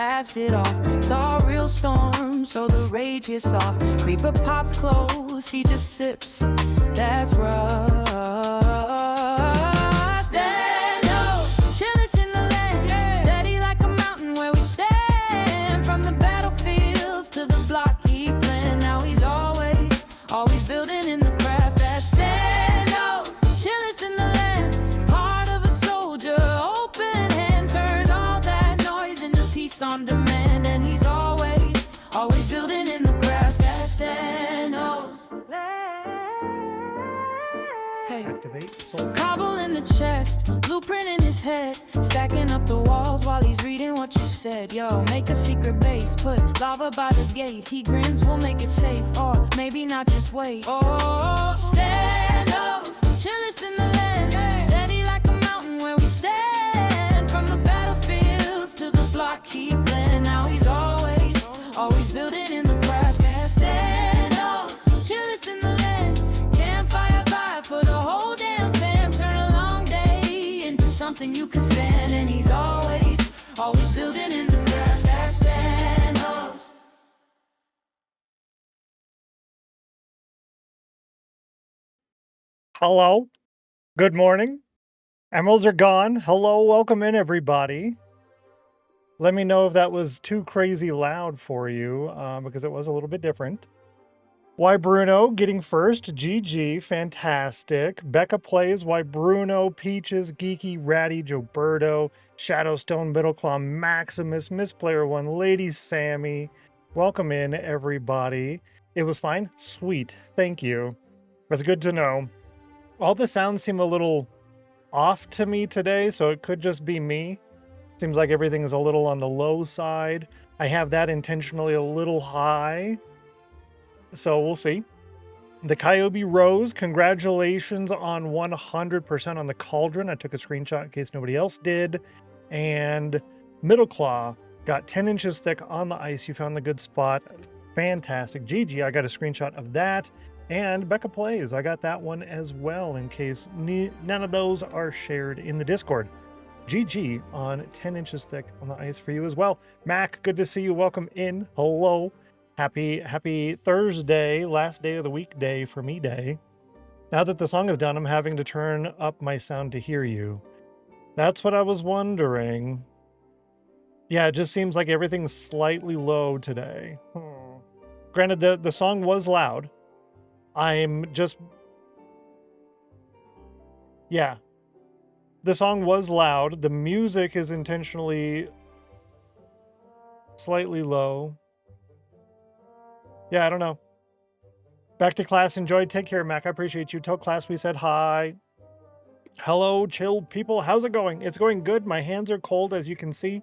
laughs it off. Saw a real storm, so the rage is soft. Creeper pops close, he just sips. That's rough. Stennos, chillest in the land, steady like a mountain where we stand. From the battlefields to the block he planned. Now he's always building in the craft. That's Stennos, chillest in the land, heart of a soldier, open hand, turn all that noise into peace on demand. And he's always building in the craft. That's Stennos. Hey. Activate soul. Cobble in the chest, blueprint in his head, stacking up the walls while he's reading what you said. Yo, make a secret base, put lava by the gate. He grins, we'll make it safe, or maybe not, just wait. Oh, Stennos, chillest in the land, steady like a mountain where we stand. From the battlefields to the block he planned. Now he's always building in the craft. Stennos, chillest in the land, campfire vibe for the whole damn fam. Turn a long day into something you can stand. And he's always building in the craft. That's Stennos. Hello. Good morning. Emeralds are gone. Hello. Welcome in, everybody. Let me know if that was too crazy loud for you, because it was a little bit different. Why Bruno getting first. GG. Fantastic. Becca plays. Why Bruno. Peaches. Geeky. Ratty. Joberto. Shadowstone. Middleclaw. Maximus. Missplayer1. Lady Sammy. Welcome in, everybody. It was fine? Sweet. Thank you. That's good to know. All the sounds seem a little off to me today, so it could just be me. Seems like everything's a little on the low side. I have that intentionally a little high. So we'll see. The Coyote Rose, congratulations on 100% on the Cauldron. I took a screenshot in case nobody else did. And Middleclaw got 10 inches thick on the ice. You found the good spot. Fantastic. GG, I got a screenshot of that. And Becca Plays, I got that one as well in case none of those are shared in the Discord. GG on 10 inches thick on the ice for you as well. Mac, good to see you. Welcome in. Hello. Happy Thursday, last day of the weekday for me day. Now that the song is done, I'm having to turn up my sound to hear you. That's what I was wondering. Yeah, it just seems like everything's slightly low today. Granted, the song was loud. Yeah. The song was loud. The music is intentionally slightly low. Yeah, I don't know. Back to class. Enjoy. Take care, Mac. I appreciate you. Tell class we said hi. Hello, chill people. How's it going? It's going good. My hands are cold, as you can see.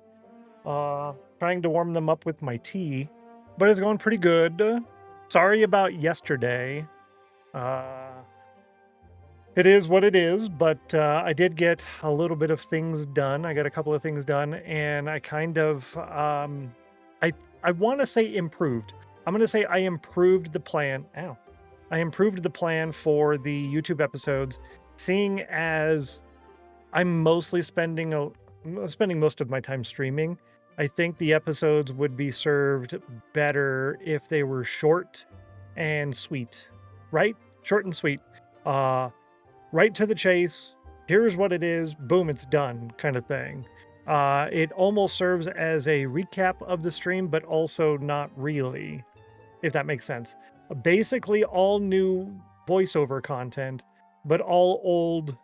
Trying to warm them up with my tea. But it's going pretty good. Sorry about yesterday. It is what it is, but I did get a little bit of things done. I got a couple of things done, and I kind of, I want to say improved. I'm going to say I improved the plan. I improved the plan for the YouTube episodes, seeing as I'm mostly spending most of my time streaming. I think the episodes would be served better if they were short and sweet, right? Short and sweet. Right to the chase. Here's what it is. Boom, it's done kind of thing. It almost serves as a recap of the stream, but also not really, if that makes sense. Basically all new voiceover content, but all old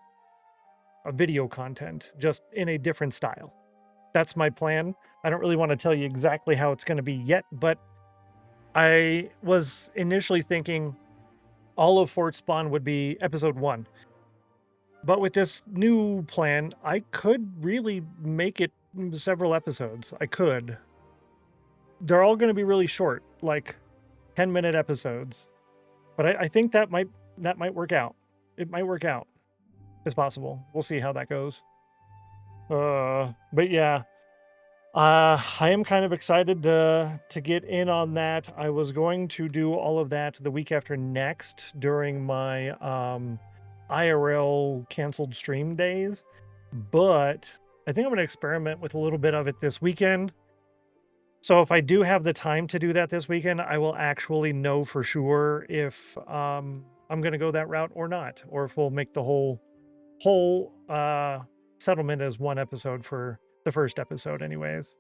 video content, just in a different style. That's my plan. I don't really want to tell you exactly how it's going to be yet, but I was initially thinking all of Fort Spawn would be episode 1. But with this new plan, I could really make it several episodes. I could. They're all going to be really short, like 10-minute episodes. But I think that might work out. It might work out. It's possible. We'll see how that goes. But yeah, I am kind of excited to get in on that. I was going to do all of that the week after next during my IRL canceled stream days, but I think I'm going to experiment with a little bit of it this weekend. So if I do have the time to do that this weekend, I will actually know for sure if I'm going to go that route or not, or if we'll make the whole settlement as one episode for the first episode. Anyways,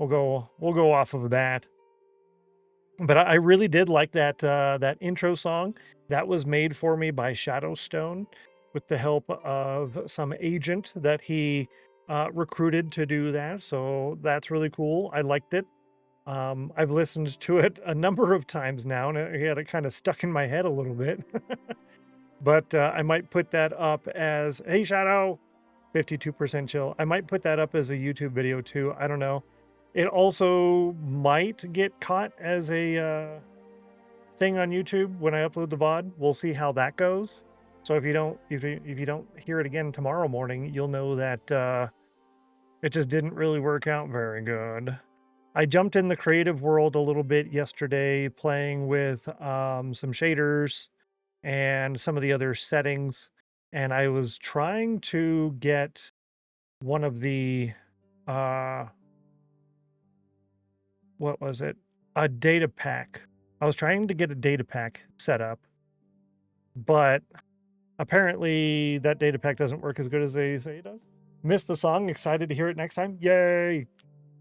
we'll go off of that. But I really did like that that intro song. That was made for me by Shadowstone with the help of some agent that he recruited to do that. So that's really cool. I liked it. I've listened to it a number of times now, and it had it kind of stuck in my head a little bit. But I might put that up as, hey, Shadow, 52% chill. I might put that up as a YouTube video too. I don't know. It also might get caught as a thing on YouTube when I upload the VOD. We'll see how that goes. So if you don't hear it again tomorrow morning, you'll know that it just didn't really work out very good. I jumped in the creative world a little bit yesterday, playing with some shaders and some of the other settings, and I was trying to get one of the what was it? A data pack. I was trying to get a data pack set up, but apparently that data pack doesn't work as good as they say it does. Missed the song, excited to hear it next time. Yay!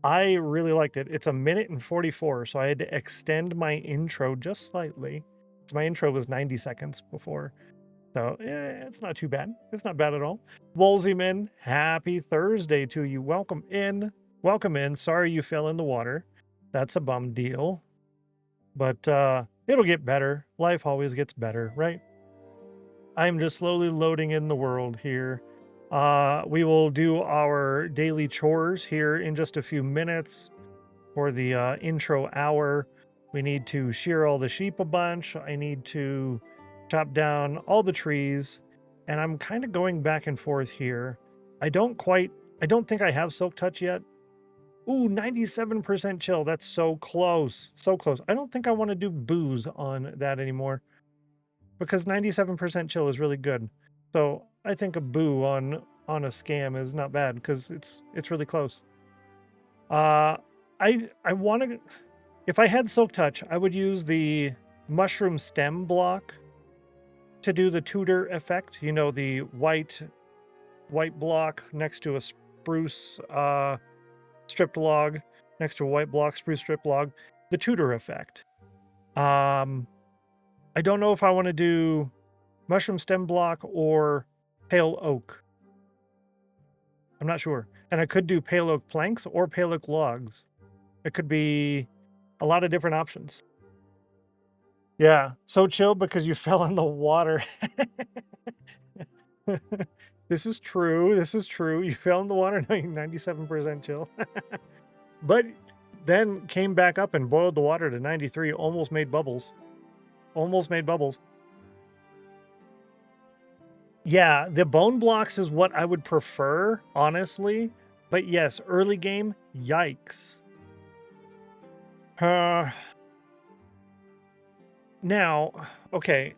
I really liked it. It's 1:44, so I had to extend my intro just slightly. My intro was 90 seconds before. So it's not too bad. It's not bad at all. Wolseyman, happy Thursday to you. Welcome in. Welcome in. Sorry you fell in the water. That's a bum deal. But it'll get better. Life always gets better, right? I'm just slowly loading in the world here. We will do our daily chores here in just a few minutes for the intro hour. We need to shear all the sheep a bunch. I need to chop down all the trees. And I'm kind of going back and forth here. I don't think I have Silk Touch yet. Ooh, 97% chill. That's so close. So close. I don't think I want to do booze on that anymore, because 97% chill is really good. So I think a boo on a scam is not bad, because it's really close. I want to, if I had Silk Touch, I would use the mushroom stem block to do the tutor effect. You know, the white block next to a spruce stripped log, next to a white block, spruce stripped log, the tutor effect. I don't know if I want to do mushroom stem block or pale oak. I'm not sure. And I could do pale oak planks or pale oak logs. It could be a lot of different options. Yeah, so chill because you fell in the water. This is true. This is true. You fell in the water, 97% chill. But then came back up and boiled the water to 93, almost made bubbles. Almost made bubbles. Yeah, the bone blocks is what I would prefer, honestly. But yes, early game, yikes. Now, okay.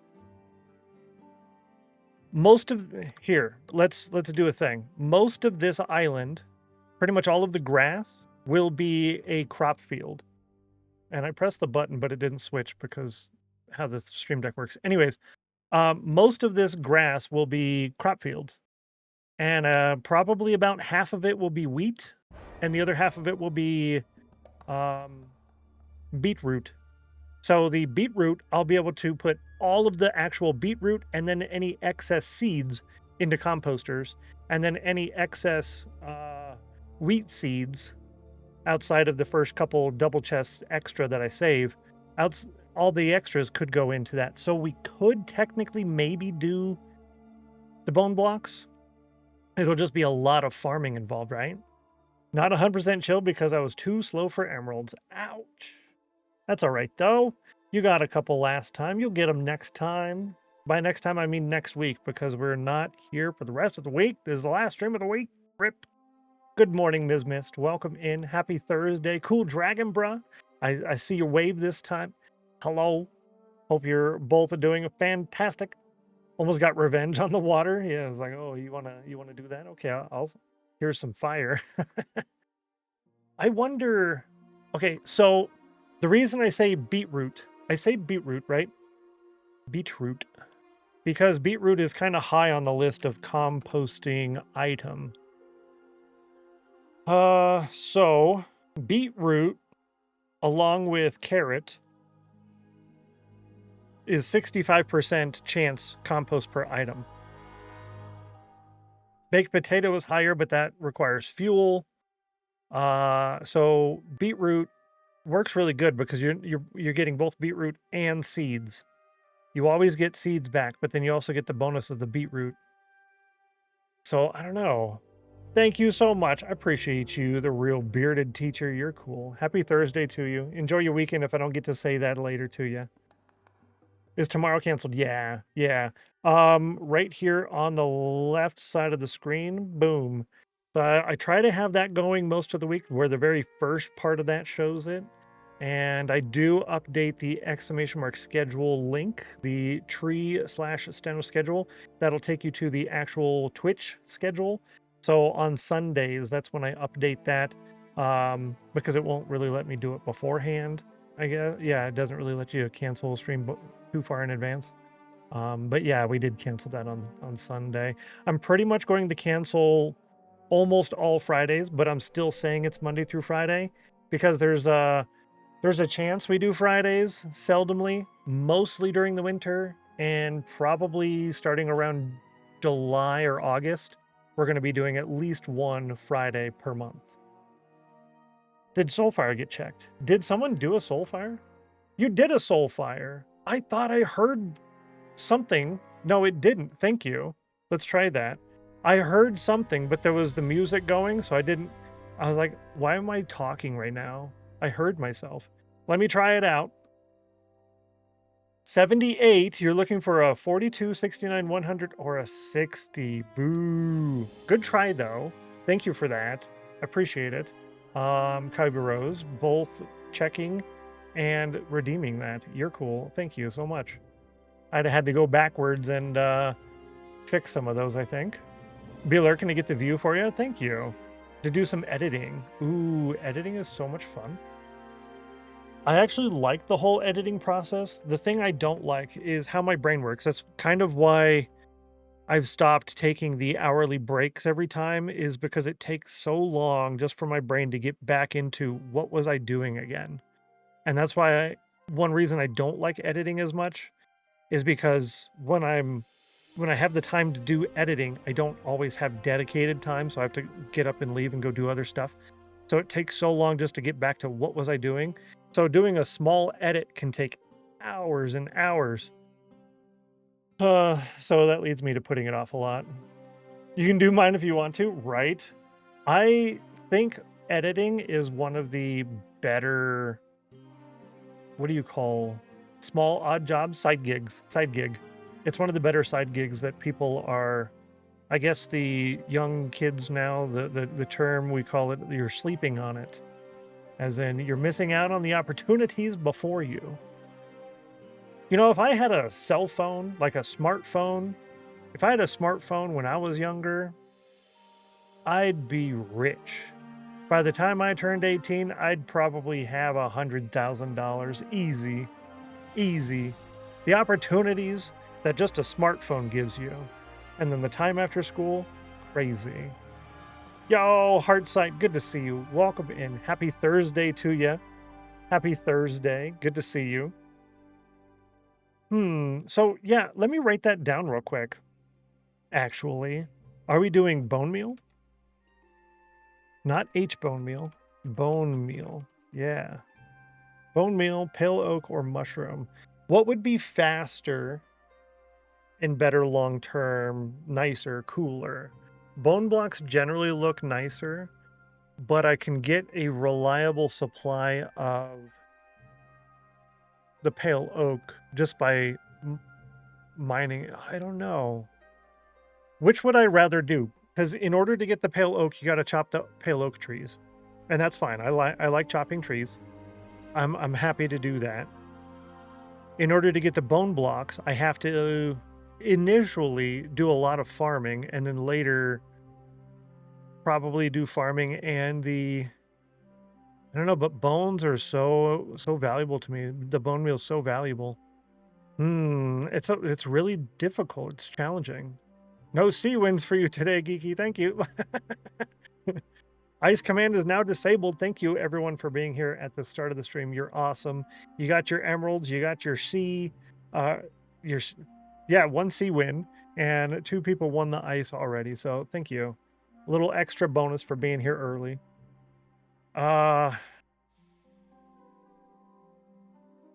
Most of here, let's do a thing. Most of this island, pretty much all of the grass, will be a crop field. And I pressed the button, but it didn't switch because how the Stream Deck works. Anyways, most of this grass will be crop fields. And probably about half of it will be wheat, and the other half of it will be beetroot. So the beetroot, I'll be able to put all of the actual beetroot and then any excess seeds into composters, and then any excess wheat seeds outside of the first couple double chests extra that I save, all the extras could go into that. So we could technically maybe do the bone blocks. It'll just be a lot of farming involved, right? Not 100% chill because I was too slow for emeralds. Ouch. That's all right, though. You got a couple last time. You'll get them next time. By next time, I mean next week, because we're not here for the rest of the week. This is the last stream of the week. Rip. Good morning, Ms. Mist. Welcome in. Happy Thursday. Cool dragon, bruh. I see your wave this time. Hello. Hope you're both doing fantastic. Almost got revenge on the water. Yeah, it's like, oh, you wanna do that? Okay, I'll here's some fire. I wonder Okay, so the reason I say beetroot, right? Beetroot. Because beetroot is kind of high on the list of composting item. So beetroot along with carrot is 65% chance compost per item. Baked potato is higher, but that requires fuel. So beetroot works really good because you're getting both beetroot and seeds. You always get seeds back, but then you also get the bonus of the beetroot. So I don't know. Thank you so much. I appreciate you, the real bearded teacher. You're cool. Happy Thursday to you. Enjoy your weekend if I don't get to say that later to you. Is tomorrow canceled? Yeah, yeah. Right here on the left side of the screen, boom. So I try to have that going most of the week where the very first part of that shows it. And I do update the exclamation mark schedule link, the tree/Stennos schedule. That'll take you to the actual Twitch schedule. So on Sundays, that's when I update that because it won't really let me do it beforehand. I guess, yeah, it doesn't really let you cancel a stream too far in advance. But yeah, we did cancel that on Sunday. I'm pretty much going to cancel almost all Fridays, but I'm still saying it's Monday through Friday because there's a chance we do Fridays, seldomly, mostly during the winter, and probably starting around July or August, we're going to be doing at least one Friday per month. Did Soulfire get checked? Did someone do a Soulfire? You did a Soulfire. I thought I heard something. No, it didn't. Thank you. Let's try that. I heard something, but there was the music going, so I didn't. I was like, why am I talking right now? I heard myself. Let me try it out. 78. You're looking for a 42, 69, 100, or a 60. Boo. Good try, though. Thank you for that. Appreciate it. Kyber Rose, both checking and redeeming that. You're cool. Thank you so much. I'd have had to go backwards and fix some of those, I think. Beeler, can I get the view for you? Thank you. To do some editing. Ooh, editing is so much fun. I actually like the whole editing process. The thing I don't like is how my brain works. That's kind of why I've stopped taking the hourly breaks every time, is because it takes so long just for my brain to get back into what was I doing again. And that's why one reason I don't like editing as much is because when I have the time to do editing, I don't always have dedicated time, so I have to get up and leave and go do other stuff. So it takes so long just to get back to what was I doing. So doing a small edit can take hours and hours. So that leads me to putting it off a lot. You can do mine if you want to, right? I think editing is one of the better, what do you call, small odd jobs? Side gig. It's one of the better side gigs that people are, I guess the young kids now, the term we call it, you're sleeping on it. As in, you're missing out on the opportunities before you. You know, if I had a cell phone, like a smartphone, if I had a smartphone when I was younger, I'd be rich. By the time I turned 18, I'd probably have $100,000 easy. Easy. The opportunities that just a smartphone gives you. And then the time after school, crazy. Yo, Heartsight, good to see you. Welcome in. Happy Thursday to you. Happy Thursday. Good to see you. So yeah, let me write that down real quick. Actually, are we doing bone meal? Not H bone meal. Bone meal. Yeah. Bone meal, pale oak, or mushroom. What would be faster and better long term, nicer, cooler? Bone blocks generally look nicer, but I can get a reliable supply of the pale oak just by mining. I don't know. Which would I rather do? Because in order to get the pale oak, you got to chop the pale oak trees, and that's fine. I like chopping trees. I'm happy to do that. In order to get the bone blocks, I have to initially do a lot of farming, and then later probably do farming and the I don't know, but bones are so valuable to me. The bone meal is so valuable. It's really difficult. It's challenging. No sea winds for you today, Geeky. Thank you. Ice Command is now disabled. Thank you, everyone, for being here at the start of the stream. You're awesome. You got your emeralds. You got your sea. Your yeah, one sea win, and 2 people won the ice already. So thank you. A little extra bonus for being here early. I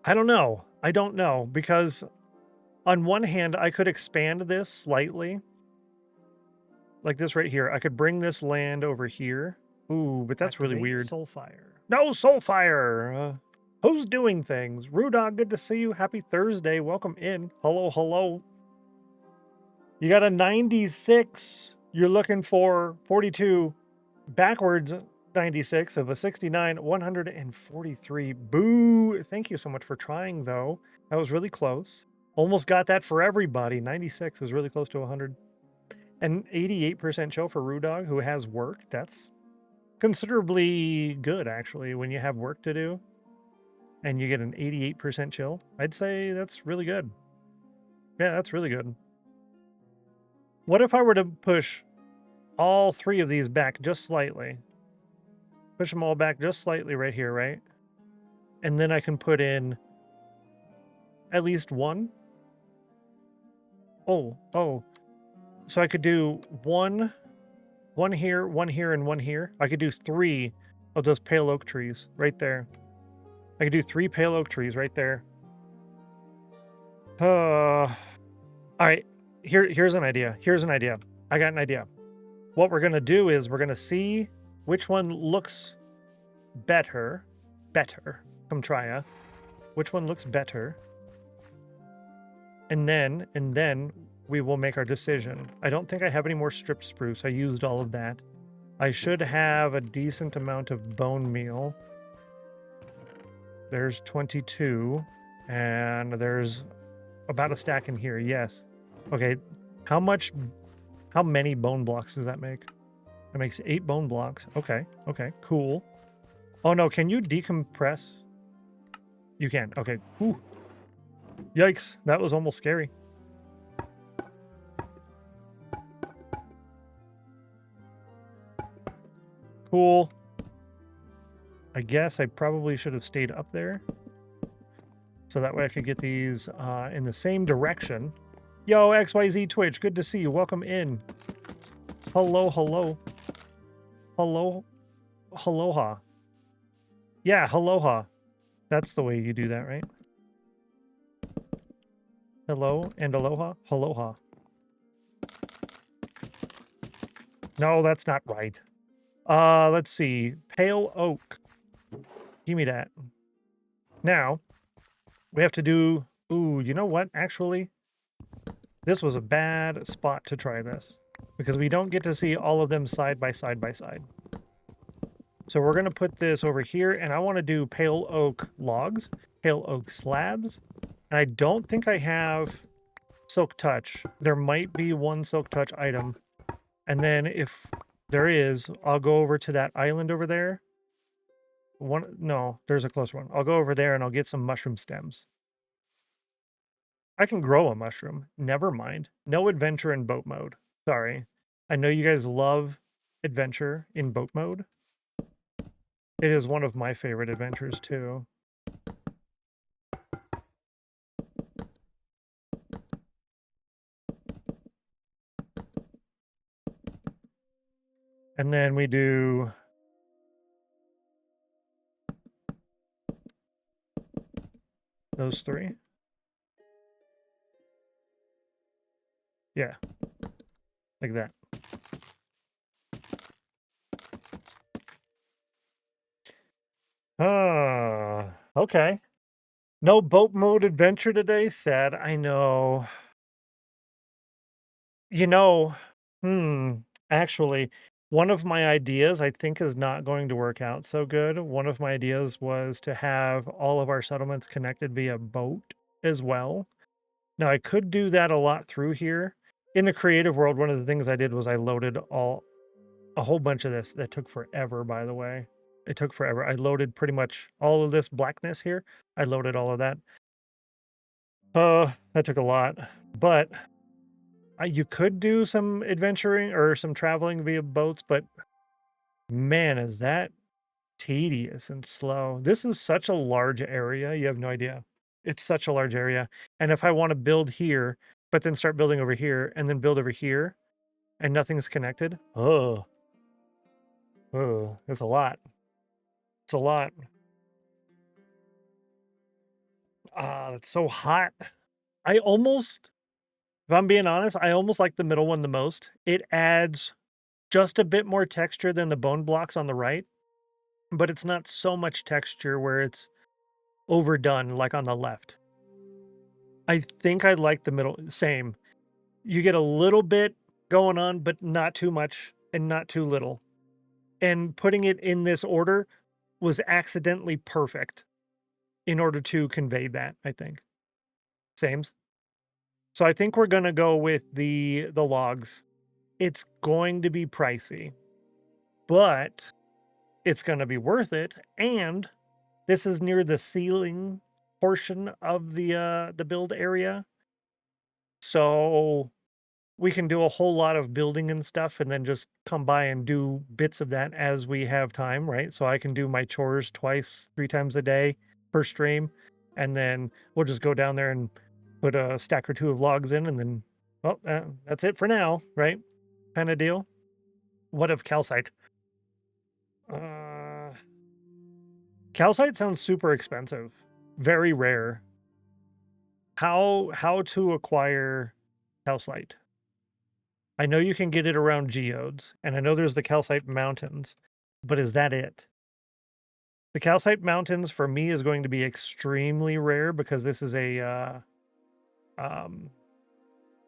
don't know. I don't know, because on one hand, I could expand this slightly. Like this right here. I could bring this land over here. Ooh, but that's really weird. Soulfire. No, Soulfire! Who's doing things? Rudog, good to see you. Happy Thursday. Welcome in. Hello, hello. You got a 96. You're looking for 42. Backwards 96 of a 69, 143. Boo! Thank you so much for trying, though. That was really close. Almost got that for everybody. 96 is really close to 100. And 88% chill for Rudog, who has work. That's considerably good, actually, when you have work to do. And you get an 88% chill. I'd say that's really good. Yeah, that's really good. What if I were to push all 3 of these back just slightly? Push them all back just slightly right here, right? And then I can put in at least 1. Oh. So I could do 1 here, 1 here, and 1 here. I could do 3 of those pale oak trees right there. I could do 3 pale oak trees right there. All right. Here's an idea. I got an idea. What we're going to do is we're going to see which one looks better. Come try ya. Which one looks better? And then we will make our decision. I don't think I have any more stripped spruce. I used all of that. I should have a decent amount of bone meal. There's 22, and there's about a stack in here. Yes. Okay. How many bone blocks does that make? It makes 8 bone blocks. Okay. Cool. Oh no, can you decompress? You can. Okay. Ooh. Yikes. That was almost scary. Cool. I guess I probably should have stayed up there. So that way I could get these in the same direction. Yo, XYZ Twitch, good to see you. Welcome in. Hello. Aloha. Yeah, aloha. That's the way you do that, right? Hello and aloha. Aloha. No, that's not right. Let's see. Pale oak. Give me that. Now, we have to do... Ooh, you know what? Actually, this was a bad spot to try this, because we don't get to see all of them side by side by side. So we're going to put this over here, and I want to do pale oak logs, pale oak slabs. And I don't think I have silk touch. There might be 1 silk touch item. And then if there is, I'll go over to that island over there. No, there's a closer one. I'll go over there and I'll get some mushroom stems. I can grow a mushroom. Never mind. No adventure in boat mode. Sorry. I know you guys love adventure in boat mode. It is one of my favorite adventures too. And then we do... those 3. Yeah. Like that. Okay. No boat mode adventure today? Sad. I know. You know, actually, one of my ideas I think is not going to work out so good. One of my ideas was to have all of our settlements connected via boat as well. Now, I could do that a lot through here. In the creative world, one of the things I did was I loaded a whole bunch of this. That took forever, by the way. It took forever. I loaded pretty much all of this blackness here. I loaded all of that. That took a lot. But you could do some adventuring or some traveling via boats, but man, is that tedious and slow. This is such a large area. You have no idea. It's such a large area. And if I want to build here, but then start building over here and then build over here and nothing's connected. Oh, it's a lot. It's a lot. It's so hot. I almost, if I'm being honest, I almost like the middle one the most. It adds just a bit more texture than the bone blocks on the right, but it's not so much texture where it's overdone like on the left. I think I like the middle. Same. You get a little bit going on, but not too much and not too little. And putting it in this order was accidentally perfect in order to convey that, I think. Sames. So I think we're going to go with the logs. It's going to be pricey, but it's going to be worth it. And this is near the ceiling portion of the build area. So we can do a whole lot of building and stuff and then just come by and do bits of that as we have time, right? So I can do my chores twice, 3 times a day per stream. And then we'll just go down there and put a stack or 2 of logs in and then, well, that's it for now, right? Kind of deal. What of calcite? Calcite sounds super expensive. Very rare. How to acquire calcite? I know you can get it around geodes, and I know there's the calcite mountains, but is that it? The calcite mountains for me is going to be extremely rare because this is a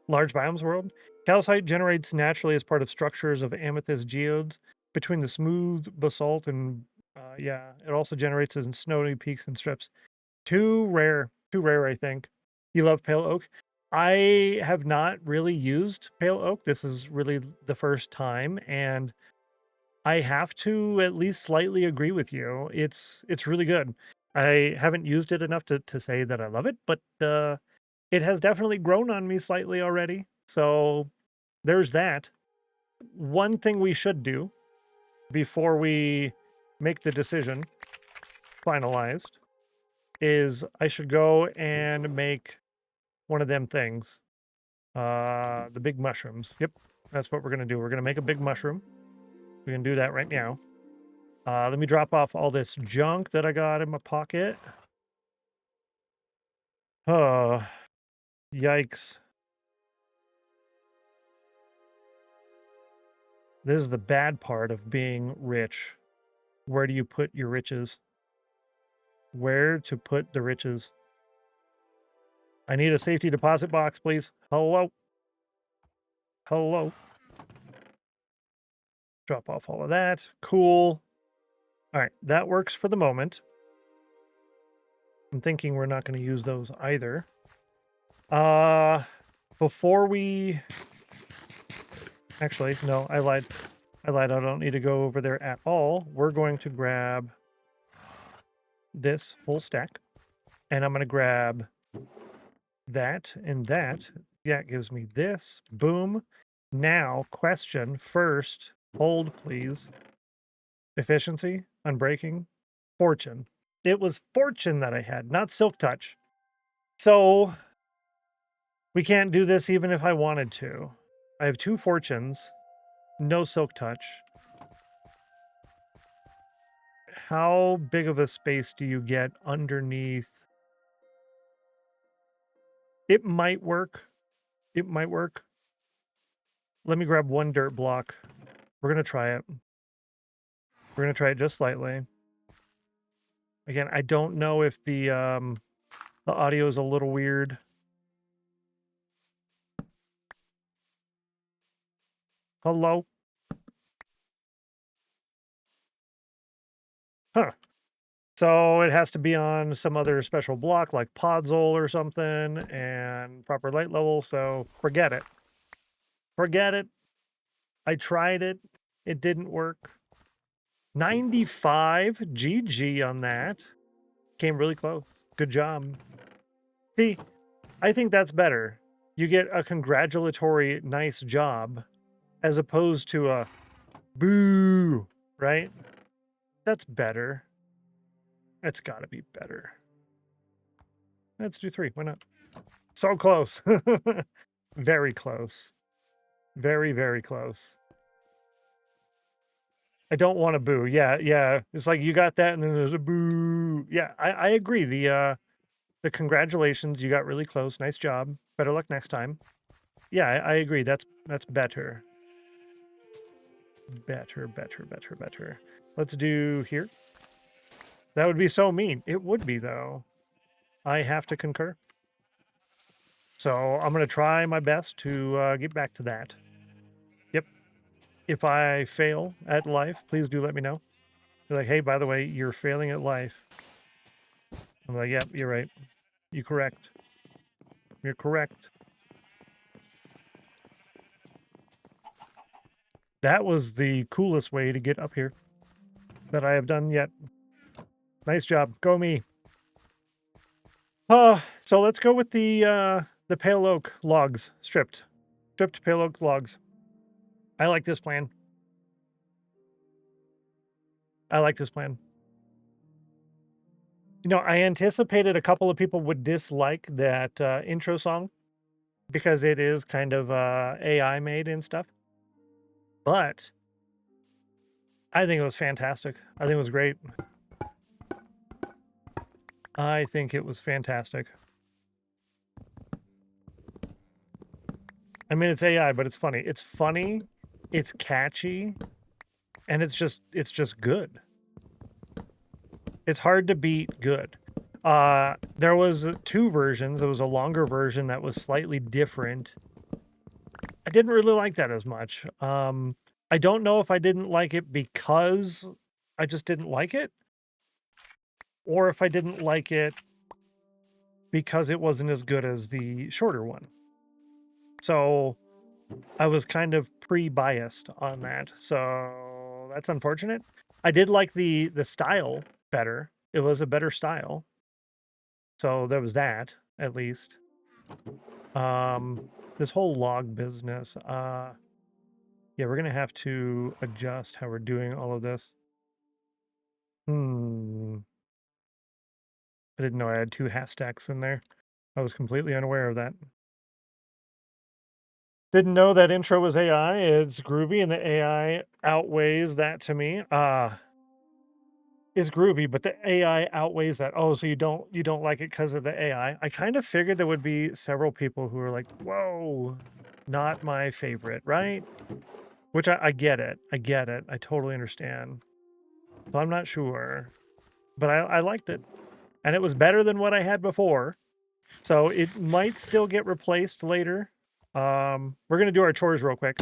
large biomes world. Calcite generates naturally as part of structures of amethyst geodes between the smooth basalt and yeah, it also generates in snowy peaks and strips. Too rare, I think. You love pale oak? I have not really used pale oak. This is really the first time, and I have to at least slightly agree with you. It's really good. I haven't used it enough to say that I love it, but it has definitely grown on me slightly already. So there's that. One thing we should do before we make the decision finalized is I should go and make one of them things. The big mushrooms. Yep, that's what we're going to do. We're going to make a big mushroom. We can do that right now. Let me drop off all this junk that I got in my pocket. Oh, yikes. This is the bad part of being rich. Where do you put your riches? Where to put the riches? I need a safety deposit box, please. Hello? Hello? Drop off all of that. Cool. All right, that works for the moment. I'm thinking we're not going to use those either. Before we... Actually, no, I lied. I don't need to go over there at all. We're going to grab this whole stack. And I'm going to grab that and that. Yeah, it gives me this. Boom. Now, question first. Hold, please. Efficiency, unbreaking, fortune. It was fortune that I had, not silk touch. So we can't do this even if I wanted to. I have 2 fortunes, no silk touch. How big of a space do you get underneath? It might work. It might work. Let me grab 1 dirt block. We're going to try it. We're going to try it just slightly. Again, I don't know if the audio is a little weird. Hello? Huh. So it has to be on some other special block like Podzol or something and proper light level. So forget it. Forget it. I tried it. It didn't work. 95. GG on that. Came really close. Good job. See, I think that's better. You get a congratulatory nice job as opposed to a boo, right? That's better. It's got to be better. Let's do 3. Why not? So close. Very close. Very, very close. I don't want a boo. Yeah, yeah. It's like you got that and then there's a boo. Yeah, I agree. The congratulations, you got really close. Nice job. Better luck next time. Yeah, I agree. That's better. Better. Let's do here. That would be so mean. It would be, though. I have to concur. So I'm going to try my best to get back to that. Yep. If I fail at life, please do let me know. Be like, hey, by the way, you're failing at life. I'm like, yep, you're right. You're correct. You're correct. That was the coolest way to get up here that I have done yet. Nice job. Go me. So let's go with the pale oak logs stripped. Stripped pale oak logs. I like this plan. I like this plan. You know, I anticipated a couple of people would dislike that intro song because it is kind of AI made and stuff. But I think it was fantastic. I think it was great. I think it was fantastic. I mean, it's AI, but it's funny. It's funny, it's catchy, and it's just good. It's hard to beat good. There was 2 versions. There was a longer version that was slightly different. I didn't really like that as much. I don't know if I didn't like it because I just didn't like it, or if I didn't like it because it wasn't as good as the shorter one. So I was kind of pre-biased on that. So that's unfortunate. I did like the style better. It was a better style. So there was that, at least. This whole log business, yeah, we're gonna have to adjust how we're doing all of this. I didn't know I had 2 half stacks in there. I was completely unaware of that. Didn't know that intro was AI. It's groovy, and the AI outweighs that to me. It's groovy, but the AI outweighs that. Oh, so you don't like it because of the AI? I kind of figured there would be several people who are like, "Whoa, not my favorite," right? Which I get it. I get it. I totally understand. So I'm not sure, but I liked it, and it was better than what I had before. So it might still get replaced later. We're gonna do our chores real quick.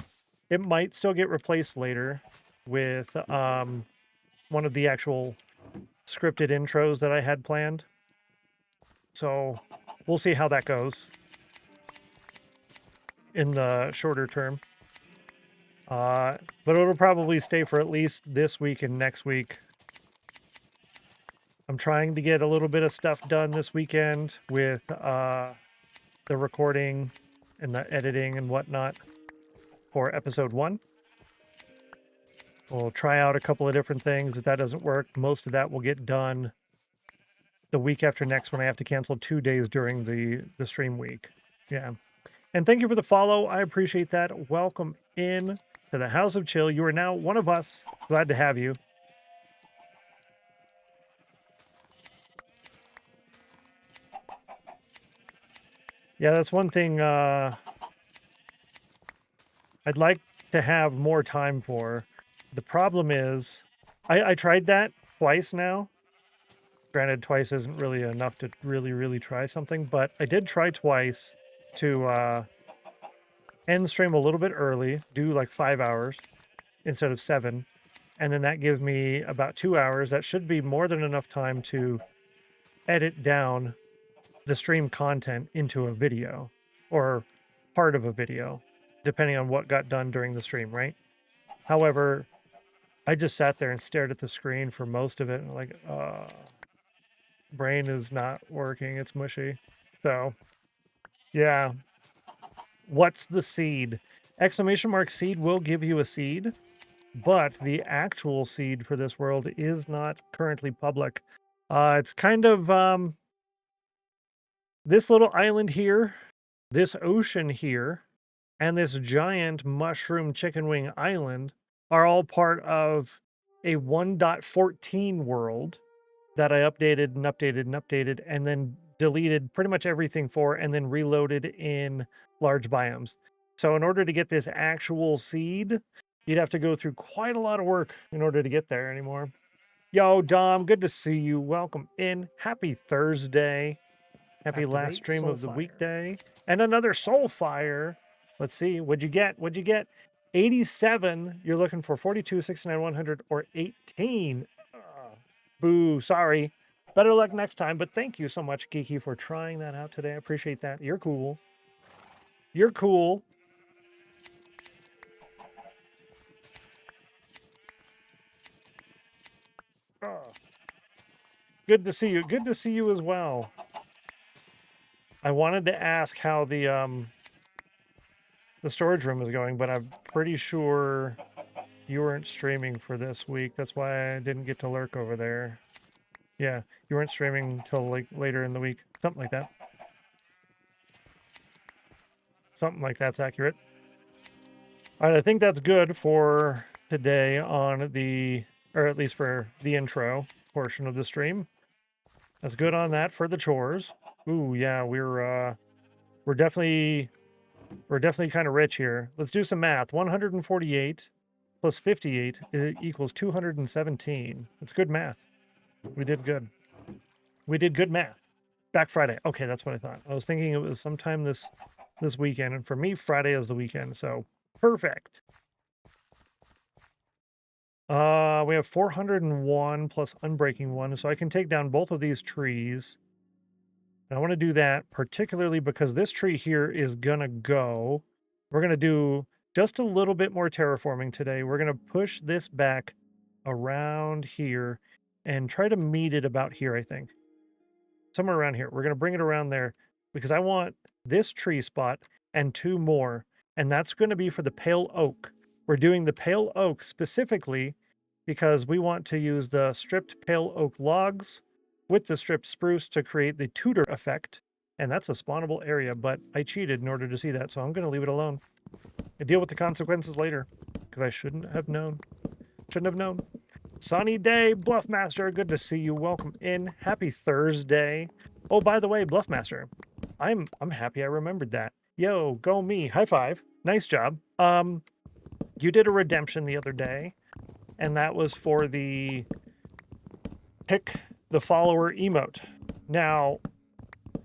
It might still get replaced later with one of the actual scripted intros that I had planned. So we'll see how that goes in the shorter term. But it'll probably stay for at least this week and next week. I'm trying to get a little bit of stuff done this weekend with the recording and the editing and whatnot for episode 1. We'll try out a couple of different things. If that doesn't work, most of that will get done the week after next when I have to cancel 2 days during the stream week. Yeah. And thank you for the follow. I appreciate that. Welcome in to the House of Chill. You are now one of us. Glad to have you. Yeah, that's one thing I'd like to have more time for. The problem is, I tried that twice now. Granted, twice isn't really enough to really try something, but I did try twice to end the stream a little bit early, do like 5 hours instead of 7, and then that gives me about 2 hours. That should be more than enough time to edit down the stream content into a video or part of a video, depending on what got done during the stream, right? However, I just sat there and stared at the screen for most of it. And like, brain is not working. It's mushy. So, yeah. What's the seed? Exclamation mark seed will give you a seed, but the actual seed for this world is not currently public. It's kind of this little island here, this ocean here, and this giant mushroom chicken wing island are all part of a 1.14 world that I updated and updated and updated and then deleted pretty much everything for and then reloaded in large biomes. So in order to get this actual seed, you'd have to go through quite a lot of work in order to get there anymore. Yo, Dom, good to see you. Welcome in. Happy Thursday. Happy last stream of the weekday. And another Soulfire. Let's see. What'd you get? What'd you get? 87. You're looking for 42, 69, 100, or 18. Boo. Sorry. Better luck next time. But thank you so much, Geeky, for trying that out today. I appreciate that. You're cool. You're cool. Good to see you. Good to see you as well. I wanted to ask how the storage room is going, but I'm pretty sure you weren't streaming for this week. That's why I didn't get to lurk over there. Yeah, you weren't streaming till like later in the week. Something like that. Something like that's accurate. All right, I think that's good for today on the, or at least for the intro portion of the stream. That's good on that for the chores. Ooh, yeah, we're definitely kind of rich here. Let's do some math. 148 plus 58 equals 217. It's good math. We did good. We did good math. Back Friday. Okay, that's what I thought. I was thinking it was sometime this weekend, and for me, Friday is the weekend, so perfect. We have 401 plus Unbreaking 1, so I can take down both of these trees. And I want to do that particularly because this tree here is gonna go. We're gonna do just a little bit more terraforming today. We're gonna push this back around here and try to meet it about here, I think. Somewhere around here. We're gonna bring it around there because I want this tree spot and 2 more, and that's gonna be for the pale oak. We're doing the pale oak specifically because we want to use the stripped pale oak logs with the stripped spruce to create the Tudor effect. And that's a spawnable area, but I cheated in order to see that, so I'm going to leave it alone. I deal with the consequences later because I shouldn't have known. Shouldn't have known. Sunny day, Bluffmaster. Good to see you. Welcome in. Happy Thursday. Oh, by the way, Bluffmaster, I'm happy I remembered that. Yo, go me. High five. Nice job. You did a redemption the other day, and that was for the pick the follower emote. Now,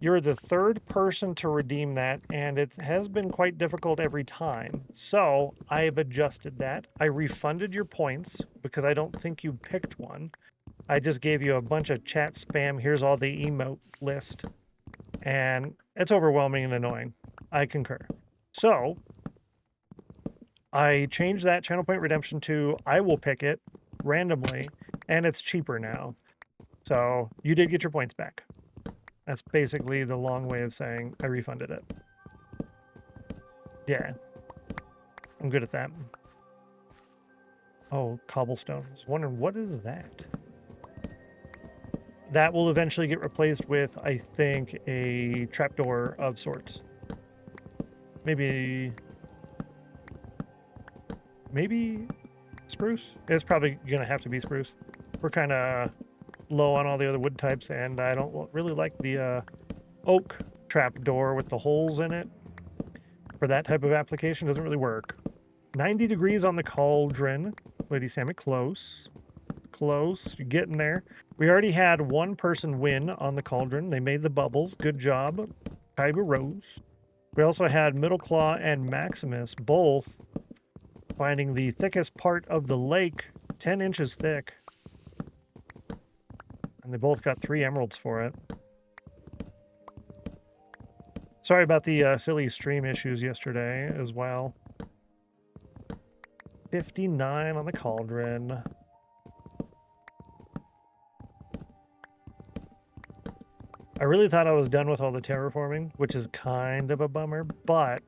you're the 3rd person to redeem that, and it has been quite difficult every time. So I have adjusted that. I refunded your points because I don't think you picked one. I just gave you a bunch of chat spam. Here's all the emote list. And it's overwhelming and annoying. I concur. So I changed that channel point redemption to I will pick it randomly, and it's cheaper now. So you did get your points back. That's basically the long way of saying I refunded it. Yeah. I'm good at that. Oh, cobblestone. I was wondering, what is that? That will eventually get replaced with, I think, a trapdoor of sorts. Maybe spruce? It's probably going to have to be spruce. We're kind of low on all the other wood types, and I don't really like the oak trapdoor with the holes in it. For that type of application, doesn't really work. 90 degrees on the cauldron. Lady Sammy, close. Close. You're getting there. We already had 1 person win on the cauldron. They made the bubbles. Good job, Kyber Rose. We also had Middle Claw and Maximus both finding the thickest part of the lake, 10 inches thick. And they both got 3 emeralds for it. Sorry about the silly stream issues yesterday as well. 59 on the cauldron. I really thought I was done with all the terraforming, which is kind of a bummer, but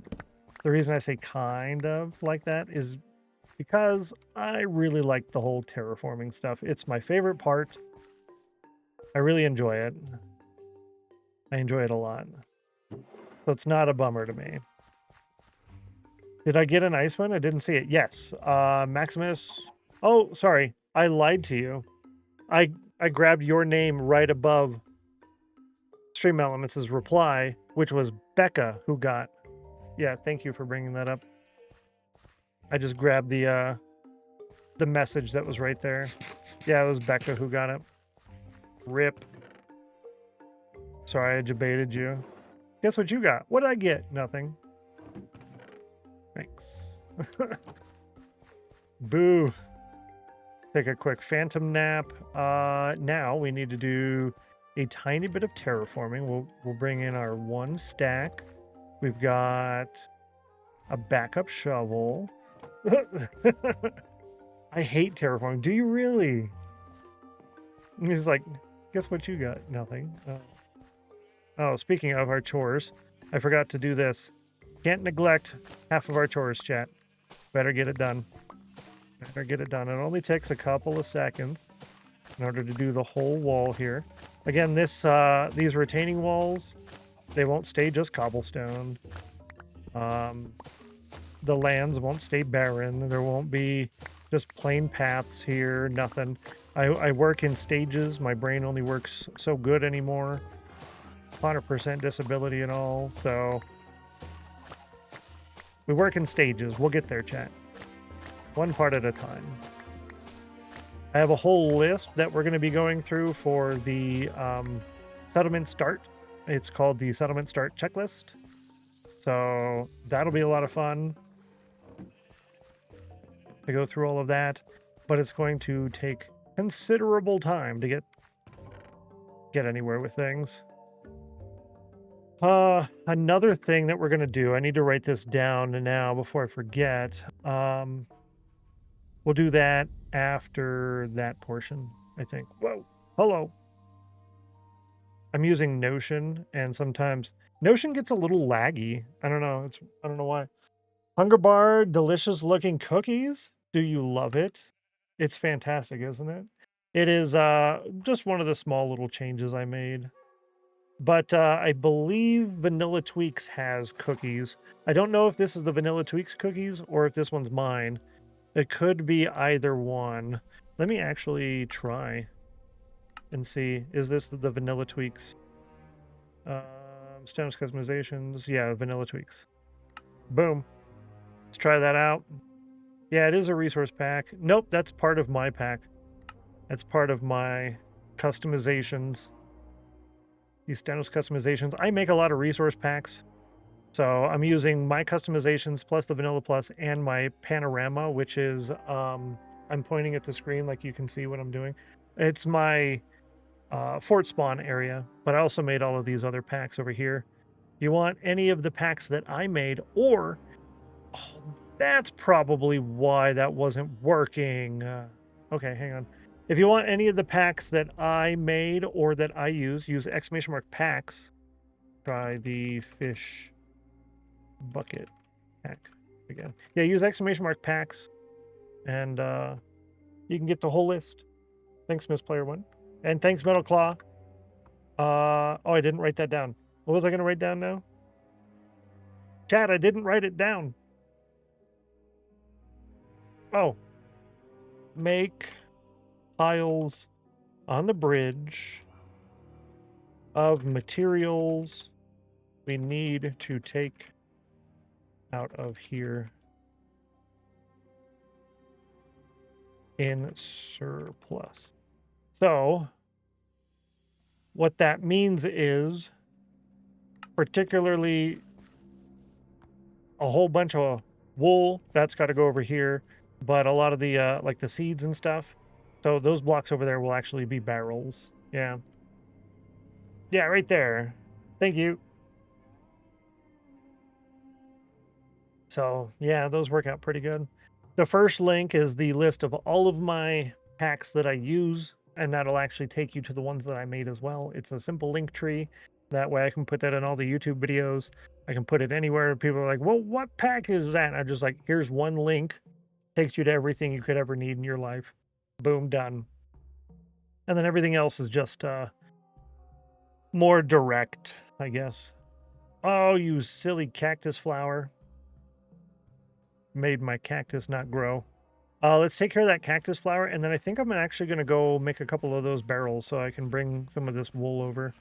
the reason I say kind of like that is because I really like the whole terraforming stuff. It's my favorite part. I really enjoy it. I enjoy it a lot. So it's not a bummer to me. Did I get an ice one? I didn't see it. Yes. Maximus. Oh, sorry. I lied to you. I grabbed your name right above Stream Elements' reply, which was Becca who got. Yeah, thank you for bringing that up. I just grabbed the message that was right there. Yeah, it was Becca who got it. Rip. Sorry, I debated you. Guess what you got? What did I get? Nothing. Thanks. Boo. Take a quick phantom nap. Now we need to do a tiny bit of terraforming. We'll bring in our 1 stack. We've got a backup shovel. I hate terraforming. Do you really? He's like, guess what you got? Nothing. Oh, speaking of our chores, I forgot to do this. Can't neglect half of our chores, chat. Better get it done. Better get it done. It only takes a couple of seconds in order to do the whole wall here. Again, these retaining walls, they won't stay just cobblestone. The lands won't stay barren. There won't be just plain paths here, nothing. I work in stages. My brain only works so good anymore. 100% disability and all, so we work in stages. We'll get there, chat. One part at a time. I have a whole list that we're going to be going through for the settlement start. It's called the settlement start checklist. So that'll be a lot of fun to go through all of that, but it's going to take considerable time to get anywhere with things. Another thing that we're going to do, I need to write this down now before I forget. We'll do that after that portion, I think. Whoa, hello. I'm using Notion, and sometimes Notion gets a little laggy. I don't know. I don't know why. Hunger bar, delicious looking cookies. Do you love it? It's fantastic, isn't it? It is just one of the small little changes I made. But I believe Vanilla Tweaks has cookies. I don't know if this is the Vanilla Tweaks cookies or if this one's mine. It could be either one. Let me actually try and see. Is this the Vanilla Tweaks? Stennos customizations. Yeah, Vanilla Tweaks. Boom. Let's try that out. Yeah, it is a resource pack. Nope, that's part of my pack. That's part of my customizations. These Stennos customizations. I make a lot of resource packs. So I'm using my customizations plus the Vanilla Plus and my panorama, which is, I'm pointing at the screen like you can see what I'm doing. It's my fort spawn area, but I also made all of these other packs over here. You want any of the packs that I made, or oh, that's probably why that wasn't working. Okay, hang on. If you want any of the packs that I made or that I use !packs. Try the fish bucket pack again. Yeah, use !packs, and you can get the whole list. Thanks, Miss Player One, and thanks, Metal Claw. Oh, I didn't write that down. What was I going to write down now? Chat, I didn't write it down. Oh, make piles on the bridge of materials we need to take out of here in surplus. So what that means is particularly a whole bunch of wool that's got to go over here, but a lot of the like the seeds and stuff, so those blocks over there will actually be barrels. Yeah, right there. Thank you. So yeah, those work out pretty good. The first link is the list of all of my packs that I use, and that'll actually take you to the ones that I made as well. It's a simple link tree. That way I can put that in all the YouTube videos. I can put it anywhere. People are like, well, what pack is that? And I'm just like, here's one link. Takes you to everything you could ever need in your life. Boom, done. And then everything else is just more direct, I guess. Oh, you silly cactus flower. Made my cactus not grow. Let's take care of that cactus flower, and then I think I'm actually going to go make a couple of those barrels so I can bring some of this wool over.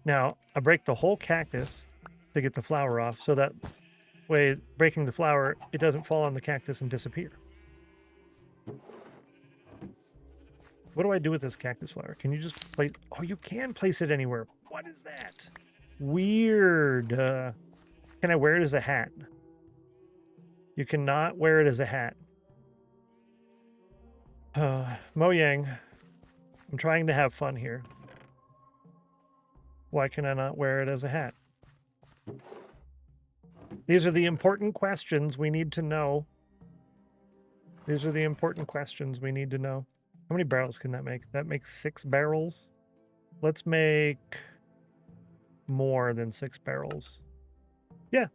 Now, I break the whole cactus to get the flower off, so that way, breaking the flower, it doesn't fall on the cactus and disappear. What do I do with this cactus flower? Can you just place... Oh, you can place it anywhere. What is that? Weird. Can I wear it as a hat? You cannot wear it as a hat. Mojang, I'm trying to have fun here. Why can I not wear it as a hat? These are the important questions we need to know. These are the important questions we need to know. How many barrels can that make? That makes 6 barrels. Let's make more than 6 barrels. Yeah,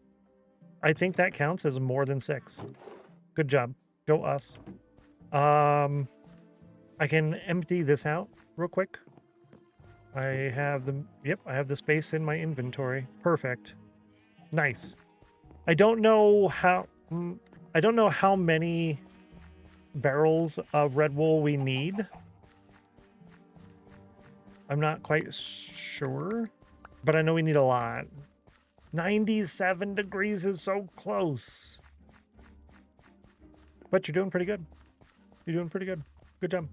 I think that counts as more than 6. Good job. Go us. I can empty this out real quick. I have the... Yep, I have the space in my inventory. Perfect. Nice. I don't know how many barrels of red wool we need. I'm not quite sure, but I know we need a lot. 97 degrees is so close. But you're doing pretty good. You're doing pretty good. Good job.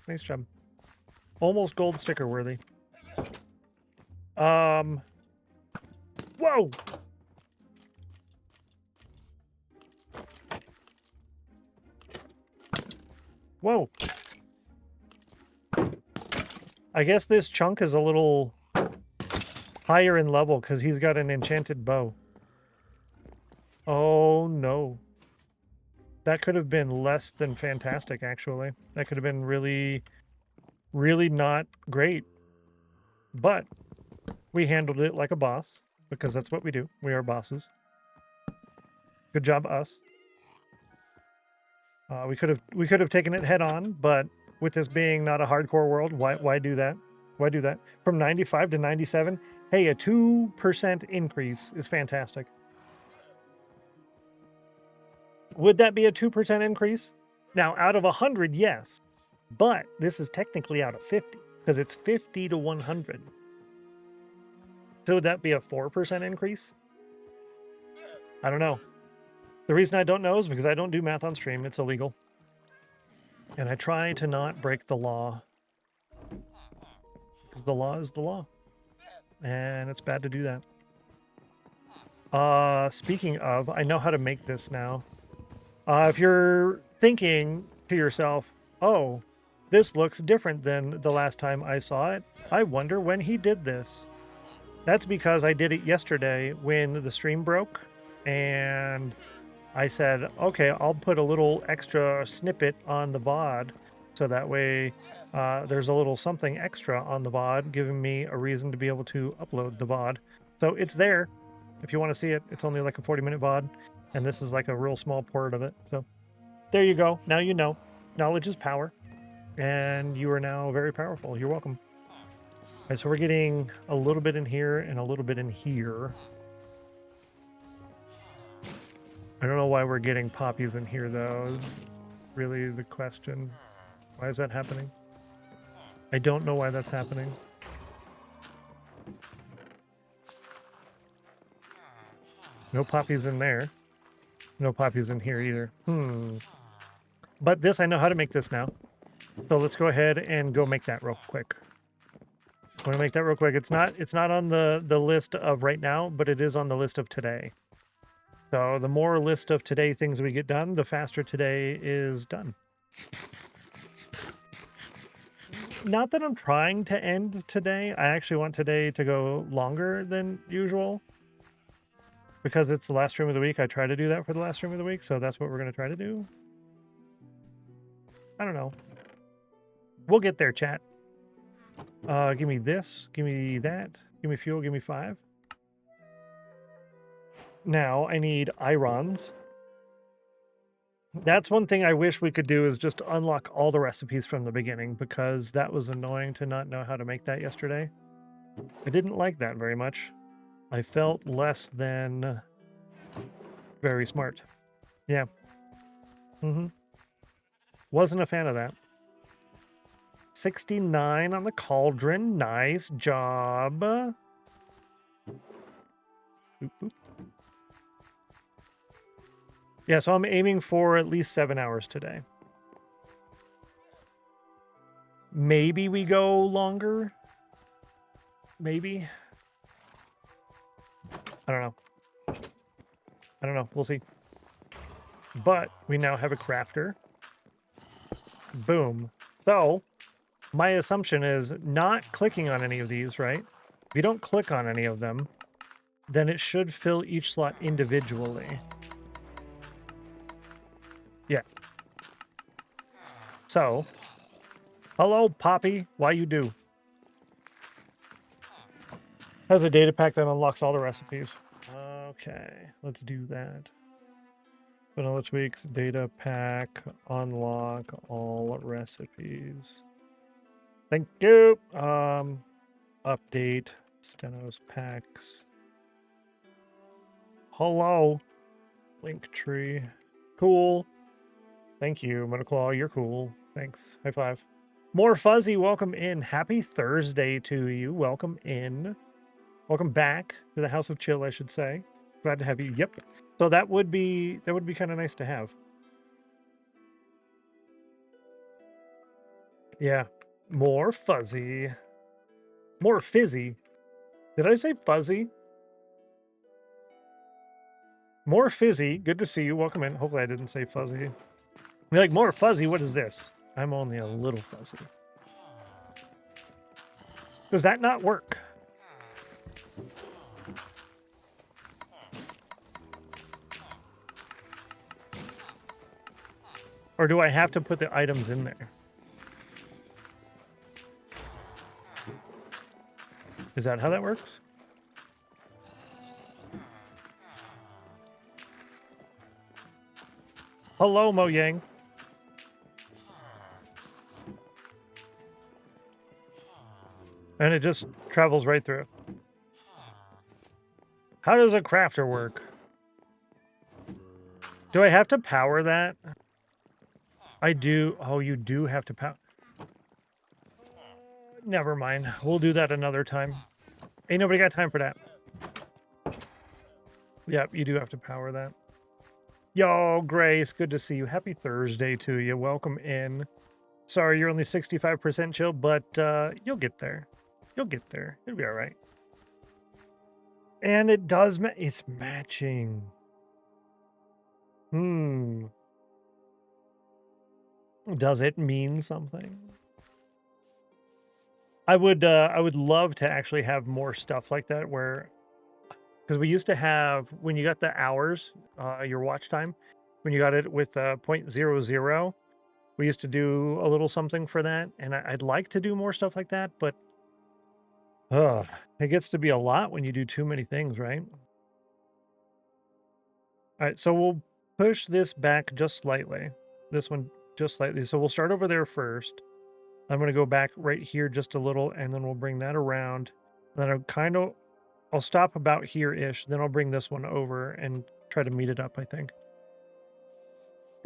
Nice job. Almost gold sticker worthy. Whoa! Whoa. I guess this chunk is a little higher in level because he's got an enchanted bow. Oh, no. That could have been less than fantastic, actually. That could have been really, really not great. But we handled it like a boss because that's what we do. We are bosses. Good job, us. We could have taken it head on, but with this being not a hardcore world, why do that? Why do that? From 95 to 97, hey, a 2% increase is fantastic. Would that be a 2% increase? Now, out of 100, yes, but this is technically out of 50 because it's 50 to 100. So would that be a 4% increase? I don't know. The reason I don't know is because I don't do math on stream. It's illegal. And I try to not break the law. Because the law is the law. And it's bad to do that. Speaking of, I know how to make this now. If you're thinking to yourself, oh, this looks different than the last time I saw it. I wonder when he did this. That's because I did it yesterday when the stream broke. And I said, okay, I'll put a little extra snippet on the VOD so that way there's a little something extra on the VOD giving me a reason to be able to upload the VOD. So it's there if you want to see it. It's only like a 40-minute VOD, and this is like a real small part of it. So there you go. Now you know. Knowledge is power, and you are now very powerful. You're welcome. All right, so we're getting a little bit in here and a little bit in here. I don't know why we're getting poppies in here, though. Really the question. Why is that happening? I don't know why that's happening. No poppies in there. No poppies in here either. But this, I know how to make this now. So let's go ahead and go make that real quick. I'm gonna make that real quick. It's not on the list of right now, but it is on the list of today. So the more list of today things we get done, the faster today is done. Not that I'm trying to end today. I actually want today to go longer than usual. Because it's the last stream of the week, I try to do that for the last stream of the week, so that's what we're going to try to do. I don't know. We'll get there, chat. Give me this, give me that, give me fuel, give me 5. Now, I need irons. That's one thing I wish we could do is just unlock all the recipes from the beginning, because that was annoying to not know how to make that yesterday. I didn't like that very much. I felt less than very smart. Yeah. Wasn't a fan of that. 69 on the cauldron. Nice job. Boop, boop. Yeah, so I'm aiming for at least 7 hours today. Maybe we go longer. Maybe. I don't know. I don't know. We'll see. But we now have a crafter. Boom. So my assumption is not clicking on any of these, right? If you don't click on any of them, then it should fill each slot individually. Yeah. So, hello, Poppy. Why you do? Has a data pack that unlocks all the recipes. Okay, let's do that. Vanilla tweaks, data pack, unlock all recipes. Thank you. Update, Stennos packs. Hello. Link tree. Cool. Thank you, Metaclaw. You're cool. Thanks. High five. More Fuzzy, welcome in. Happy Thursday to you. Welcome in. Welcome back to the House of Chill, I should say. Glad to have you. Yep. So that would be kind of nice to have. Yeah. More fuzzy. More fizzy. Did I say fuzzy? More fizzy. Good to see you. Welcome in. Hopefully I didn't say fuzzy. You're like, more fuzzy? What is this? I'm only a little fuzzy. Does that not work? Or do I have to put the items in there? Is that how that works? Hello, Mo Yang. And it just travels right through. How does a crafter work? Do I have to power that? I do. Oh, you do have to power. Never mind. We'll do that another time. Ain't nobody got time for that. Yep, you do have to power that. Yo, Grace, good to see you. Happy Thursday to you. Welcome in. Sorry, you're only 65% chill, but you'll get there. You'll get there. It'll be all right. And it does it's matching. Does it mean something? I would love to actually have more stuff like that where, because we used to have, when you got the hours, your watch time, when you got it with 0.00, we used to do a little something for that, and I'd like to do more stuff like that, but it gets to be a lot when you do too many things, right? All right, so we'll push this back just slightly. This one just slightly. So we'll start over there first. I'm going to go back right here just a little, and then we'll bring that around. Then I'll stop about here-ish. Then I'll bring this one over and try to meet it up, I think.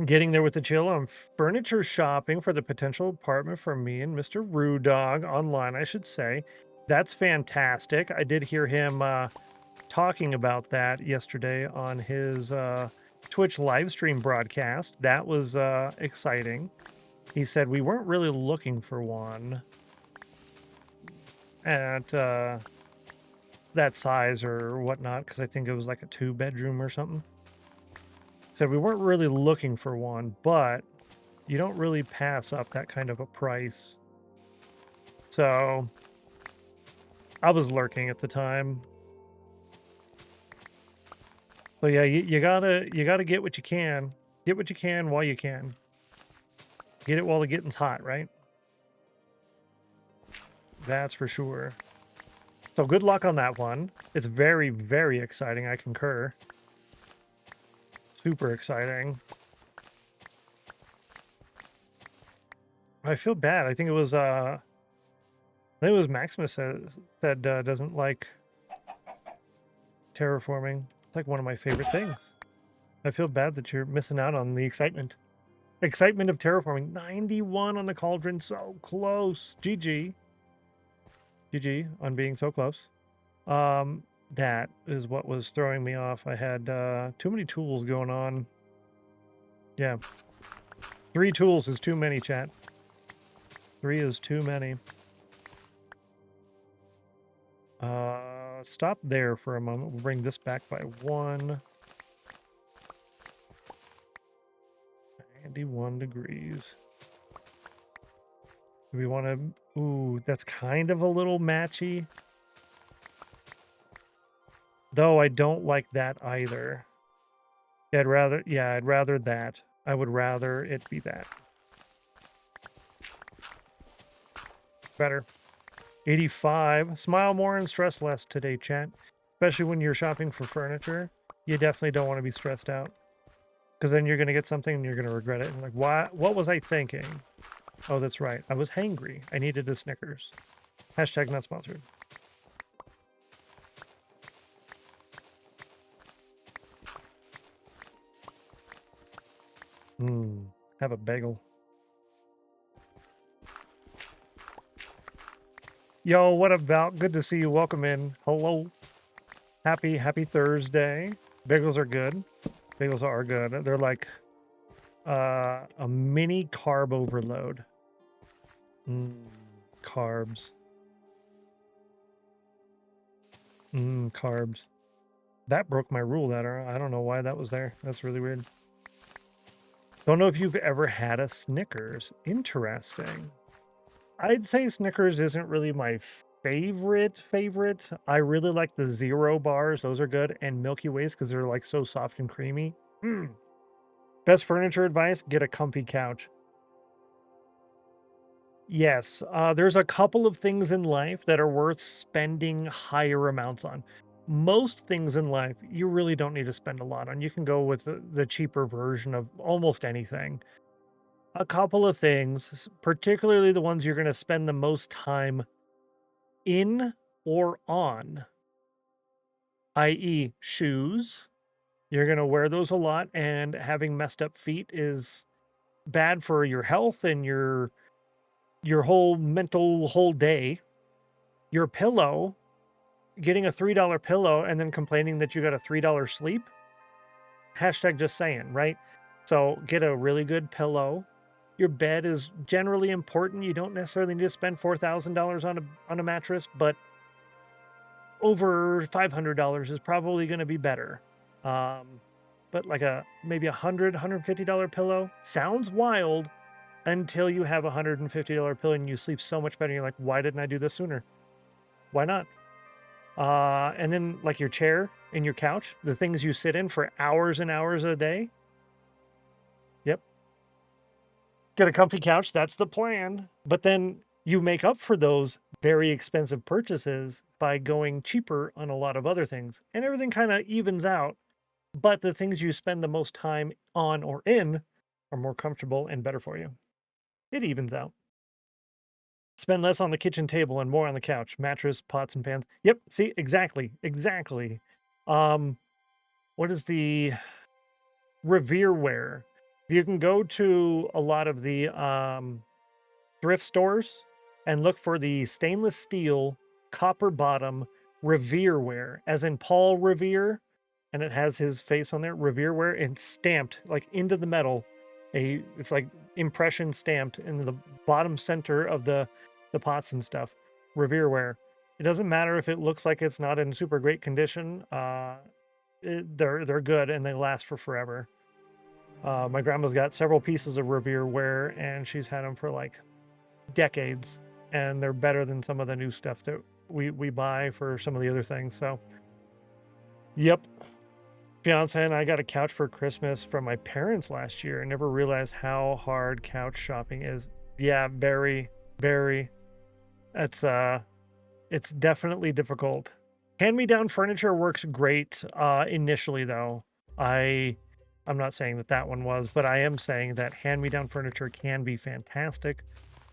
Getting there with the chill. I'm furniture shopping for the potential apartment for me and Mr. Roo Dog online, I should say. That's fantastic. I did hear him talking about that yesterday on his Twitch Livestream broadcast. That was exciting. He said we weren't really looking for one at that size or whatnot, because I think it was like a 2-bedroom or something. Said we weren't really looking for one, but you don't really pass up that kind of a price. So I was lurking at the time. So yeah, you gotta get what you can. Get what you can while you can. Get it while the getting's hot, right? That's for sure. So good luck on that one. It's very, very exciting. I concur. Super exciting. I feel bad. I think it was Maximus said doesn't like terraforming. It's like one of my favorite things. I feel bad that you're missing out on the excitement. Excitement of terraforming. 91 on the cauldron, so close. GG. GG on being so close. That is what was throwing me off. I had too many tools going on. Yeah. 3 tools is too many, chat. 3 is too many. Stop there for a moment. We'll bring this back by 1. 91 degrees. Do we want to... Ooh, that's kind of a little matchy. Though I don't like that either. I'd rather that. I would rather it be that. Better. 85. Smile more and stress less today, chat. Especially when you're shopping for furniture. You definitely don't want to be stressed out. Because then you're going to get something and you're going to regret it. And like, what was I thinking? Oh, that's right. I was hangry. I needed a Snickers. Hashtag not sponsored. Have a bagel. Yo, what about? Good to see you. Welcome in. Hello. Happy Thursday. Bagels are good. Bagels are good. They're like a mini carb overload. Carbs. Carbs. That broke my rule. I don't know why that was there. That's really weird. Don't know if you've ever had a Snickers. Interesting. I'd say Snickers isn't really my favorite. I really like the Zero bars. Those are good. And Milky Ways because they're like so soft and creamy. Best furniture advice, get a comfy couch. Yes, there's a couple of things in life that are worth spending higher amounts on. Most things in life, you really don't need to spend a lot on. You can go with the cheaper version of almost anything. A couple of things, particularly the ones you're going to spend the most time in or on, i.e. shoes. You're going to wear those a lot, and having messed up feet is bad for your health and your whole whole day. Your pillow, getting a $3 pillow and then complaining that you got a $3 sleep. Hashtag just saying, right? So get a really good pillow. Your bed is generally important. You don't necessarily need to spend $4,000 on a mattress, but over $500 is probably going to be better. But like maybe $150 pillow sounds wild until you have a $150 pillow and you sleep so much better. You're like, why didn't I do this sooner? Why not? And then like your chair and your couch, the things you sit in for hours and hours a day. Yep. Get a comfy couch. That's the plan. But then you make up for those very expensive purchases by going cheaper on a lot of other things. And everything kind of evens out. But the things you spend the most time on or in are more comfortable and better for you. It evens out. Spend less on the kitchen table and more on the couch. Mattress, pots, and pans. Yep, see, exactly. What is the Revereware? You can go to a lot of the thrift stores and look for the stainless steel, copper bottom Revereware, as in Paul Revere, and it has his face on there, Revereware, and stamped like into the metal. It's like impression stamped in the bottom center of the pots and stuff. Revereware. It doesn't matter if it looks like it's not in super great condition. They're good and they last for forever. My grandma's got several pieces of Revereware and she's had them for like decades, and they're better than some of the new stuff that we buy for some of the other things. So, yep. Fiance and I got a couch for Christmas from my parents last year. I never realized how hard couch shopping is. Yeah, very, very. It's definitely difficult. Hand-me-down furniture works great initially, though. I'm not saying that that one was, but I am saying that hand-me-down furniture can be fantastic.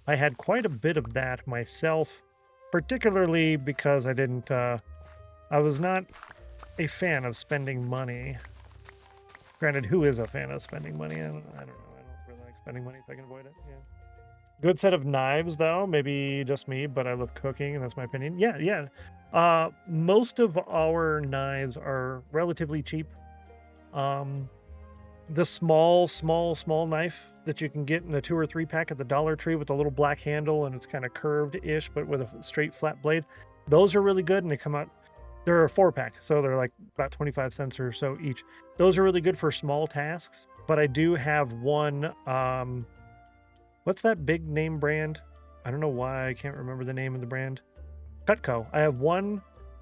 I had quite a bit of that myself, particularly because I was not a fan of spending money. Granted, who is a fan of spending money? I don't know. I don't really like spending money if I can avoid it. Yeah. Good set of knives, though. Maybe just me, but I love cooking, and that's my opinion. Yeah, yeah. Most of our knives are relatively cheap. The small knife that you can get in a 2 or 3 pack at the Dollar Tree with a little black handle, and it's kind of curved-ish, but with a straight flat blade. Those are really good, and they come out. They're a 4-pack, so they're like about 25 cents or so each. Those are really good for small tasks, but I do have one, what's that big name brand? I don't know why I can't remember the name of the brand. Cutco. I have one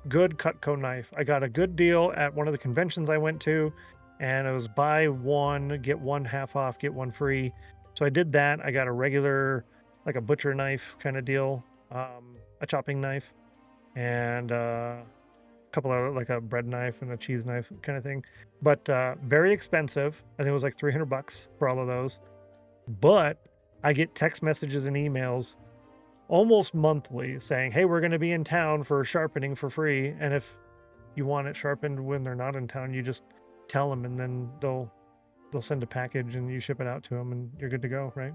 good Cutco knife. I got a good deal at one of the conventions I went to, and it was buy one, get one half off, get one free. So I did that. I got a regular, like a butcher knife kind of deal, a chopping knife, and couple of like a bread knife and a cheese knife kind of thing, but very expensive. I think it was like $300 for all of those. But I get text messages and emails almost monthly saying, hey, we're going to be in town for sharpening for free, and if you want it sharpened when they're not in town, you just tell them, and then they'll send a package and you ship it out to them, and you're good to go, right?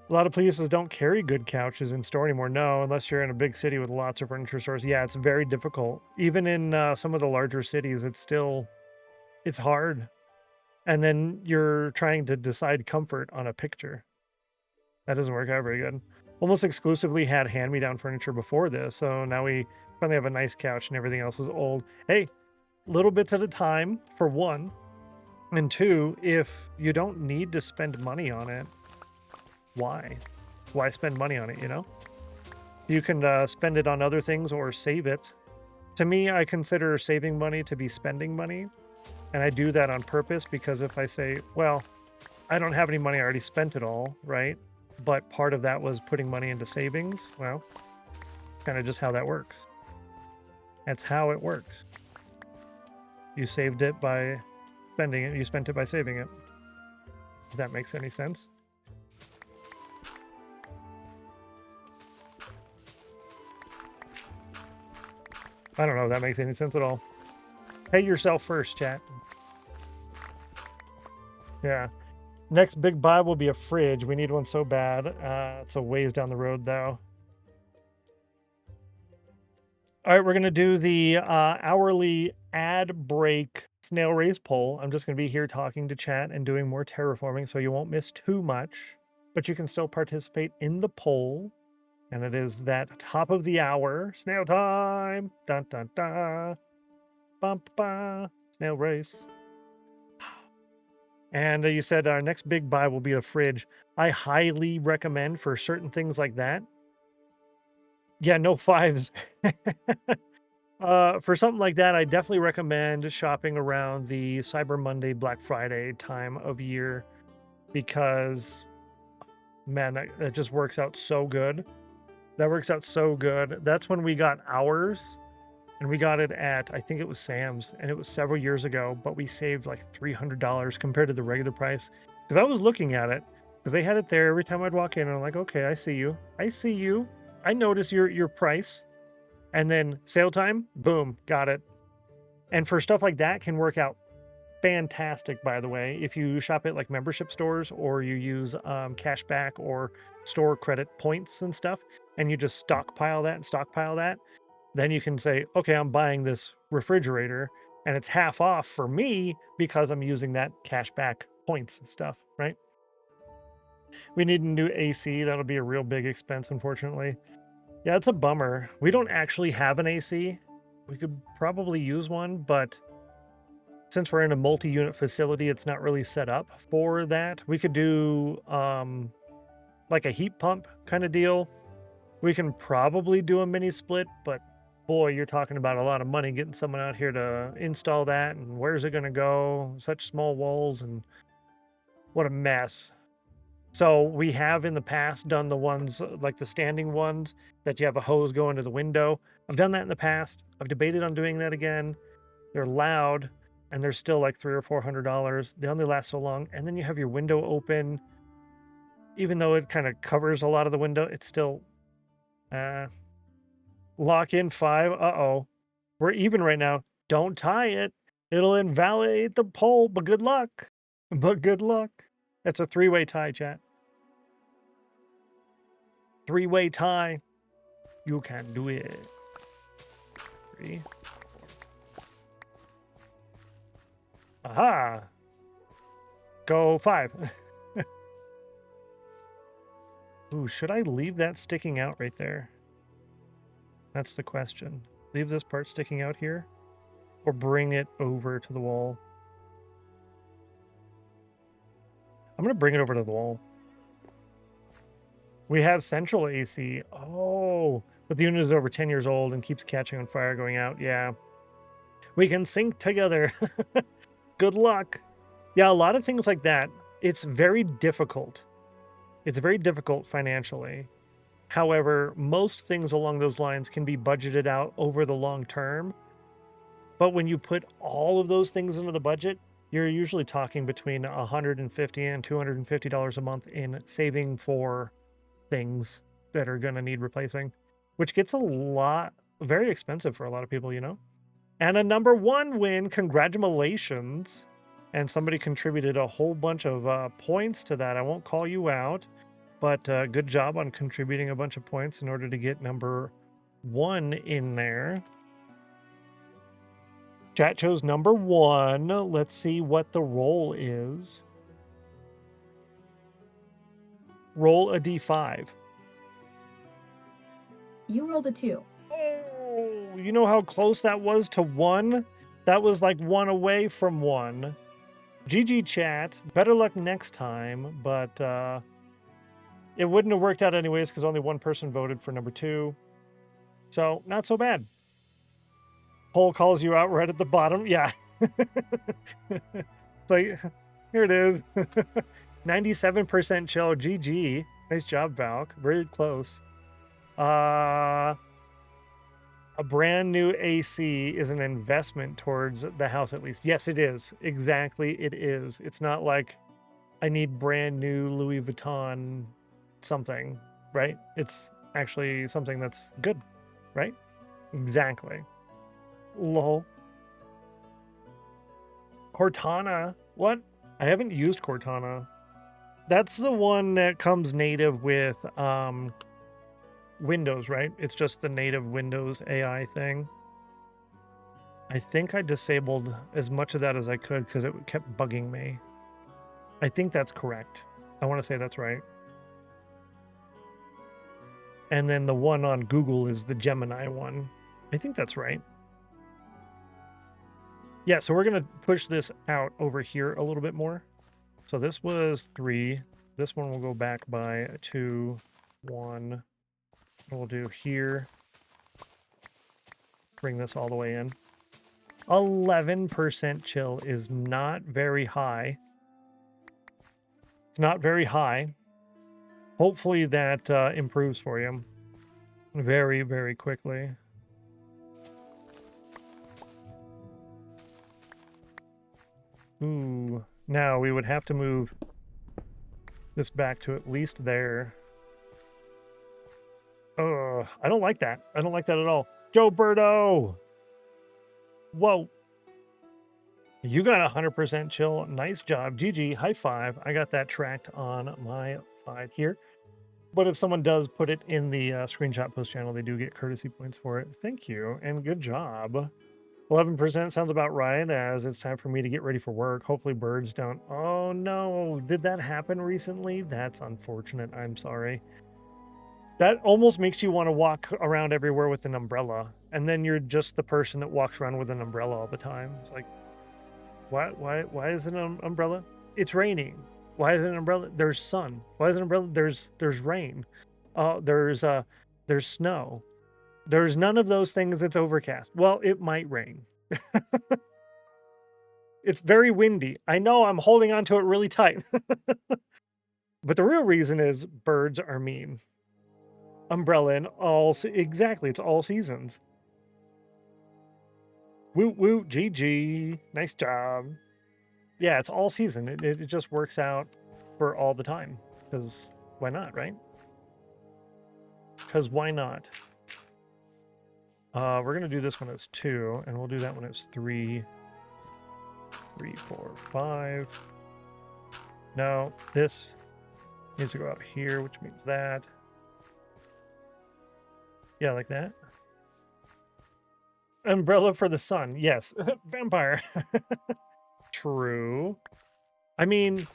A lot of places don't carry good couches in store anymore. No, unless you're in a big city with lots of furniture stores. Yeah, it's very difficult. Even in some of the larger cities, it's hard. And then you're trying to decide comfort on a picture. That doesn't work out very good. Almost exclusively had hand-me-down furniture before this, so now we finally have a nice couch and everything else is old. Hey, little bits at a time, for one. And two, if you don't need to spend money on it, why spend money on it, you know? You can spend it on other things or save it. To me, I consider saving money to be spending money, and I do that on purpose, because if I say, well, I don't have any money, I already spent it all, right? But part of that was putting money into savings. Well, kind of just how that works. That's how it works. You saved it by spending it, you spent it by saving it. If that makes any sense. I don't know if that makes any sense at all. Pay yourself first, chat. Yeah. Next big buy will be a fridge. We need one so bad. It's a ways down the road, though. All right, we're going to do the hourly ad break snail race poll. I'm just going to be here talking to chat and doing more terraforming, so you won't miss too much. But you can still participate in the poll. And it is that top of the hour. Snail time. Dun, dun, dun. Bum, ba. Snail race. And you said our next big buy will be a fridge. I highly recommend for certain things like that. Yeah, no fives. For something like that, I definitely recommend shopping around the Cyber Monday, Black Friday time of year, because, man, that just works out so good. That works out so good. That's when we got ours, and we got it at, I think it was Sam's, and it was several years ago, but we saved like $300 compared to the regular price. Because I was looking at it, because they had it there every time I'd walk in, and I'm like, okay, I see you. I see you. I notice your price. And then sale time, boom, got it. And for stuff like that, can work out fantastic, by the way. If you shop at like membership stores, or you use cash back or store credit points and stuff, and you just stockpile that, then you can say, okay, I'm buying this refrigerator, and it's half off for me because I'm using that cash back points and stuff, right? We need a new AC. That'll be a real big expense, unfortunately. Yeah, it's a bummer. We don't actually have an AC. We could probably use one, but since we're in a multi-unit facility, it's not really set up for that. We could do like a heat pump kind of deal. We can probably do a mini split, but boy, you're talking about a lot of money getting someone out here to install that, and where's it going to go? Such small walls, and what a mess. So we have in the past done the ones like the standing ones that you have a hose go into the window. I've done that in the past. I've debated on doing that again. They're loud and they're still like $300 or $400. They only last so long. And then you have your window open. Even though it kind of covers a lot of the window, it's still lock in 5. Uh-oh. We're even right now. Don't tie it. It'll invalidate the pole, but good luck. But good luck. That's a 3-way tie, chat. 3-way tie. You can do it. 3, 4. Aha. Go 5. Ooh, should I leave that sticking out right there? That's the question. Leave this part sticking out here or bring it over to the wall? I'm going to bring it over to the wall. We have central AC. Oh, but the unit is over 10 years old and keeps catching on fire going out. Yeah. We can sync together. Good luck. Yeah, a lot of things like that. It's very difficult. It's very difficult financially. However, most things along those lines can be budgeted out over the long term. But when you put all of those things into the budget, you're usually talking between $150 and $250 a month in saving for things that are going to need replacing, which gets very expensive for a lot of people, you know? And a number 1 win, congratulations. And somebody contributed a whole bunch of points to that. I won't call you out, but good job on contributing a bunch of points in order to get number 1 in there. Chat chose number 1. Let's see what the roll is. Roll a d5. You rolled a 2. Oh, you know how close that was to 1? That was like 1 away from 1. GG chat. Better luck next time, but it wouldn't have worked out anyways because only 1 person voted for number 2. So, not so bad. Poll calls you out right at the bottom. Yeah. It's like, here it is. 97% chill. GG. Nice job, Valk. Very close. A brand new AC is an investment towards the house, at least. Yes, it is. Exactly, it is. It's not like I need brand new Louis Vuitton something, right? It's actually something that's good, right? Exactly. Lol. Cortana. What? I haven't used Cortana. That's the one that comes native with Windows, right? It's just the native Windows AI thing. I think I disabled as much of that as I could because it kept bugging me. I think that's correct. I want to say that's right. And then the one on Google is the Gemini one. I think that's right. Yeah, so we're going to push this out over here a little bit more. So this was 3. This one will go back by 2, 1. We'll do here. Bring this all the way in. 11% chill is not very high. It's not very high. Hopefully that improves for you very, very quickly. Ooh, now we would have to move this back to at least there. I don't like that. I don't like that at all. Joe Birdo! Whoa. You got 100% chill. Nice job. GG. High five. I got that tracked on my side here. But if someone does put it in the screenshot post channel, they do get courtesy points for it. Thank you, and good job. 11% sounds about right, as it's time for me to get ready for work. Hopefully birds don't... Oh, no. Did that happen recently? That's unfortunate. I'm sorry. That almost makes you want to walk around everywhere with an umbrella. And then you're just the person that walks around with an umbrella all the time. It's like, why is it an umbrella? It's raining. Why is it an umbrella? There's sun. Why is it an umbrella? There's rain. There's snow. There's none of those things that's overcast. Well, it might rain. It's very windy. I know I'm holding on to it really tight. But the real reason is birds are mean. Umbrella in exactly, it's all seasons. Woot woot, GG. Nice job. Yeah, it's all season. It just works out for all the time. Because why not, right? Because why not? We're going to do this one as 2, and we'll do that one as 3. 3, 4, 5. No, this needs to go out here, which means that. Yeah, like that. Umbrella for the sun. Yes. Vampire. True. I mean,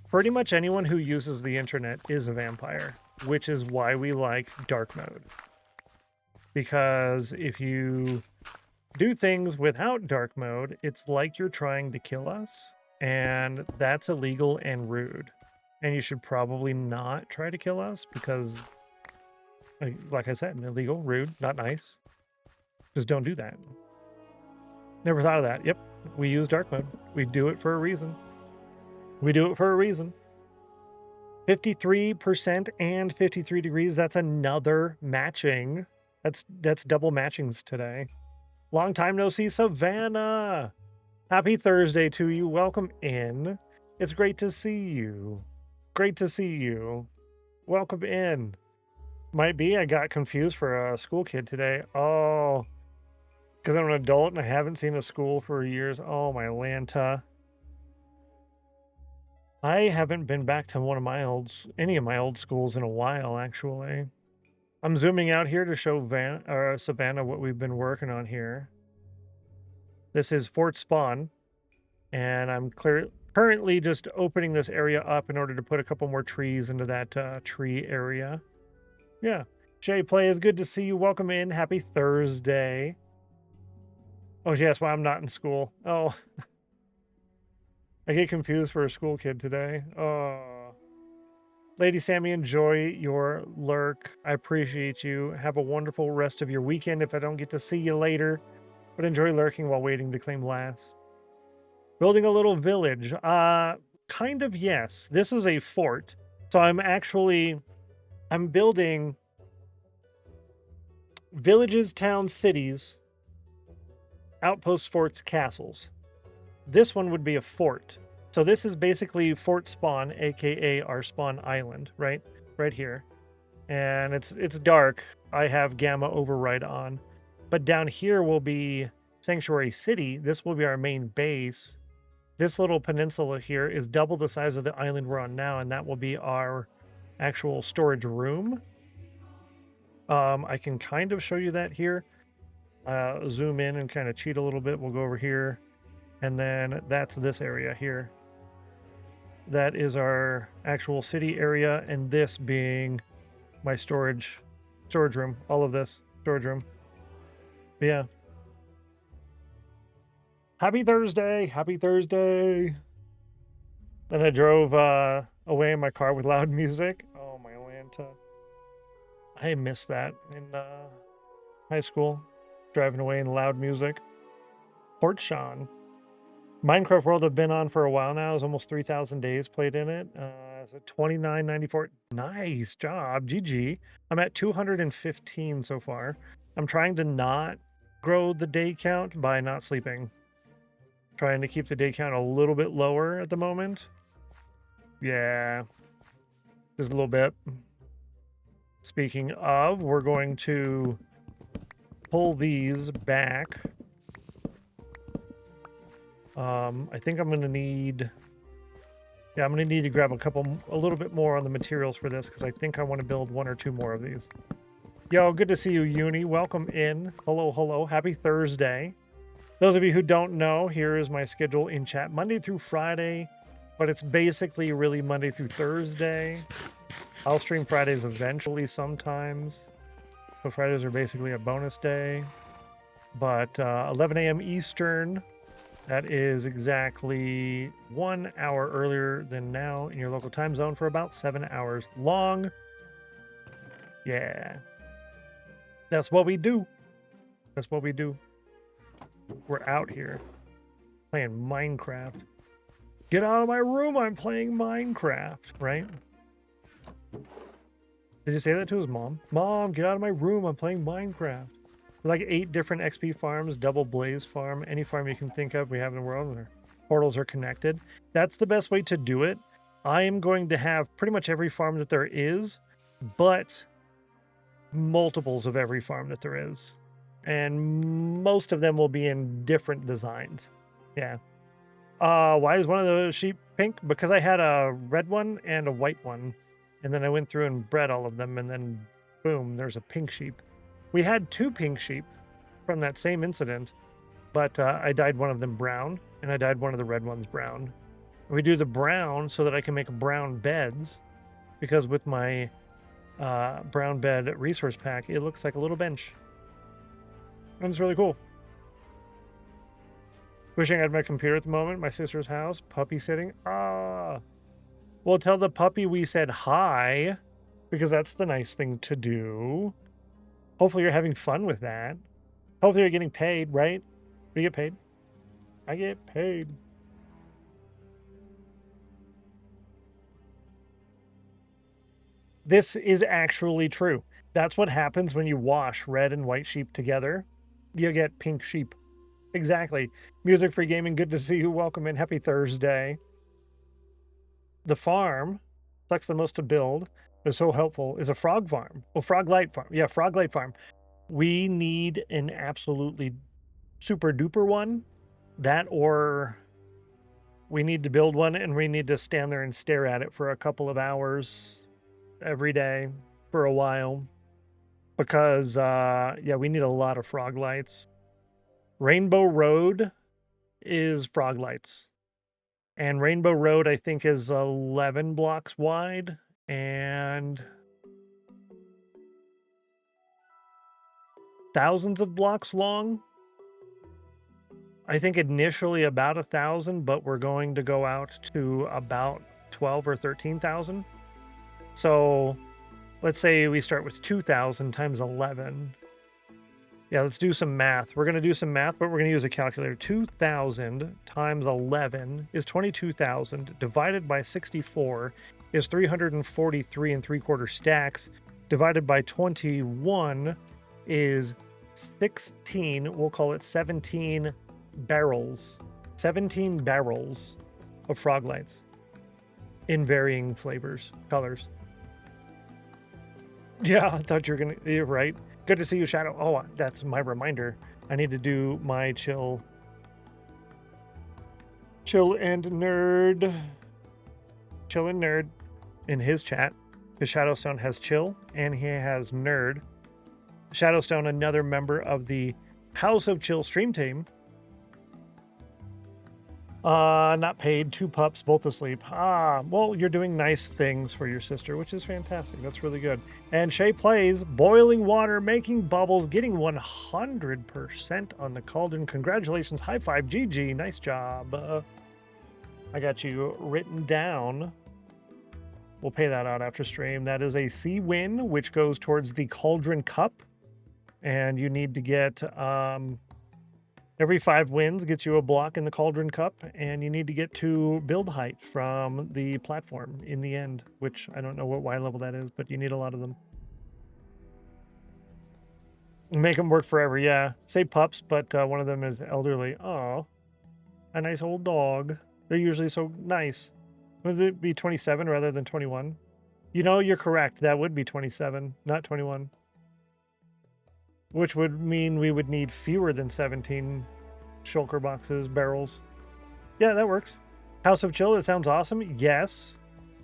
pretty much anyone who uses the internet is a vampire, which is why we like dark mode. Because if you do things without dark mode, it's like you're trying to kill us, and that's illegal and rude. And you should probably not try to kill us because, like I said, illegal, rude, not nice. Just don't do that. Never thought of that. Yep, we use dark mode. We do it for a reason. We do it for a reason. 53% and 53 degrees. That's another matching. That's double matchings today. Long time no see, Savannah. Happy Thursday to you. Welcome in. It's great to see you. Great to see you. Welcome in. Might be I got confused for a school kid today. Oh, because I'm an adult and I haven't seen a school for years. Oh, my Lanta. I haven't been back to any of my old schools in a while, actually. I'm zooming out here to show Savannah what we've been working on here. This is Fort Spawn, and I'm currently just opening this area up in order to put a couple more trees into that tree area. Yeah. Jay Play, is good to see you. Welcome in. Happy Thursday. Oh, yes, well, I'm not in school. Oh. I get confused for a school kid today. Oh. Lady Sammy, enjoy your lurk. I appreciate you. Have a wonderful rest of your weekend if I don't get to see you later. But enjoy lurking while waiting to claim last. Building a little village. Kind of, yes. This is a fort. So I'm building villages, towns, cities, outposts, forts, castles. This one would be a fort. So this is basically Fort Spawn, aka our spawn island, right here. And it's dark. I have gamma override on. But down here will be Sanctuary City. This will be our main base. This little peninsula here is double the size of the island we're on now, and that will be our actual storage room. I can kind of show you that here. Zoom in and kind of cheat a little bit. We'll go over here. And then that's this area here. That is our actual city area, and this being my storage room. All of this storage room. But yeah. Happy Thursday. Happy Thursday. Then I drove away in my car with loud music. Oh, my Lanta. I missed that in high school. Driving away in loud music. Port Sean. Minecraft World I've been on for a while now. It's almost 3,000 days played in it. It's at 29.94. Nice job. GG. I'm at 215 so far. I'm trying to not grow the day count by not sleeping. Trying to keep the day count a little bit lower at the moment. Yeah. Just a little bit. Speaking of, we're going to pull these back. I think I'm going to need... Yeah, I'm going to need to grab a little bit more on the materials for this, because I think I want to build 1 or 2 more of these. Yo, good to see you, Uni. Welcome in. Hello, hello. Happy Thursday. Those of you who don't know, here is my schedule in chat. Monday through Friday, but it's basically really Monday through Thursday. I'll stream Fridays eventually sometimes. So Fridays are basically a bonus day. But 11 a.m. Eastern... That is exactly 1 hour earlier than now in your local time zone for about 7 hours long. Yeah. That's what we do. That's what we do. We're out here playing Minecraft. Get out of my room, I'm playing Minecraft, right? Did you say that to his mom? Mom, get out of my room, I'm playing Minecraft. Like 8 different XP farms, double blaze farm, any farm you can think of we have in the world. Our portals are connected. That's the best way to do it. I am going to have pretty much every farm that there is, but multiples of every farm that there is. And most of them will be in different designs. Yeah. Why is one of the sheep pink? Because I had a red one and a white one. And then I went through and bred all of them, and then boom, there's a pink sheep. We had 2 pink sheep from that same incident, but I dyed one of them brown, and I dyed one of the red ones brown. We do the brown so that I can make brown beds, because with my brown bed resource pack, it looks like a little bench. And it's really cool. Wishing I had my computer at the moment. My sister's house. Puppy sitting. Well, tell the puppy we said hi, because that's the nice thing to do. Hopefully you're having fun with that. Hopefully you're getting paid, right? We get paid. I get paid. This is actually true. That's what happens when you wash red and white sheep together. You get pink sheep. Exactly. Music Free Gaming, good to see you. Welcome in. Happy Thursday. The farm sucks the most to build, but is so helpful, is a frog farm. Oh, frog light farm. Yeah, frog light farm. We need an absolutely super duper one. That, or we need to build one and we need to stand there and stare at it for a couple of hours every day for a while. Because, yeah, we need a lot of frog lights. Rainbow Road is frog lights. And Rainbow Road, I think, is 11 blocks wide and thousands of blocks long. I think initially about 1,000, but we're going to go out to about 12 or 13,000. So let's say we start with 2,000 times 11. Yeah, let's do some math. We're going to do some math, but we're going to use a calculator. 2,000 times 11 is 22,000. Divided by 64 is 343 3/4 stacks. Divided by 21 is 16. We'll call it 17 barrels. 17 barrels of frog lights in varying flavors, colors. Yeah, I thought you were going to... You're right. Good to see you, Shadow. Oh, that's my reminder. I need to do my chill and nerd in his chat. Because Shadowstone has chill and he has nerd. Shadowstone, another member of the House of Chill stream team. Not paid. 2 pups, both asleep. Well, you're doing nice things for your sister, which is fantastic. That's really good. And Shay plays boiling water, making bubbles, getting 100% on the cauldron. Congratulations. High five. GG. Nice job. I got you written down. We'll pay that out after stream. That is a C win, which goes towards the Cauldron Cup. And you need to get... every 5 wins gets you a block in the Cauldron Cup, and you need to get to build height from the platform in the end, which I don't know what Y level that is, but you need a lot of them. Make them work forever, yeah. Say pups, but one of them is elderly. Oh, a nice old dog. They're usually so nice. Would it be 27 rather than 21? You know, you're correct. That would be 27, not 21. Which would mean we would need fewer than 17 shulker boxes, barrels. Yeah, that works. House of Chill, it sounds awesome. Yes.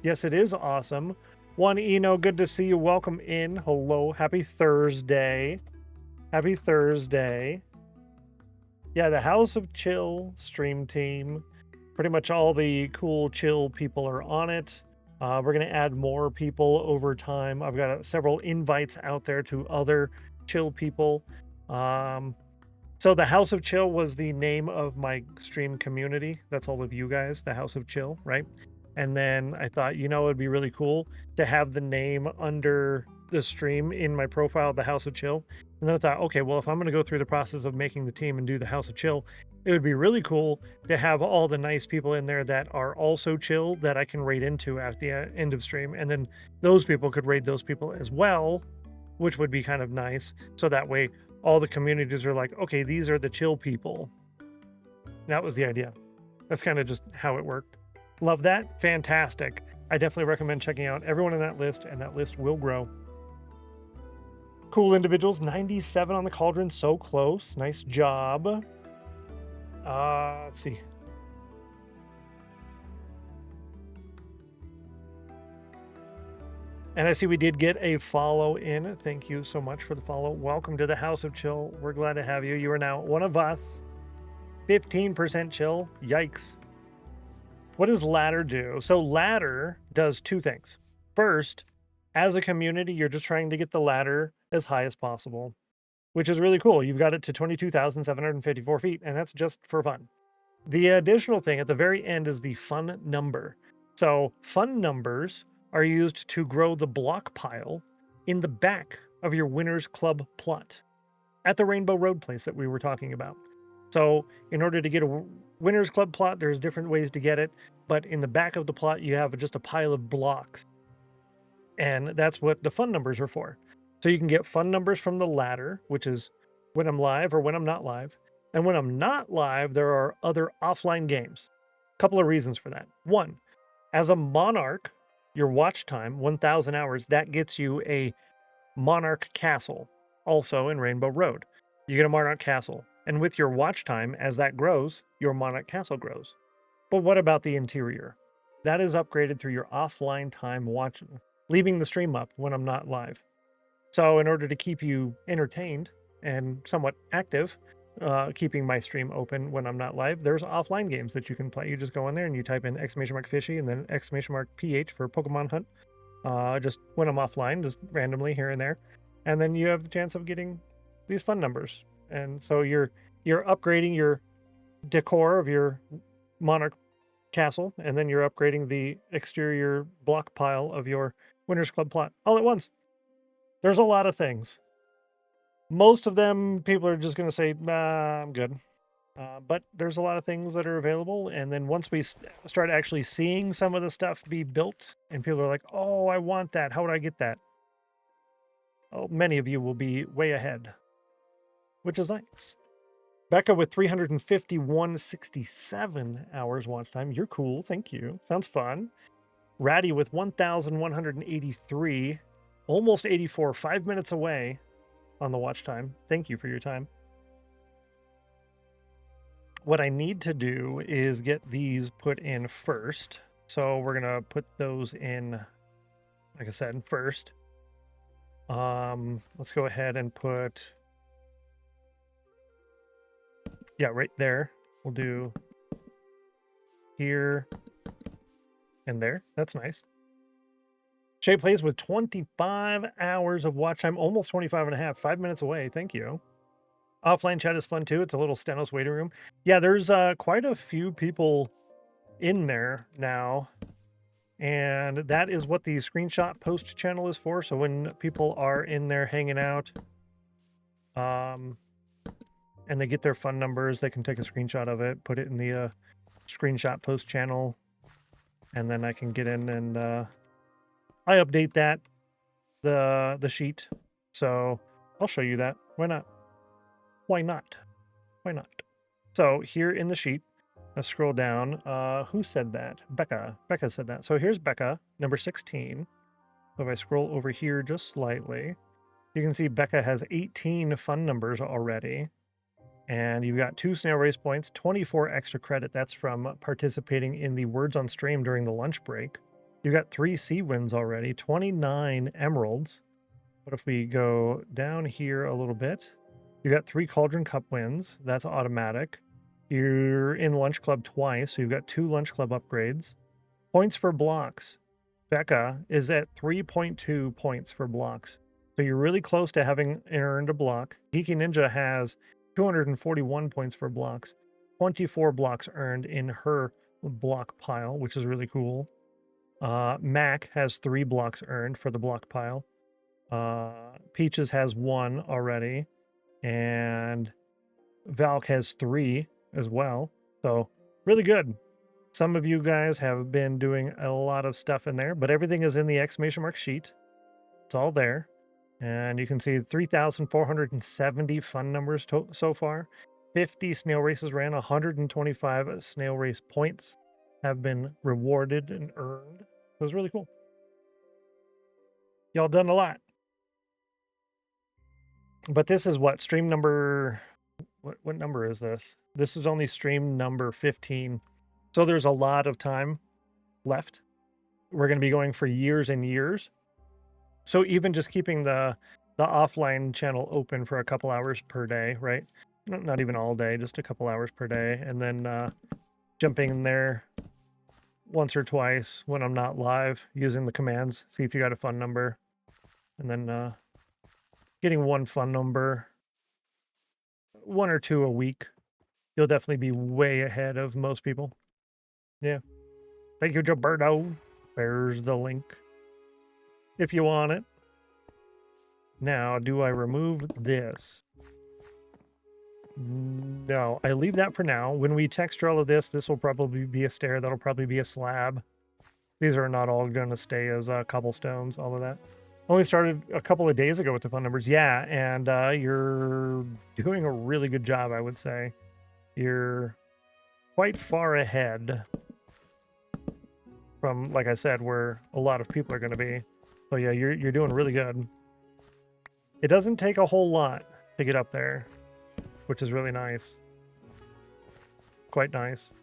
Yes, it is awesome. One Eno, good to see you. Welcome in. Hello. Happy Thursday. Happy Thursday. Yeah, the House of Chill stream team. Pretty much all the cool chill people are on it. We're going to add more people over time. I've got several invites out there to other chill people. So the House of Chill was the name of my stream community. That's all of you guys, the House of Chill, right? And then I thought, you know, it'd be really cool to have the name under the stream in my profile, the House of Chill. And then I thought, okay, well, if I'm going to go through the process of making the team and do the House of Chill, it would be really cool to have all the nice people in there that are also chill that I can raid into at the end of stream. And then those people could raid those people as well, which would be kind of nice. So that way all the communities are like, okay, these are the chill people. That was the idea. That's kind of just how it worked. Love that. Fantastic. I definitely recommend checking out everyone in that list, and that list will grow. Cool individuals. 97 on the cauldron. So close. Nice job. Let's see. And I see we did get a follow in. Thank you so much for the follow. Welcome to the House of Chill. We're glad to have you. You are now one of us. 15% chill. Yikes. What does ladder do? So ladder does two things. First, as a community, you're just trying to get the ladder as high as possible, which is really cool. You've got it to 22,754 feet, and that's just for fun. The additional thing at the very end is the fun number. So fun numbers are used to grow the block pile in the back of your Winners Club plot at the Rainbow Road place that we were talking about. So in order to get a Winners Club plot, there's different ways to get it, but in the back of the plot, you have just a pile of blocks. And that's what the fun numbers are for. So you can get fun numbers from the ladder, which is when I'm live or when I'm not live. And when I'm not live, there are other offline games. A couple of reasons for that. One, as a monarch, your watch time, 1,000 hours, that gets you a monarch castle, also in Rainbow Road. You get a monarch castle. And with your watch time, as that grows, your monarch castle grows. But what about the interior? That is upgraded through your offline time watching, leaving the stream up when I'm not live. So in order to keep you entertained and somewhat active, keeping my stream open when I'm not live, there's offline games that you can play. You just go in there and you type in !fishy and then !ph for Pokemon Hunt. Just when I'm offline, just randomly here and there. And then you have the chance of getting these fun numbers. And so you're upgrading your decor of your monarch castle, and then you're upgrading the exterior block pile of your Winners Club plot all at once. There's a lot of things. Most of them, people are just going to say, nah, I'm good. But there's a lot of things that are available. And then once we start actually seeing some of the stuff be built, and people are like, oh, I want that. How would I get that? Oh, many of you will be way ahead, which is nice. Becca with 351.67 hours watch time. You're cool. Thank you. Sounds fun. Ratty with 1,183, almost 84, 5 minutes away on the watch time. Thank you for your time. What I need to do is get these put in first. So we're going to put those in, like I said, first. Let's go ahead and put... Yeah, right there. We'll do here and there. That's nice. Shay plays with 25 hours of watch time, almost 25 and a half, 5 minutes away. Thank you. Offline chat is fun too. It's a little Stennos waiting room. Yeah, there's quite a few people in there now. And that is what the screenshot post channel is for. So when people are in there hanging out, and they get their fun numbers, they can take a screenshot of it, put it in the screenshot post channel, and then I can get in and I update that, the sheet. So I'll show you that. Why not? Why not? Why not? So here in the sheet, let's scroll down. Who said that? Becca. Becca said that. So here's Becca, number 16. So if I scroll over here just slightly, you can see Becca has 18 fun numbers already. And you've got 2 snail race points, 24 extra credit. That's from participating in the Words on Stream during the lunch break. You've got 3 sea wins already, 29 emeralds. But if we go down here a little bit, you've got 3 Cauldron Cup wins. That's automatic. You're in Lunch Club twice, so you've got 2 Lunch Club upgrades. Points for blocks. Becca is at 3.2 points for blocks. So you're really close to having earned a block. Geeky Ninja has 241 points for blocks, 24 blocks earned in her block pile, which is really cool. Mac has 3 blocks earned for the block pile. Peaches has 1 already, and Valk has 3 as well. So really good. Some of you guys have been doing a lot of stuff in there, but everything is in the exclamation mark sheet. It's all there. And you can see 3,470 fun numbers so far. 50 snail races ran, 125 snail race points have been rewarded and earned. It was really cool. Y'all done a lot. But this is what, stream number... What number is this? This is only stream number 15. So there's a lot of time left. We're going to be going for years and years. So even just keeping the offline channel open for a couple hours per day, right? Not even all day, just a couple hours per day. And then jumping in there once or twice when I'm not live, using the commands, see if you got a fun number. And then getting 1 fun number, 1 or 2 a week. You'll definitely be way ahead of most people. Yeah. Thank you, Gilberto. There's the link if you want it. Now, do I remove this? No, I leave that for now. When we texture all of this, this will probably be a stair. That'll probably be a slab. These are not all going to stay as cobblestones, all of that. Only started a couple of days ago with the fun numbers. Yeah, and you're doing a really good job, I would say. You're quite far ahead from, like I said, where a lot of people are going to be. So yeah, you're doing really good. It doesn't take a whole lot to get up there, which is really nice. Quite nice.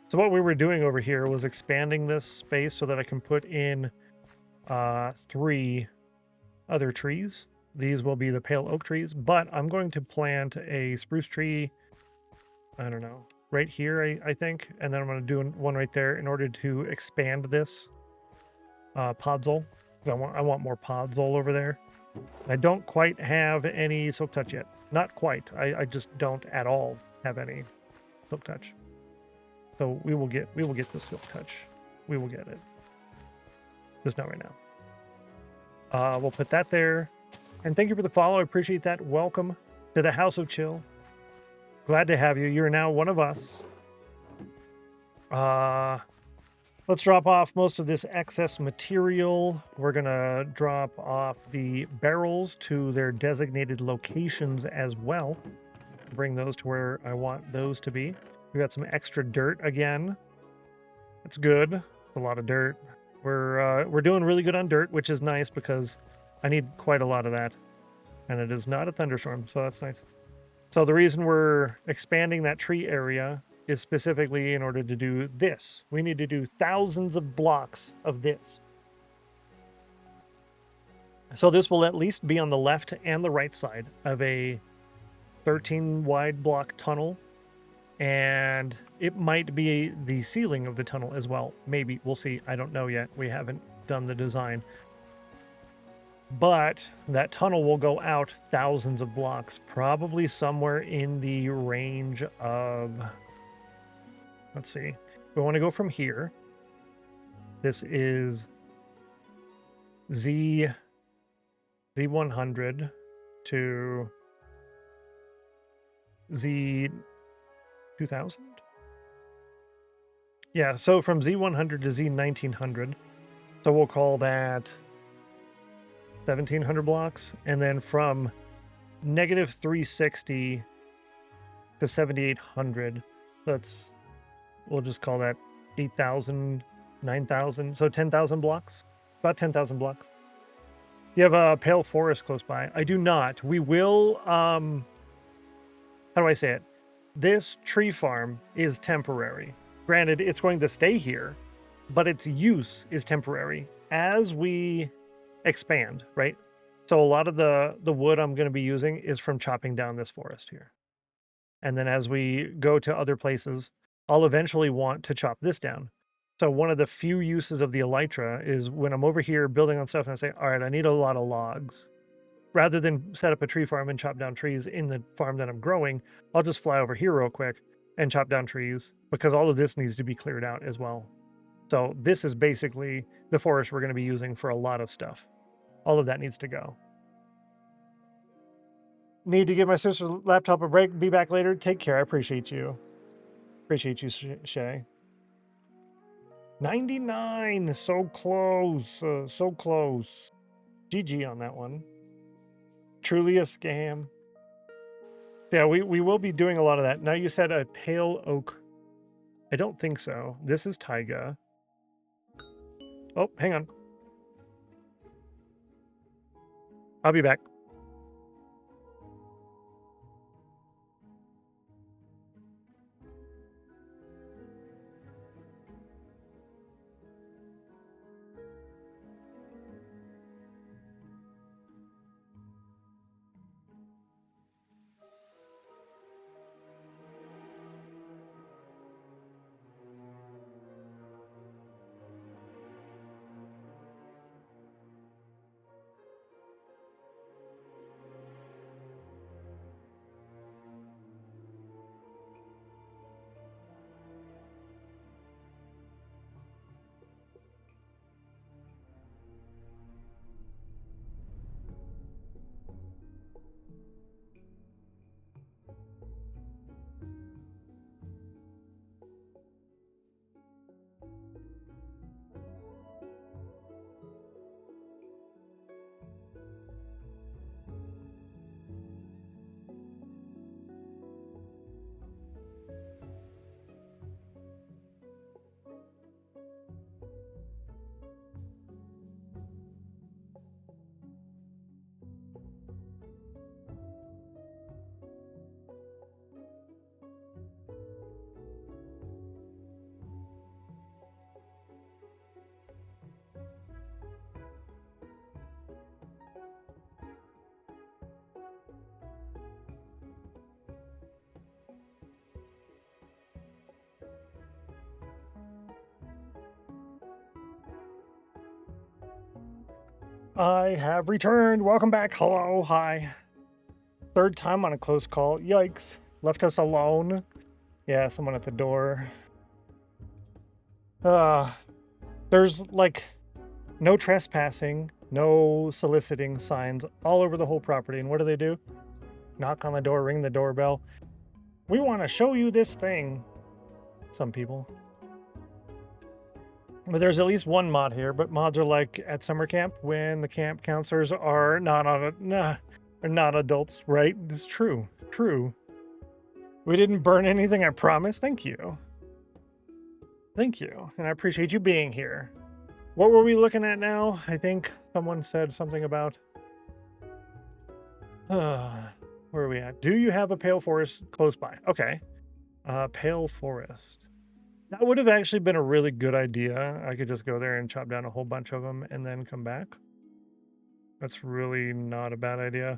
So what we were doing over here was expanding this space so that I can put in 3 other trees. These will be the pale oak trees, but I'm going to plant a spruce tree, I don't know, right here, I think, and then I'm going to do one right there in order to expand this podzol. I want more podzol over there. I don't quite have any silk touch yet. Not quite. I just don't at all have any silk touch. So we will get the silk touch. We will get it. Just not right now. We'll put that there. And thank you for the follow. I appreciate that. Welcome to the House of Chill. Glad to have you. You're now one of us. Let's drop off most of this excess material. We're going to drop off the barrels to their designated locations as well. Bring those to where I want those to be. We got some extra dirt again. It's good. A lot of dirt. We're doing really good on dirt, which is nice because I need quite a lot of that. And it is not a thunderstorm, so that's nice. So the reason we're expanding that tree area is specifically in order to do this. We need to do thousands of blocks of this. So this will at least be on the left and the right side of a 13 wide block tunnel. And it might be the ceiling of the tunnel as well. Maybe, we'll see. I don't know yet. We haven't done the design. But that tunnel will go out thousands of blocks, probably somewhere in the range of, let's see, we want to go from here. This is Z100 to Z2000. Yeah, so from Z100 to Z1900. So we'll call that 1700 blocks. And then from negative 360 to 7800, we'll just call that 8,000, 9,000. So 10,000 blocks, about 10,000 blocks. You have a pale forest close by. I do not. We will, how do I say it? This tree farm is temporary. Granted, it's going to stay here, but its use is temporary as we expand, right? So a lot of the wood I'm going to be using is from chopping down this forest here. And then as we go to other places, I'll eventually want to chop this down. So one of the few uses of the elytra is when I'm over here building on stuff and I say, all right, I need a lot of logs. Rather than set up a tree farm and chop down trees in the farm that I'm growing, I'll just fly over here real quick and chop down trees because all of this needs to be cleared out as well. So this is basically the forest we're going to be using for a lot of stuff. All of that needs to go. Need to give my sister's laptop a break. Be back later. Take care. I appreciate you. Appreciate you, Shay. 99. So close. So close. GG on that one. Truly a scam. Yeah, we will be doing a lot of that. Now you said a pale oak. I don't think so. This is taiga. Oh, hang on. I'll be back. I have returned. Welcome back. Hello. Hi. Third time on a close call. Yikes. Left us alone. Yeah, someone at the door. There's like no trespassing, no soliciting signs all over the whole property. And what do? Knock on the door, ring the doorbell. We want to show you this thing. Some people. But there's at least one mod here, but mods are like at summer camp when the camp counselors are not adults, right? It's true. True. We didn't burn anything, I promise. Thank you. Thank you. And I appreciate you being here. What were we looking at now? I think someone said something about where are we at? Do you have a pale forest close by? Okay. Pale forest. That would have actually been a really good idea. I could just go there and chop down a whole bunch of them and then come back. That's really not a bad idea.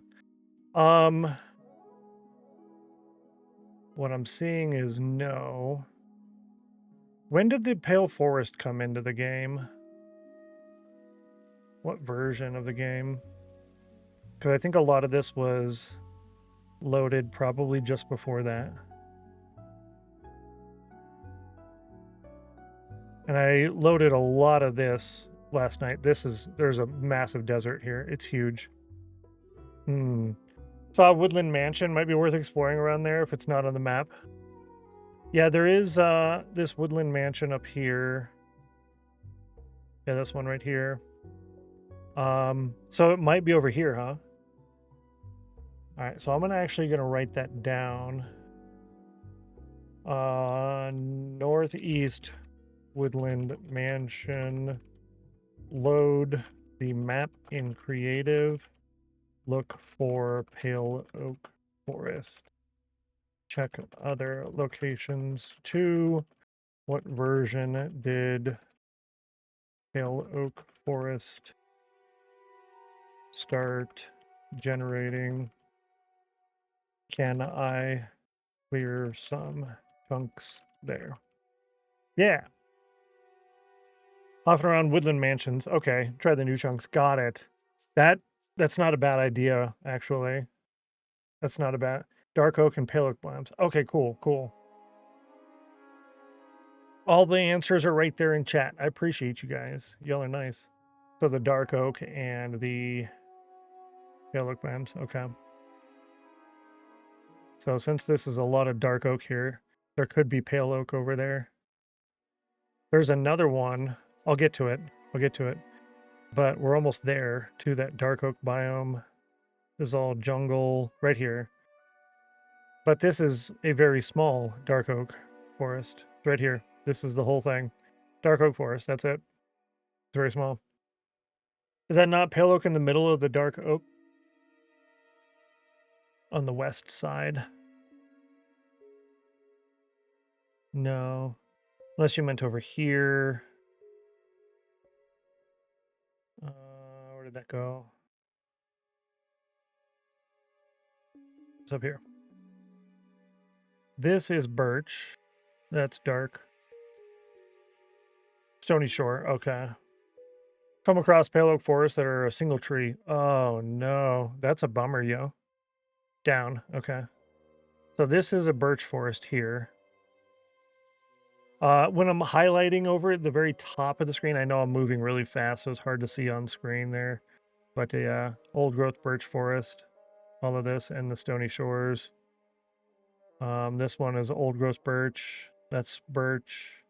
What I'm seeing is no. When did the Pale Forest come into the game? What version of the game? Because I think a lot of this was loaded probably just before that. And I loaded a lot of this last night. There's a massive desert here. It's huge. Saw Woodland Mansion. Might be worth exploring around there if it's not on the map. Yeah, there is this Woodland Mansion up here. Yeah, this one right here. So it might be over here, huh? All right, so I'm actually gonna write that down. Northeast Woodland Mansion. Load the map in creative. Look for Pale Oak Forest. Check other locations too. What version did Pale Oak Forest start generating? Can I clear some chunks there? Yeah. Off and around Woodland Mansions. Okay, try the new chunks. Got it. That's not a bad idea, actually. That's not a bad... Dark Oak and Pale Oak Biomes. Okay, cool, cool. All the answers are right there in chat. I appreciate you guys. Y'all are nice. So the dark oak and the pale oak biomes. Okay. So since this is a lot of dark oak here, there could be pale oak over there. There's another one. I'll get to it. I'll get to it. But we're almost there to that dark oak biome. This is all jungle right here. But this is a very small dark oak forest right here. This is the whole thing. Dark oak forest. That's it. It's very small. Is that not pale oak in the middle of the dark oak? On the west side. No. Unless you meant over here. Where did that go? It's up here. This is birch. That's dark. Stony Shore. Okay. Come across pale oak forests that are a single tree. Oh, no. That's a bummer, yo. Down. Okay. So this is a birch forest here. When I'm highlighting over at the very top of the screen, I know I'm moving really fast, so it's hard to see on screen there. But yeah, old growth birch forest, all of this, and the Stony Shores. This one is old growth birch. That's birch.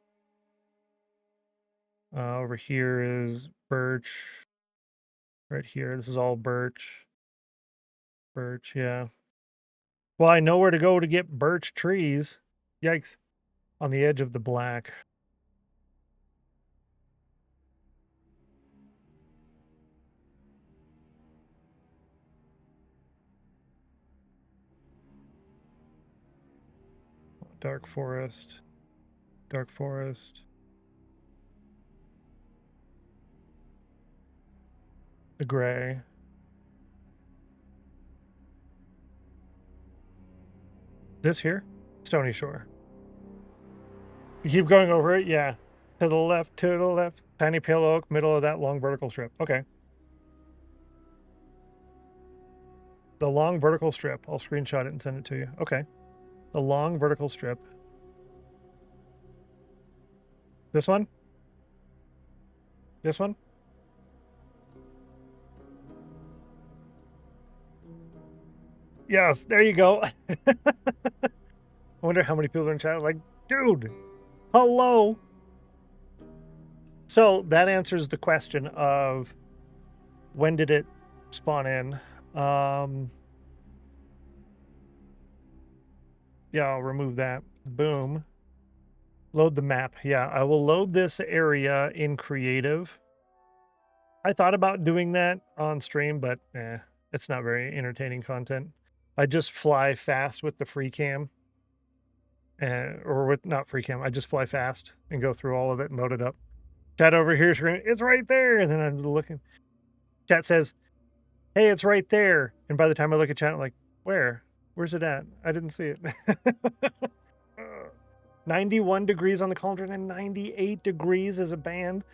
Over here is birch. Right here, this is all birch. Birch, yeah. Well, I know where to go to get birch trees. Yikes. On the edge of the black. Dark forest. Dark forest. The gray. This here? Stony Shore. You keep going over it? Yeah. To the left, to the left. Tiny pale oak, middle of that long vertical strip. Okay. The long vertical strip. I'll screenshot it and send it to you. Okay. The long vertical strip. This one? This one? Yes, there you go. I wonder how many people are in chat like, dude, hello. So that answers the question of when did it spawn in? Yeah, I'll remove that. Boom. Load the map. Yeah, I will load this area in creative. I thought about doing that on stream, but it's not very entertaining content. I just fly fast with the free cam. Or with not free cam. I just fly fast and go through all of it and load it up. Chat over here screaming, it's right there. And then I'm looking. Chat says, hey, it's right there. And by the time I look at chat, I'm like, where? Where's it at? I didn't see it. 91 degrees on the cauldron and 98 degrees as a band.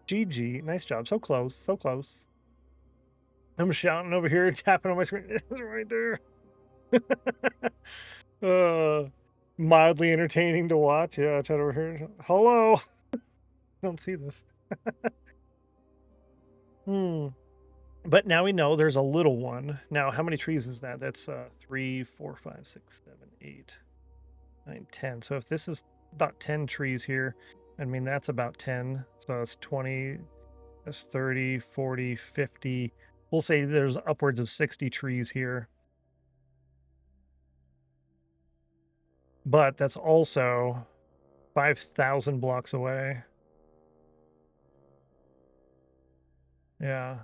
GG. Nice job. So close. So close. I'm shouting over here, tapping on my screen. It's right there. Mildly entertaining to watch. Yeah, chat over here. Hello. Don't see this. But now we know there's a little one. Now, how many trees is that? That's 3, 4, 5, 6, 7, 8, 9, 10. So if this is about 10 trees here, I mean, that's about 10. So it's 20, that's 30, 40, 50. We'll say there's upwards of 60 trees here. But that's also 5,000 blocks away. Yeah.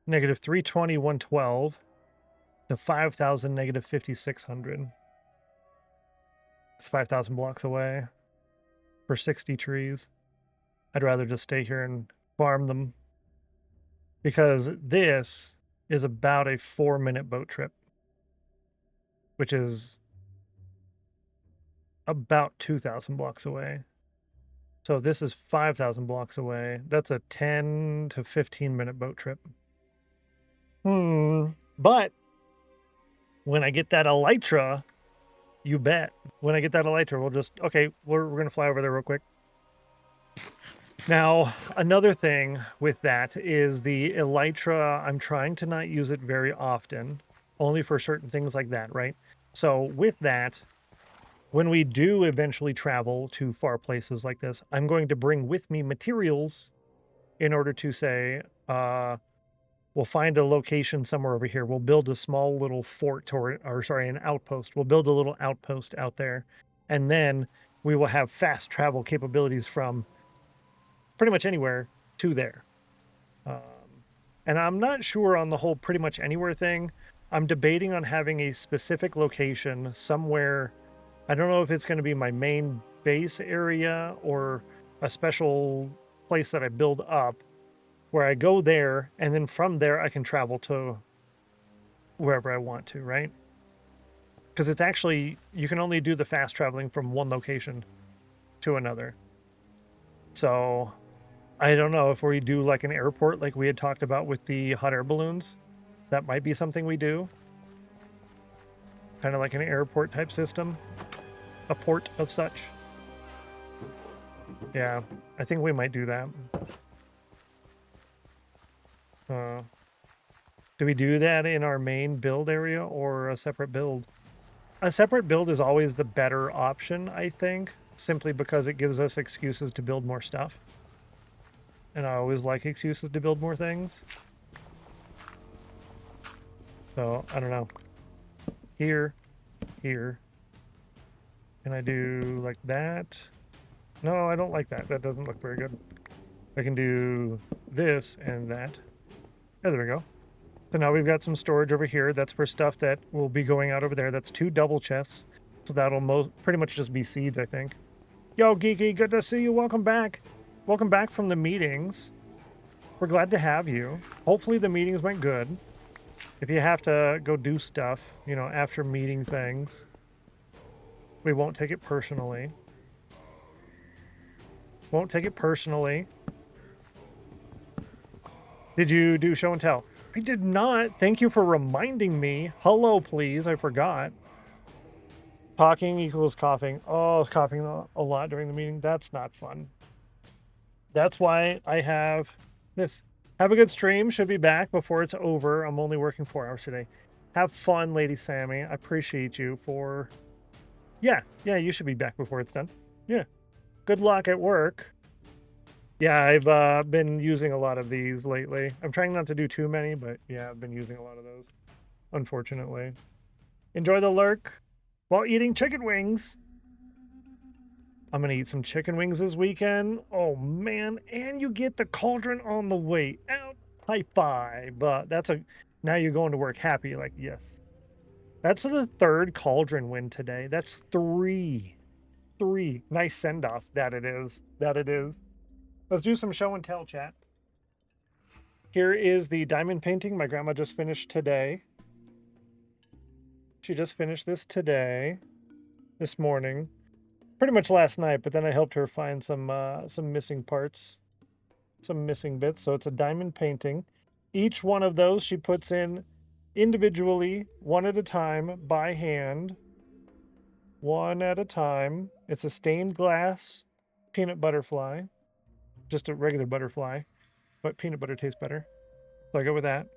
Negative 320, 112 to 5,000, negative 5,600. It's 5,000 blocks away for 60 trees. I'd rather just stay here and farm them because this is about a 4-minute boat trip, which is about 2,000 blocks away. So if this is 5,000 blocks away, that's a 10 to 15-minute boat trip. But when I get that elytra, you bet. When I get that elytra, we'll just... Okay, we're going to fly over there real quick. Now, another thing with that is the elytra. I'm trying to not use it very often, only for certain things like that, right? So with that, when we do eventually travel to far places like this, I'm going to bring with me materials in order to say, we'll find a location somewhere over here. We'll build a small little fort or sorry, an outpost. We'll build a little outpost out there. And then we will have fast travel capabilities from pretty much anywhere to there. And I'm not sure on the whole pretty much anywhere thing. I'm debating on having a specific location somewhere. I don't know if it's going to be my main base area or a special place that I build up where I go there, and then from there I can travel to wherever I want to, right? Because it's actually, you can only do the fast traveling from one location to another. So I don't know if we do like an airport like we had talked about with the hot air balloons. That might be something we do. Kind of like an airport type system. A port of such. Yeah, I think we might do that. Do we do that in our main build area or a separate build? A separate build is always the better option, I think, simply because it gives us excuses to build more stuff. And I always like excuses to build more things. So, I don't know. Here. Can I do like that? No, I don't like that. That doesn't look very good. I can do this and that. Oh, there we go. So now we've got some storage over here. That's for stuff that will be going out over there. That's 2 double chests. So that'll pretty much just be seeds, I think. Yo, Geeky, good to see you. Welcome back. Welcome back from the meetings. We're glad to have you. Hopefully the meetings went good. If you have to go do stuff, you know, after meeting things, we won't take it personally. Won't take it personally. Did you do show and tell? I did not. Thank you for reminding me. Hello, please. I forgot. Talking equals coughing. Oh, I was coughing a lot during the meeting. That's not fun. That's why I have this. Have a good stream. Should be back before it's over. I'm only working 4 hours today. Have fun, Lady Sammy. I appreciate you for... Yeah, you should be back before it's done. Yeah. Good luck at work. Yeah, I've been using a lot of these lately. I'm trying not to do too many, but yeah, I've been using a lot of those, unfortunately. Enjoy the lurk while eating chicken wings. I'm going to eat some chicken wings this weekend. Oh, man. And you get the cauldron on the way out. High five. But now you're going to work happy. Like, yes. That's the 3rd cauldron win today. That's 3. 3. Nice send-off. That it is. Let's do some show and tell, chat. Here is the diamond painting my grandma just finished today. She just finished this this morning. Pretty much last night, but then I helped her find some missing parts, some missing bits. So it's a diamond painting. Each one of those she puts in individually, one at a time, by hand. One at a time. It's a stained glass peanut butterfly. Just a regular butterfly, but peanut butter tastes better. So I go with that.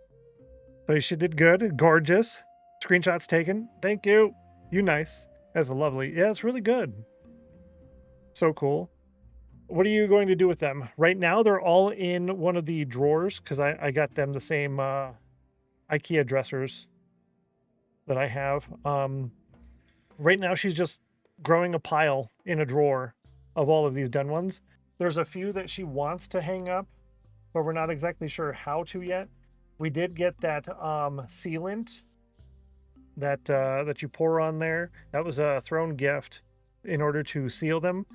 So she did good. Gorgeous. Screenshots taken. Thank you. You nice. That's lovely. Yeah, it's really good. So cool. What are you going to do with them? Right now, they're all in one of the drawers because I got them the same IKEA dressers that I have. Right now, she's just growing a pile in a drawer of all of these done ones. There's a few that she wants to hang up, but we're not exactly sure how to yet. We did get that sealant that you pour on there. That was a thrown gift in order to seal them.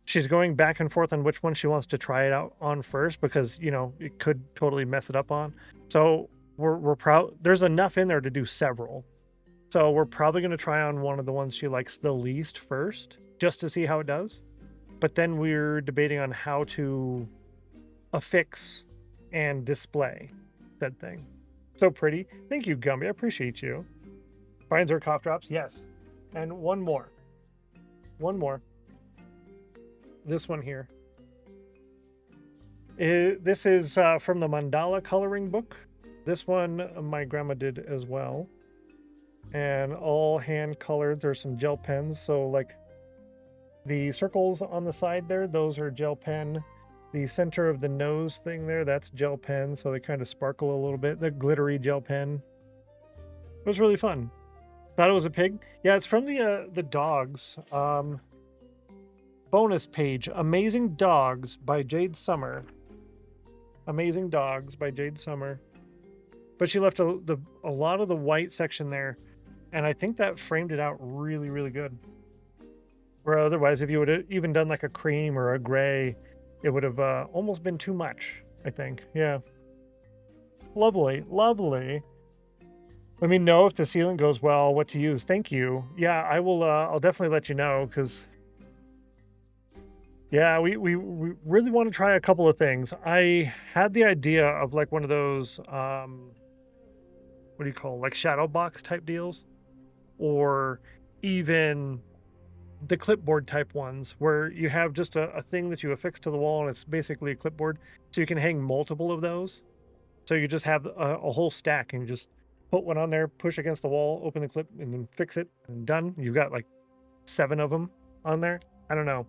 She's going back and forth on which one she wants to try it out on first because, you know, it could totally mess it up on. So we're proud. There's enough in there to do several. So we're probably going to try on one of the ones she likes the least first, just to see how it does. But then we're debating on how to affix and display that thing. So pretty. Thank you, Gumby. I appreciate you. Finds are cough drops? Yes. And one more. One more. This one here. This is from the mandala coloring book. This one my grandma did as well. And all hand colored. There's some gel pens. So like the circles on the side there, those are gel pen. The center of the nose thing there, that's gel pen. So they kind of sparkle a little bit. The glittery gel pen. It was really fun. Thought it was a pig. Yeah, it's from the dogs. Bonus page, Amazing Dogs by Jade Summer. Amazing Dogs by Jade Summer. But she left a lot of the white section there. And I think that framed it out really, really good. Where otherwise, if you would have even done like a cream or a gray, it would have almost been too much, I think. Yeah. Lovely, lovely. Let me know if the sealant goes well, what to use. Thank you. Yeah, I will, I'll definitely let you know, because yeah, we really want to try a couple of things. I had the idea of like one of those, what do you call, like shadow box type deals, or even the clipboard type ones where you have just a thing that you affix to the wall and it's basically a clipboard, so you can hang multiple of those. So you just have a whole stack and you just put one on there, push against the wall, open the clip, and then fix it, and done. You've got like 7 of them on there. I don't know.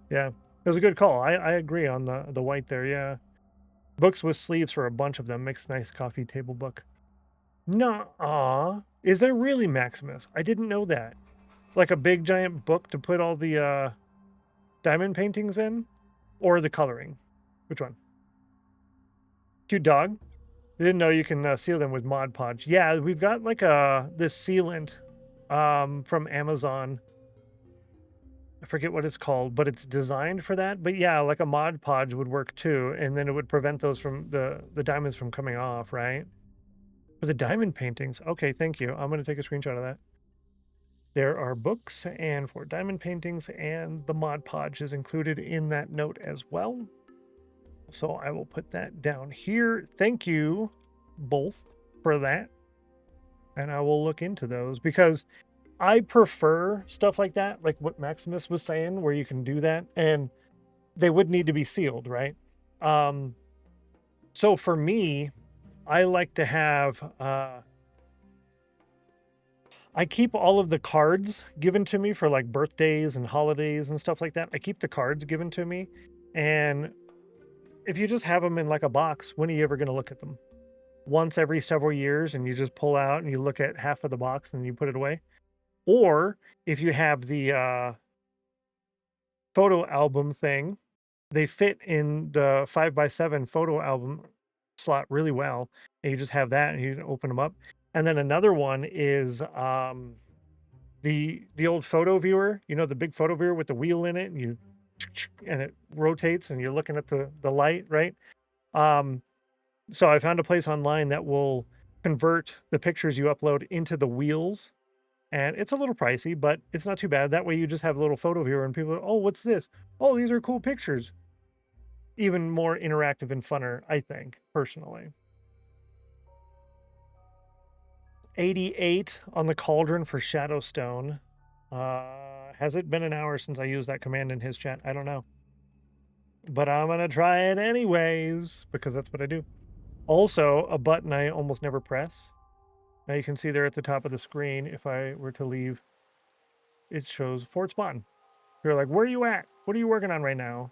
Yeah, it was a good call. I agree on the white there. Yeah, books with sleeves for a bunch of them makes a nice coffee table book. Nuh-uh. Is there really, Maximus? I didn't know that. Like a big giant book to put all the diamond paintings in, or the coloring? Which one? Cute dog. I didn't know you can seal them with Mod Podge. Yeah, we've got like this sealant from Amazon. I forget what it's called, but it's designed for that. But yeah, like a Mod Podge would work too, and then it would prevent those from the diamonds from coming off, right? For the diamond paintings. Okay, thank you. I'm going to take a screenshot of that. There are books and for diamond paintings, and the Mod Podge is included in that note as well. So I will put that down here. Thank you both for that. And I will look into those because I prefer stuff like that, like what Maximus was saying, where you can do that and they would need to be sealed, right? So for me, I like to have, I keep all of the cards given to me for like birthdays and holidays and stuff like that. I keep the cards given to me, and if you just have them in like a box, when are you ever going to look at them? Once every several years, and you just pull out and you look at half of the box and you put it away. Or if you have the photo album thing, they fit in the 5x7 photo album slot really well. And you just have that and you open them up. And then another one is the old photo viewer, you know, the big photo viewer with the wheel in it, and it rotates and you're looking at the light, right? So I found a place online that will convert the pictures you upload into the wheels, and it's a little pricey, but it's not too bad. That way you just have a little photo viewer and people are, oh, what's this? Oh, these are cool pictures. Even more interactive and funner, I think, personally. 88 on the cauldron for Shadowstone. Has it been an hour since I used that command in his chat? I don't know. But I'm going to try it anyways, because that's what I do. Also, a button I almost never press. Now you can see there at the top of the screen, if I were to leave, it shows Fort Spawn. You're like, where are you at? What are you working on right now?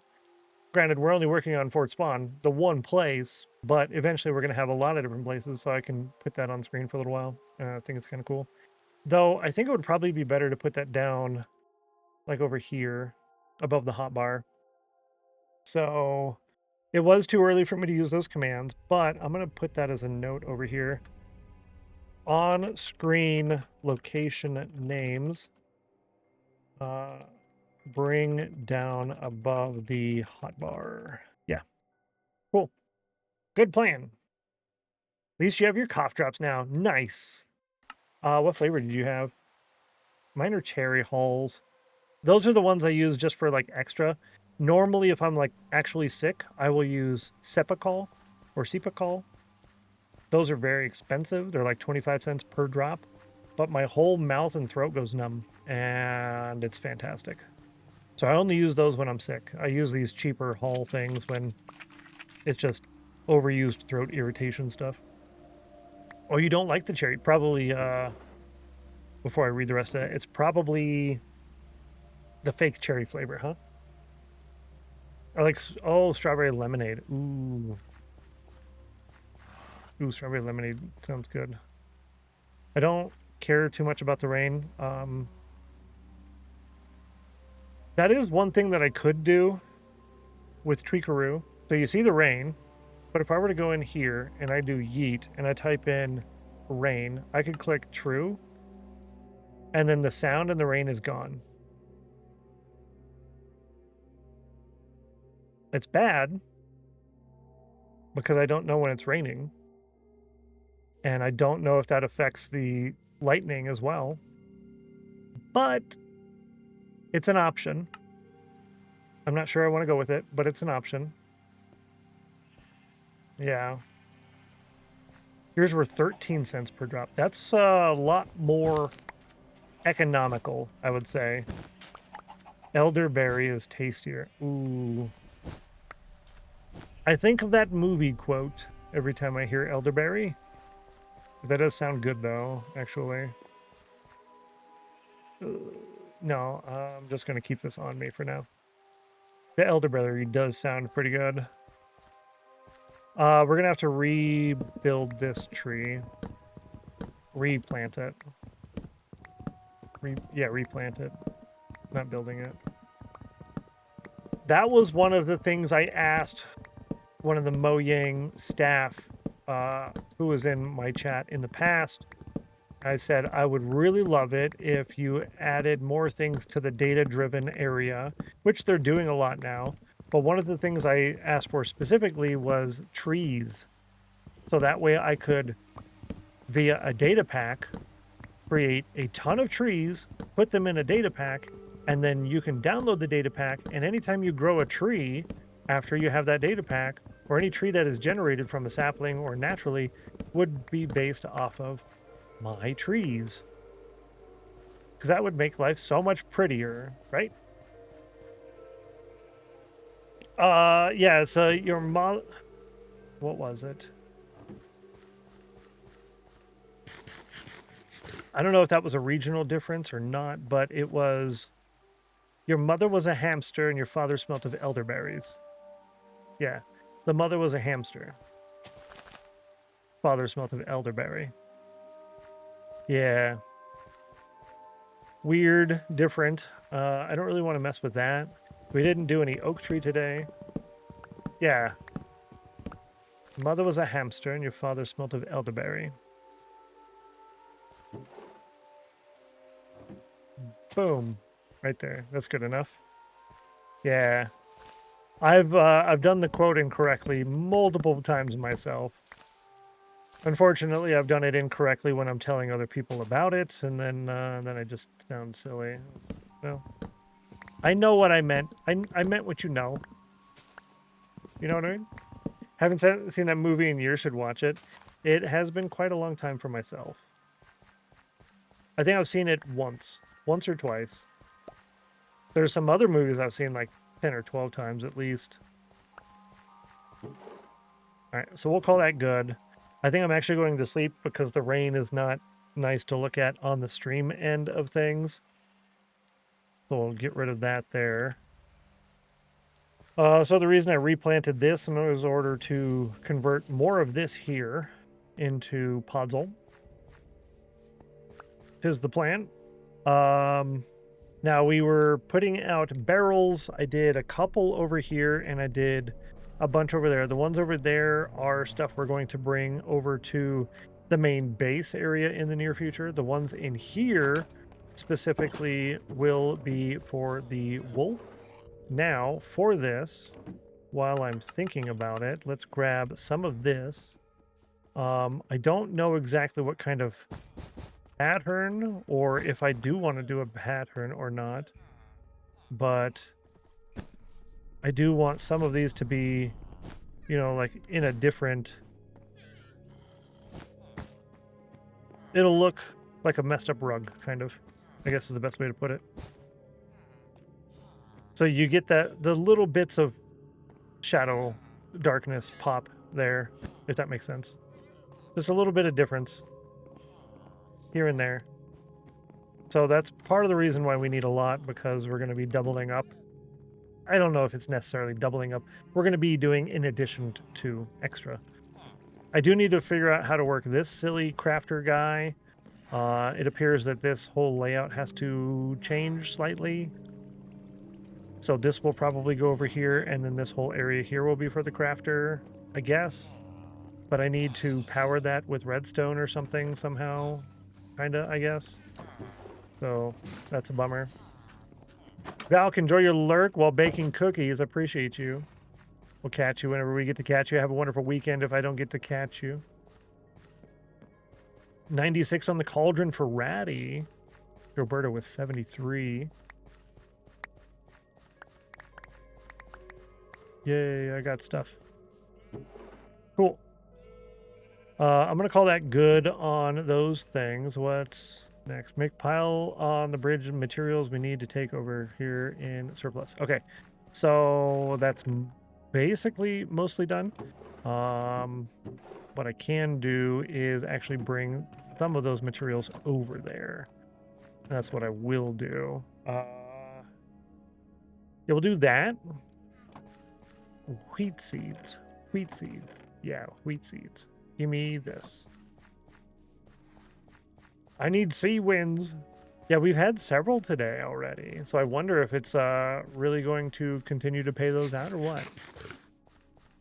Granted, we're only working on Fort Spawn, the one place, but eventually we're going to have a lot of different places, so I can put that on screen for a little while. I think it's kind of cool. Though, I think it would probably be better to put that down, like over here, above the hotbar. So, it was too early for me to use those commands, but I'm going to put that as a note over here. On screen location names. Bring down above the hotbar. Yeah. Cool. Good plan. At least you have your cough drops now. Nice. What flavor did you have? Mine are cherry hulls. Those are the ones I use just for like extra. Normally, if I'm like actually sick, I will use Cepacol or Cepacol. Those are very expensive. They're like 25 cents per drop. But my whole mouth and throat goes numb, and it's fantastic. So I only use those when I'm sick. I use these cheaper hull things when It's just overused throat irritation stuff. Oh, you don't like the cherry? Probably, before I read the rest of it, it's probably the fake cherry flavor, huh? Or like, oh, strawberry lemonade. Ooh. Ooh, strawberry lemonade sounds good. I don't care too much about the rain. That is one thing that I could do with Tweakaroo. So you see the rain, but if I were to go in here and I do yeet and I type in rain, I could click true, and then the sound and the rain is gone. It's bad because I don't know when it's raining, and I don't know if that affects the lightning as well, but it's an option. I'm not sure I want to go with it, but it's an option. Yeah. Yours were 13 cents per drop. That's a lot more economical, I would say. Elderberry is tastier. Ooh. I think of that movie quote every time I hear elderberry. That does sound good, though, actually. No, I'm just going to keep this on me for now. The elderberry does sound pretty good. We're going to have to rebuild this tree. Replant it. Replant it. Not building it. That was one of the things I asked one of the Mojang staff who was in my chat in the past. I said I would really love it if you added more things to the data-driven area, which they're doing a lot now. But one of the things I asked for specifically was trees. So that way I could, via a data pack, create a ton of trees, put them in a data pack, and then you can download the data pack, and anytime you grow a tree after you have that data pack, or any tree that is generated from a sapling or naturally, would be based off of my trees. Because that would make life so much prettier, right? Yeah, so your mom... What was it? I don't know if that was a regional difference or not, but it was... Your mother was a hamster and your father smelt of elderberries. Yeah, the mother was a hamster. Father smelt of elderberry. Yeah. Weird, different. I don't really want to mess with that. We didn't do any oak tree today. Yeah. Mother was a hamster and your father smelt of elderberry. Boom. Right there. That's good enough. Yeah. I've done the quote incorrectly multiple times myself. Unfortunately, I've done it incorrectly when I'm telling other people about it, and then I just sound silly. Well, I know what I meant. I meant what you know. You know what I mean? Haven't seen that movie in years, should watch it. It has been quite a long time for myself. I think I've seen it once or twice. There's some other movies I've seen like 10 or 12 times at least. All right, so we'll call that good. I think I'm actually going to sleep because the rain is not nice to look at on the stream end of things. So we'll get rid of that there. So the reason I replanted this in order to convert more of this here into podzol. Tis the plan. Now we were putting out barrels. I did a couple over here and I did a bunch over there. The ones over there are stuff we're going to bring over to the main base area in the near future. The ones in here specifically will be for the wool. Now, for this, while I'm thinking about it, let's grab some of this. I don't know exactly what kind of pattern, or if I do want to do a pattern or not, but I do want some of these to be, you know, like in a different... It'll look like a messed up rug, kind of, I guess is the best way to put it. So you get that the little bits of shadow darkness pop there, if that makes sense. Just a little bit of difference here and there. So that's part of the reason why we need a lot, because we're going to be doubling up. I don't know if it's necessarily doubling up. We're going to be doing in addition to extra. I do need to figure out how to work this silly crafter guy. It appears that this whole layout has to change slightly. So this will probably go over here, and then this whole area here will be for the crafter, I guess. But I need to power that with redstone or something somehow, kinda, I guess. So that's a bummer. Valk, enjoy your lurk while baking cookies. I appreciate you. We'll catch you whenever we get to catch you. Have a wonderful weekend if I don't get to catch you. 96 on the cauldron for Ratty. Roberta with 73. Yay, I got stuff. Cool. I'm going to call that good on those things. What's next? Make pile on the bridge materials we need to take over here in surplus. Okay, so that's basically mostly done. What I can do is actually bring some of those materials over there. That's what I will do. Yeah, we'll do that. Wheat seeds. Wheat seeds. Yeah, wheat seeds. Give me this. I need sea winds. Yeah, we've had several today already. So I wonder if it's really going to continue to pay those out or what.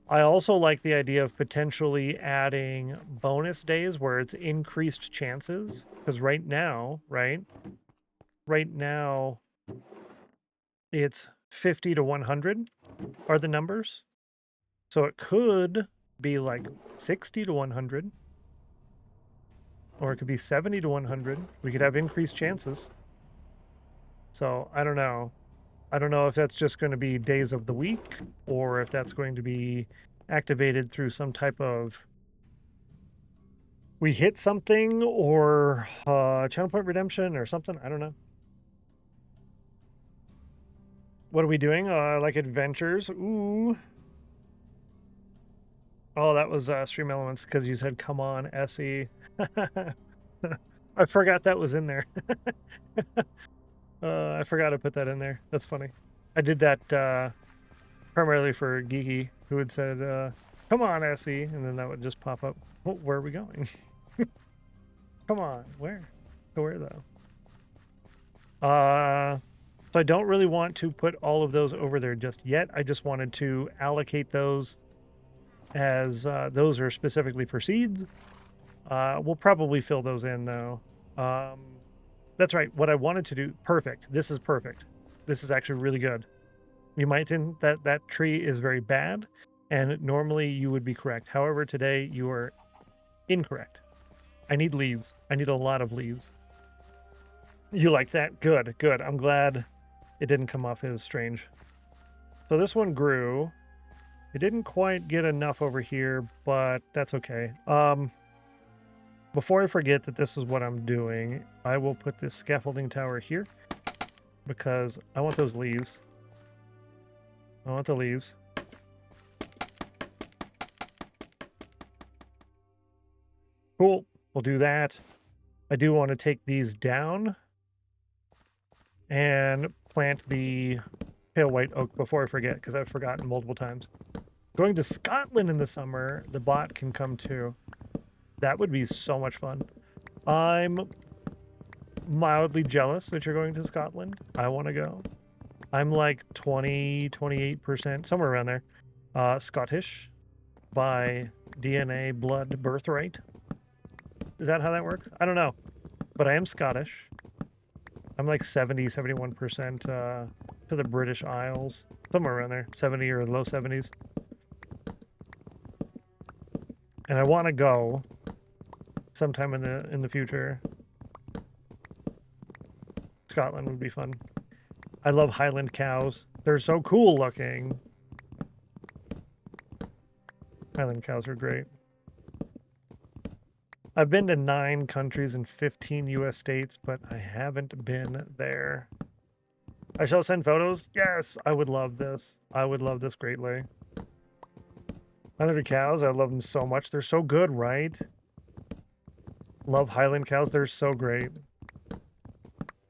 I also like the idea of potentially adding bonus days where it's increased chances. Because right now, right now, it's 50 to 100 are the numbers. So it could be like 60 to 100. Or it could be 70 to 100. We could have increased chances. So I don't know. I don't know if that's just going to be days of the week, or if that's going to be activated through some type of we hit something, or channel point redemption or something. I don't know. What are we doing? Like adventures? Ooh. Oh, that was Stream Elements because you said, come on, SE. I forgot that was in there. I forgot to put that in there. That's funny. I did that primarily for Geeky, who had said, come on, SE, and then that would just pop up. Oh, where are we going? Come on, where? To where, though? So I don't really want to put all of those over there just yet. I just wanted to allocate those as those are specifically for seeds. We'll probably fill those in, though. That's right. What I wanted to do, perfect. This is perfect. This is actually really good. You might think that that tree is very bad, and normally you would be correct. However, today you are incorrect. I need leaves. I need a lot of leaves. You like that? Good, good. I'm glad it didn't come off as strange. So this one grew. It didn't quite get enough over here, but that's okay. Before I forget that this is what I'm doing, I will put this scaffolding tower here because I want those leaves. I want the leaves. Cool. We'll do that. I do want to take these down and plant the pale white oak before I forget, because I've forgotten multiple times. Going to Scotland in the summer, the bot can come too. That would be so much fun. I'm mildly jealous that you're going to Scotland. I want to go. I'm like 20, 28%, somewhere around there. Scottish by DNA, blood, birthright. Is that how that works? I don't know. But I am Scottish. I'm like 70, 71% to the British Isles. Somewhere around there. 70 or low 70s. And I want to go sometime in the future. Scotland would be fun. I love Highland cows. They're so cool looking. Highland cows are great. I've been to 9 countries and 15 US states, but I haven't been there. I shall send photos. Yes, I would love this. I would love this greatly. 100 cows. I love them so much. They're so good, right? Love Highland cows. They're so great.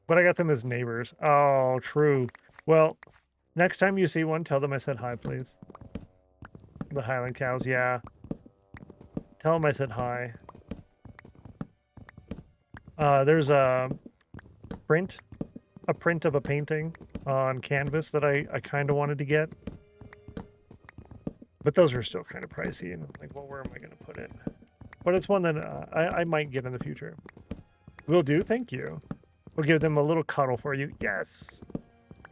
But I got them as neighbors. Oh, true. Well, next time you see one, tell them I said hi, please. The Highland cows, yeah. Tell them I said hi. There's a print of a painting on canvas that I kind of wanted to get. But those are still kind of pricey. And like, well, where am I going to put it? But it's one that I might get in the future. Will do. Thank you. We'll give them a little cuddle for you. Yes.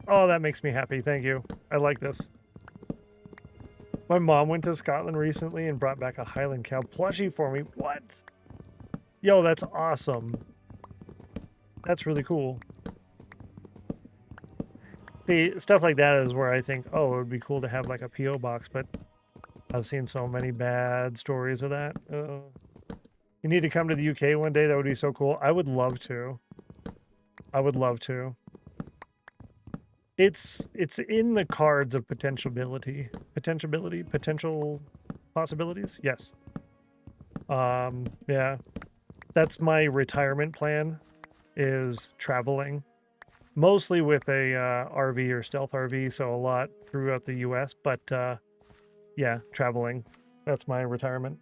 Oh, that makes me happy. Thank you. I like this. My mom went to Scotland recently and brought back a Highland cow plushie for me. What? Yo, that's awesome. That's really cool. See, stuff like that is where I think, oh, it would be cool to have like a P.O. box, but I've seen so many bad stories of that. You need to come to the UK one day. That would be so cool. I would love to. I would love to. It's in the cards of potential possibilities. Yes. Yeah. That's my retirement plan, is traveling. Mostly with a RV or stealth RV, so a lot throughout the US, but yeah, traveling. That's my retirement.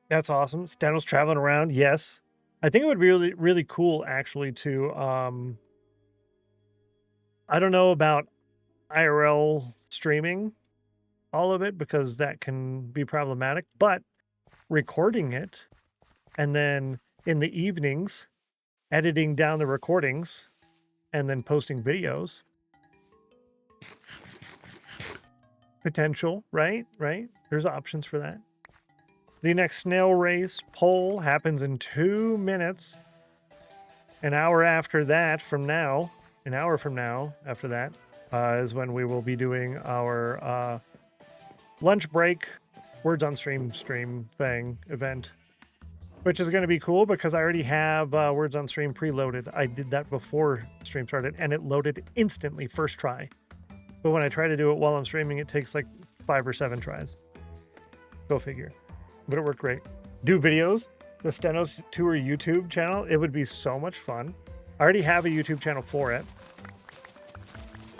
That's awesome. Stennos traveling around, yes. I think it would be really, really cool actually to I don't know about IRL streaming all of it because that can be problematic, but recording it and then in the evenings editing down the recordings and then posting videos. Potential, right? Right? There's options for that. The next snail race poll happens in 2 minutes. An hour after that from now, an hour from now after that, is when we will be doing our lunch break Words on Stream thing event, which is going to be cool because I already have Words on Stream preloaded. I did that before stream started and it loaded instantly first try. But when I try to do it while I'm streaming, it takes like 5 or 7 tries. Go figure. But it worked great. Do videos. The Stennos Tour YouTube channel. It would be so much fun. I already have a YouTube channel for it.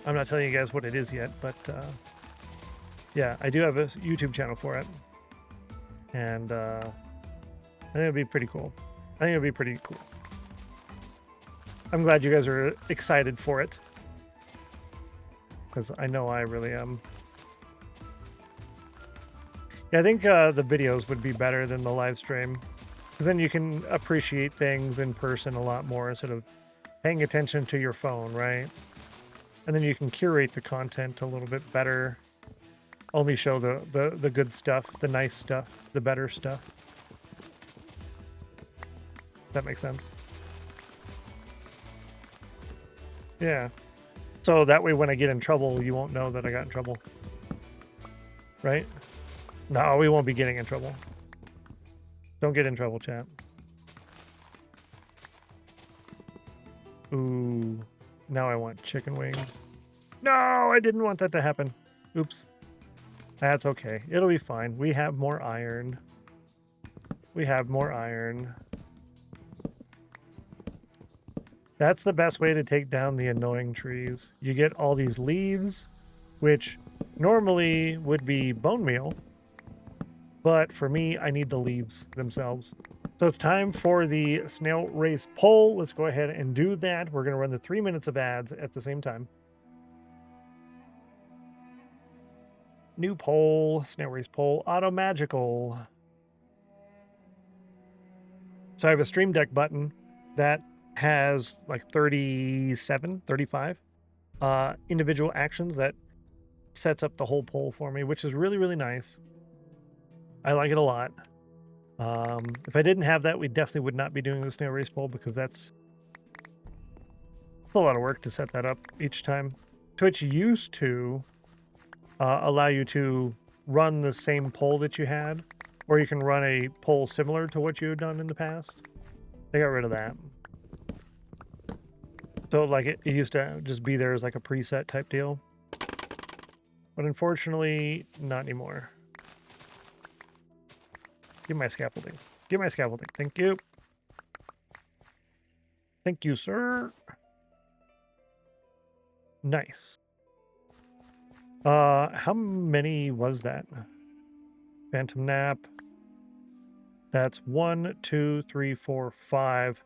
I'm not telling you guys what it is yet, but yeah, I do have a YouTube channel for it. And I think it'd be pretty cool. I think it'd be pretty cool. I'm glad you guys are excited for it. Because I know I really am. Yeah, I think the videos would be better than the live stream. Because then you can appreciate things in person a lot more instead of paying attention to your phone, right? And then you can curate the content a little bit better. Only show the good stuff, the nice stuff, the better stuff. That makes sense. Yeah. So that way when I get in trouble, you won't know that I got in trouble. Right? No, we won't be getting in trouble. Don't get in trouble, chat. Ooh. Now I want chicken wings. No, I didn't want that to happen. Oops. That's okay. It'll be fine. We have more iron. We have more iron. That's the best way to take down the annoying trees. You get all these leaves, which normally would be bone meal. But for me, I need the leaves themselves. So it's time for the snail race poll. Let's go ahead and do that. We're going to run the 3 minutes of ads at the same time. New poll, snail race poll, auto magical. So I have a Stream Deck button that has like 35 individual actions that sets up the whole poll for me, which is really, really nice. I like it a lot. If I didn't have that, we definitely would not be doing the snail race poll because that's a lot of work to set that up each time. Twitch used to allow you to run the same poll that you had, or you can run a poll similar to what you had done in the past. They got rid of that. So like it used to just be there as like a preset type deal. But unfortunately, not anymore. Give my scaffolding. Give my scaffolding. Thank you. Thank you, sir. Nice. How many was that? Phantom nap. That's 1, 2, 3, 4, 5.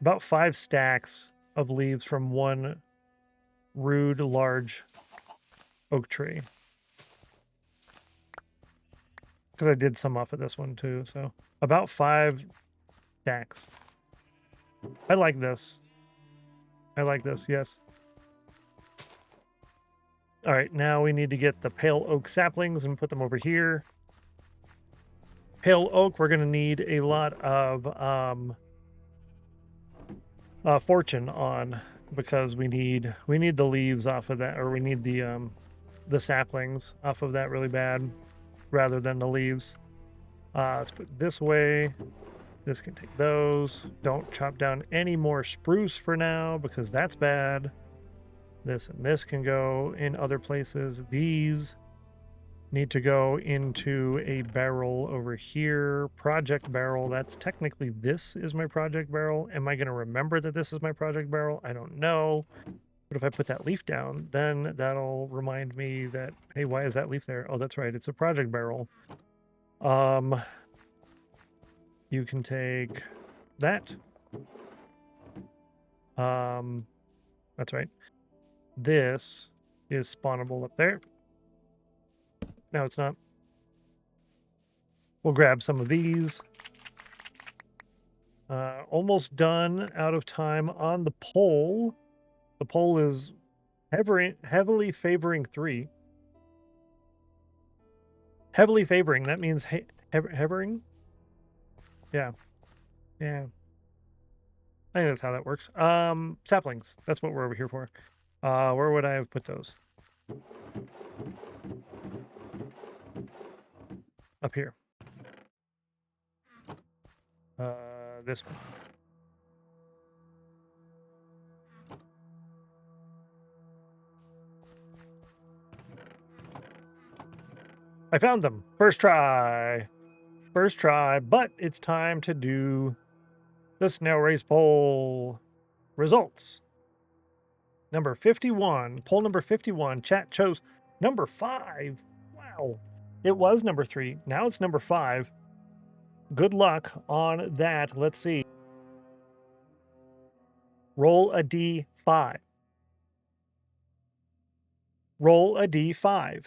About 5 stacks of leaves from one rude large oak tree. Because I did some off of this one too, so about 5 stacks. I like this. I like this, yes. All right, now we need to get the pale oak saplings and put them over here. Pale oak, we're going to need a lot of fortune on, because we need the leaves off of that, or we need the saplings off of that really bad, rather than the leaves. Let's put it this way. This can take those. Don't chop down any more spruce for now, because that's bad. This and this can go in other places. These need to go into a barrel over here. Project barrel. That's technically, this is my project barrel. Am I going to remember that this is my project barrel? I don't know. But if I put that leaf down, then that'll remind me that, hey, why is that leaf there? Oh, that's right. It's a project barrel. You can take that. That's right. This is spawnable up there. No, it's not. We'll grab some of these. Almost done, out of time on the poll. The poll is heavily favoring 3. Heavily favoring, that means heavering? Yeah. Yeah. I think that's how that works. Saplings. That's what we're over here for. Where would I have put those? Up here. This one. I found them. First try. First try, but it's time to do the snail race poll. Results. Number 51. Poll number 51. Chat chose number 5. Wow. It was number 3. Now it's number 5. Good luck on that. Let's see. Roll a D5. Roll a D5.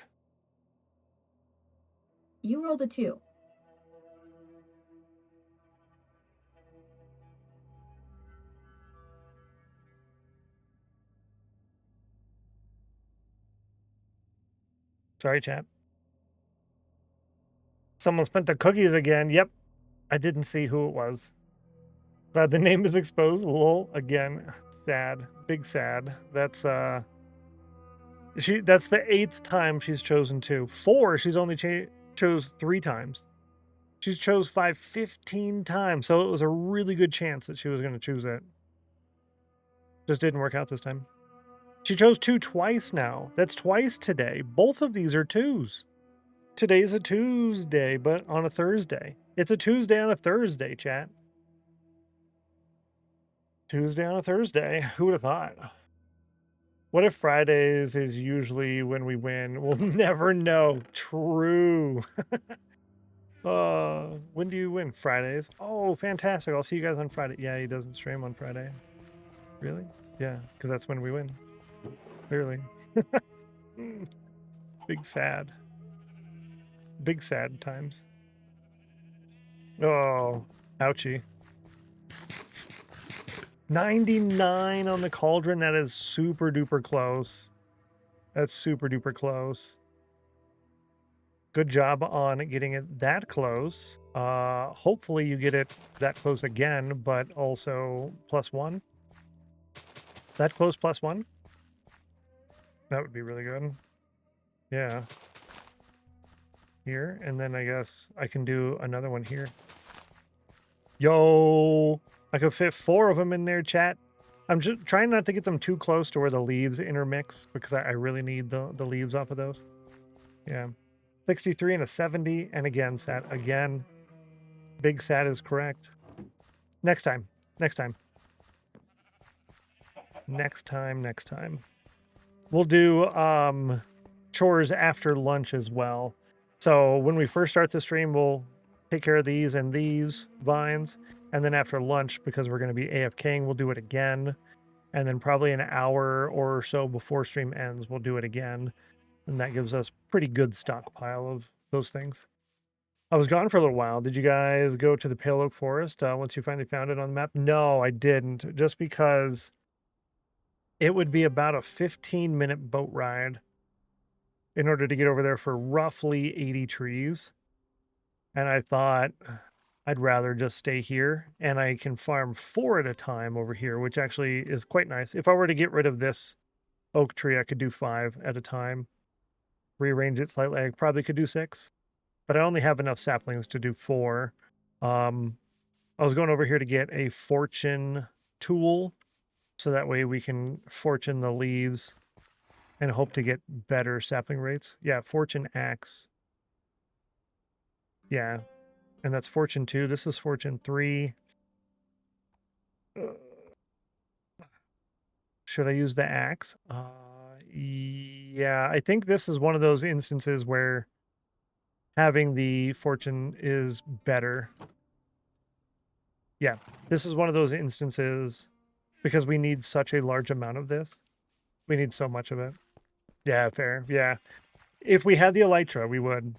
You rolled a 2. Sorry, chat. Someone spent the cookies again. Yep. I didn't see who it was. The name is exposed. Lol. Again. Sad. Big sad. That's that's the 8th time she's chosen 2. 4, she's only chose 3 times. She's chose 5 15 times. So it was a really good chance that she was going to choose it. Just didn't work out this time. She chose 2 twice now. That's twice today. Both of these are 2s. Today's a Tuesday, but on a Thursday. It's a Tuesday on a Thursday, chat. Tuesday on a Thursday. Who would have thought? What if Fridays is usually when we win? We'll never know. True. When do you win? Fridays. Oh, fantastic. I'll see you guys on Friday. Yeah, he doesn't stream on Friday. Really? Yeah, because that's when we win. Clearly. Big sad. Big sad times. Oh, ouchie. 99 on the cauldron. That is super duper close. That's super duper close. Good job on getting it that close. Hopefully you get it that close again, but also +1. That close +1? That would be really good. Yeah. Here, and then I guess I can do another one here. Yo! I could fit 4 of them in there, chat. I'm just trying not to get them too close to where the leaves intermix, because I really need the leaves off of those. Yeah. 63 and a 70. And again, sat. Again, big sat is correct. Next time. Next time. Next time. Next time. We'll do chores after lunch as well. So when we first start the stream, we'll take care of these and these vines. And then after lunch, because we're going to be AFKing, we'll do it again. And then probably an hour or so before stream ends, we'll do it again. And that gives us pretty good stockpile of those things. I was gone for a little while. Did you guys go to the Pale Oak Forest once you finally found it on the map? No, I didn't. Just because it would be about a 15-minute boat ride in order to get over there for roughly 80 trees. And I thought I'd rather just stay here, and I can farm 4 at a time over here, which actually is quite nice. If I were to get rid of this oak tree, I could do 5 at a time. Rearrange it slightly. I probably could do 6, but I only have enough saplings to do 4. I was going over here to get a fortune tool, so that way we can fortune the leaves and hope to get better sapling rates. Yeah, fortune axe. Yeah, and that's fortune 2. This is fortune 3. Should I use the axe? Yeah, I think this is one of those instances where having the fortune is better. Yeah, this is one of those instances because we need such a large amount of this. We need so much of it. Yeah, fair. Yeah. If we had the elytra, we would.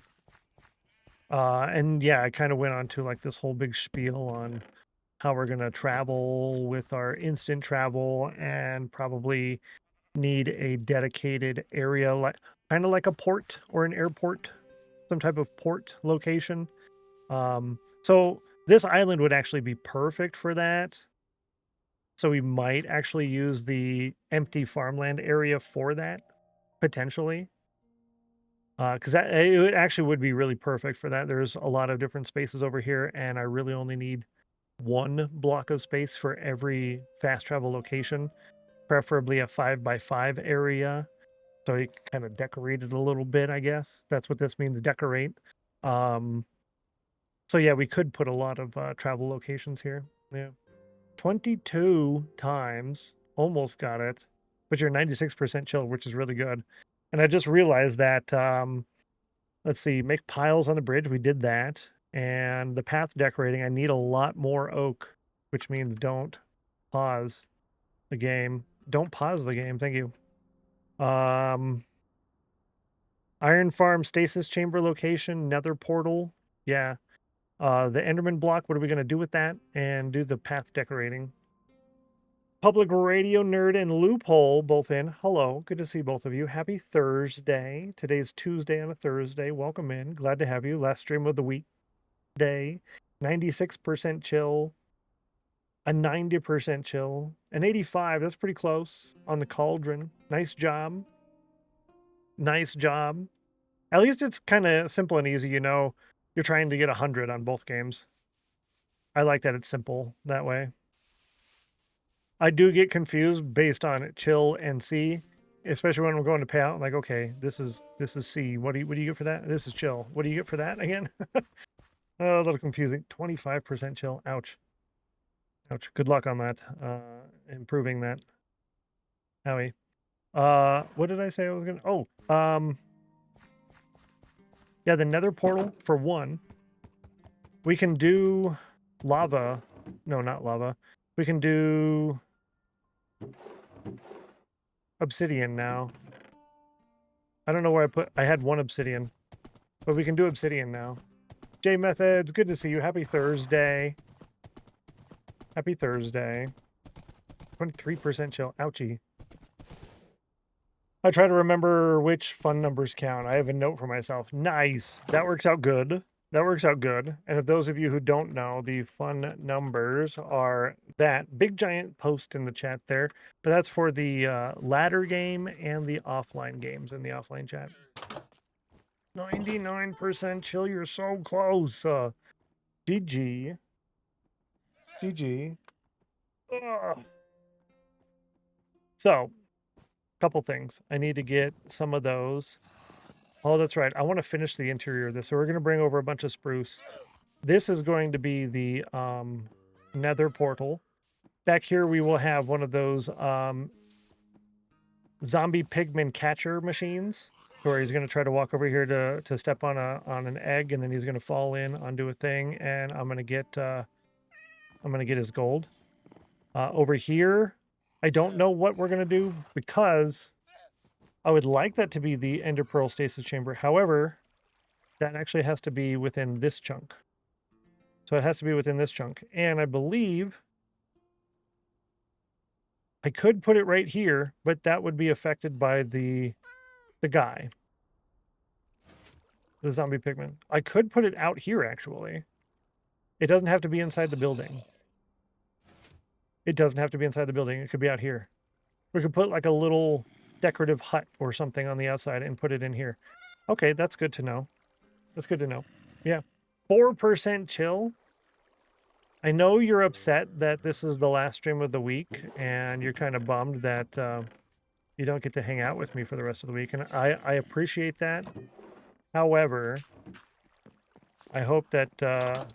And yeah, I kind of went on to like this whole big spiel on how we're going to travel with our instant travel and probably need a dedicated area, like kind of like a port or an airport, some type of port location. So this island would actually be perfect for that. So we might actually use the empty farmland area for that, potentially. Because it actually would be really perfect for that. There's a lot of different spaces over here, and I really only need 1 block of space for every fast travel location, preferably a 5x5 area. So you can kind of decorate it a little bit, I guess. That's what this means, decorate. So yeah, we could put a lot of travel locations here. Yeah. 22 times. Almost got it. But you're 96% chill, which is really good. And I just realized that, let's see, make piles on the bridge. We did that. And the path decorating, I need a lot more oak, which means don't pause the game. Don't pause the game. Thank you. Iron Farm stasis chamber location, nether portal. Yeah. The Enderman block, what are we going to do with that? And do the path decorating. Public Radio Nerd and Loophole both in. Hello. Good to see both of you. Happy Thursday. Today's Tuesday on a Thursday. Welcome in. Glad to have you. Last stream of the week day. 96% chill. A 90% chill. An 85. That's pretty close on the cauldron. Nice job. Nice job. At least it's kind of simple and easy, you know. You're trying to get 100 on both games. I like that it's simple that way. I do get confused based on chill and C, especially when I'm going to pay out. Like, okay, this is C. What do you get for that? This is chill. What do you get for that again? Oh, a little confusing. 25% chill. Ouch. Ouch. Good luck on that. Improving that. Howie. What did I say I was gonna? Oh, yeah, the Nether portal for 1. We can do lava. No, not lava. We can do obsidian now. I don't know where I had 1 obsidian, but we can do obsidian now. J Methods, good to see you. Happy Thursday. Happy Thursday. 23% chill. Ouchie. I try to remember which fun numbers count. I have a note for myself. Nice. That works out good. That works out good. And if those of you who don't know, the fun numbers are that big giant post in the chat there. But that's for the ladder game and the offline games in the offline chat. 99% chill. You're so close. GG. GG. Ugh. So, couple things. I need to get some of those Oh, that's right. I want to finish the interior of this. So we're going to bring over a bunch of spruce. This is going to be the nether portal. Back here, we will have one of those zombie pigman catcher machines, where he's going to try to walk over here to step on an egg, and then he's going to fall in onto a thing, and I'm going to get his gold. Over here, I don't know what we're going to do because I would like that to be the Ender Pearl Stasis Chamber. However, that actually has to be within this chunk. So it has to be within this chunk. And I believe I could put it right here, but that would be affected by the guy. The zombie pigman. I could put it out here, actually. It doesn't have to be inside the building. It doesn't have to be inside the building. It could be out here. We could put like a little decorative hut or something on the outside and put it in here. Okay, that's good to know. That's good to know. Yeah. 4% chill. I know you're upset that this is the last stream of the week, and you're kind of bummed that you don't get to hang out with me for the rest of the week, and I appreciate that. However, I hope that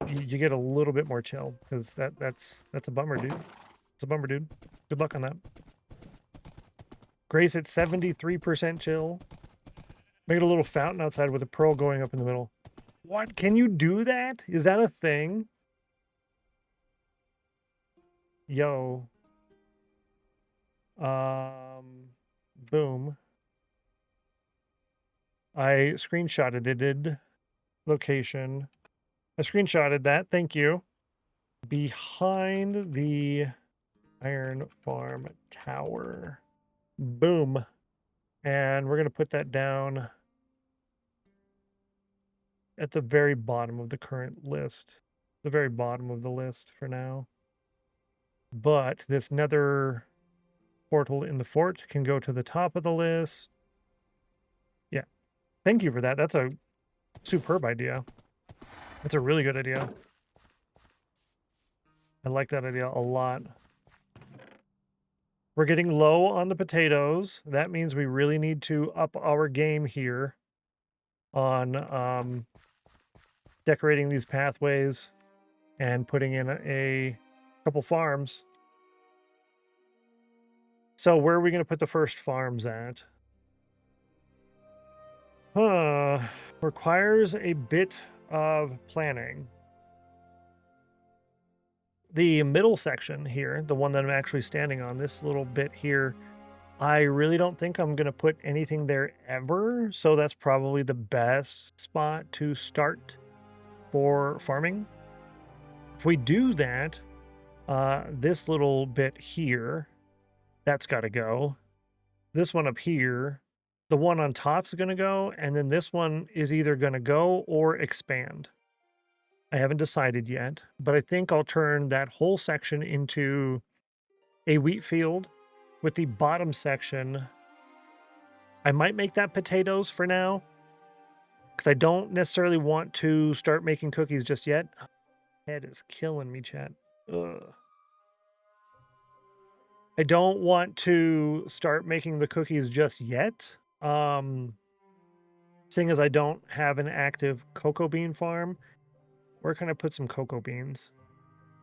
you get a little bit more chill, because that's a bummer, dude. It's a bummer, dude. Good luck on that. Grace at 73% chill. Make it a little fountain outside with a pearl going up in the middle. What? Can you do that? Is that a thing? Yo. Boom. I screenshotted it. Location. I screenshotted that. Thank you. Behind the Iron Farm Tower. Boom. And we're going to put that down at the very bottom of the current list. The very bottom of the list for now. But this nether portal in the fort can go to the top of the list. Yeah. Thank you for that. That's a superb idea. That's a really good idea. I like that idea a lot. We're getting low on the potatoes. That means we really need to up our game here on decorating these pathways and putting in a couple farms. So where are we going to put the first farms at? Requires a bit of planning. The middle section here, the one that I'm actually standing on, this little bit here, I really don't think I'm going to put anything there ever. So that's probably the best spot to start for farming. If we do that, this little bit here, that's got to go. This one up here, the one on top's going to go, and then this one is either going to go or expand. I haven't decided yet, but I think I'll turn that whole section into a wheat field with the bottom section. I might make that potatoes for now, because I don't necessarily want to start making cookies just yet. Head is killing me, chat. Ugh. I don't want to start making the cookies just yet. Seeing as I don't have an active cocoa bean farm, where can I put some cocoa beans?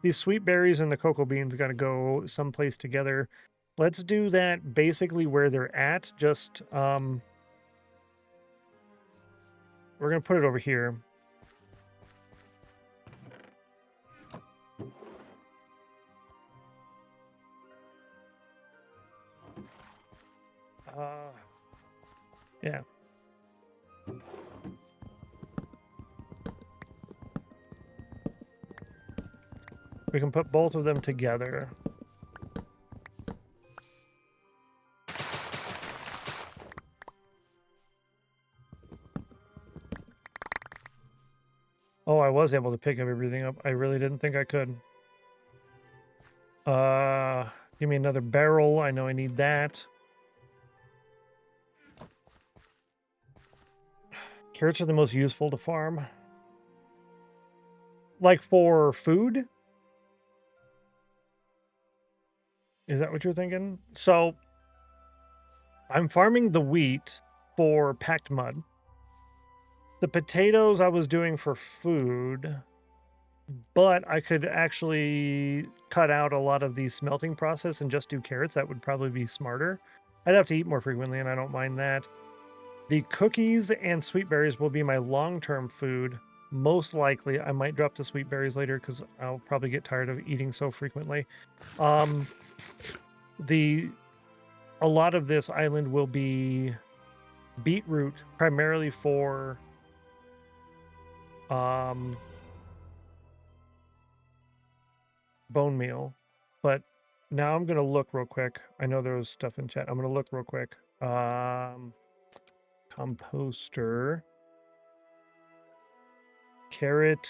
These sweet berries and the cocoa beans got to go someplace together. Let's do that basically where they're at. Just, we're going to put it over here. Yeah. We can put both of them together. Oh, I was able to pick up everything up. I really didn't think I could. Give me another barrel. I know I need that. Carrots are the most useful to farm. Like for food? Is that what you're thinking? So I'm farming the wheat for packed mud. The potatoes I was doing for food, but I could actually cut out a lot of the smelting process and just do carrots. That would probably be smarter. I'd have to eat more frequently, and I don't mind that. The cookies and sweet berries will be my long-term food. Most likely, I might drop the sweet berries later because I'll probably get tired of eating so frequently. A lot of this island will be beetroot, primarily for bone meal. But now I'm gonna look real quick. I know there was stuff in chat. I'm gonna look real quick. Composter. Carrot.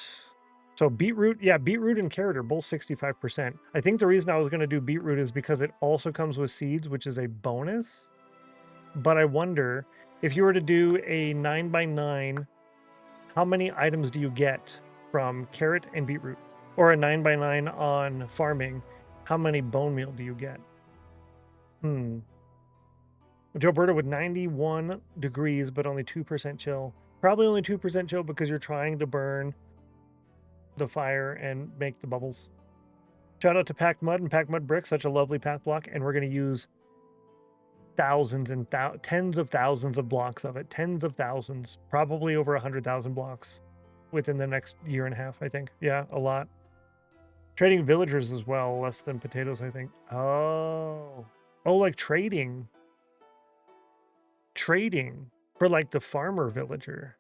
So beetroot, yeah, beetroot and carrot are both 65%. I think the reason I was going to do beetroot is because it also comes with seeds, which is a bonus. But I wonder, if you were to do a 9x9, how many items do you get from carrot and beetroot? Or a 9x9 on farming, how many bone meal do you get? Gilberta with 91 degrees, but only 2% chill. Probably only 2% chill because you're trying to burn the fire and make the bubbles. Shout out to Packed Mud and Packed Mud Brick, such a lovely path block, and we're going to use thousands and tens of thousands of blocks of it. Tens of thousands, probably over 100,000 blocks within the next year and a half, I think. Yeah, a lot. Trading villagers as well, less than potatoes, I think. Oh, like trading. Trading for like the farmer villager.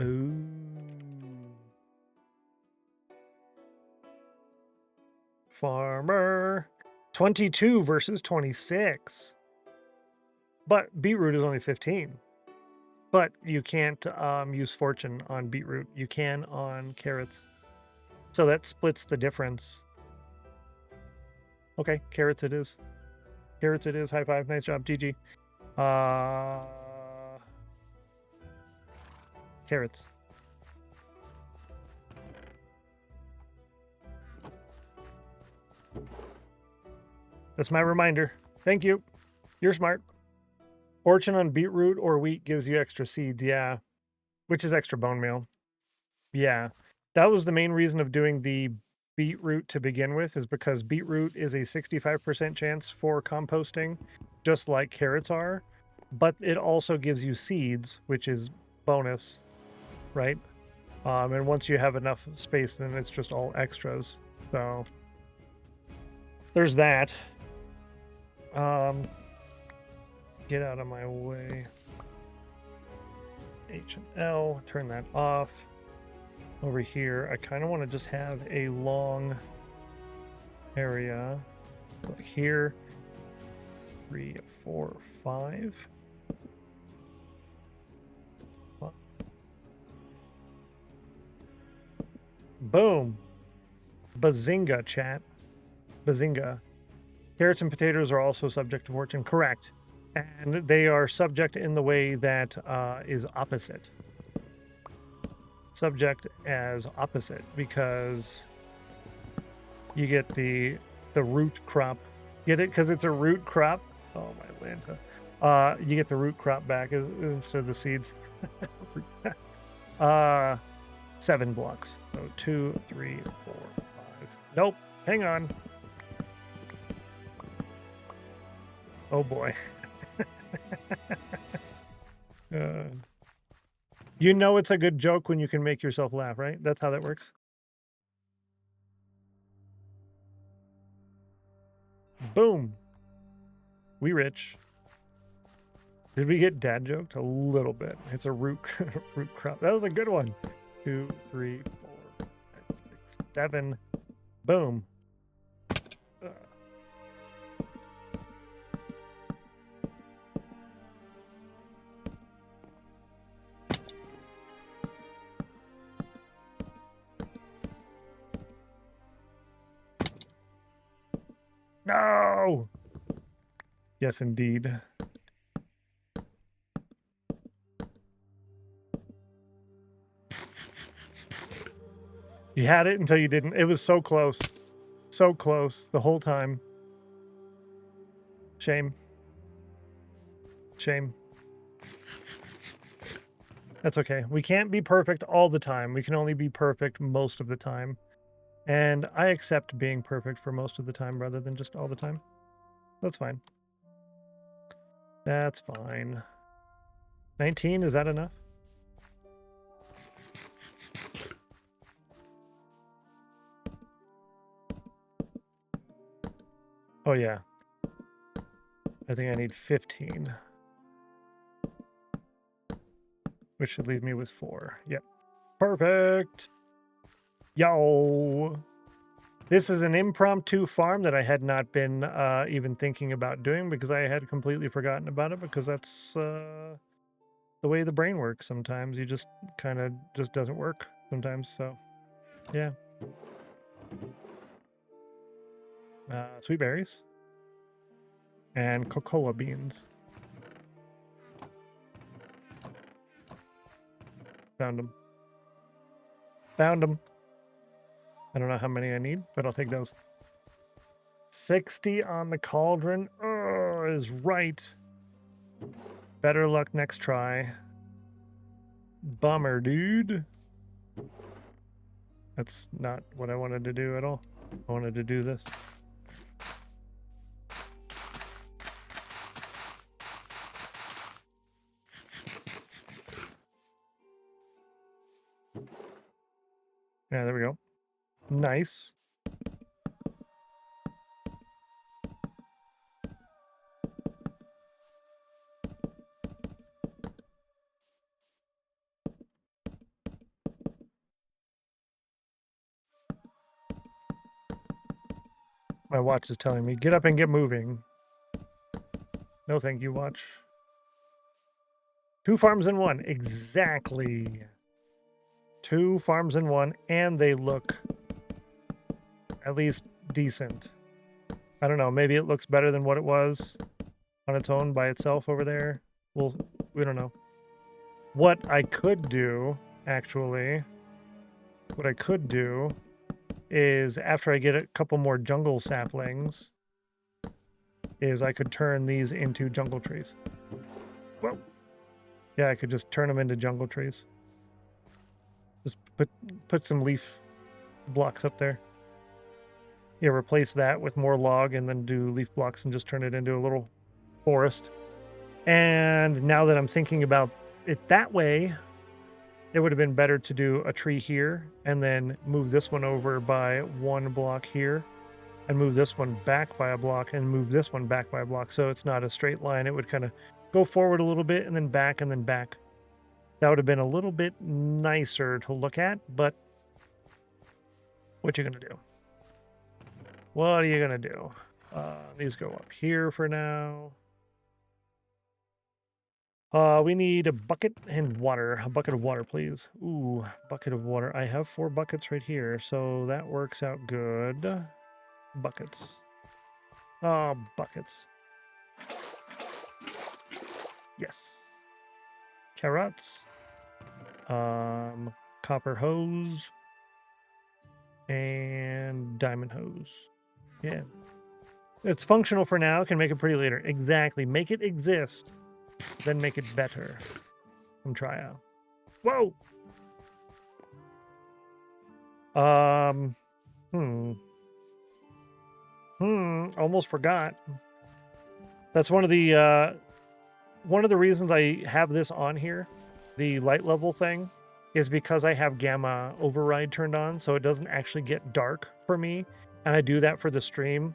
Ooh. Farmer. 22 versus 26. But beetroot is only 15. But you can't use fortune on beetroot. You can on carrots. So that splits the difference. Okay, carrots it is. Carrots it is. High five. Nice job. GG. Carrots. That's my reminder. Thank you. You're smart. Fortune on beetroot or wheat gives you extra seeds. Yeah. Which is extra bone meal. Yeah. That was the main reason of doing the beetroot to begin with, is because beetroot is a 65% chance for composting, just like carrots are. But it also gives you seeds, which is bonus, right? And once you have enough space, then it's just all extras. So there's that. Get out of my way. H and L, turn that off. Over here, I kind of want to just have a long area. Like here, 3, 4, 5. Boom. Bazinga, chat. Bazinga. Carrots and potatoes are also subject to fortune. Correct. And they are subject in the way that is opposite. Subject as opposite, because you get the root crop. Get it? Because it's a root crop. Oh, my Lanta. You get the root crop back instead of the seeds. 7 blocks. So 2, 3, 4, 5. Nope. Hang on. Oh boy. You know it's a good joke when you can make yourself laugh, right? That's how that works. Boom. We rich. Did we get dad joked? A little bit. It's a root crop. That was a good one. 2, 3, 4, 5, 6, 7. Boom. No! Yes, indeed. You had it until you didn't. It was so close. So close the whole time. Shame. Shame. That's okay. We can't be perfect all the time. We can only be perfect most of the time. And I accept being perfect for most of the time rather than just all the time. That's fine. That's fine. 19, is that enough? Oh, yeah. I think I need 15. Which should leave me with 4. Yep. Perfect. Yo. This is an impromptu farm that I had not been even thinking about doing because I had completely forgotten about it because that's the way the brain works sometimes. You just kind of just doesn't work sometimes. So, yeah. Sweet berries. And cocoa beans. Found them. Found them. I don't know how many I need, but I'll take those. 60 on the cauldron. Oh, is right. Better luck next try. Bummer, dude. That's not what I wanted to do at all. I wanted to do this. Yeah, there we go. Nice. My watch is telling me, get up and get moving. No thank you, watch. 2 farms in 1. Exactly. 2 farms in 1, and they look at least decent. I don't know, maybe it looks better than what it was on its own by itself over there. Well, we don't know. What I could do, actually, is after I get a couple more jungle saplings, is I could turn these into jungle trees. Whoa. Yeah, I could just turn them into jungle trees. Just put some leaf blocks up there. Yeah, replace that with more log and then do leaf blocks and just turn it into a little forest. And now that I'm thinking about it that way, it would have been better to do a tree here and then move this one over by 1 block here and move this one back by a block and move this one back by a block. So it's not a straight line. It would kind of go forward a little bit and then back and then back. That would have been a little bit nicer to look at, but what you gonna do? What are you gonna do? These go up here for now. We need a bucket and water. A bucket of water, please. Ooh, bucket of water. I have 4 buckets right here, so that works out good. Buckets. Oh, buckets. Yes. Carrots. Copper hose. And diamond hose. Yeah. It's functional for now. Can make it pretty later. Exactly. Make it exist. Then make it better. From tryout. Whoa! Almost forgot. That's one of the reasons I have this on here, the light level thing, is because I have gamma override turned on, so it doesn't actually get dark for me, and I do that for the stream.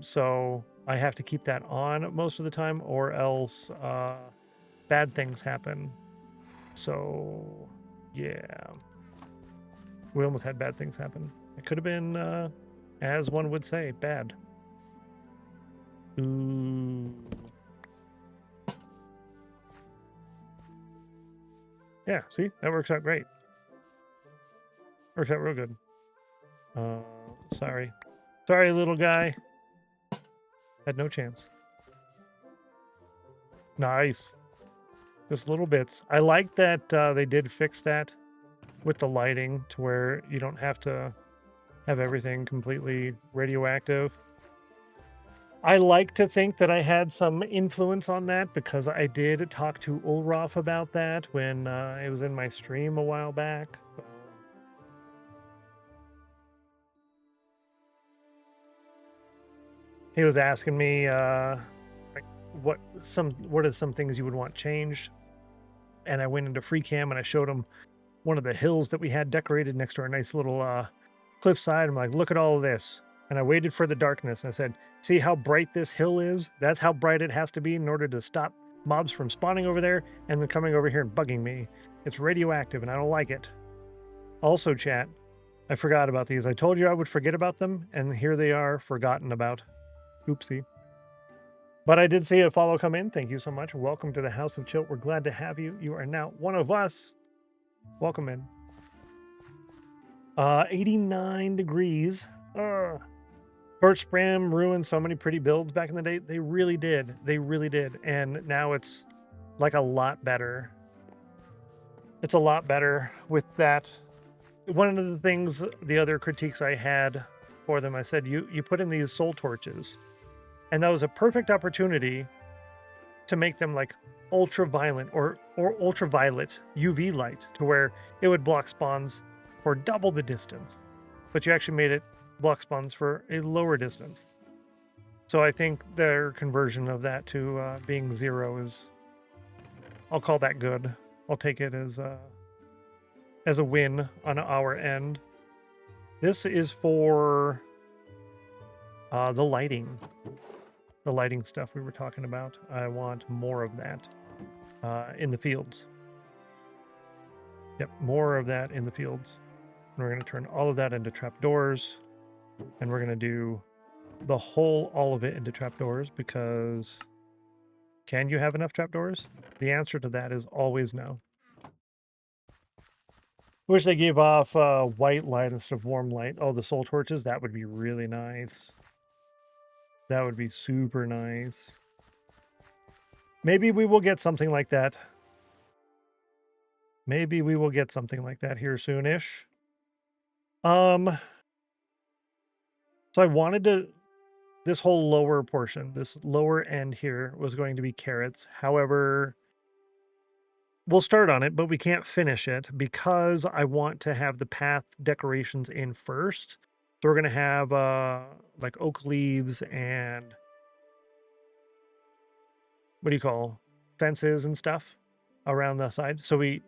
So I have to keep that on most of the time, or else bad things happen. So yeah, we almost had bad things happen. It could have been, as one would say, bad. Ooh. Yeah, see? That works out great. Works out real good. Sorry. Sorry, little guy. Had no chance. Nice. Just little bits. I like that they did fix that with the lighting to where you don't have to have everything completely radioactive. I like to think that I had some influence on that because I did talk to Ulrof about that when it was in my stream a while back. He was asking me like what are some things you would want changed, and I went into free cam and I showed him one of the hills that we had decorated next to our nice little cliffside. I'm like, look at all of this. And I waited for the darkness. I said, see how bright this hill is? That's how bright it has to be in order to stop mobs from spawning over there and then coming over here and bugging me. It's radioactive and I don't like it. Also, chat, I forgot about these. I told you I would forget about them, and here they are, forgotten about. Oopsie. But I did see a follow come in. Thank you so much. Welcome to the House of Chill. We're glad to have you. You are now one of us. Welcome in. 89 degrees. Birch Spram ruined so many pretty builds back in the day. They really did. They really did. And now it's like a lot better. It's a lot better with that. One of the things, the other critiques I had for them, I said, you put in these soul torches. And that was a perfect opportunity to make them like ultraviolet or ultraviolet UV light, to where it would block spawns for double the distance. But you actually made it block spawns for a lower distance. So I think their conversion of that to being 0 is, I'll call that good. I'll take it as a win on our end. This is for the lighting stuff we were talking about. I want more of that in the fields. Yep, more of that in the fields. And we're going to turn all of that into trapdoors. And we're going to do all of it into trapdoors, because can you have enough trapdoors? The answer to that is always no. Wish they gave off white light instead of warm light. Oh, the soul torches, that would be really nice. That would be super nice. Maybe we will get something like that. Maybe we will get something like that here soon-ish. So I wanted to, this whole lower portion, this lower end here was going to be carrots. However, we'll start on it, but we can't finish it because I want to have the path decorations in first. So we're going to have like oak leaves and what do you call fences and stuff around the side. So we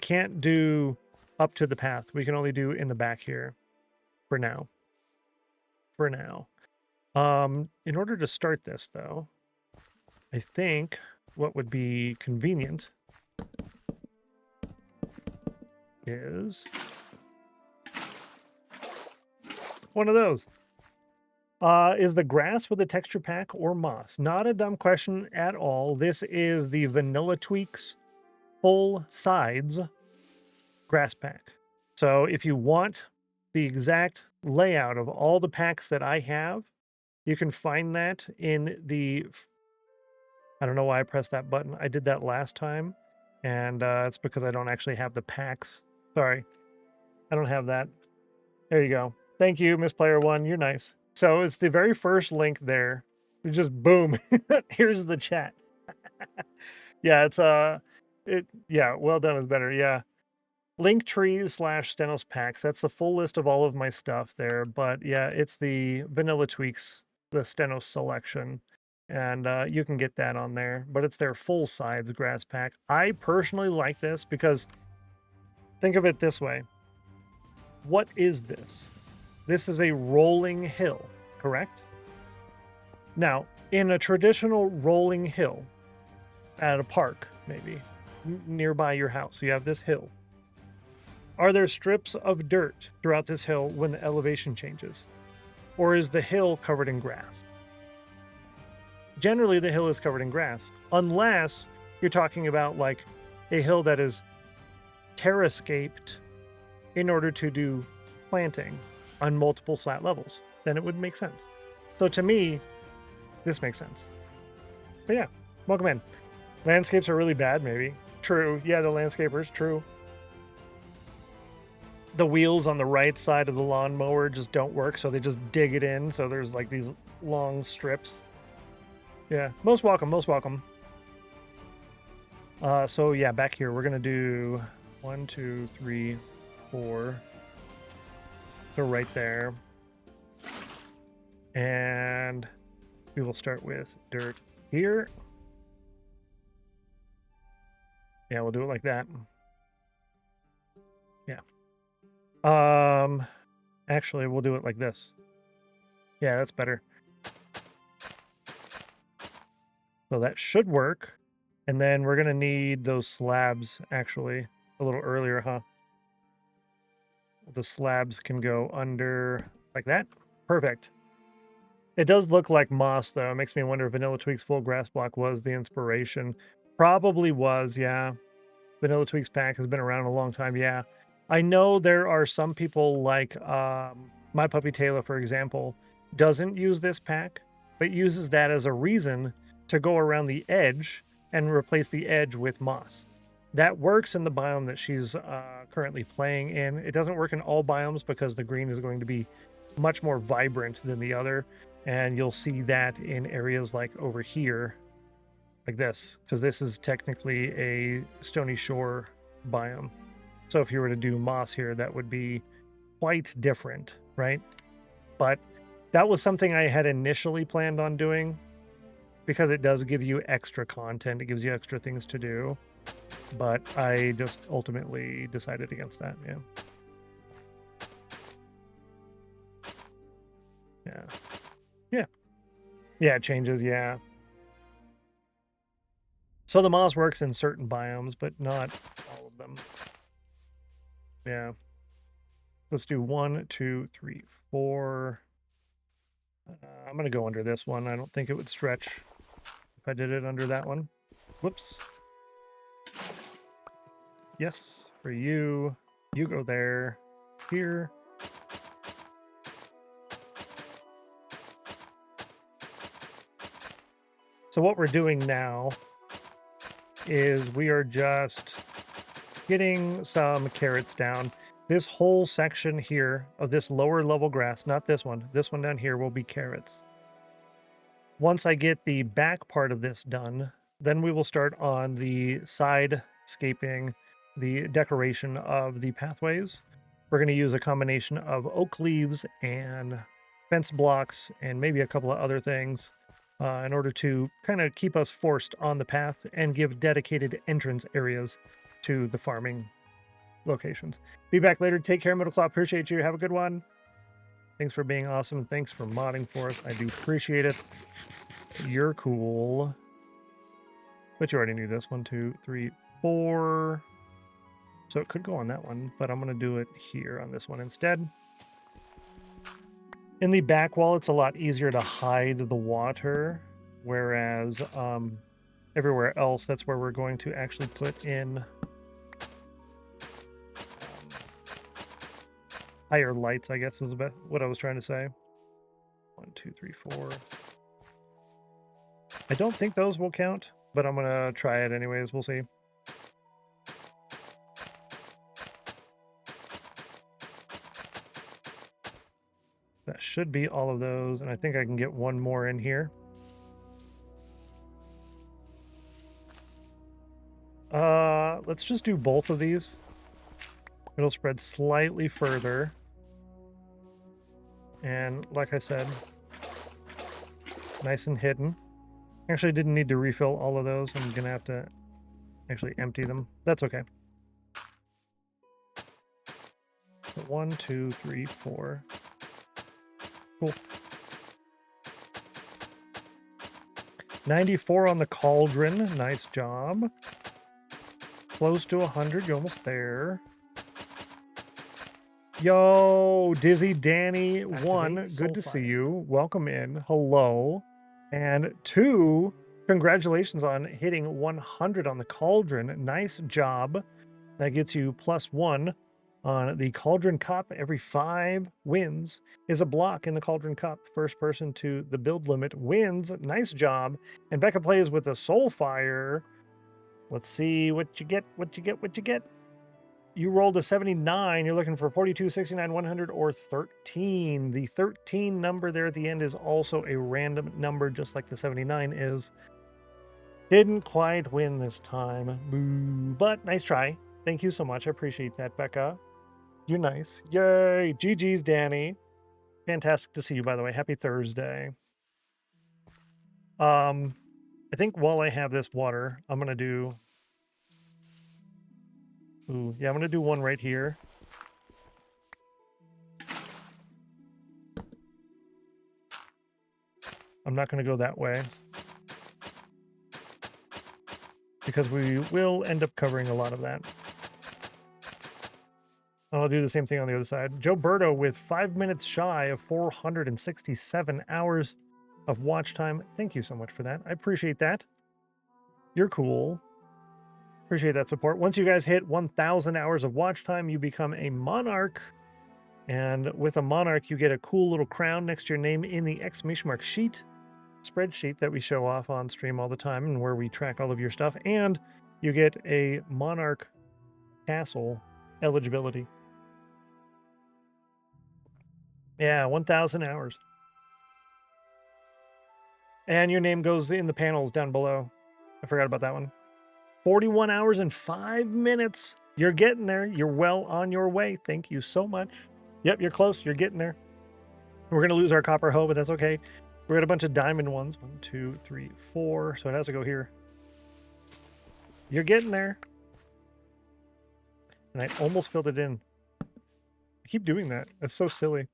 can't do up to the path. We can only do in the back here for now. For now. In order to start this though, I think what would be convenient is one of those. Is the grass with a texture pack or moss? Not a dumb question at all. This is the Vanilla Tweaks full sides grass pack. So if you want the exact layout of all the packs that I have, you can find that in the, I don't know why I pressed that button. I did that last time, and it's because I don't actually have the packs. Sorry, I don't have that. There you go. Thank you, Miss Player One. You're nice. So it's the very first link there. It's just boom. Here's the chat. Yeah, it's yeah, well done is better. Yeah. Linktree/Stennos packs. That's the full list of all of my stuff there. But yeah, it's the Vanilla Tweaks, the Stennos selection. And you can get that on there. But it's their full sides grass pack. I personally like this because think of it this way. What is this? This is a rolling hill, correct? Now, in a traditional rolling hill at a park, maybe, nearby your house, you have this hill. Are there strips of dirt throughout this hill when the elevation changes? Or is the hill covered in grass? Generally, the hill is covered in grass, unless you're talking about like a hill that is terrascaped in order to do planting on multiple flat levels. Then it would make sense. So to me, this makes sense. But yeah, welcome in. Landscapes are really bad, maybe. True. Yeah, the landscapers, true. The wheels on the right side of the lawnmower just don't work, so they just dig it in. So there's like these long strips Yeah, most welcome, most welcome. So yeah, back here we're gonna do 1, 2, 3, 4. So right there, and we will start with dirt here. Yeah, we'll do it like that. Yeah. Actually, we'll do it like this. Yeah, that's better. So that should work. And then we're going to need those slabs, actually, a little earlier, huh? The slabs can go under like that. Perfect. It does look like moss, though. It makes me wonder if Vanilla Tweak's full grass block was the inspiration. Probably was, yeah. Vanilla Tweak's pack has been around a long time, yeah. I know there are some people like My Puppy Taylor, for example, doesn't use this pack, but uses that as a reason to go around the edge and replace the edge with moss. That works in the biome that she's currently playing in. It doesn't work in all biomes because the green is going to be much more vibrant than the other, and you'll see that in areas like over here, like this, because this is technically a Stony Shore biome. So if you were to do moss here, that would be quite different, right? But that was something I had initially planned on doing because it does give you extra content. It gives you extra things to do. But I just ultimately decided against that, yeah. Yeah. Yeah. Yeah, it changes, yeah. So the moss works in certain biomes, but not all of them. Yeah. Let's do 1, 2, 3, 4. I'm going to go under this one. I don't think it would stretch if I did it under that one. Whoops. Yes, for you. You go there. Here. So what we're doing now is we are just getting some carrots down. This whole section here of this lower level grass, not this one down here will be carrots. Once I get the back part of this done, then we will start on the side scaping, the decoration of the pathways. We're going to use a combination of oak leaves and fence blocks and maybe a couple of other things in order to kind of keep us forced on the path and give dedicated entrance areas to the farming locations. Be back later. Take care, Middle Claw. Appreciate you. Have a good one. Thanks for being awesome. Thanks for modding for us. I do appreciate it. You're cool. But you already knew this. 1, 2, 3, 4. So it could go on that one, but I'm going to do it here on this one instead. In the back wall, it's a lot easier to hide the water, whereas everywhere else, that's where we're going to actually put in higher lights, I guess is about what I was trying to say. 1, 2, 3, 4. I don't think those will count, but I'm going to try it anyways. We'll see. That should be all of those, and I think I can get one more in here. Let's just do both of these. It'll spread slightly further. And like I said, nice and hidden. Actually, didn't need to refill all of those. I'm going to have to actually empty them. That's okay. So 1, 2, 3, 4. Cool. 94 on the cauldron. Nice job. Close to 100. You're almost there. Yo, Dizzy Danny. Activate 1, good to Soulfire. see you. Welcome in. Hello. And 2, congratulations on hitting 100 on the cauldron. Nice job. That gets you +1 on the Cauldron Cup. Every 5 wins is a block in the Cauldron Cup. First person to the build limit wins. Nice job. And Becca plays with the Soulfire. Let's see what you get, what you get, what you get. you rolled a 79. You're looking for 42, 69, 100, or 13. The 13 number there at the end is also a random number, just like the 79 is. Didn't quite win this time. Boo. But nice try. Thank you so much. I appreciate that, Becca. You're nice. Yay. GG's, Danny. Fantastic to see you, by the way. Happy Thursday. I think while I have this water, I'm going to do... Ooh, yeah, I'm going to do one right here. I'm not going to go that way, because we will end up covering a lot of that. I'll do the same thing on the other side. Joe Berto with 5 minutes shy of 467 hours of watch time. Thank you so much for that. I appreciate that. You're cool. Appreciate that support. Once you guys hit 1,000 hours of watch time, you become a monarch. And with a monarch, you get a cool little crown next to your name in the exclamation mark sheet spreadsheet that we show off on stream all the time, and where we track all of your stuff. And you get a monarch castle eligibility. Yeah, 1,000 hours. And your name goes in the panels down below. I forgot about that one. 41 hours and 5 minutes. You're getting there. You're well on your way. Thank you so much. Yep, you're close. You're getting there. We're going to lose our copper hoe, but that's okay. We got a bunch of diamond ones. 1, 2, 3, 4. So it has to go here. You're getting there. And I almost filled it in. I keep doing that. That's so silly.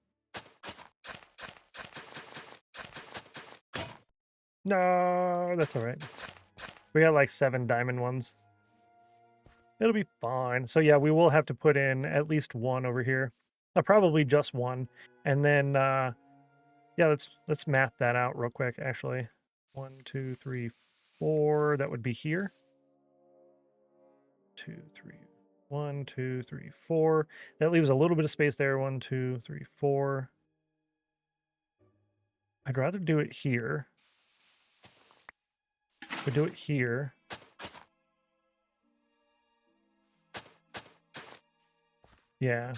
No, that's all right. We got like 7 diamond ones. It'll be fine. So yeah, we will have to put in at least one over here. Probably just one. And then, yeah, let's math that out real quick, actually. 1, 2, 3, 4. That would be here. 2, 3. 1, 2, 3, 4. That leaves a little bit of space there. 1, 2, 3, 4. I'd rather do it here. We do it here. Yeah.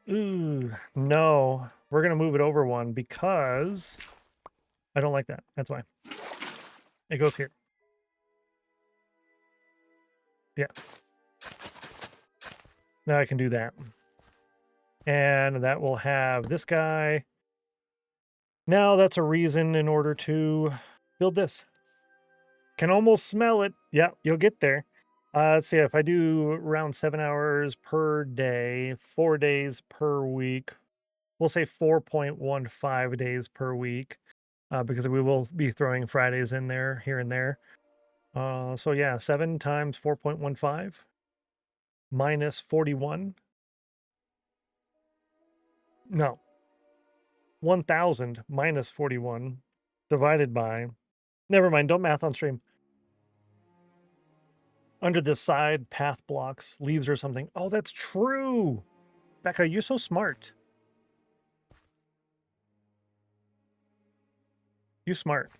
Ooh, no. We're going to move it over one because I don't like that. That's why. It goes here. Yeah. Now I can do that. And that will have this guy. Now that's a reason in order to build this. Can almost smell it. Yeah, you'll get there. Let's see, if I do around 7 hours per day, 4 days per week, we'll say 4.15 days per week, because we will be throwing Fridays in there, here and there. So yeah, 7 times 4.15 minus 41. No. 1,000 minus 41 divided by... Never mind, don't math on stream. Under the side path blocks, leaves or something. Oh, that's true. Becca, you're so smart. You smart.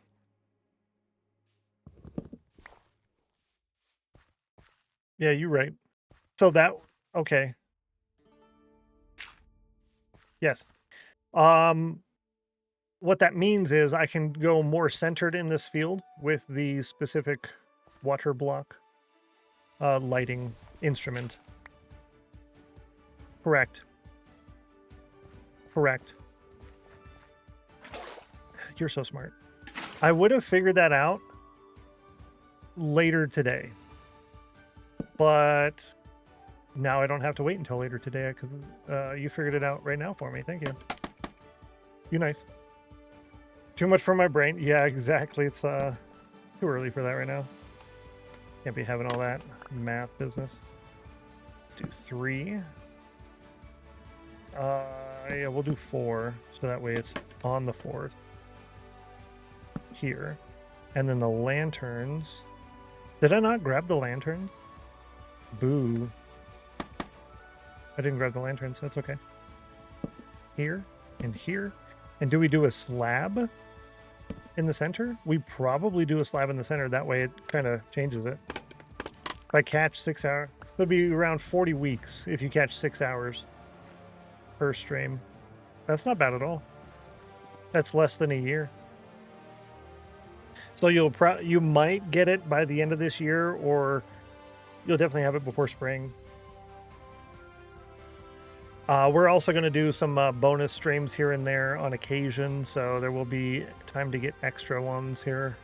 Yeah, you're right. So that, okay. Yes. What that means is I can go more centered in this field with the specific water block lighting instrument. Correct. Correct. You're so smart. I would have figured that out later today, but now I don't have to wait until later today because you figured it out right now for me. Thank you. You nice. Too much for my brain. Yeah, exactly. It's too early for that right now. Can't be having all that math business. Let's do 3. Yeah, we'll do 4, so that way it's on the 4th. Here. And then the lanterns. Did I not grab the lantern? Boo. I didn't grab the lanterns. That's okay. Here and here. And do we do a slab in the center? We probably do a slab in the center. That way it kind of changes it. If I catch 6 hours, it'll be around 40 weeks if you catch 6 hours per stream. That's not bad at all. That's less than a year. So you might get it by the end of this year, or you'll definitely have it before spring. We're also going to do some bonus streams here and there on occasion, so there will be time to get extra ones here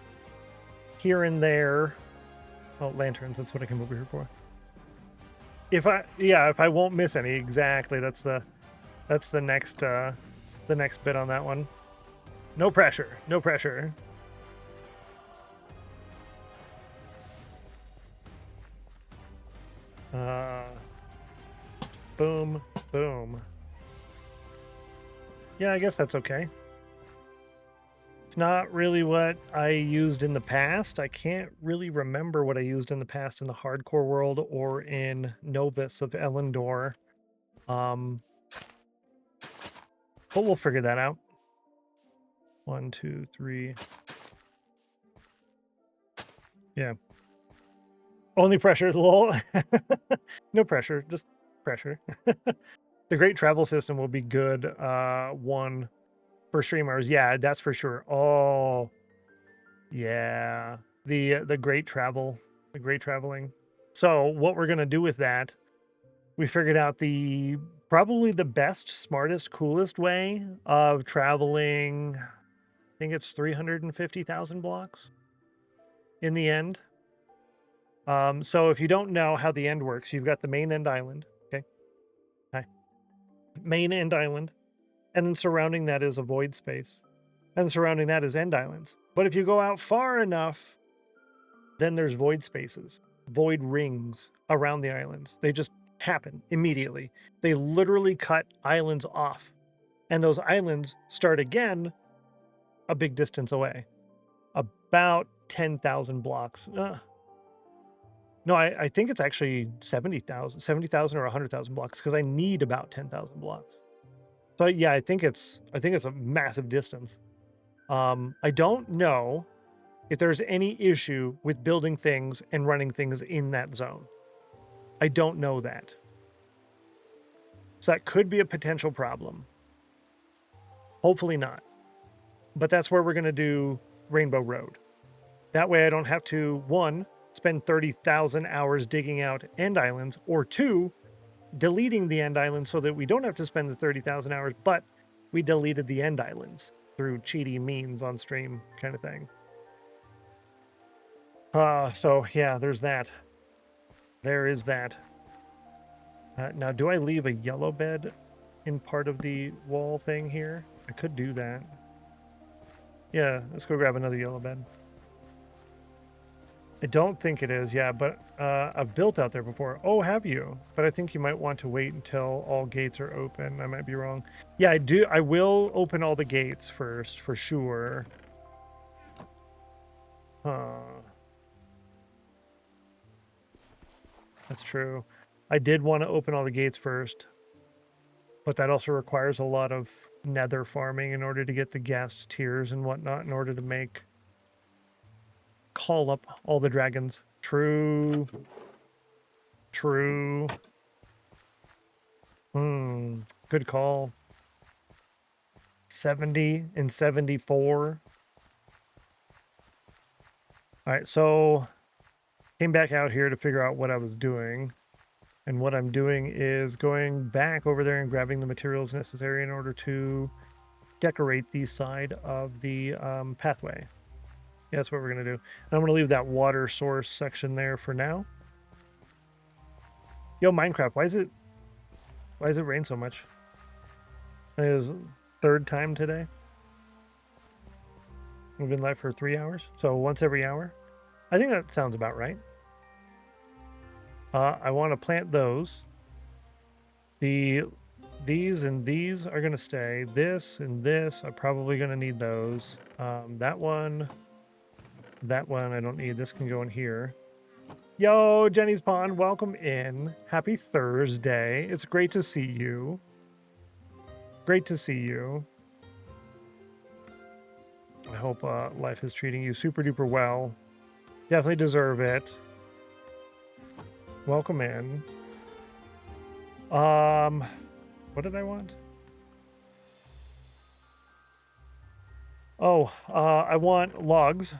and there. Oh, lanterns, that's what I came over here for. If I won't miss any, exactly. That's the next bit on that one. No pressure, no pressure. Boom, boom. Yeah, I guess that's okay. It's not really what I used in the past. I can't really remember what I used in the past in the hardcore world or in Novus of Elendor. But we'll figure that out. 1, 2, 3. Yeah. Only pressure, lol. No pressure, just pressure. The great travel system will be good one for streamers. Yeah, that's for sure. Oh, yeah. The great travel, the great traveling. So what we're going to do with that, we figured out probably the best, smartest, coolest way of traveling. I think it's 350,000 blocks in the end. So if you don't know how the end works, you've got the main end island. Okay. Hi. Main end island. And then surrounding that is a void space. And surrounding that is end islands. But if you go out far enough, then there's void spaces, void rings around the islands. They just happen immediately. They literally cut islands off. And those islands start again a big distance away. About 10,000 blocks. No, I think it's actually 70,000 or 100,000 blocks because I need about 10,000 blocks. So yeah, I think it's a massive distance. I don't know if there's any issue with building things and running things in that zone. I don't know that. So that could be a potential problem. Hopefully not. But that's where we're going to do Rainbow Road. That way I don't have to, 1, spend 30,000 hours digging out end islands, or 2, deleting the end islands so that we don't have to spend the 30,000 hours, but we deleted the end islands through cheaty means on stream kind of thing. So yeah, there's that. There is that. Now, do I leave a yellow bed in part of the wall thing here? I could do that. Yeah, let's go grab another yellow bed. I don't think it is, yeah, but I've built out there before. Oh, have you? But I think you might want to wait until all gates are open. I might be wrong. Yeah, I do. I will open all the gates first, for sure. That's true. I did want to open all the gates first, but that also requires a lot of nether farming in order to get the ghast tiers and whatnot in order to call up all the dragons. True. True. Good call. 70 and 74. All right, so came back out here to figure out what I was doing. And what I'm doing is going back over there and grabbing the materials necessary in order to decorate the side of the pathway. Yeah, that's what we're going to do. And I'm going to leave that water source section there for now. Yo, Minecraft, why is it rain so much? It is third time today. We've been live for 3 hours, so once every hour. I think that sounds about right. I want to plant those. These and these are going to stay. This and this are probably going to need those. That one I don't need. This can go in here. Yo, Jenny's Pond, welcome in. Happy Thursday. It's great to see you. Great to see you. I hope life is treating you super duper well. Definitely deserve it. Welcome in. What did I want? Oh, I want logs,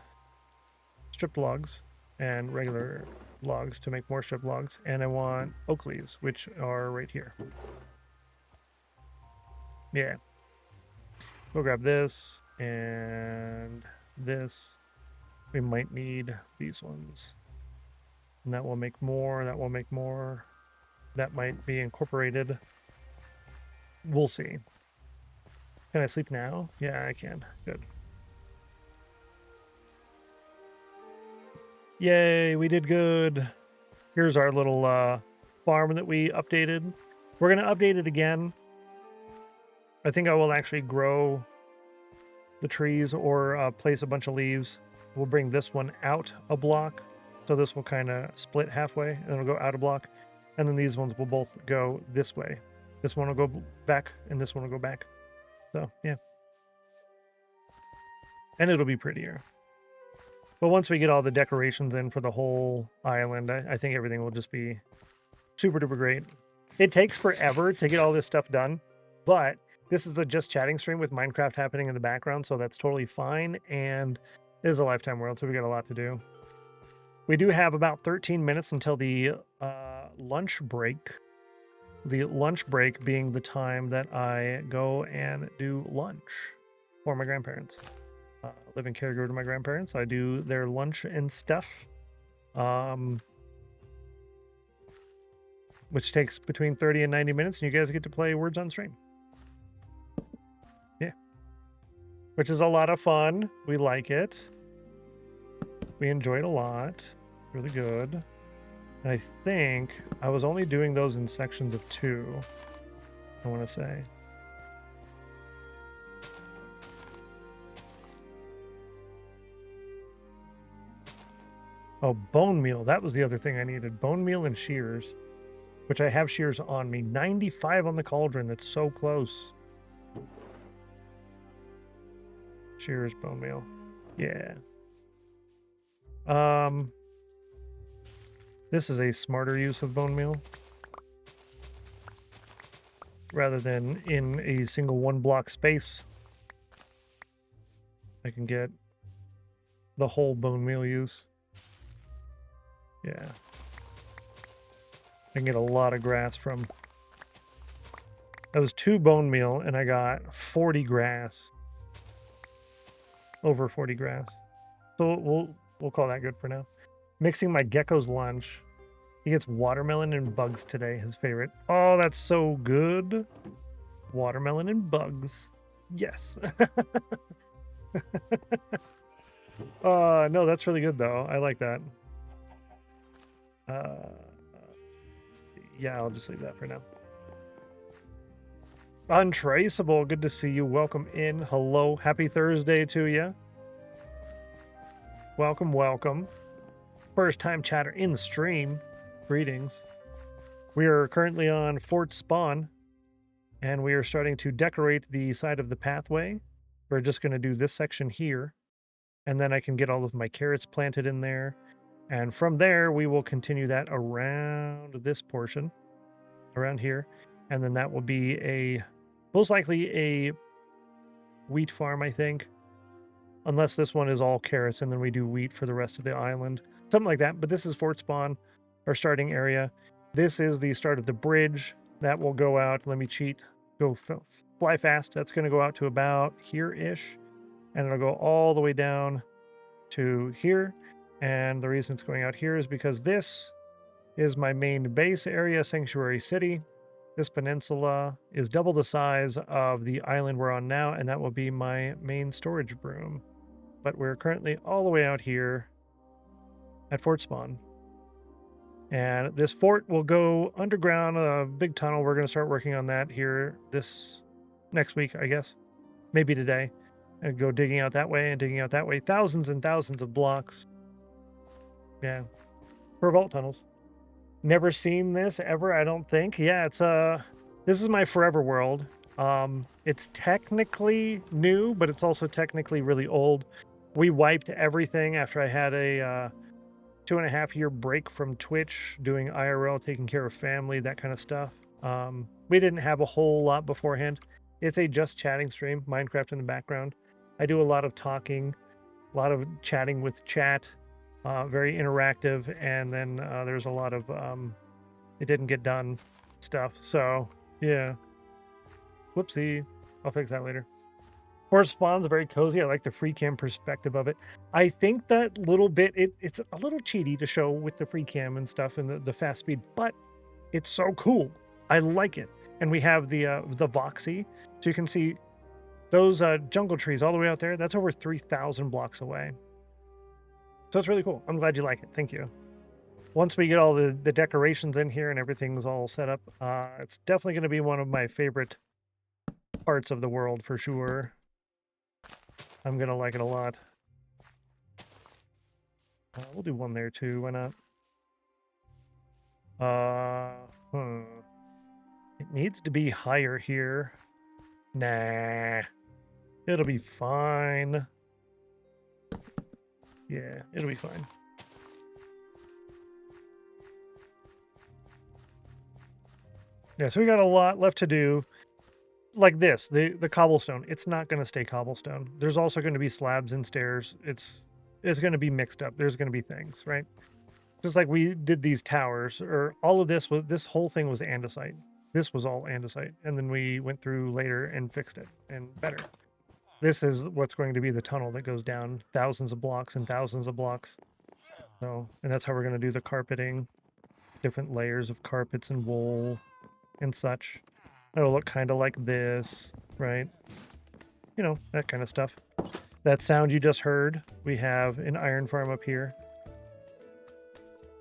strip logs, and regular logs to make more strip logs, and I want oak leaves, which are right here. Yeah. We'll grab this and this. We might need these ones. And that will make more, that will make more. That might be incorporated. We'll see. Can I sleep now? Yeah, I can. Good. Yay, we did good. Here's our little farm that we updated. We're going to update it again. I think I will actually grow the trees or place a bunch of leaves. We'll bring this one out a block. So this will kind of split halfway and it'll go out a block. And then these ones will both go this way. This one will go back and this one will go back. So, yeah. And it'll be prettier. But once we get all the decorations in for the whole island, I think everything will just be super duper great. It takes forever to get all this stuff done, but this is a just chatting stream with Minecraft happening in the background, so that's totally fine, and it is a lifetime world, so we got a lot to do. We do have about 13 minutes until the lunch break. The lunch break being the time that I go and do lunch for my grandparents. Living caregiver to my grandparents. I do their lunch and stuff, which takes between 30 and 90 minutes, and you guys get to play Words on Stream. Yeah. Which is a lot of fun. We like it. We enjoy it a lot. Really good. And I think I was only doing those in sections of 2, I want to say. Oh, bone meal. That was the other thing I needed. Bone meal and shears, which I have shears on me. 95 on the cauldron. That's so close. Shears, bone meal. Yeah. This is a smarter use of bone meal. Rather than in a single 1-block space, I can get the whole bone meal use. Yeah. I can get a lot of grass from... That was 2 bone meal, and I got 40 grass. Over 40 grass. So we'll call that good for now. Mixing my gecko's lunch. He gets watermelon and bugs today, his favorite. Oh, that's so good. Watermelon and bugs. Yes. No, that's really good, though. I like that. Yeah, I'll just leave that for now. Untraceable, good to see you. Welcome in. Hello. Happy Thursday to you. Welcome, welcome. First time chatter in the stream. Greetings. We are currently on Fort Spawn, and we are starting to decorate the side of the pathway. We're just going to do this section here, and then I can get all of my carrots planted in there. And from there, we will continue that around this portion, around here. And then that will be most likely a wheat farm, I think. Unless this one is all carrots, and then we do wheat for the rest of the island. Something like that. But this is Fort Spawn, our starting area. This is the start of the bridge. That will go out. Let me cheat. Go fly fast. That's going to go out to about here-ish. And it'll go all the way down to here. And the reason it's going out here is because this is my main base area, Sanctuary City. This peninsula is double the size of the island we're on now, and that will be my main storage room. But we're currently all the way out here at Fort Spawn. And this fort will go underground, a big tunnel. We're going to start working on that here this next week, I guess. Maybe today. And go digging out that way and digging out that way. Thousands and thousands of blocks. Yeah, for vault tunnels. Never seen this ever, I don't think. Yeah, it's this is my forever world. It's technically new, but it's also technically really old. We wiped everything after I had a 2.5-year break from Twitch, doing IRL, taking care of family, that kind of stuff. We didn't have a whole lot beforehand. It's a just chatting stream, Minecraft in the background. I do a lot of talking, a lot of chatting with chat, very interactive, and then there's a lot of it didn't get done stuff. So yeah, whoopsie. I'll fix that later. Horse spawn's very cozy. I like the free cam perspective of it. I think that little bit, it's a little cheaty to show with the free cam and stuff and the fast speed, but it's so cool. I like it. And we have the voxy, so you can see those jungle trees all the way out there. That's over 3,000 blocks away. So it's really cool. I'm glad you like it. Thank you. Once we get all the decorations in here and everything's all set up, it's definitely going to be one of my favorite parts of the world for sure. I'm going to like it a lot. We'll do one there too. Why not? It needs to be higher here. Nah. It'll be fine. Yeah, it'll be fine. Yeah, so we got a lot left to do. Like this, the cobblestone, it's not going to stay cobblestone. There's also going to be slabs and stairs. It's going to be mixed up. There's going to be things, right? Just like we did these towers, or all of this whole thing was andesite. This was all andesite, and then we went through later and fixed it and better. This is what's going to be the tunnel that goes down thousands of blocks and thousands of blocks. So, and that's how we're going to do the carpeting, different layers of carpets and wool and such. It'll look kind of like this, right? You know, that kind of stuff. That sound you just heard, we have an iron farm up here.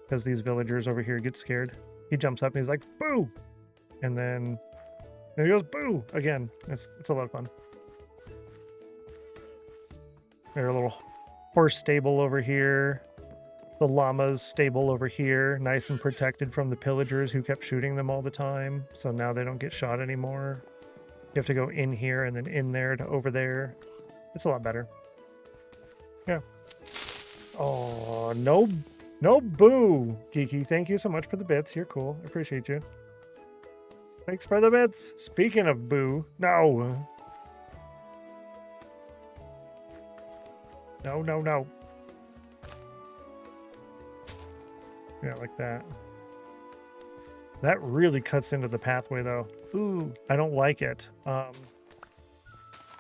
Because these villagers over here get scared. He jumps up and he's like, boo! And then he goes, boo! Again. It's a lot of fun. There's a little horse stable over here. The llama's stable over here, nice and protected from the pillagers who kept shooting them all the time. So now they don't get shot anymore. You have to go in here and then in there to over there. It's a lot better. Yeah. Oh, no boo, Geeky. Thank you so much for the bits. You're cool. I appreciate you. Thanks for the bits. Speaking of boo, no. No. Yeah, like that. That really cuts into the pathway, though. Ooh, I don't like it.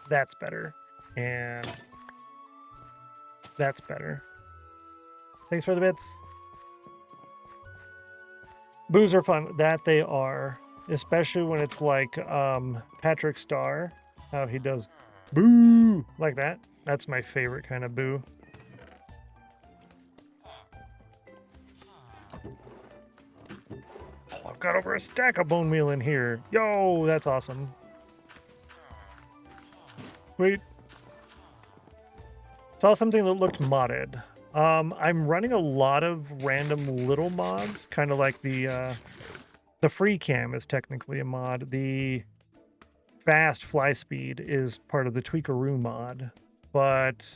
That's better. And that's better. Thanks for the bits. Boos are fun. That they are. Especially when it's like Patrick Star. How he does boo like that. That's my favorite kind of boo. I've got over a stack of bone meal in here. Yo, that's awesome. Wait. Saw something that looked modded. I'm running a lot of random little mods, kind of like the free cam is technically a mod. The fast fly speed is part of the Tweakaroo mod, but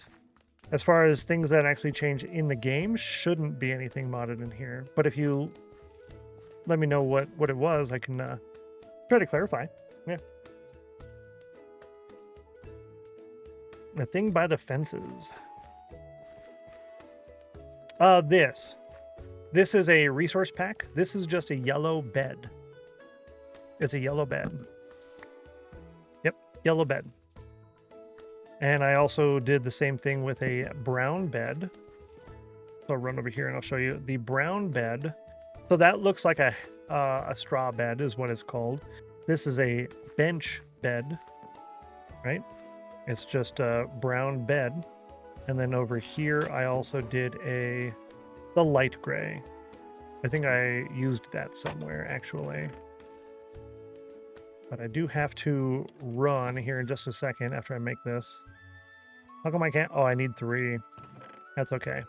as far as things that actually change in the game, shouldn't be anything modded in here. But if you let me know what it was, I can try to clarify. Yeah. A thing by the fences. This is a resource pack. This is just a yellow bed. It's a yellow bed. Yep, yellow bed. And I also did the same thing with a brown bed. So I'll run over here and I'll show you the brown bed. So that looks like a straw bed is what it's called. This is a bench bed, right? It's just a brown bed. And then over here, I also did the light gray. I think I used that somewhere, actually. But I do have to run here in just a second after I make this. How come I can't? Oh, I need 3. That's okay.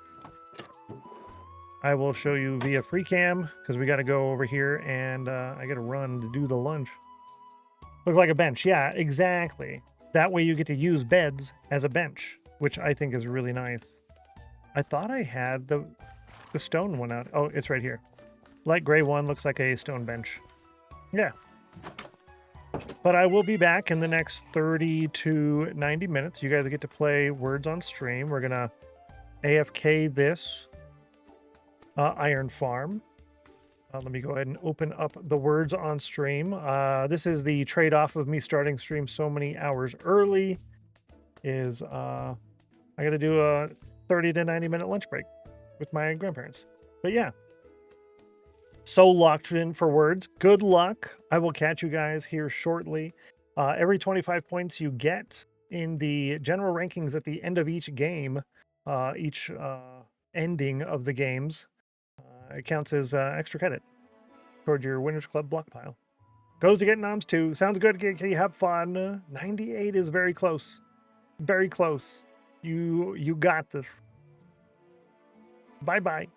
I will show you via free cam because we got to go over here and I got to run to do the lunch. Look like a bench. Yeah, exactly. That way you get to use beds as a bench, which I think is really nice. I thought I had the stone one out. Oh, it's right here. Light gray one looks like a stone bench. Yeah. But I will be back in the next 30 to 90 minutes. You guys get to play Words on stream. We're going to AFK this Iron Farm. Let me go ahead and open up the Words on stream. This is the trade-off of me starting stream so many hours early is I got to do a 30 to 90 minute lunch break with my grandparents. But yeah. So locked in for Words. Good luck. I will catch you guys here shortly. Every 25 points you get in the general rankings at the end of each game, each ending of the games, it counts as extra credit toward your Winners Club block pile. Goes to get noms too. Sounds good. Can you have fun? 98 is very close. Very close. You got this. Bye-bye.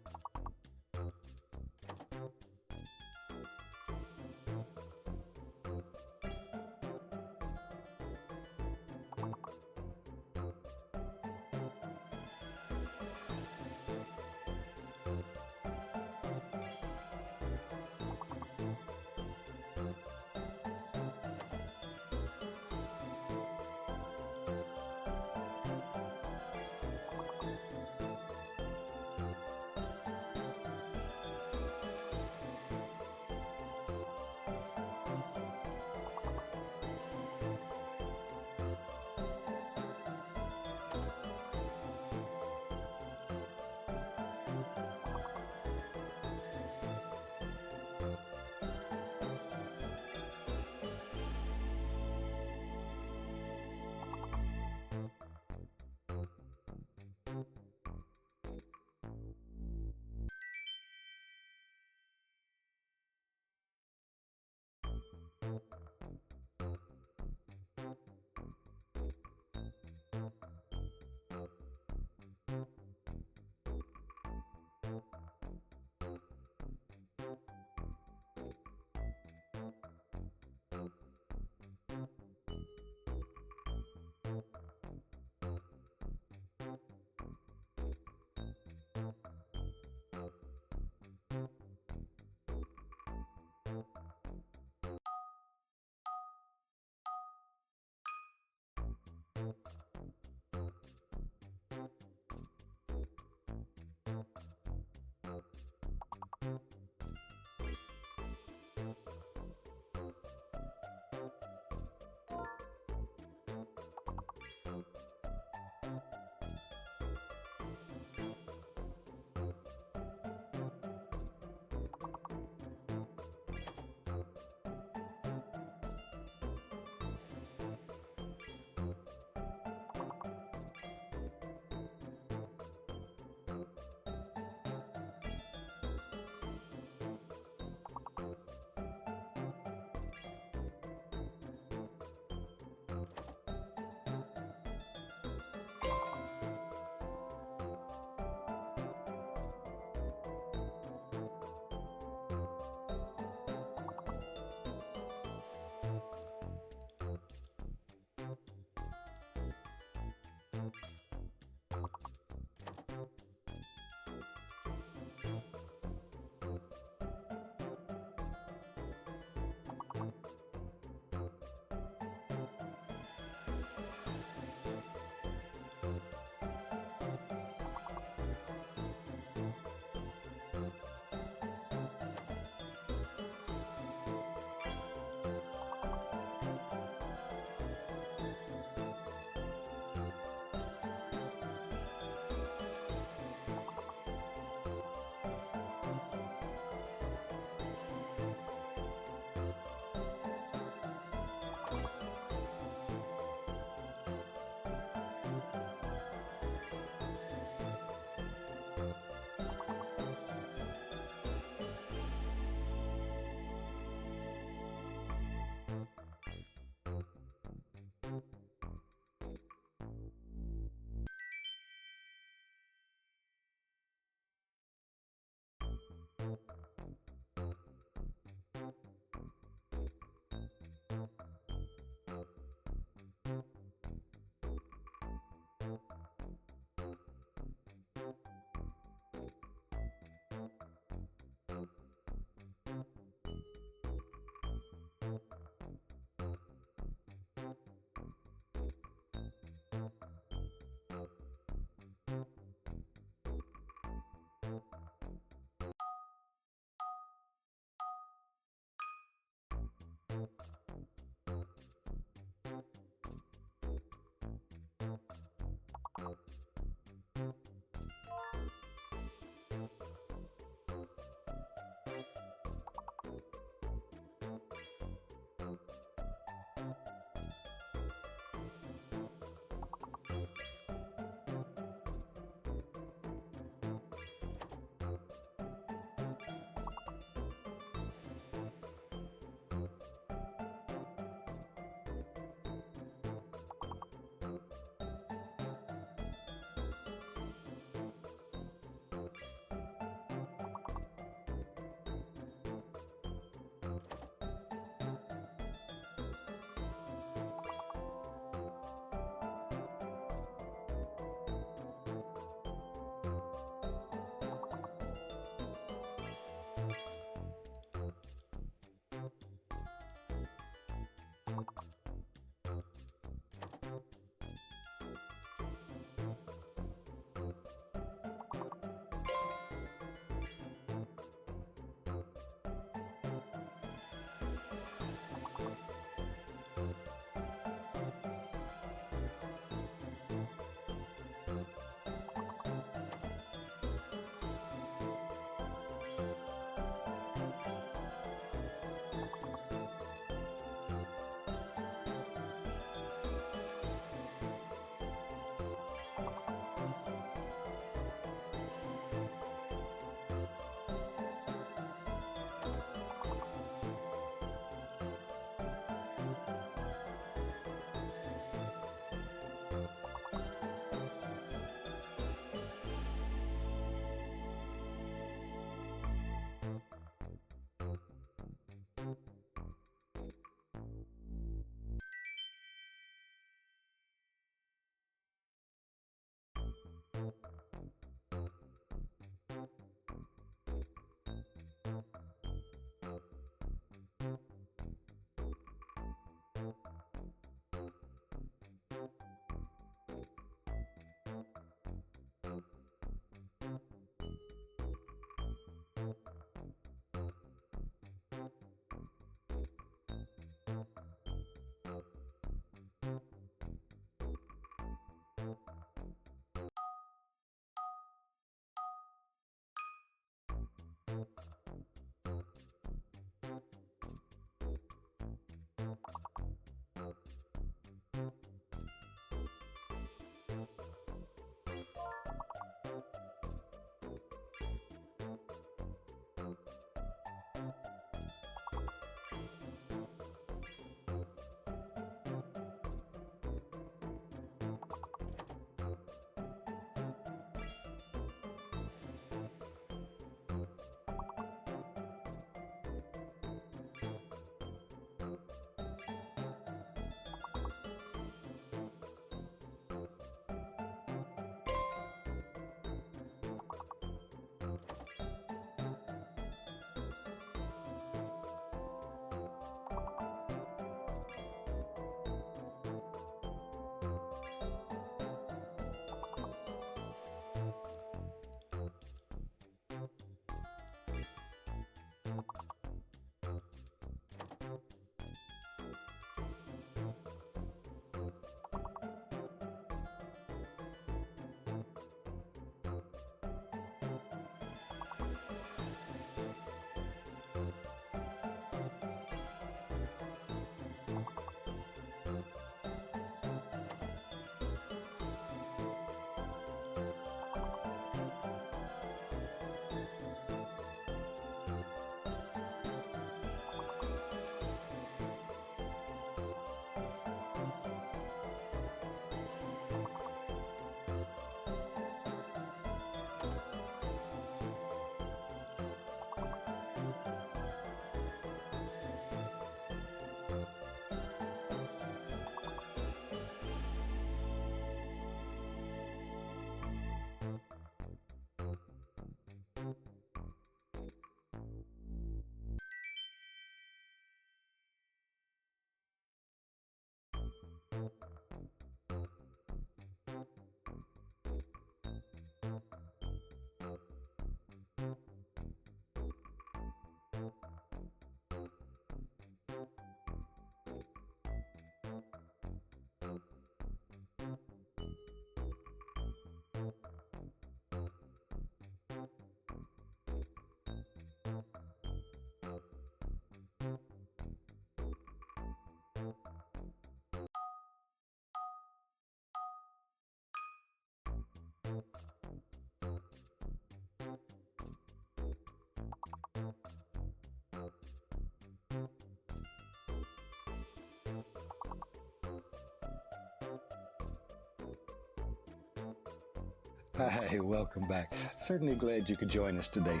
Hi, welcome back. Certainly glad you could join us today.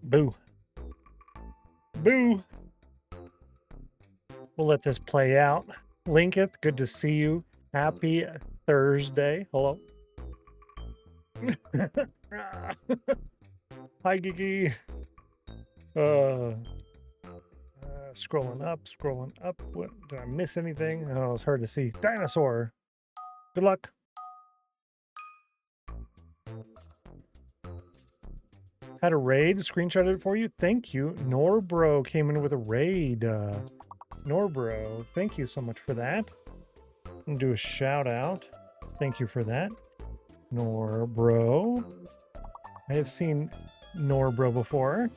Boo. Boo. We'll let this play out. Linketh, good to see you. Happy Thursday. Hello. Hi, Gigi. Scrolling up, scrolling up. What, did I miss anything? Oh, it's hard to see. Dinosaur. Good luck. Had a raid. Screenshotted it for you. Thank you. Norbro came in with a raid. Norbro, thank you so much for that. I'm gonna do a shout out. Thank you for that. Norbro. I have seen Norbro before.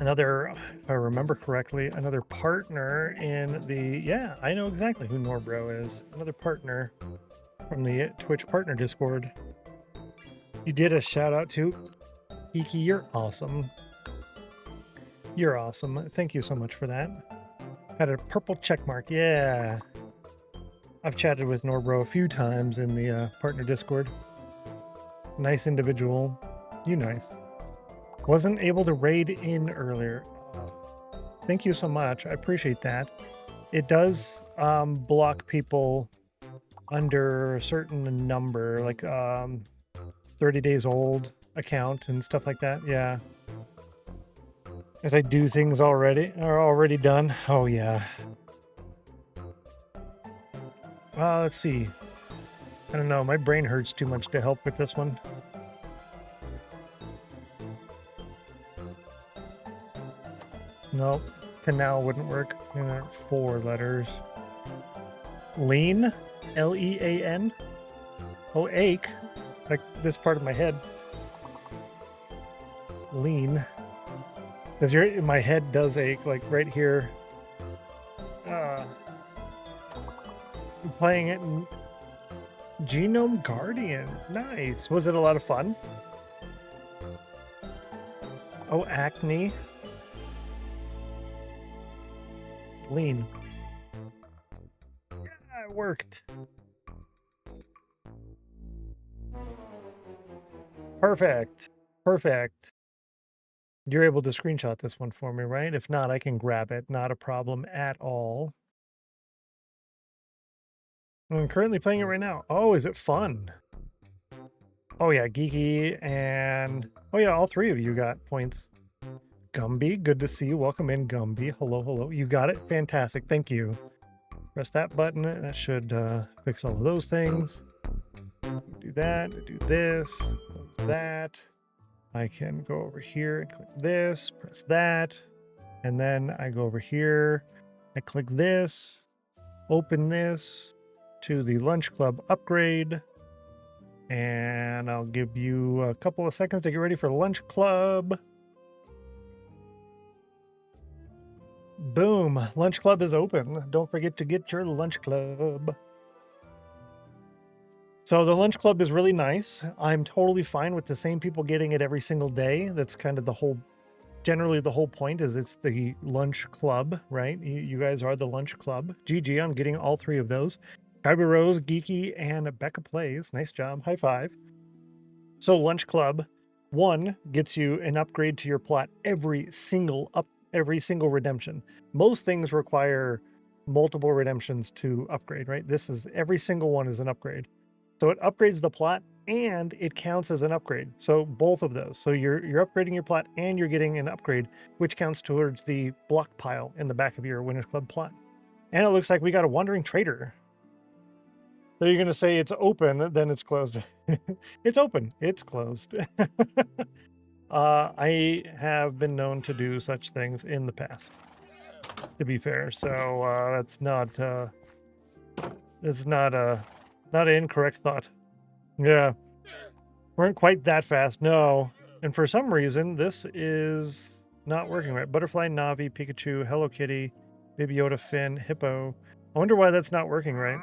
Another, if I remember correctly, another partner in the, yeah, I know exactly who Norbro is. Another partner from the Twitch partner Discord. You did a shout out to Iki. You're awesome. You're awesome. Thank you so much for that. Had a purple check mark. Yeah. I've chatted with Norbro a few times in the partner Discord. Nice individual. You nice. Wasn't able to raid in earlier. Thank you so much. I appreciate that. It does block people under a certain number, like 30 days old account and stuff like that. Yeah. As I do things already are already done. Oh yeah. Let's see. I don't know. My brain hurts too much to help with this one. Nope. Canal wouldn't work. 4 letters. Lean? L-E-A-N? Oh, ache. Like this part of my head. Lean. Because my head does ache, like right here. I'm playing it in Genome Guardian. Nice. Was it a lot of fun? Oh, acne. Lean. Yeah, it worked. Perfect. Perfect. You're able to screenshot this one for me, right? If not, I can grab it. Not a problem at all. I'm currently playing it right now. Oh, is it fun? Oh yeah, Geeky and oh yeah, all three of you got points. Gumby, good to see you. Welcome in, Gumby. Hello, hello. You got it? Fantastic. Thank you. Press that button. That should fix all of those things. Do that. Do this. Close that. I can go over here and click this. Press that. And then I go over here. I click this. Open this to the Lunch Club upgrade. And I'll give you a couple of seconds to get ready for Lunch Club. Boom. Lunch Club is open. Don't forget to get your Lunch Club. So the Lunch Club is really nice. I'm totally fine with the same people getting it every single day. That's kind of the whole, generally the whole point is it's the Lunch Club, right? You guys are the Lunch Club. GG on getting all three of those. Kyber Rose, Geeky, and Becca Plays. Nice job. High five. So Lunch Club 1 gets you an upgrade to your plot every single redemption. Most things require multiple redemptions to upgrade, right? This is every single one is an upgrade. So it upgrades the plot and it counts as an upgrade. So both of those. So you're upgrading your plot and you're getting an upgrade, which counts towards the block pile in the back of your Winners Club plot. And it looks like we got a Wandering Trader. So you're going to say it's open, then it's closed. It's open. It's closed. I have been known to do such things in the past, to be fair. So that's not an incorrect thought. Yeah, weren't quite that fast. No, and for some reason this is not working right. Butterfly, Navi, Pikachu, Hello Kitty, Baby Yoda, Finn, Hippo. I wonder why that's not working right.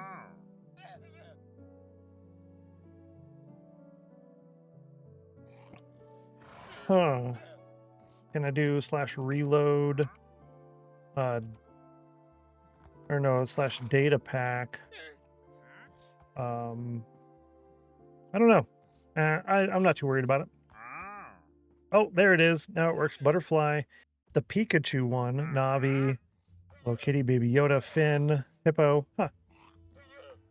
Huh. Can I do /reload? Or no, /data pack. I don't know. I'm not too worried about it. Oh, there it is. Now it works. Butterfly, the Pikachu one, Navi, Hello Kitty, Baby Yoda, Finn, Hippo. Huh.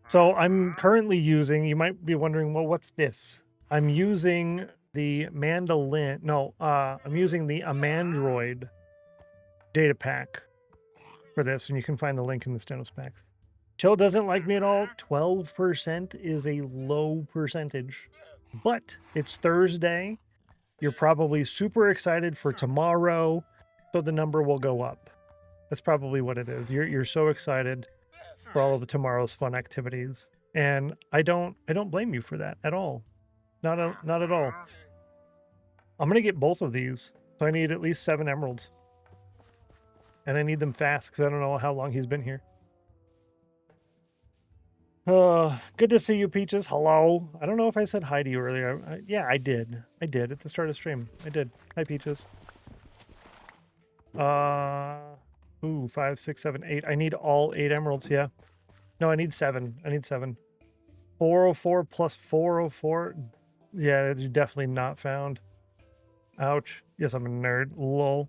So I'm currently using, you might be wondering, well, what's this? I'm using the Mandolin. No, I'm using the Amandroid data pack for this, and you can find the link in the Stennos packs. Chill doesn't like me at all. 12% is a low percentage, but it's Thursday. You're probably super excited for tomorrow, so the number will go up. That's probably what it is. You're so excited for all of tomorrow's fun activities, and I don't blame you for that at all. Not at all. I'm gonna get both of these, so I need at least 7 emeralds, and I need them fast because I don't know how long he's been here. Good to see you, Peaches. Hello. I don't know if I said hi to you earlier. Yeah, I did. I did at the start of stream. I did. Hi, Peaches. 5, 6, 7, 8. I need all 8 emeralds. Yeah. No, I need 7. I need 7. 404 plus 404. Yeah, you're definitely not found. Ouch. Yes, I'm a nerd. Lol.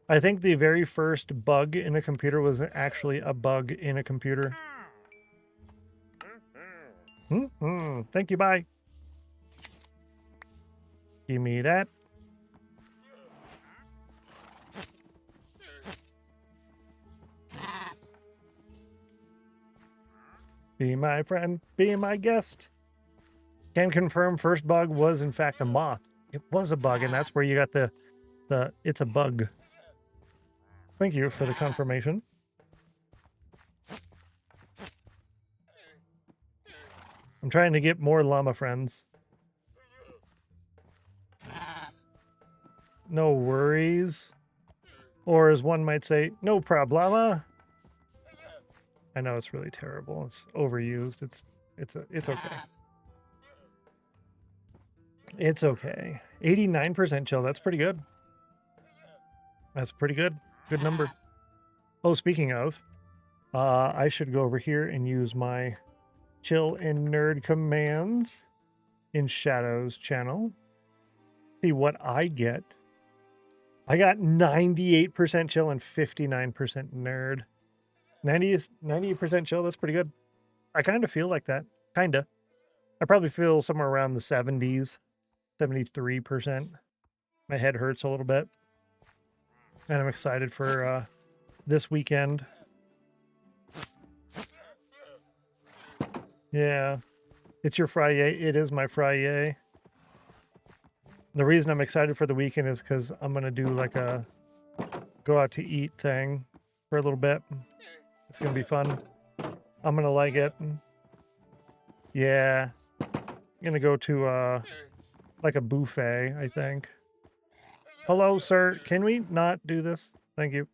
I think the very first bug in a computer was actually a bug in a computer. Thank you, bye. Give me that. Be my friend, be my guest. Can confirm first bug was in fact a moth. It was a bug, and that's where you got the it's a bug. Thank you for the confirmation. I'm trying to get more llama friends. No worries. Or as one might say, no problema. I know it's really terrible. It's overused. It's okay. It's okay. 89% chill. That's pretty good. That's pretty good. Good number. Oh, speaking of, I should go over here and use my chill and nerd commands in Shadow's channel. See what I get. I got 98% chill and 59% nerd. 98% chill, that's pretty good. I kind of feel like that. Kinda. I probably feel somewhere around the 70s, 73%. My head hurts a little bit. And I'm excited for this weekend. Yeah. It's your Friday. It is my Friday. The reason I'm excited for the weekend is because I'm going to do like a go out to eat thing for a little bit. It's going to be fun. I'm going to like it. Yeah. I'm going to go to like a buffet, I think. Hello, sir. Can we not do this? Thank you.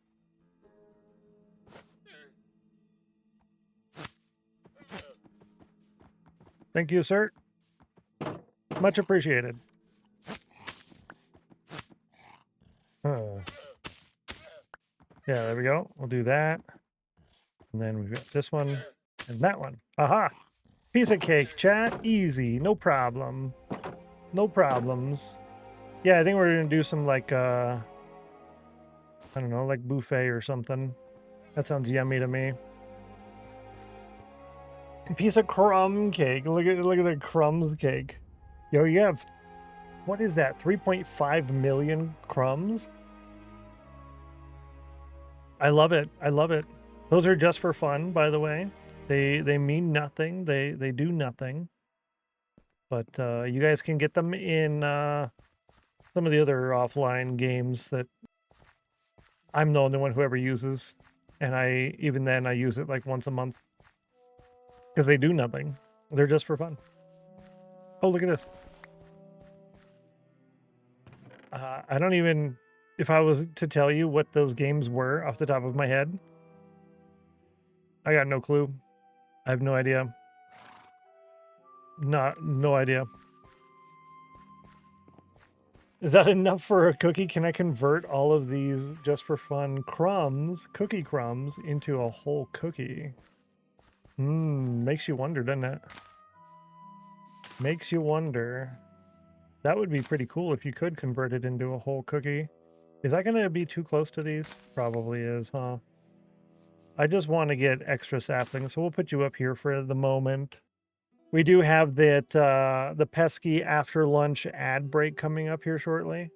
Thank you, sir. Much appreciated. Yeah, there we go. We'll do that. And then we've got this one and that one. Aha! Piece of cake, chat. Easy. No problem. No problems. Yeah, I think we're going to do some like, I don't know, like buffet or something. That sounds yummy to me. Piece of crumb cake. Look at the crumbs cake. Yo, you have, what is that? 3.5 million crumbs? I love it. I love it. Those are just for fun, by the way. They mean nothing. They do nothing. But you guys can get them in some of the other offline games that I'm the only one who ever uses. And even then I use it like once a month. Because they do nothing. They're just for fun. Oh, look at this. I don't even, if I was to tell you what those games were off the top of my head, I got no clue. I have no idea. No idea. Is that enough for a cookie? Can I convert all of these just for fun crumbs, cookie crumbs, into a whole cookie? Makes you wonder, doesn't it? Makes you wonder. That would be pretty cool if you could convert it into a whole cookie. Is that going to be too close to these? Probably is, huh? I just want to get extra saplings, so we'll put you up here for the moment. We do have that the pesky after lunch ad break coming up here shortly.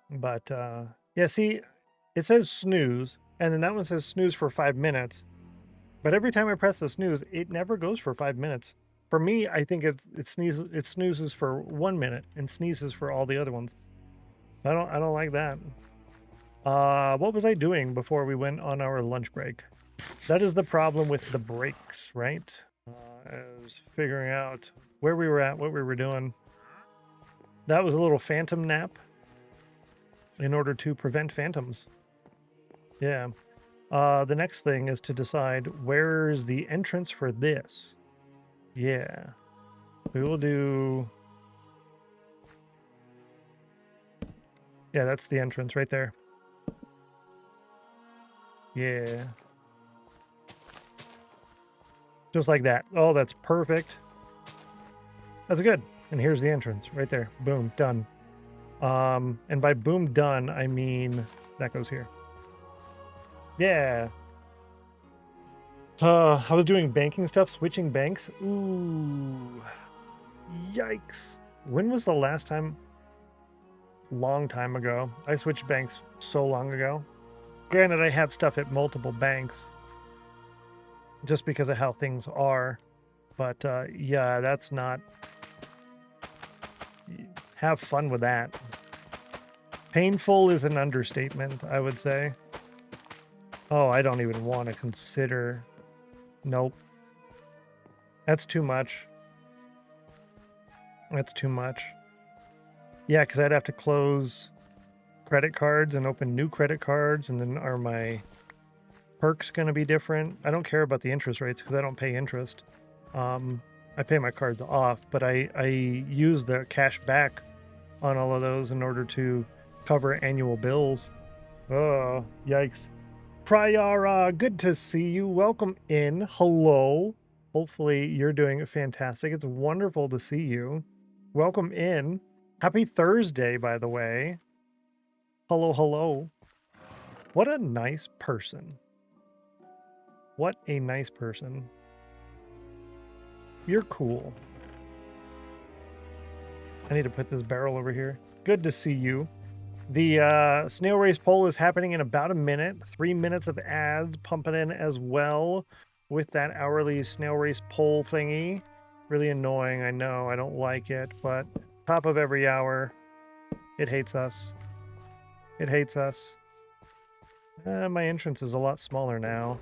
But yeah, see, it says snooze, and then that one says snooze for 5 minutes. But every time I press the snooze, it never goes for 5 minutes. For me, I think it snoozes for 1 minute and sneezes for all the other ones. I don't like that. What was I doing before we went on our lunch break? That is the problem with the breaks, right? I was figuring out where we were at, what we were doing. That was a little phantom nap in order to prevent phantoms. Yeah. The next thing is to decide where's the entrance for this. Yeah. We will do... Yeah, that's the entrance right there. Yeah. Just like that. Oh, that's perfect. That's good. And here's the entrance right there. Boom, done. And by boom done, I mean that goes here. Yeah. I was doing banking stuff, switching banks. Ooh. Yikes. When was the last time? Long time ago. I switched banks so long ago. Granted, I have stuff at multiple banks just because of how things are. But yeah, that's not... Have fun with that. Painful is an understatement, I would say. Oh, I don't even want to consider. Nope. That's too much. That's too much. Yeah, because I'd have to close credit cards and open new credit cards, and then are my perks going to be different? I don't care about the interest rates because I don't pay interest. I pay my cards off, but I use the cash back on all of those in order to cover annual bills. Oh, yikes. Priara, good to see you. Welcome in. Hello. Hopefully you're doing fantastic. It's wonderful to see you. Welcome in. Happy Thursday, by the way. Hello, hello. What a nice person. What a nice person. You're cool. I need to put this barrel over here. Good to see you. The snail race poll is happening in about a minute. 3 minutes of ads pumping in as well with that hourly snail race poll thingy. Really annoying, I know. I don't like it, but top of every hour, it hates us. It hates us. My entrance is a lot smaller now.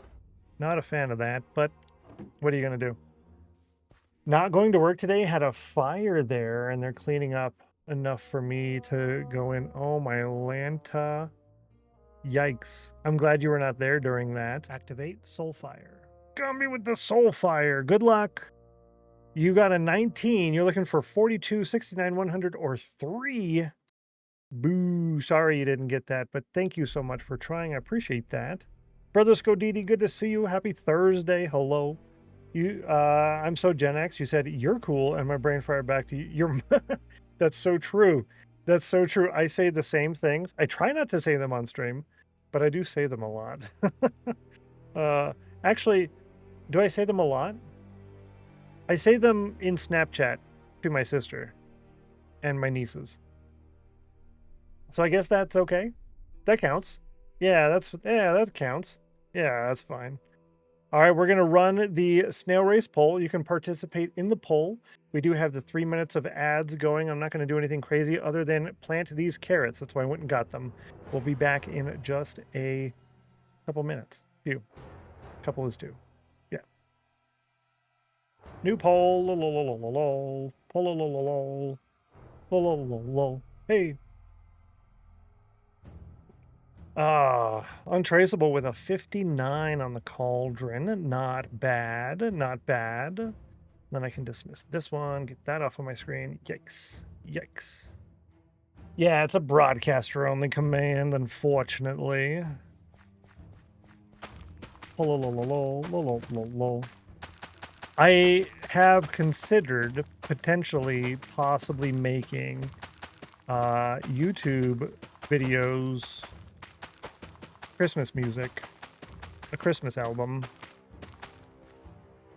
Not a fan of that, but what are you going to do? Not going to work today. Had a fire there, and they're cleaning up enough for me to go in. Oh, my Lanta. Yikes. I'm glad you were not there during that. Activate Soulfire. Gumby with the Soulfire. Good luck. You got a 19. You're looking for 42, 69, 100, or 3. Boo. Sorry you didn't get that, but thank you so much for trying. I appreciate that. Brother Scodidi, good to see you. Happy Thursday. Hello. I'm so Gen X. You said you're cool, and my brain fired back to you. You're That's so true. That's so true. I say the same things. I try not to say them on stream, but I do say them a lot. Actually, do I say them a lot? I say them in Snapchat to my sister and my nieces. So I guess that's okay. That counts. Yeah, that counts. Yeah, that's fine. All right, we're going to run the snail race poll. You can participate in the poll. We do have the 3 minutes of ads going. I'm not going to do anything crazy other than plant these carrots. That's why I went and got them. We'll be back in just a couple minutes. Few. Couple is 2. Yeah. New poll. Poll. Hey. Untraceable with a 59 on the cauldron. Not bad. Not bad. Then I can dismiss this one. Get that off of my screen. Yikes. Yikes. Yeah, it's a broadcaster-only command, unfortunately. I have considered potentially possibly making YouTube videos, Christmas music, a Christmas album,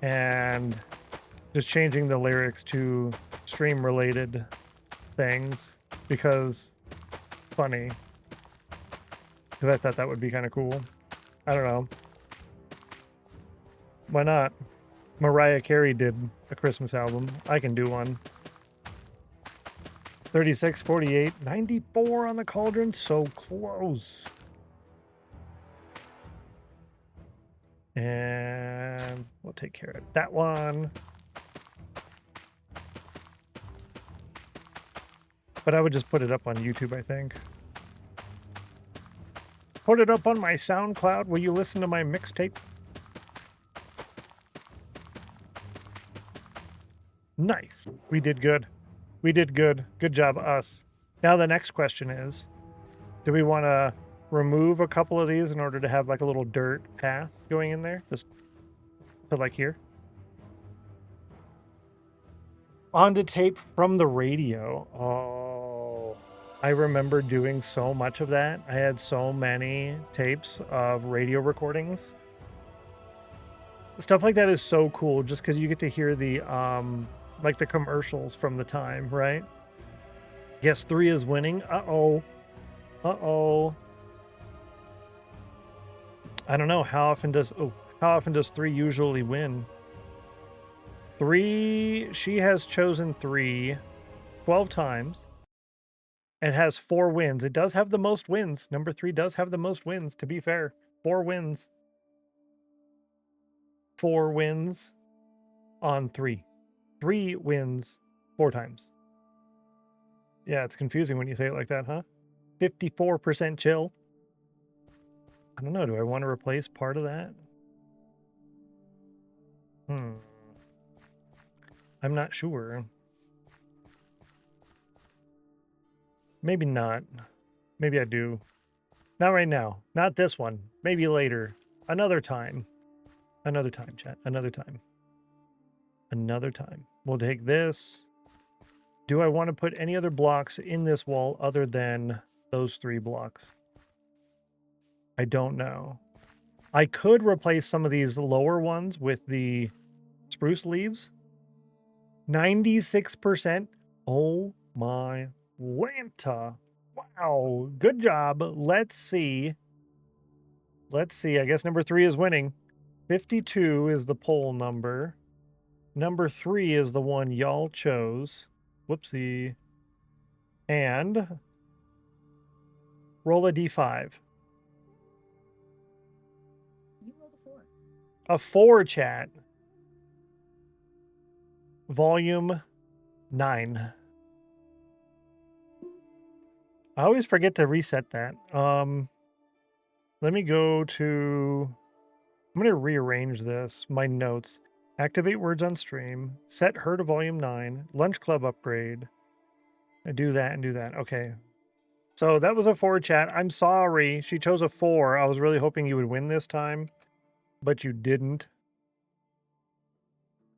and just changing the lyrics to stream related things because funny. Because I thought that would be kind of cool. I don't know. Why not? Mariah Carey did a Christmas album. I can do one. 36, 48, 94 on the cauldron. So close. And we'll take care of that one. But I would just put it up on YouTube, I think. Put it up on my SoundCloud. Will you listen to my mixtape? Nice. We did good. We did good. Good job, us. Now the next question is, do we want to remove a couple of these in order to have like a little dirt path going in there? Just to like here. On to tape from the radio. Oh, I remember doing so much of that. I had so many tapes of radio recordings. Stuff like that is so cool just because you get to hear the like the commercials from the time, right? Yes, 3 is winning. Uh-oh. Uh-oh. I don't know. How often does 3 usually win? 3, she has chosen 3 12 times and has 4 wins. It does have the most wins. Number 3 does have the most wins, to be fair. 4 wins. 4 wins on 3. 3 wins 4 times. Yeah, it's confusing when you say it like that, huh? 54% chill. I don't know. Do I want to replace part of that? I'm not sure. Maybe not. Maybe I do. Not right now. Not this one. Maybe later. Another time. Another time, chat. Another time. Another time. We'll take this. Do I want to put any other blocks in this wall other than those 3 blocks? I don't know. I could replace some of these lower ones with the spruce leaves 96%. Oh my Lanta. Wow. Good job. Let's see. Let's see. I guess number 3 is winning. 52 is the poll number. Number 3 is the one y'all chose. Whoopsie. And roll a d5. You rolled a 4. A 4, chat. Volume 9. I always forget to reset that. Let me go to... I'm going to rearrange this. My notes. Activate words on stream. Set her to volume 9. Lunch club upgrade. I do that and do that. Okay. So that was a 4, chat. I'm sorry. She chose a 4. I was really hoping you would win this time, but you didn't.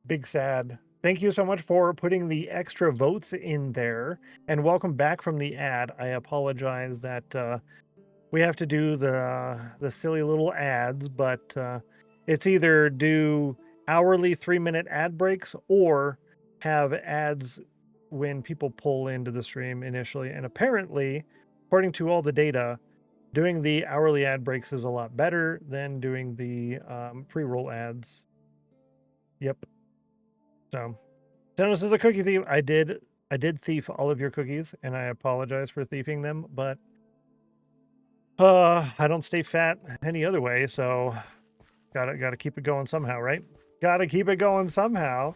Big sad. Thank you so much for putting the extra votes in there, and welcome back from the ad. I apologize that we have to do the silly little ads, but it's either do hourly 3-minute ad breaks or have ads when people pull into the stream initially. And apparently, according to all the data, doing the hourly ad breaks is a lot better than doing the pre-roll ads. Yep. So, Stennos is a cookie thief. I did thief all of your cookies, and I apologize for thieving them, but I don't stay fat any other way, so gotta keep it going somehow, right? Gotta keep it going somehow.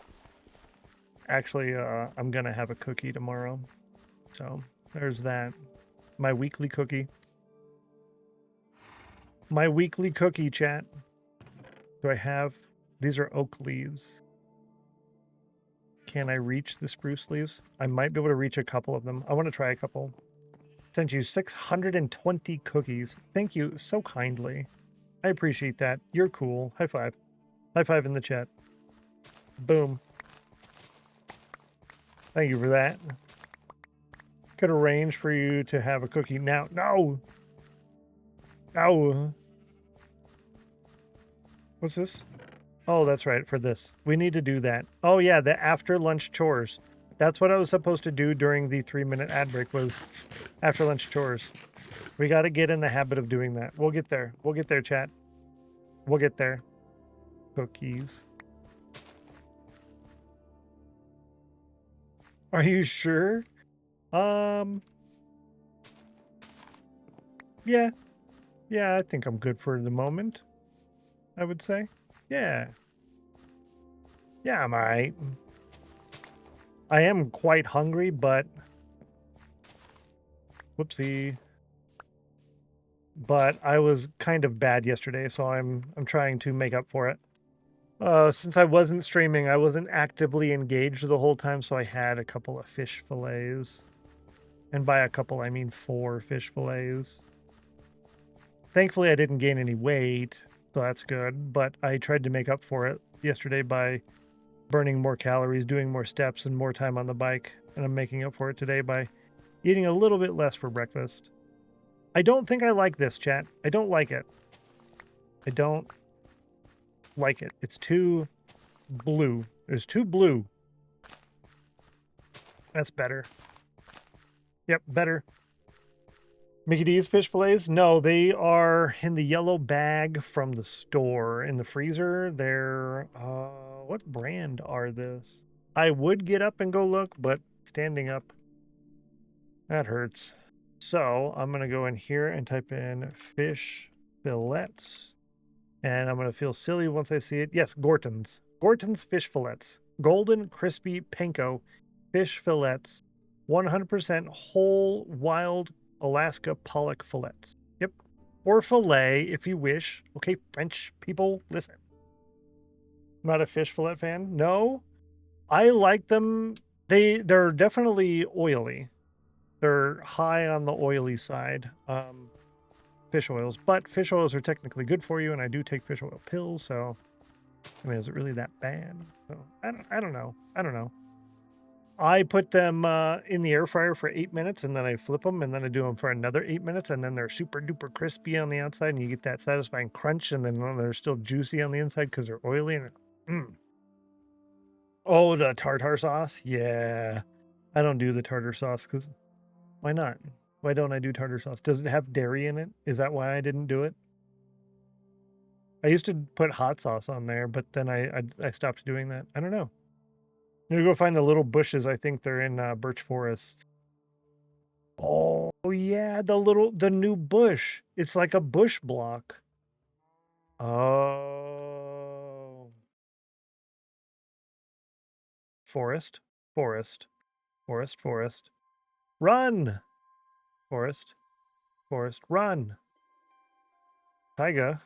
Actually, I'm gonna have a cookie tomorrow, so there's that. My weekly cookie. My weekly cookie, chat. Do I have? These are oak leaves. Can I reach the spruce leaves? I might be able to reach a couple of them. I want to try a couple. Sent you 620 cookies. Thank you so kindly. I appreciate that. You're cool. High five. High five in the chat. Boom. Thank you for that. Could arrange for you to have a cookie now. No! No! What's this? Oh, that's right, for this. We need to do that. Oh yeah, the after lunch chores. That's what I was supposed to do during the 3-minute ad break, was after lunch chores. We got to get in the habit of doing that. We'll get there. We'll get there, chat. We'll get there. Cookies. Are you sure? Yeah. Yeah, I think I'm good for the moment, I would say. Yeah. Yeah, I'm all right. I am quite hungry, but... Whoopsie. But I was kind of bad yesterday, so I'm trying to make up for it. Since I wasn't streaming, I wasn't actively engaged the whole time, so I had a couple of fish fillets. And by a couple, I mean 4 fish fillets. Thankfully, I didn't gain any weight, so that's good. But I tried to make up for it yesterday by burning more calories, doing more steps, and more time on the bike. And I'm making up for it today by eating a little bit less for breakfast. I don't think I like this, chat. I don't like it. I don't like it. It's too blue. There's too blue. That's better. Yep, better. Mickey D's fish fillets? No, they are in the yellow bag from the store in the freezer. They're, what brand are this? I would get up and go look, but standing up, that hurts. So I'm going to go in here and type in fish fillets. And I'm going to feel silly once I see it. Yes, Gorton's. Gorton's fish fillets. Golden, crispy, panko fish fillets. 100% whole, wild Alaska pollock fillets. Yep. Or fillet, if you wish. Okay, French people, listen. Not a fish fillet fan? No. I like them. They're definitely oily. They're high on the oily side. Fish oils. But fish oils are technically good for you, and I do take fish oil pills, so... I mean, is it really that bad? So, I don't know. I don't know. I put them in the air fryer for 8 minutes, and then I flip them, and then I do them for another 8 minutes, and then they're super duper crispy on the outside, and you get that satisfying crunch, and then they're still juicy on the inside because they're oily. And Oh, the tartar sauce? Yeah. I don't do the tartar sauce because why not? Why don't I do tartar sauce? Does it have dairy in it? Is that why I didn't do it? I used to put hot sauce on there, but then I stopped doing that. I don't know. I'm gonna go find the little bushes. I think they're in birch forest. Oh yeah, the new bush. It's like a bush block. Oh. Forest, forest, forest, forest. Run! Forest, forest, run. Taiga,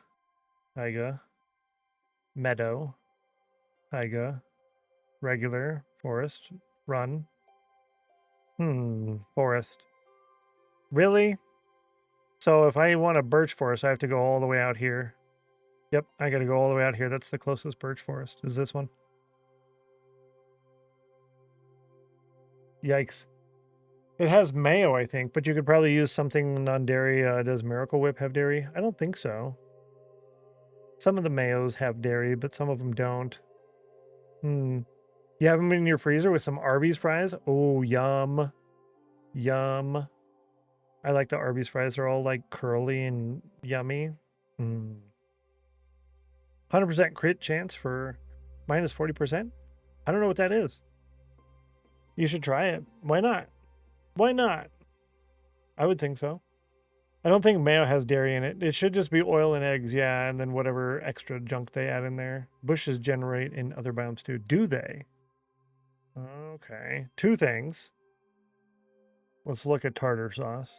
taiga, meadow, taiga, regular, forest, run. Forest. Really? So if I want a birch forest, I have to go all the way out here. Yep, I gotta go all the way out here. That's the closest birch forest. Is this one? Yikes. It has mayo, I think, but you could probably use something non-dairy. Does Miracle Whip have dairy? I don't think so. Some of the mayos have dairy, but some of them don't. You have them in your freezer with some Arby's fries? Oh, yum. Yum. I like the Arby's fries. They're all like curly and yummy. 100% crit chance for minus 40%? I don't know what that is. You should try it. Why not? Why not? I would think so. I don't think mayo has dairy in it. It should just be oil and eggs, yeah, and then whatever extra junk they add in there. Bushes generate in other biomes too. Do they? Okay. 2 things. Let's look at tartar sauce.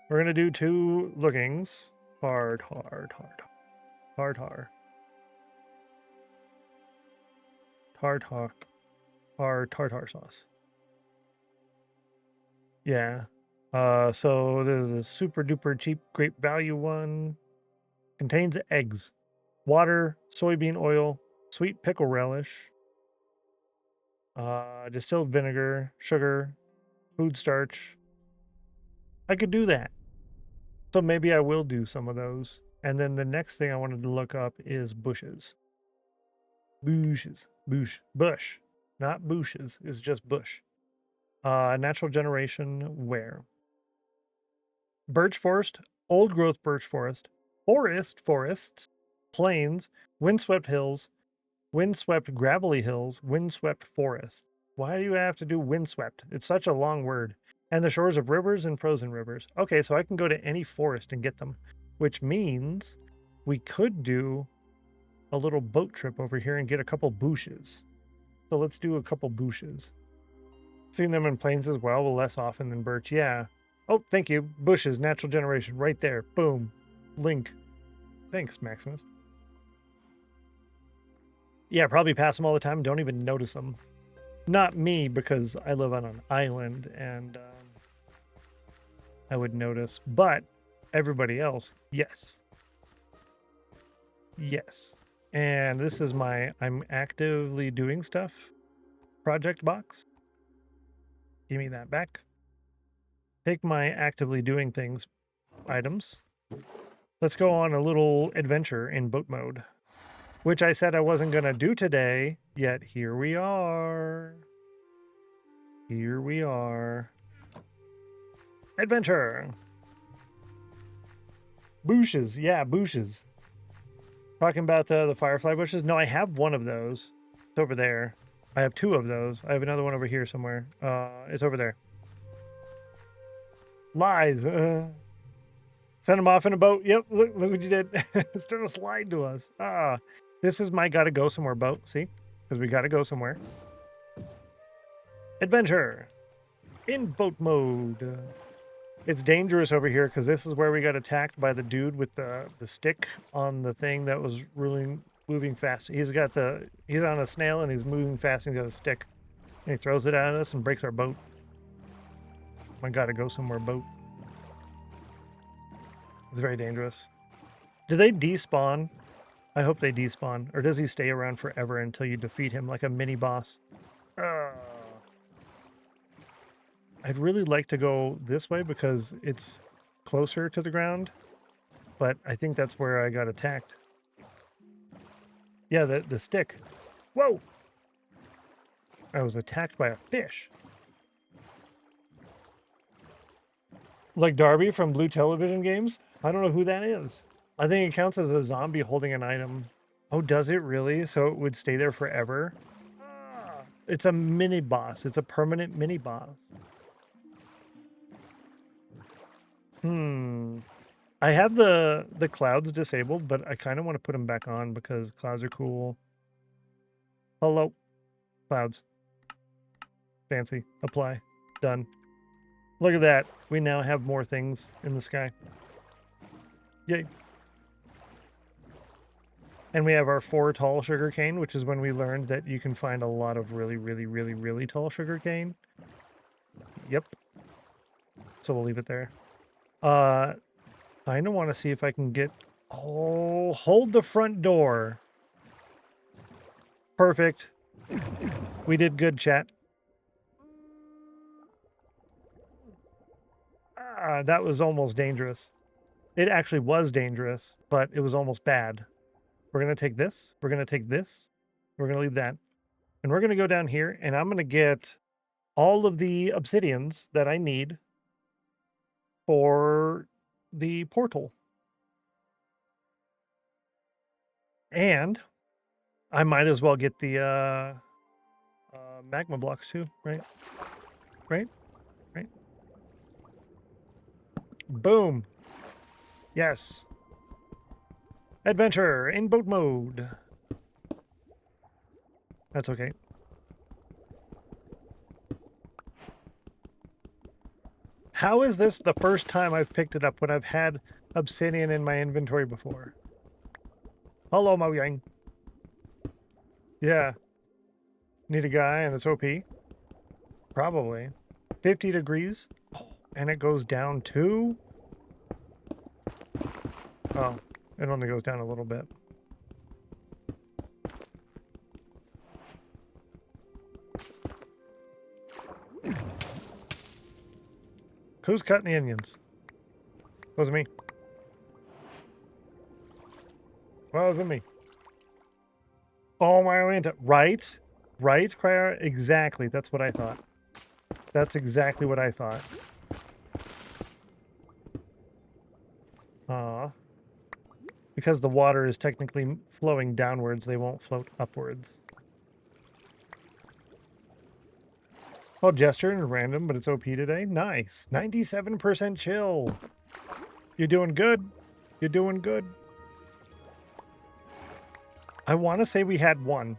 We're going to do 2 lookings. Tartar sauce. Yeah. So there's a super duper cheap, great value one. Contains eggs, water, soybean oil, sweet pickle relish, distilled vinegar, sugar, food starch. I could do that. So maybe I will do some of those. And then the next thing I wanted to look up is bushes. Bushes. Bush. Not bushes. It's just bush. Natural generation where? Birch forest, old growth birch forest, forests, plains, windswept hills, windswept gravelly hills, windswept forest. Why do you have to do windswept? It's such a long word. And the shores of rivers and frozen rivers. Okay, so I can go to any forest and get them, which means we could do a little boat trip over here and get a couple bushes. So let's do a couple bushes. Seeing them in plains as well, but less often than birch. Yeah. Oh, thank you. Bushes, natural generation, right there. Boom. Link. Thanks, Maximus. Yeah, probably pass them all the time. Don't even notice them. Not me, because I live on an island and I would notice. But everybody else, yes. Yes. And this is my I'm actively doing stuff project box. Give me that back. Take my actively doing things items. Let's go on a little adventure in boat mode, which I said I wasn't going to do today, yet here we are. Here we are. Adventure. Bushes. Yeah, bushes. Talking about the firefly bushes? No, I have one of those. It's over there. I have 2 of those. I have another one over here somewhere. It's over there. Lies. Send them off in a boat. Yep, look what you did. Instead of slide to us. This is my gotta go somewhere boat. See? Because we gotta go somewhere. Adventure. In boat mode. It's dangerous over here because this is where we got attacked by the dude with the stick on the thing that was really moving fast. He's on a snail and he's moving fast and he's got a stick. And he throws it at us and breaks our boat. I gotta go somewhere boat. It's very dangerous. Do they despawn? I hope they despawn. Or does he stay around forever until you defeat him like a mini boss? I'd really like to go this way because it's closer to the ground, but I think that's where I got attacked. Yeah, the stick. Whoa! I was attacked by a fish. Like Darby from Blue Television Games? I don't know who that is. I think it counts as a zombie holding an item. Oh, does it really? So it would stay there forever? It's a mini boss. It's a permanent mini boss. I have the clouds disabled, but I kind of want to put them back on because clouds are cool. Hello. Clouds. Fancy. Apply. Done. Look at that. We now have more things in the sky. Yay. And we have our 4 tall sugarcane, which is when we learned that you can find a lot of really, really, really, really tall sugarcane. Yep. So we'll leave it there. I kind of want to see if I can get... Oh, hold the front door. Perfect. We did good, chat. That was almost dangerous. It actually was dangerous, but it was almost bad. We're going to take this. We're going to take this. We're going to leave that. And we're going to go down here, and I'm going to get all of the obsidians that I need for the portal. And I might as well get the magma blocks too, right? Right? Right? Boom. Yes. Adventure in boat mode. That's okay. How is this the first time I've picked it up when I've had obsidian in my inventory before? Hello, Mo Yang. Yeah. Need a guy and it's OP? Probably. 50 degrees. And it goes down too? Oh, it only goes down a little bit. Who's cutting the onions? Wasn't me. Well, it wasn't me. Oh, my Atlanta. Right? Right, Cryer? Exactly. That's what I thought. That's exactly what I thought. Because the water is technically flowing downwards, they won't float upwards. Oh, Jester and random, but it's OP today. Nice. 97% chill. You're doing good. You're doing good. I want to say we had one.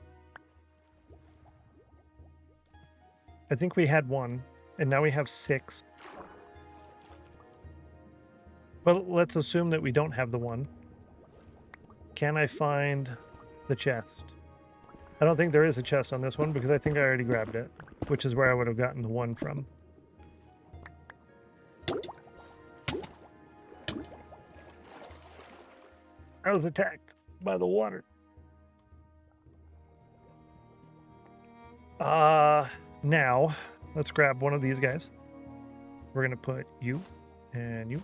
I think we had one, and now we have 6. But let's assume that we don't have the one. Can I find the chest? I don't think there is a chest on this one because I think I already grabbed it, which is where I would have gotten the one from. I was attacked by the water. Now, let's grab one of these guys. We're going to put you and you.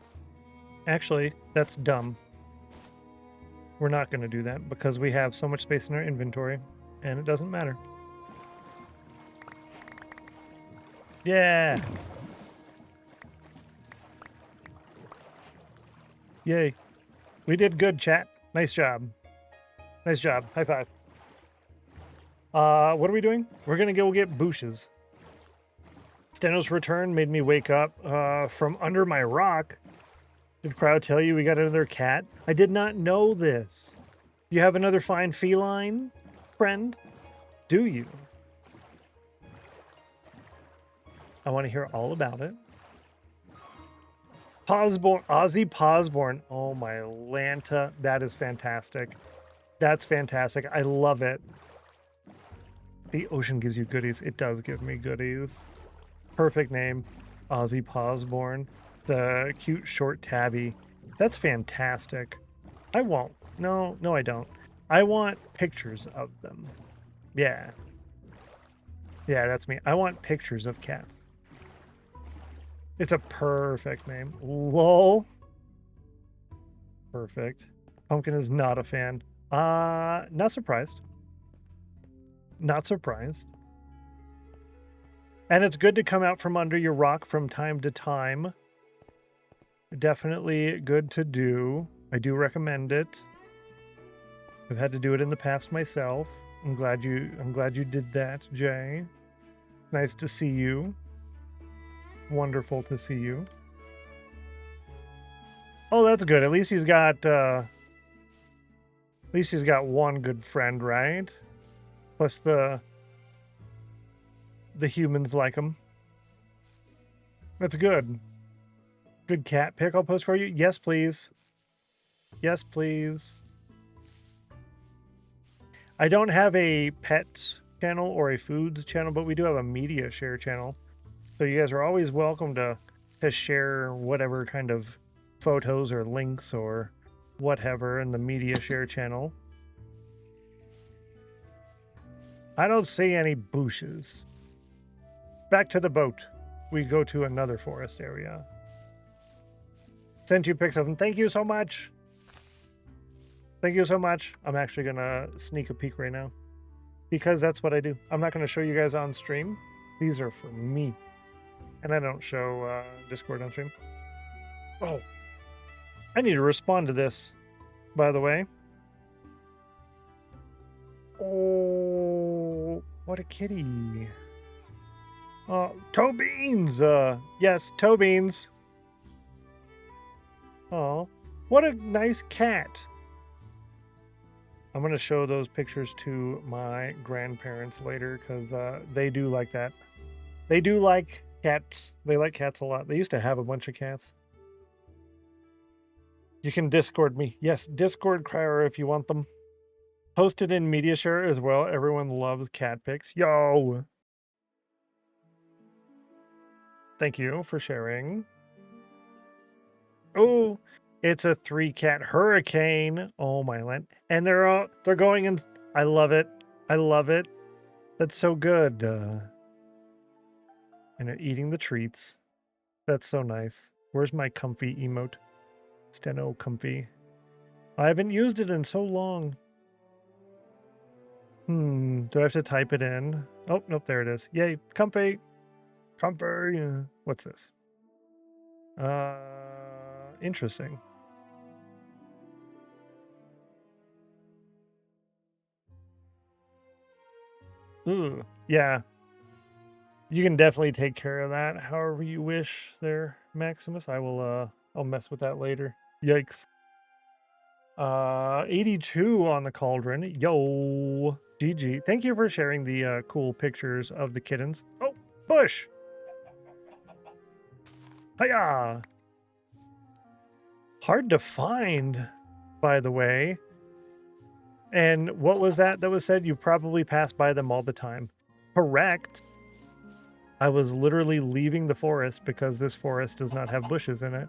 Actually, that's dumb. We're not going to do that because we have so much space in our inventory and it doesn't matter. Yeah. Yay. We did good, chat. Nice job. Nice job. High five. What are we doing? We're going to go get bushes. Stennos' return made me wake up from under my rock. Did Crowd tell you we got another cat? I did not know this. You have another fine feline friend? Do you? I want to hear all about it. Posborn, Ozzy Posborn. Oh my Lanta. That is fantastic. That's fantastic. I love it. The ocean gives you goodies. It does give me goodies. Perfect name. Ozzy Posborn. The cute short tabby. That's fantastic. I won't. No, I don't. I want pictures of them. Yeah. Yeah, that's me. I want pictures of cats. It's a perfect name. Lol. Perfect. Pumpkin is not a fan. Not surprised. Not surprised. And it's good to come out from under your rock from time to time. Definitely good to do. I do recommend it. I've had to do it in the past myself. I'm glad you did that, Jay. Nice to see you. Wonderful to see you. Oh, that's good. At least he's got one good friend, right? Plus the humans like him. That's good. Good cat pick I'll post for you. Yes, please. Yes, please. I don't have a pets channel or a foods channel, but we do have a media share channel. So you guys are always welcome to share whatever kind of photos or links or whatever in the media share channel. I don't see any bushes. Back to the boat. We go to another forest area. Sent you pics of them. Thank you so much. Thank you so much. I'm actually going to sneak a peek right now because that's what I do. I'm not going to show you guys on stream. These are for me. And I don't show Discord on stream. Oh, I need to respond to this, by the way. Oh, what a kitty. Toe Beans. Yes, Toe Beans. Oh, what a nice cat. I'm going to show those pictures to my grandparents later because they do like that. They do like cats. They like cats a lot. They used to have a bunch of cats. You can Discord me. Yes, Discord Crier if you want them. Posted in Media Share as well. Everyone loves cat pics. Yo! Thank you for sharing. Oh, it's a 3-cat hurricane. Oh my land. And they're going in. I love it. I love it. That's so good. And they're eating the treats. That's so nice. Where's my comfy emote? Steno comfy. I haven't used it in so long. Do I have to type it in? Oh, nope, there it is. Yay, comfy. Comfy. What's this? Interesting. Ooh, yeah. You can definitely take care of that however you wish there, Maximus. I'll mess with that later. Yikes. 82 on the cauldron. Yo. GG. Thank you for sharing the cool pictures of the kittens. Oh, bush. Hiya. Hard to find, by the way. And what was that was said? You probably pass by them all the time. Correct. I was literally leaving the forest because this forest does not have bushes in it.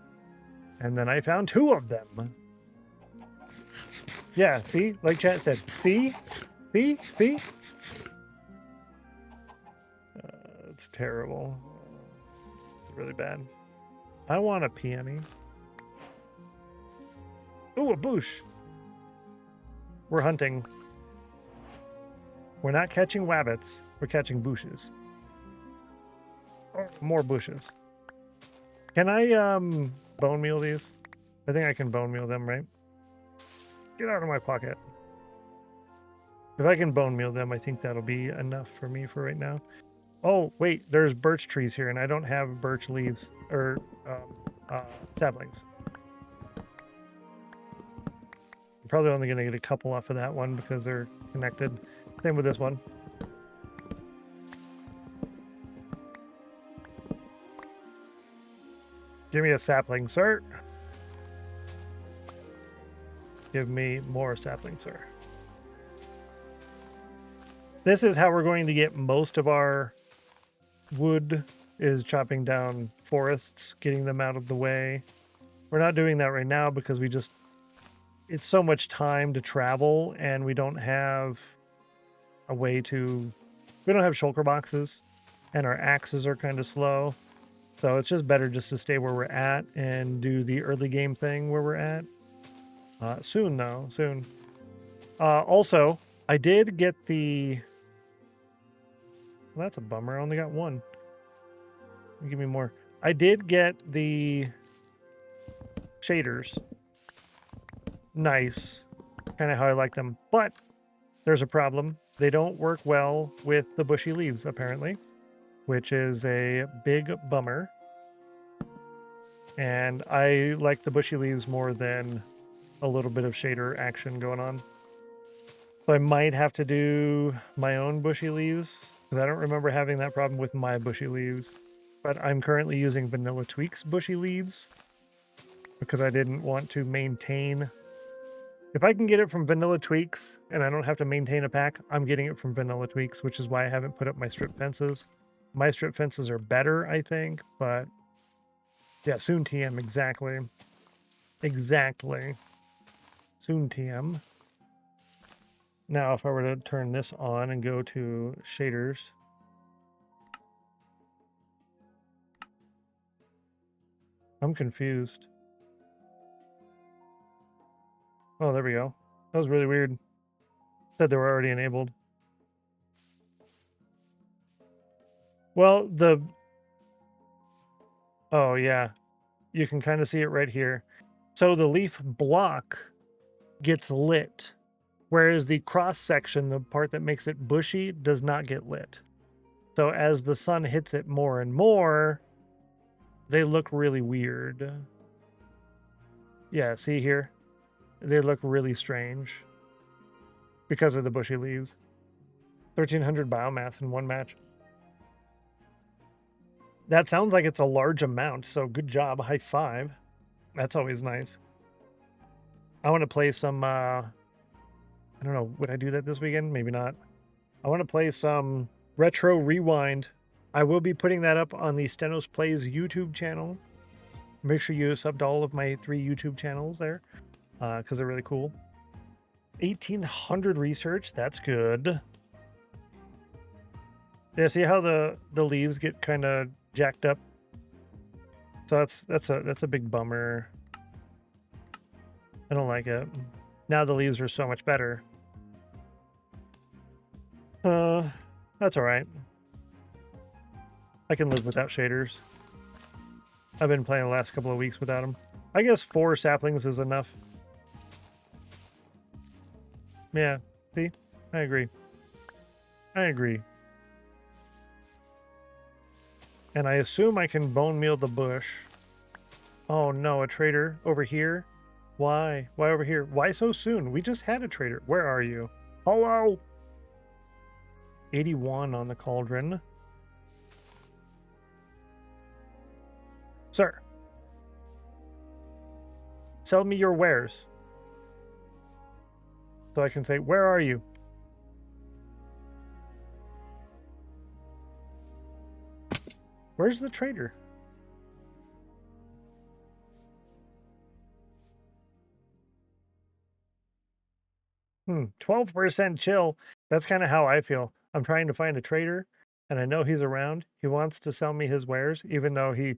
And then I found 2 of them. Yeah, see? Like chat said. See? See? See? It's terrible. It's really bad. I want a peony. Ooh, a bush. We're hunting. We're not catching wabbits. We're catching bushes. Oh, more bushes. Can I bone meal these? I think I can bone meal them, right? Get out of my pocket. If I can bone meal them, I think that'll be enough for me for right now. Oh, wait, there's birch trees here, and I don't have birch leaves or saplings. I'm probably only going to get a couple off of that one because they're connected. Same with this one. Give me a sapling, sir. Give me more sapling, sir. This is how we're going to get most of our wood, is chopping down forests, getting them out of the way. We're not doing that right now because it's so much time to travel and we don't have a way to, we don't have shulker boxes and our axes are kind of slow. So it's just better just to stay where we're at and do the early game thing where we're at. Soon though, soon. Also, I did get the, well, that's a bummer. I only got one. Give me more. I did get the shaders. Nice. Kind of how I like them. But there's a problem. They don't work well with the bushy leaves, apparently, which is a big bummer. And I like the bushy leaves more than a little bit of shader action going on. So I might have to do my own bushy leaves, because I don't remember having that problem with my bushy leaves. But I'm currently using Vanilla Tweaks bushy leaves because I didn't want to maintain. If I can get it from Vanilla Tweaks and I don't have to maintain a pack, I'm getting it from Vanilla Tweaks, which is why I haven't put up my strip fences. My strip fences are better, I think, but yeah, soon TM, exactly. Exactly. Soon TM. Now, if I were to turn this on and go to shaders, I'm confused. Oh, there we go. That was really weird. Said they were already enabled. Well, oh yeah, you can kind of see it right here. So the leaf block gets lit, whereas the cross section, the part that makes it bushy, does not get lit. So as the sun hits it more and more, they look really weird. Yeah, see here? They look really strange because of the bushy leaves. 1,300 biomass in one match. That sounds like it's a large amount, so good job. High five. That's always nice. I want to play some, I don't know, would I do that this weekend? Maybe not. I want to play some Retro Rewind. I will be putting that up on the Stennos Plays YouTube channel. Make sure you sub to all of my 3 YouTube channels there, because they're really cool. 1,800 research, that's good. Yeah, see how the leaves get kind of jacked up? So that's a big bummer. I don't like it. Now the leaves are so much better. That's all right. I can live without shaders. I've been playing the last couple of weeks without them. I guess 4 saplings is enough. Yeah, see? I agree. I agree. And I assume I can bone meal the bush. Oh no, a trader over here? Why? Why over here? Why so soon? We just had a trader. Where are you? Hello? 81 on the cauldron. Sir. Sell me your wares. So I can say, where are you? Where's the trader? 12% chill. That's kind of how I feel. I'm trying to find a trader, and I know he's around. He wants to sell me his wares, even though he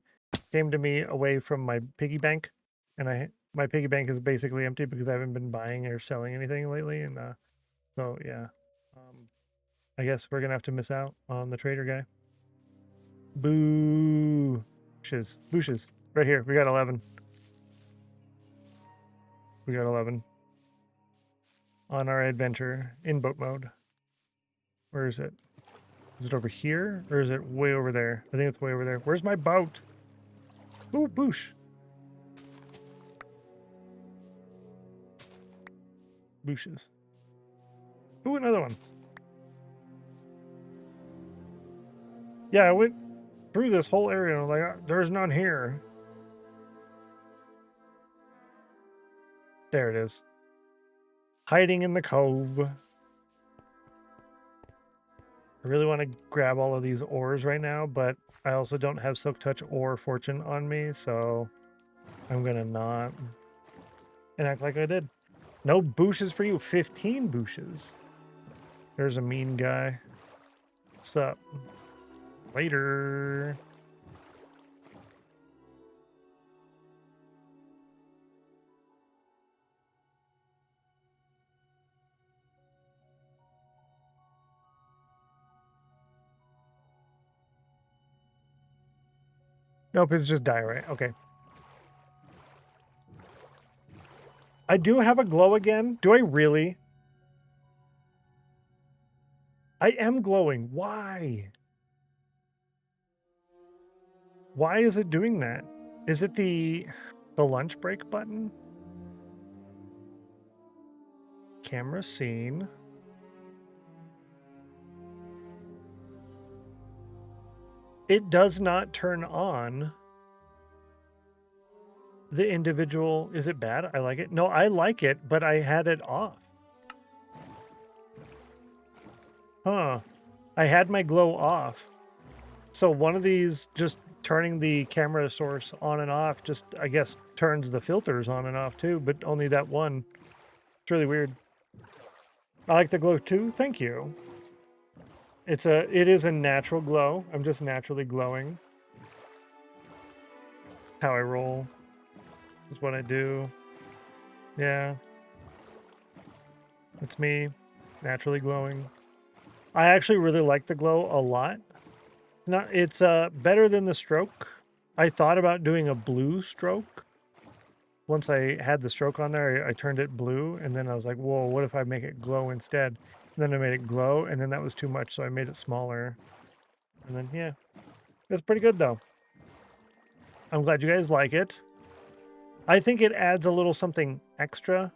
came to me away from my piggy bank, and my piggy bank is basically empty because I haven't been buying or selling anything lately. And so yeah, I guess we're gonna have to miss out on the trader guy. Boo! Bushes, right here. We got 11. We got 11 on our adventure in boat mode. Where is it? Is it over here or is it way over there? I think it's way over there. Where's my boat? Ooh, boosh. Bushes. Ooh, another one. Yeah, I went through this whole area and I'm like, there's none here. There it is. Hiding in the cove. I really want to grab all of these ores right now, but I also don't have Silk Touch or Fortune on me, so I'm gonna not. And act like I did. No bushes for you. 15 bushes. There's a mean guy. What's up? Later. Nope, it's just diorite. Okay. I do have a glow again. Do I really? I am glowing. Why? Why is it doing that? Is it the lunch break button? Camera scene. It does not turn on the individual. Is it bad? I like it. No, I like it, but I had it off. Huh. I had my glow off. So one of these, just turning the camera source on and off, just, I guess, turns the filters on and off too, but only that one. It's really weird. I like the glow too. Thank you. It is a natural glow. I'm just naturally glowing. How I roll. Is what I do. Yeah. It's me. Naturally glowing. I actually really like the glow a lot. It's better than the stroke. I thought about doing a blue stroke. Once I had the stroke on there, I turned it blue, and then I was like, whoa, what if I make it glow instead? And then I made it glow, and then that was too much, so I made it smaller. And then, yeah. It's pretty good, though. I'm glad you guys like it. I think it adds a little something extra.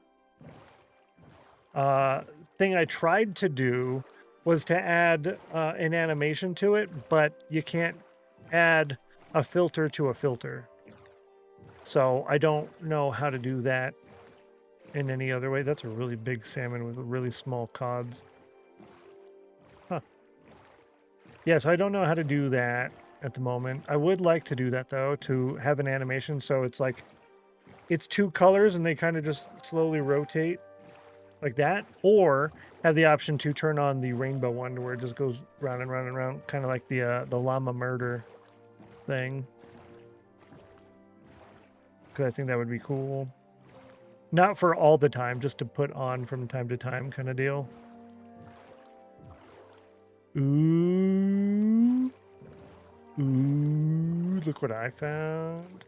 Thing I tried to do was to add an animation to it, but you can't add a filter to a filter. So I don't know how to do that in any other way. That's a really big salmon with really small cods. Huh. Yeah, so I don't know how to do that at the moment. I would like to do that, though, to have an animation so it's like, it's two colors and they kind of just slowly rotate like that, or have the option to turn on the rainbow one where it just goes round and round and round, kind of like the llama murder thing. Because I think that would be cool. Not for all the time, just to put on from time to time kind of deal. Ooh. Ooh, look what I found.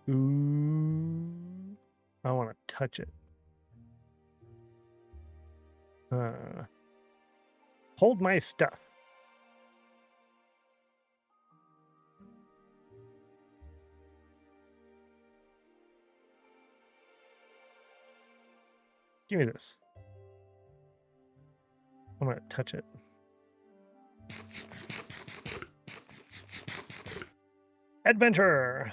Ooh. I want to touch it. Hold my stuff. Give me this. I'm going to touch it. Adventure!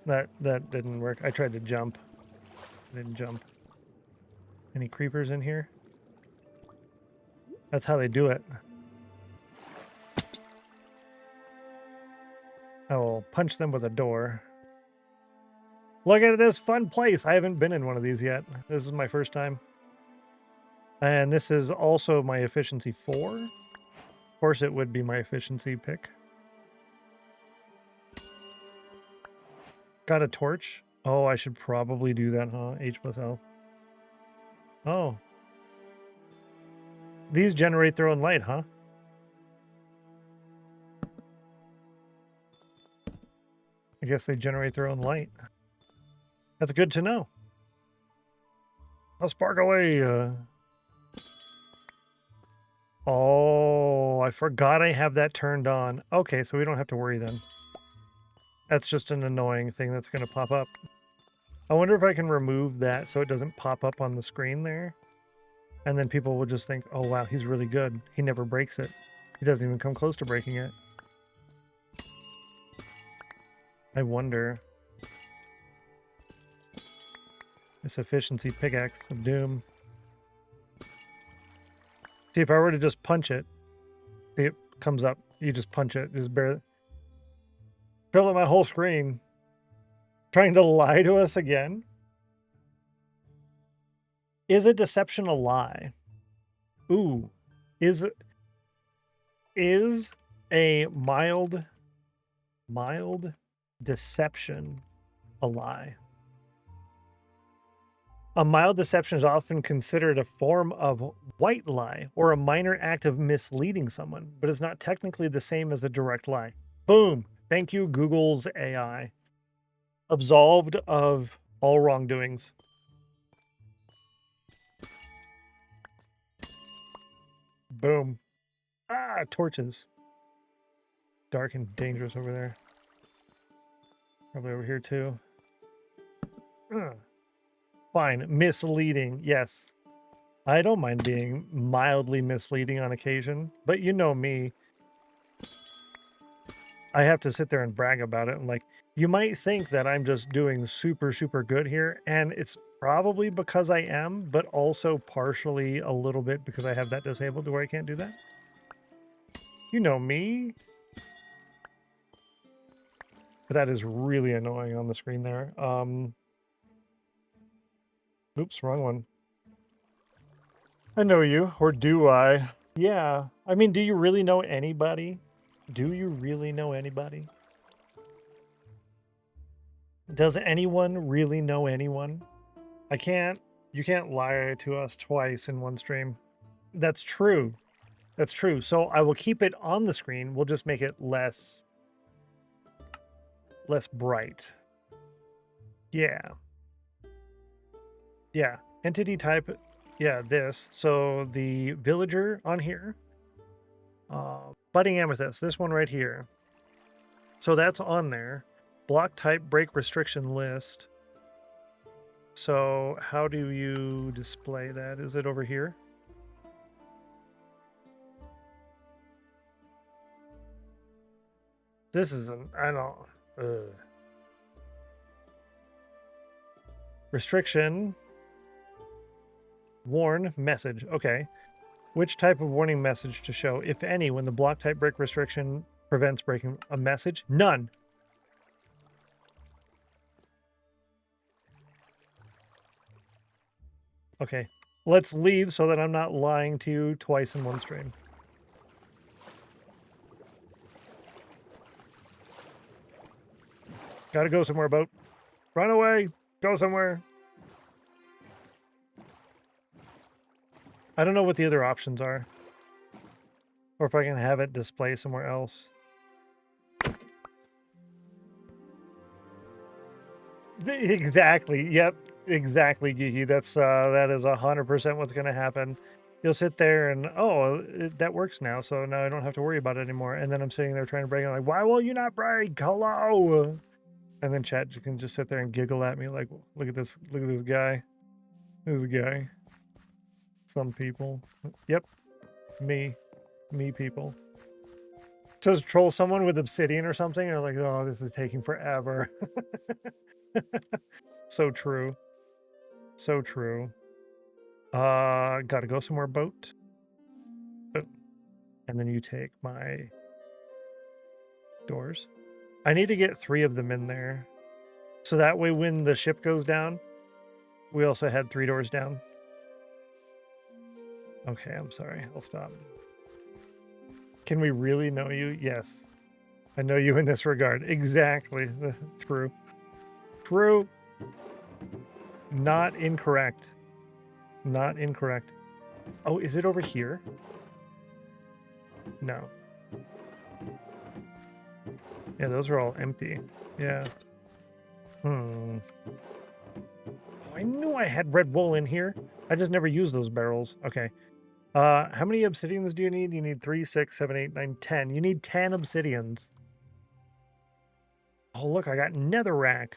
That didn't work. I tried to jump. Didn't jump. Any creepers in here? That's how they do it. I will punch them with a door. Look at this fun place. I haven't been in one of these yet. This is my first time. And this is also my efficiency 4. Of course it would be my efficiency pick. Got a torch. Oh, I should probably do that, huh? H plus L. Oh. These generate their own light, huh? I guess they generate their own light. That's good to know. I'll spark away. Oh, I forgot I have that turned on. Okay, so we don't have to worry then. That's just an annoying thing that's going to pop up. I wonder if I can remove that so it doesn't pop up on the screen there. And then people will just think, oh wow, he's really good. He never breaks it. He doesn't even come close to breaking it. I wonder. This efficiency pickaxe of doom. See, if I were to just punch it, see, it comes up. You just punch it. Just barely. Fill up my whole screen. Trying to lie to us again? Is a deception a lie? Ooh. Is a mild deception a lie? A mild deception is often considered a form of white lie or a minor act of misleading someone, but is not technically the same as a direct lie. Boom. Thank you, Google's AI. Absolved of all wrongdoings. Boom. Ah, torches. Dark and dangerous over there. Probably over here too. Fine. Misleading. Yes. I don't mind being mildly misleading on occasion, but you know me. I have to sit there and brag about it. And like, you might think that I'm just doing super, super good here. And it's probably because I am, but also partially a little bit because I have that disabled to where I can't do that. You know me. But that is really annoying on the screen there. Oops, wrong one. I know you, or do I? Yeah. I mean, do you really know anybody? Do you really know anybody? Does anyone really know anyone? You can't lie to us twice in one stream. That's true. That's true. So I will keep it on the screen. We'll just make it less bright. Yeah. Yeah. Entity type. Yeah, this. So the villager on here. Budding amethyst. This one right here. So that's on there. Block type break restriction list. So how do you display that? Is it over here? This isn't, I don't, Restriction. Warn message. Okay. Which type of warning message to show, if any, when the block type break restriction prevents breaking a message? None. Okay. Let's leave so that I'm not lying to you twice in one stream. Gotta go somewhere, boat. Run away. Go somewhere. I don't know what the other options are. Or if I can have it display somewhere else. Exactly. Yep. Exactly, Geeky. That is 100% what's going to happen. You'll sit there and, that works now, so now I don't have to worry about it anymore. And then I'm sitting there trying to break, and I'm like, why will you not break? Hello? And then chat can just sit there and giggle at me like, look at this guy. This guy. Some people. Yep. Me people. Just troll someone with obsidian or something, and they're like, oh, this is taking forever. So true. So true. Gotta go somewhere, boat. Boom. And then you take my doors. I need to get 3 of them in there. So that way when the ship goes down, we also had 3 doors down. Okay, I'm sorry. I'll stop. Can we really know you? Yes. I know you in this regard. Exactly. True. True. Not incorrect. Not incorrect. Oh, is it over here? No. Yeah, those are all empty. Yeah. Oh, I knew I had red wool in here. I just never use those barrels. Okay. How many obsidians do you need? You need 3, 6, 7, 8, 9, 10. You need 10 obsidians. Oh, look, I got netherrack.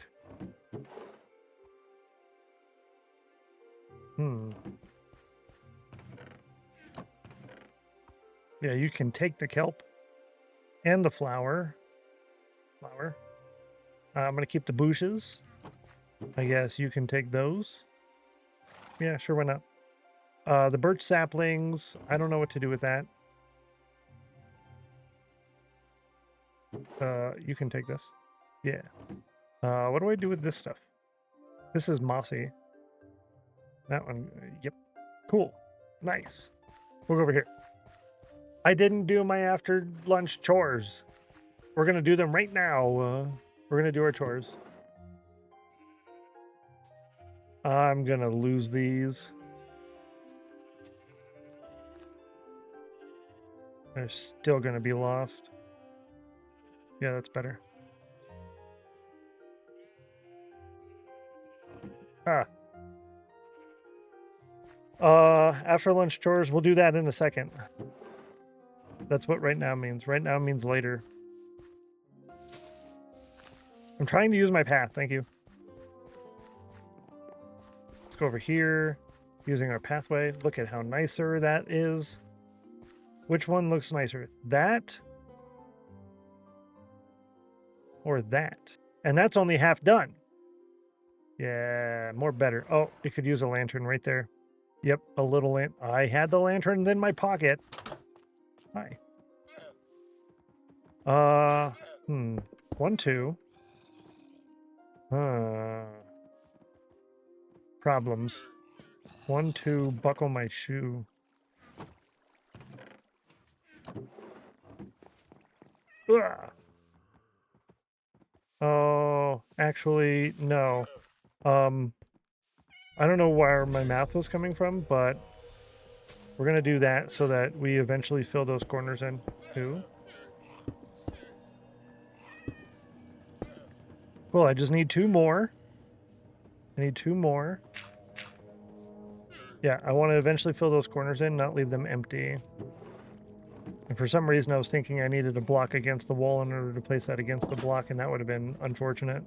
Yeah, you can take the kelp and the flour. I'm going to keep the bushes. I guess you can take those. Yeah, sure, why not? The birch saplings, I don't know what to do with that. You can take this. Yeah. What do I do with this stuff? This is mossy. That one, yep. Cool. Nice. We'll go over here. I didn't do my after lunch chores. We're going to do them right now. We're going to do our chores. I'm gonna lose these. They're still gonna be lost. Yeah, that's better. Ah. After lunch chores, we'll do that in a second. That's what right now means. Right now means later. I'm trying to use my path, thank you. Let's go over here, using our pathway. Look at how nicer that is. Which one looks nicer? That? Or that? And that's only half done. Yeah, more better. Oh, it could use a lantern right there. Yep, a little lantern. I had the lantern in my pocket. Hi. 1, 2. Problems. 1, 2, buckle my shoe. Ugh. Oh, actually, no. I don't know where my math was coming from, but we're going to do that so that we eventually fill those corners in too. Cool, I just need 2 more. I need 2 more. Yeah, I want to eventually fill those corners in, not leave them empty. And for some reason, I was thinking I needed a block against the wall in order to place that against the block, and that would have been unfortunate.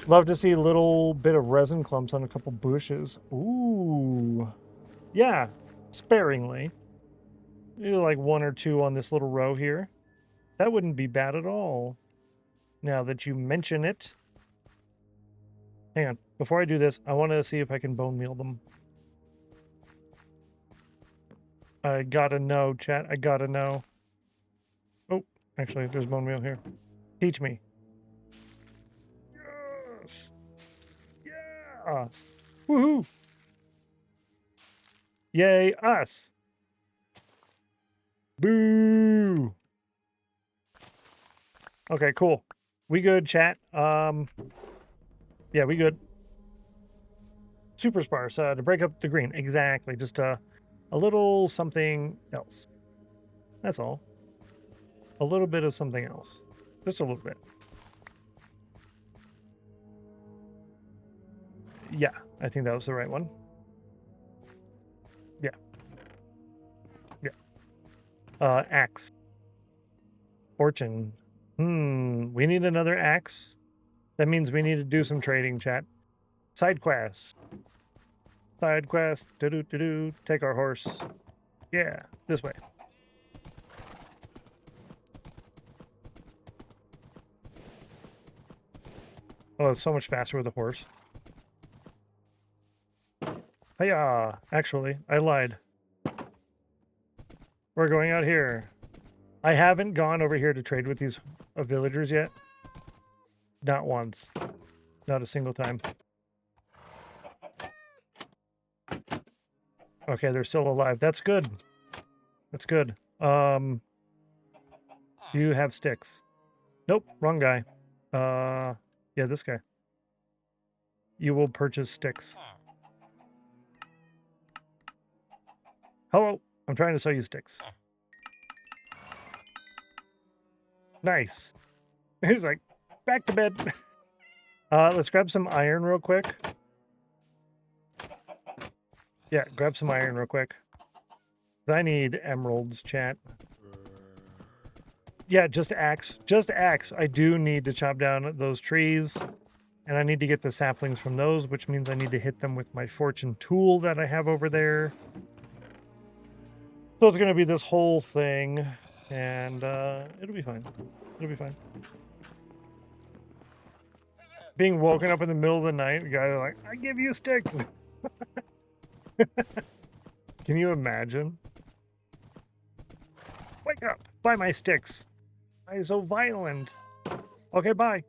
Love to see a little bit of resin clumps on a couple bushes. Ooh. Yeah, sparingly. Maybe like 1 or 2 on this little row here. That wouldn't be bad at all. Now that you mention it. Hang on. Before I do this, I want to see if I can bone meal them. I gotta know, chat. I gotta know. Oh, actually, there's bone meal here. Teach me. Yes! Yeah! Woohoo! Yay, us! Boo! Okay, cool. We good, chat. Yeah, we good. Super sparse, to break up the green. Exactly. Just a little something else. That's all. A little bit of something else. Just a little bit. Yeah, I think that was the right one. Yeah. Yeah. Axe. Fortune. We need another axe. That means we need to do some trading, chat. Side quest. Side quest. Do-do-do-do. Take our horse. Yeah, this way. Oh, it's so much faster with a horse. Hiya! Actually, I lied. We're going out here. I haven't gone over here to trade with these villagers yet. Not once. Not a single time. Okay, they're still alive. That's good. That's good. Do you have sticks? Nope, wrong guy. Yeah, this guy. You will purchase sticks. Hello, I'm trying to sell you sticks. Nice. He's like, back to bed. Let's grab some iron real quick. Yeah, grab some iron real quick. I need emeralds, chat. Yeah, just axe. Just axe. I do need to chop down those trees. And I need to get the saplings from those, which means I need to hit them with my fortune tool that I have over there. So it's going to be this whole thing. And it'll be fine. It'll be fine. Being woken up in the middle of the night, the guy like, I give you sticks. Can you imagine? Wake up! Buy my sticks. Why are you so violent? Okay, bye.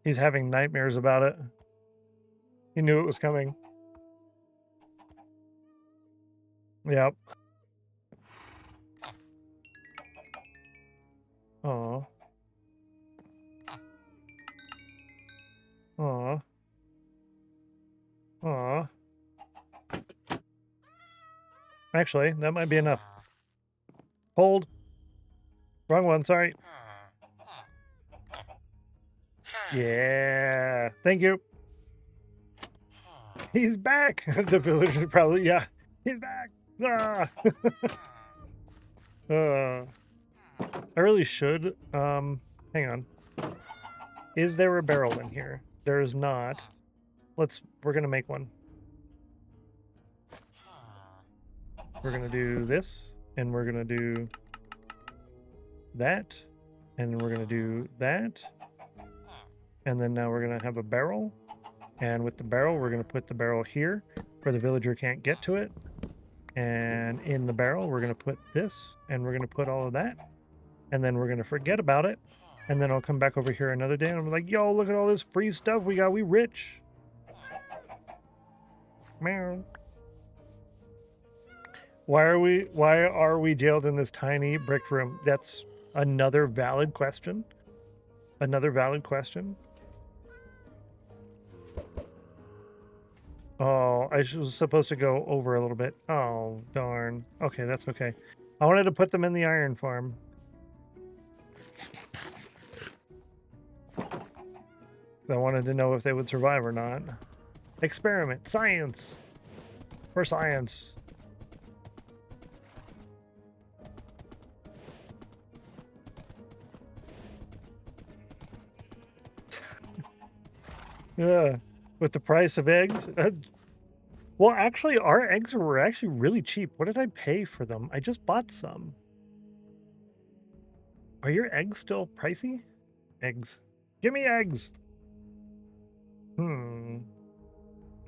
He's having nightmares about it. He knew it was coming. Yep. Actually, that might be enough. Hold. Wrong one, sorry. Yeah. Thank you. He's back. The villager probably, yeah. He's back. Ah. I really should. Hang on. Is there a barrel in here? There is not. We're gonna make one. We're gonna do this, and we're gonna do that, and we're gonna do that. And then now we're gonna have a barrel. And with the barrel, we're gonna put the barrel here where the villager can't get to it. And in the barrel, we're gonna put this, and we're gonna put all of that. And then we're gonna forget about it. And then I'll come back over here another day and I'm like, yo, look at all this free stuff we got. We rich. Meow. Why are we jailed in this tiny brick room? That's another valid question. Another valid question. Oh, I was supposed to go over a little bit. Oh, darn. Okay, that's okay. I wanted to put them in the iron farm. I wanted to know if they would survive or not. Experiment. Science. For science. Yeah. With the price of eggs. Well, actually, our eggs were actually really cheap. What did I pay for them? I just bought some. Are your eggs still pricey? Eggs. Give me eggs.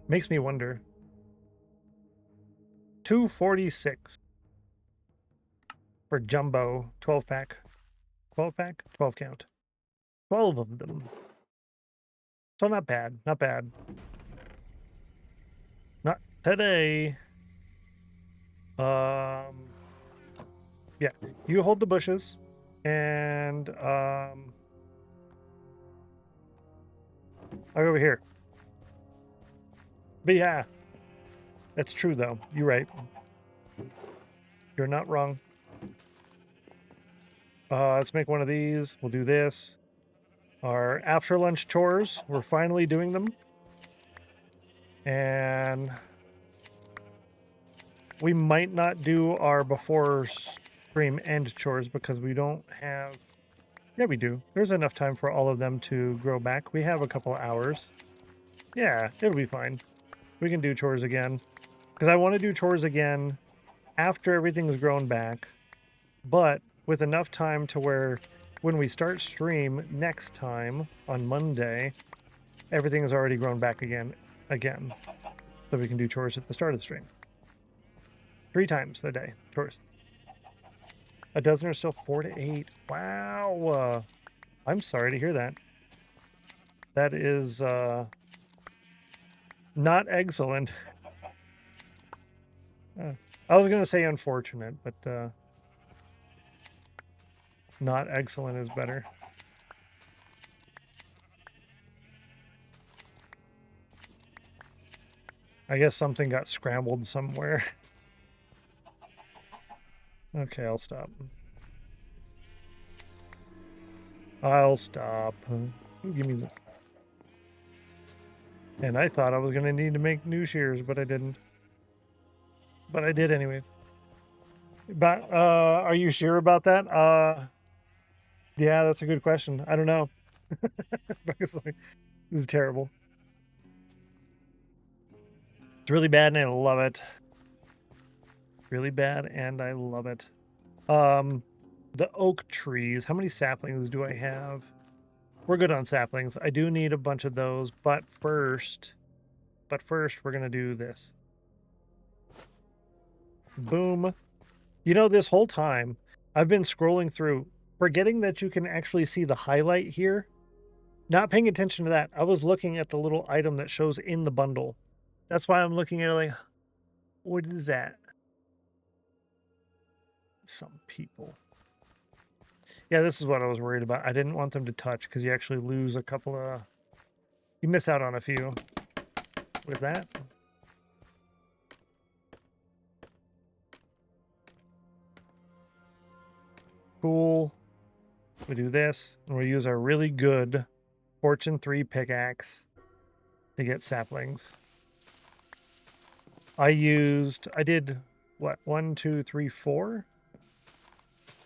Makes me wonder. 246 for jumbo 12 pack. 12 pack? 12 count. 12 of them. So not bad. Not bad. Not today. Yeah. You hold the bushes. And I'll go over here. But yeah. That's true though. You're right. You're not wrong. Let's make one of these. We'll do this. Our after lunch chores. We're finally doing them. And we might not do our before stream end chores because we don't have... Yeah, we do. There's enough time for all of them to grow back. We have a couple hours. Yeah, it'll be fine. We can do chores again. Because I want to do chores again after everything's grown back. But with enough time to where when we start stream next time on Monday, everything is already grown back again. So we can do chores at the start of the stream. 3 times a day, chores. A dozen are still 4 to 8. Wow. I'm sorry to hear that. That is not excellent. I was going to say unfortunate, but not excellent is better. I guess something got scrambled somewhere. Okay, I'll stop. I'll stop. Give me this. And I thought I was going to need to make new shears, but I didn't. But I did anyways. But are you sure about that? Yeah, that's a good question. I don't know. Because, like, this is terrible. It's really bad and I love it. Really bad and I love it. The oak trees. How many saplings do I have? We're good on saplings. I do need a bunch of those, but first we're gonna do this. Boom. You know, this whole time I've been scrolling through, forgetting that you can actually see the highlight here. Not paying attention to that. I was looking at the little item that shows in the bundle. That's why I'm looking at it like, what is that? Some people. Yeah, this is what I was worried about. I didn't want them to touch because you actually lose a couple of... You miss out on a few with that. Cool. We do this, and we use our really good Fortune 3 pickaxe to get saplings. I did, what, 1, 2, 3, 4?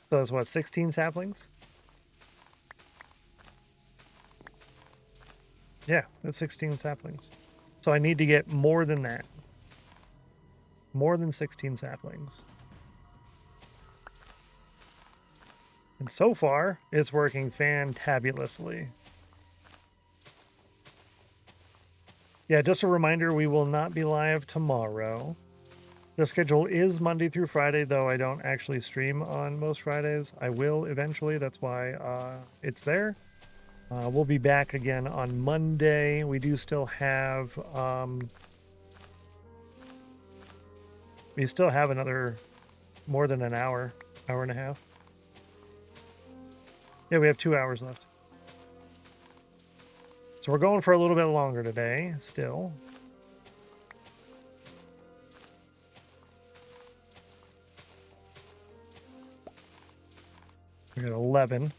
So that's what, 16 saplings? Yeah, that's 16 saplings. So I need to get more than that. More than 16 saplings. And so far, it's working fantabulously. Yeah, just a reminder, we will not be live tomorrow. The schedule is Monday through Friday, though I don't actually stream on most Fridays. I will eventually, that's why it's there. We'll be back again on Monday. We do still have another more than an hour and a half. Yeah, we have 2 hours left. So we're going for a little bit longer today, still. We got 11.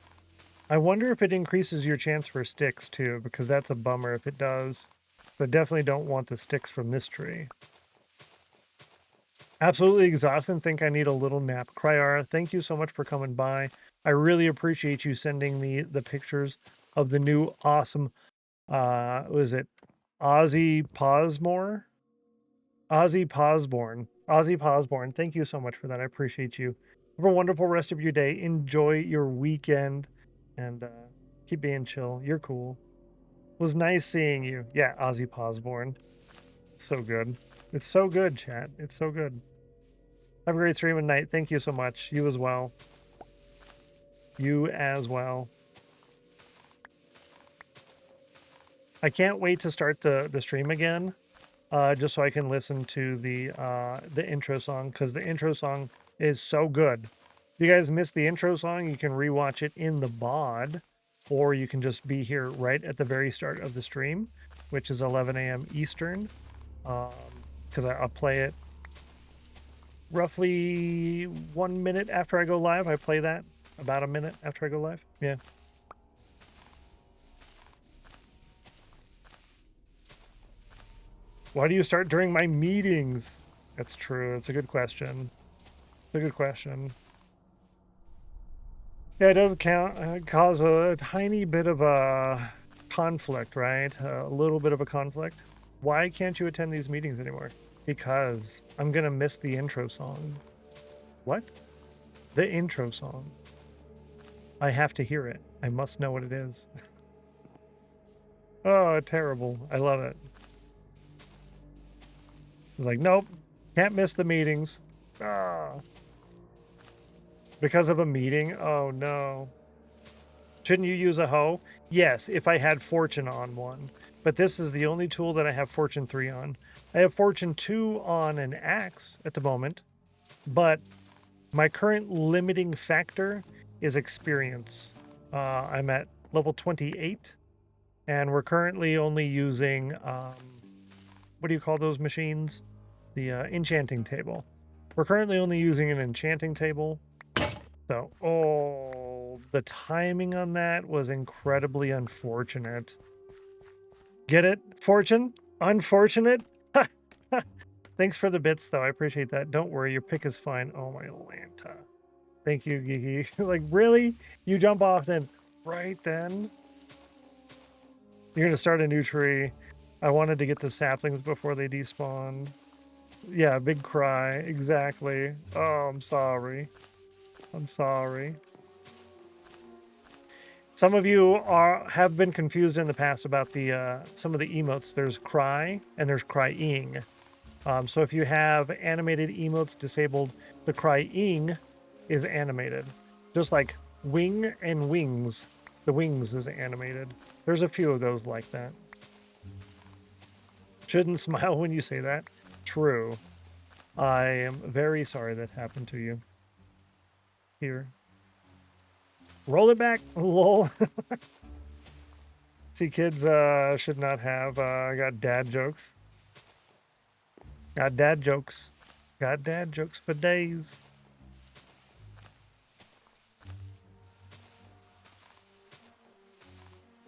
I wonder if it increases your chance for sticks too, because that's a bummer if it does. But definitely don't want the sticks from this tree. Absolutely exhausted. Think I need a little nap. Cryara, thank you so much for coming by. I really appreciate you sending me the pictures of the new awesome, was it Ozzy Posmore? Ozzy Posborn. Thank you so much for that. I appreciate you. Have a wonderful rest of your day. Enjoy your weekend. And keep being chill. You're cool. It was nice seeing you. Yeah, Ozzy Posborn. So good. It's so good, chat. It's so good. Have a great stream and night. Thank you so much. You as well. You as well. I can't wait to start the stream again. Just so I can listen to the intro song, because the intro song is so good. If you guys missed the intro song, you can rewatch it in the VOD, or you can just be here right at the very start of the stream, which is 11 a.m. Eastern, because I'll play it roughly 1 minute after I go live. I play that about a minute after I go live. Yeah. Why do you start during my meetings? That's true. It's a good question. It's a good question. Yeah, it does cause a tiny bit of a conflict, right? A little bit of a conflict. Why can't you attend these meetings anymore? Because I'm going to miss the intro song. What? The intro song. I have to hear it. I must know what it is. Oh, terrible. I love it. It's like, nope, can't miss the meetings. Ah. Because of a meeting? Oh, no. Shouldn't you use a hoe? Yes, if I had Fortune on one. But this is the only tool that I have Fortune 3 on. I have Fortune 2 on an axe at the moment. But my current limiting factor is experience. I'm at level 28. And we're currently only using... what do you call those machines? The enchanting table. We're currently only using an enchanting table. So, oh, the timing on that was incredibly unfortunate. Get it? Fortune? Unfortunate? Thanks for the bits, though. I appreciate that. Don't worry, your pick is fine. Oh, my Lanta. Thank you, Geeky. Like, really? You jump off then? Right then? You're going to start a new tree. I wanted to get the saplings before they despawn. Yeah, big cry. Exactly. Oh, I'm sorry. I'm sorry. Some of you have been confused in the past about the some of the emotes. There's cry and there's crying. So if you have animated emotes disabled, the crying is animated. Just like wing and wings. The wings is animated. There's a few of those like that. Shouldn't smile when you say that. True. I am very sorry that happened to you. Here. Roll it back. Lol. See, kids should not have got dad jokes. Got dad jokes. Got dad jokes for days.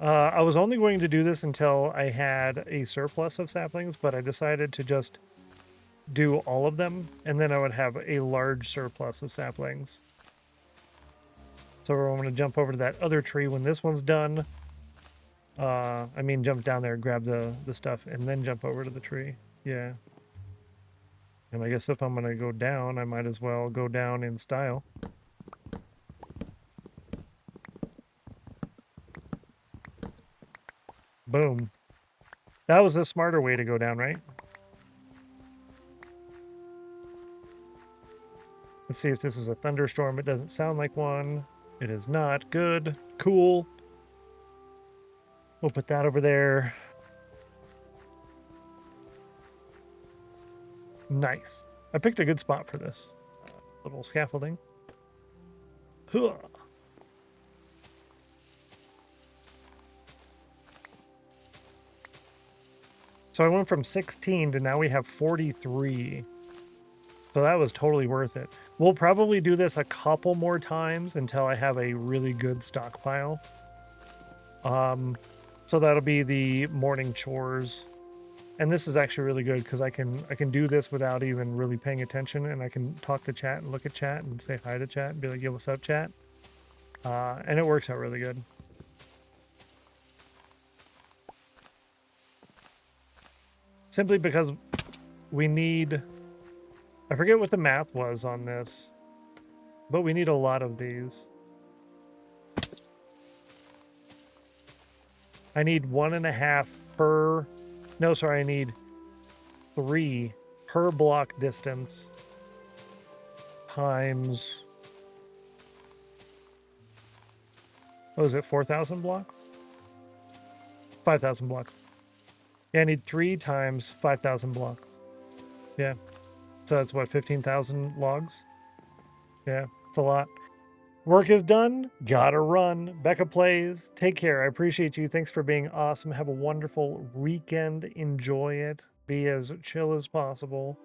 I was only going to do this until I had a surplus of saplings, but I decided to just do all of them, and then I would have a large surplus of saplings. So I'm going to jump over to that other tree when this one's done. I mean, jump down there, grab the stuff, and then jump over to the tree. Yeah. And I guess if I'm going to go down, I might as well go down in style. Boom. That was the smarter way to go down, right? Let's see if this is a thunderstorm. It doesn't sound like one. It is not. Good. Cool. We'll put that over there. Nice. I picked a good spot for this little scaffolding. Huh. So I went from 16 to now we have 43. So that was totally worth it. We'll probably do this a couple more times until I have a really good stockpile. So that'll be the morning chores. And this is actually really good because I can do this without even really paying attention, and I can talk to chat and look at chat and say hi to chat and be like, yo, what's up, chat? And it works out really good. Simply because we need, I forget what the math was on this, but we need a lot of these. I need 1.5 per, no, sorry, I need 3 per block distance times, what was it, 4,000 blocks? 5,000 blocks. Yeah, I need 3 times 5,000 blocks. Yeah. So that's what, 15,000 logs? Yeah, it's a lot. Work is done. Gotta run. Becca plays. Take care. I appreciate you. Thanks for being awesome. Have a wonderful weekend. Enjoy it. Be as chill as possible.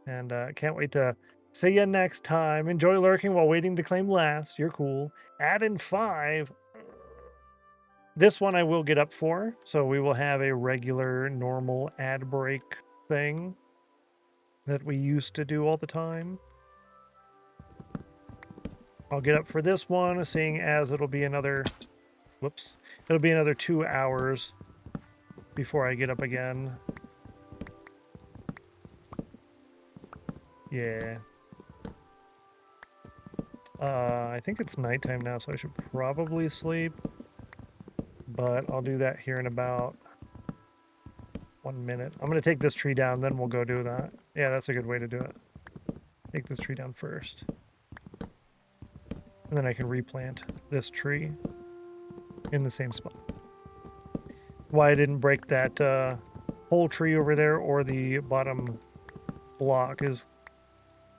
And can't wait to see you next time. Enjoy lurking while waiting to claim last. You're cool. Add in 5. This one I will get up for. So we will have a regular, normal ad break thing that we used to do all the time. I'll get up for this one, seeing as it'll be another, whoops, it'll be another 2 hours before I get up again. Yeah. I think it's nighttime now, so I should probably sleep, but I'll do that here in about 1 minute. I'm going to take this tree down, then we'll go do that. Yeah, that's a good way to do it. Take this tree down first. And then I can replant this tree in the same spot. Why I didn't break that whole tree over there or the bottom block is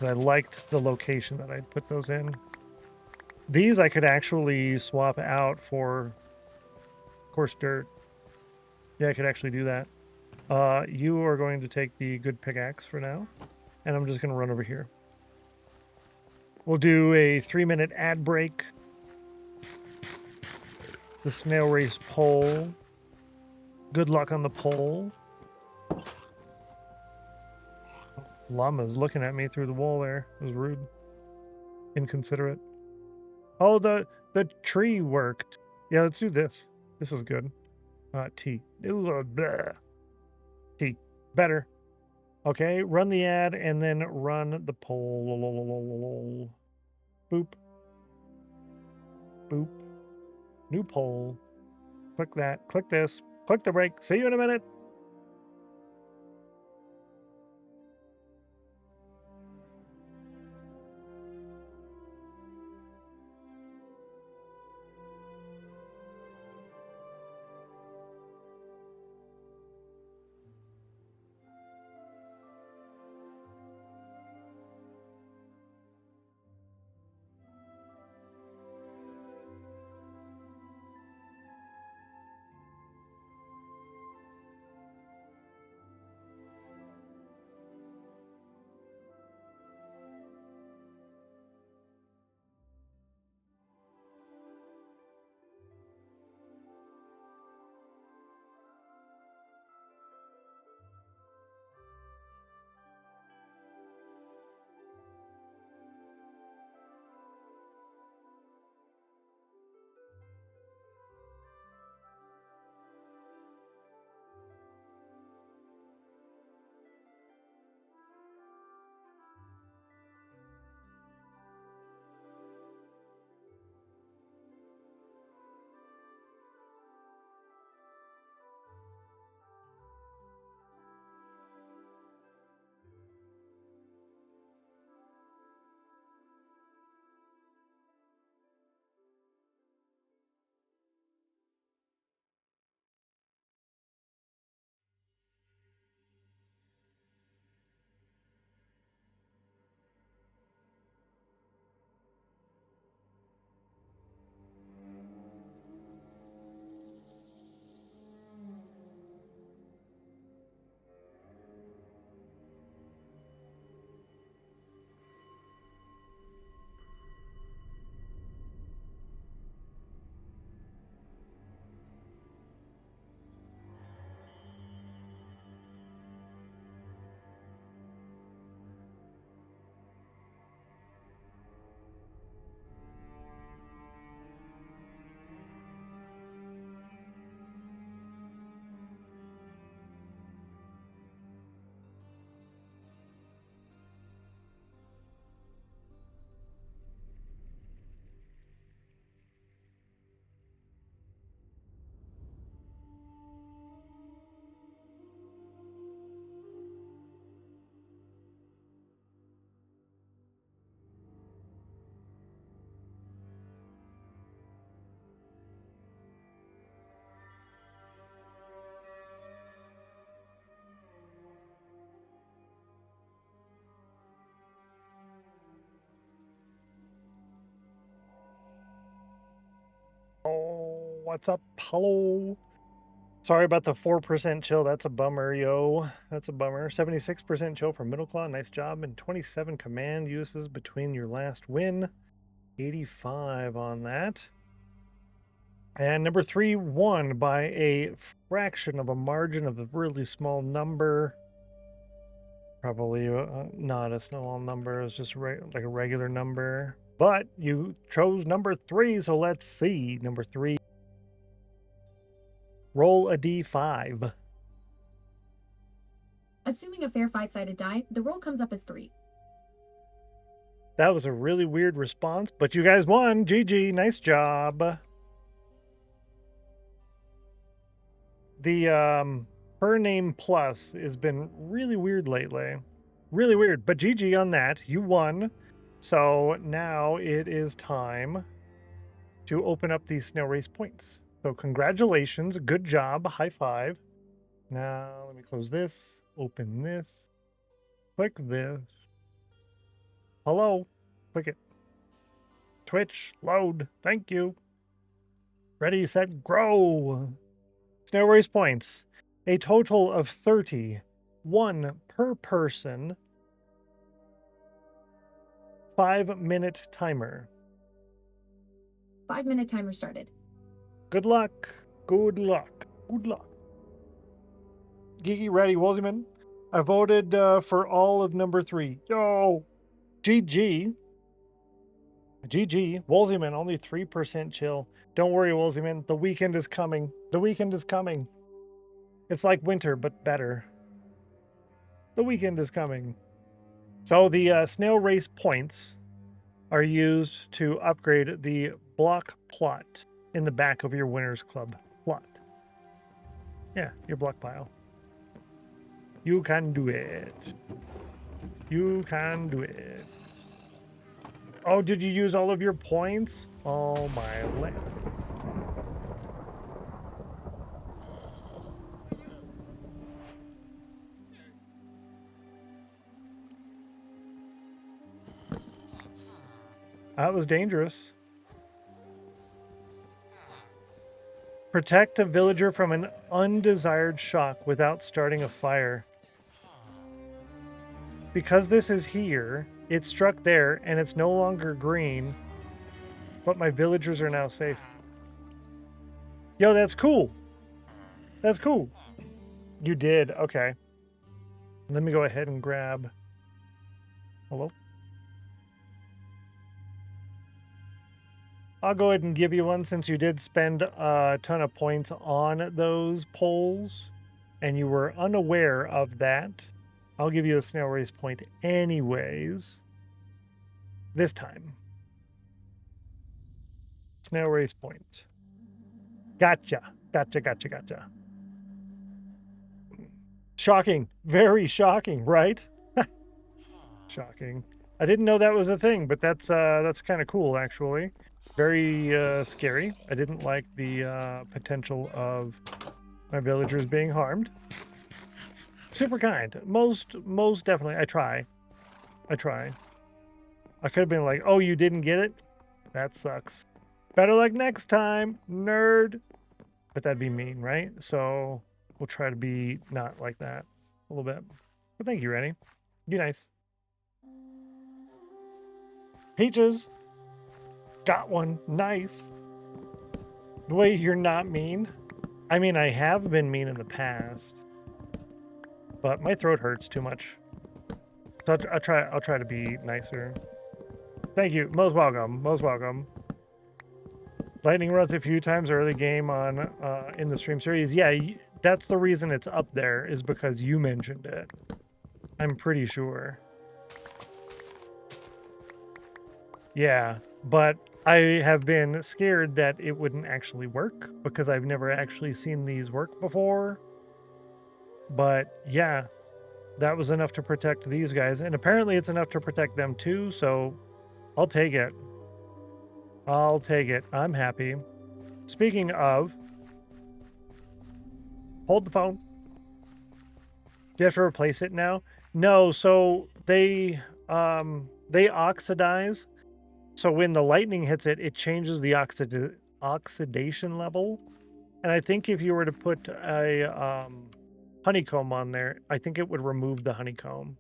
I liked the location that I'd put those in. These I could actually swap out for coarse dirt. Yeah, I could actually do that. You are going to take the good pickaxe for now, and I'm just going to run over here. We'll do a 3-minute ad break. The snail race poll. Good luck on the poll. Llama's looking at me through the wall there. It was rude. Inconsiderate. Oh, the tree worked. Yeah, let's do this. This is good. T. Ooh, blah. T. Better. Okay, run the ad and then run the poll. Boop. Boop. New poll. Click that. Click this. Click the break. See you in a minute. What's up, Paulo? Sorry about the 4% chill. That's a bummer, yo. That's a bummer. 76% chill for Middle Claw. Nice job. And 27 command uses between your last win. 85 on that. And number 3 won by a fraction of a margin of a really small number. Probably not a small number. It's just like a regular number. But you chose number 3, so let's see. Number 3. Roll a d5. Assuming a fair 5-sided die, the roll comes up as 3. That was a really weird response, but you guys won. GG, nice job. The per name plus has been really weird lately. Really weird, but GG on that. You won. So now it is time to open up these snail race points. So congratulations, good job, high five. Now let me close this, open this, click this. Hello, click it. Twitch, load, thank you. Ready, set, grow. Snail race points, a total of 30, 1 per person. 5-minute timer. 5-minute timer started. Good luck. Good luck. Good luck. Geeky ready, Wolseyman. I voted for all of number 3. Yo. GG. GG. Wolseyman, only 3% chill. Don't worry, Wolseyman. The weekend is coming. The weekend is coming. It's like winter, but better. The weekend is coming. So the snail race points are used to upgrade the block plot in the back of your Winners Club plot. Yeah, your block pile. You can do it. You can do it. Oh, did you use all of your points? Oh my land. That was dangerous. Protect a villager from an undesired shock without starting a fire. Because this is here, it struck there and it's no longer green, but my villagers are now safe. Yo, that's cool. That's cool. You did. Okay. Let me go ahead and grab... Hello? I'll go ahead and give you one since you did spend a ton of points on those polls and you were unaware of that. I'll give you a snail race point anyways. This time. Snail race point. Gotcha. Gotcha, gotcha, gotcha. Shocking. Very shocking, right? Shocking. I didn't know that was a thing, but that's kind of cool, actually. Very scary. I didn't like the potential of my villagers being harmed. Super kind. Most definitely. I try. I could have been like, oh, you didn't get it? That sucks. Better luck next time, nerd. But that'd be mean, right? So we'll try to be not like that a little bit. But thank you, Rennie. Be nice. Peaches. Got one. Nice. The way you're not mean. I mean, I have been mean in the past. But my throat hurts too much. So I'll try to be nicer. Thank you. Most welcome. Most welcome. Lightning runs a few times early game on in the stream series. Yeah, that's the reason it's up there, is because you mentioned it. I'm pretty sure. Yeah, but I have been scared that it wouldn't actually work because I've never actually seen these work before. But yeah, that was enough to protect these guys. And apparently it's enough to protect them too, so I'll take it. I'll take it. I'm happy. Speaking of, hold the phone. Do you have to replace it now? No, so they oxidize. So when the lightning hits it, it changes the oxidation level. And I think if you were to put a honeycomb on there, I think it would remove the honeycomb.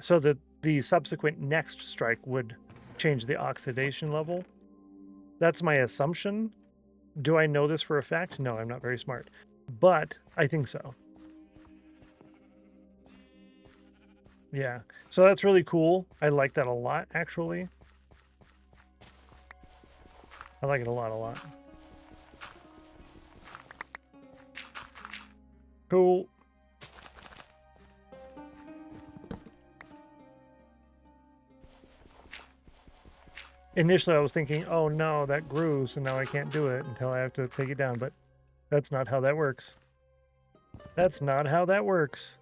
So that the subsequent next strike would change the oxidation level. That's my assumption. Do I know this for a fact? No, I'm not very smart. But I think so. Yeah. So that's really cool. I like that a lot, actually. I like it a lot. Cool. Initially, I was thinking, oh no, that grew, so now I can't do it until I have to take it down. But that's not how that works. That's not how that works.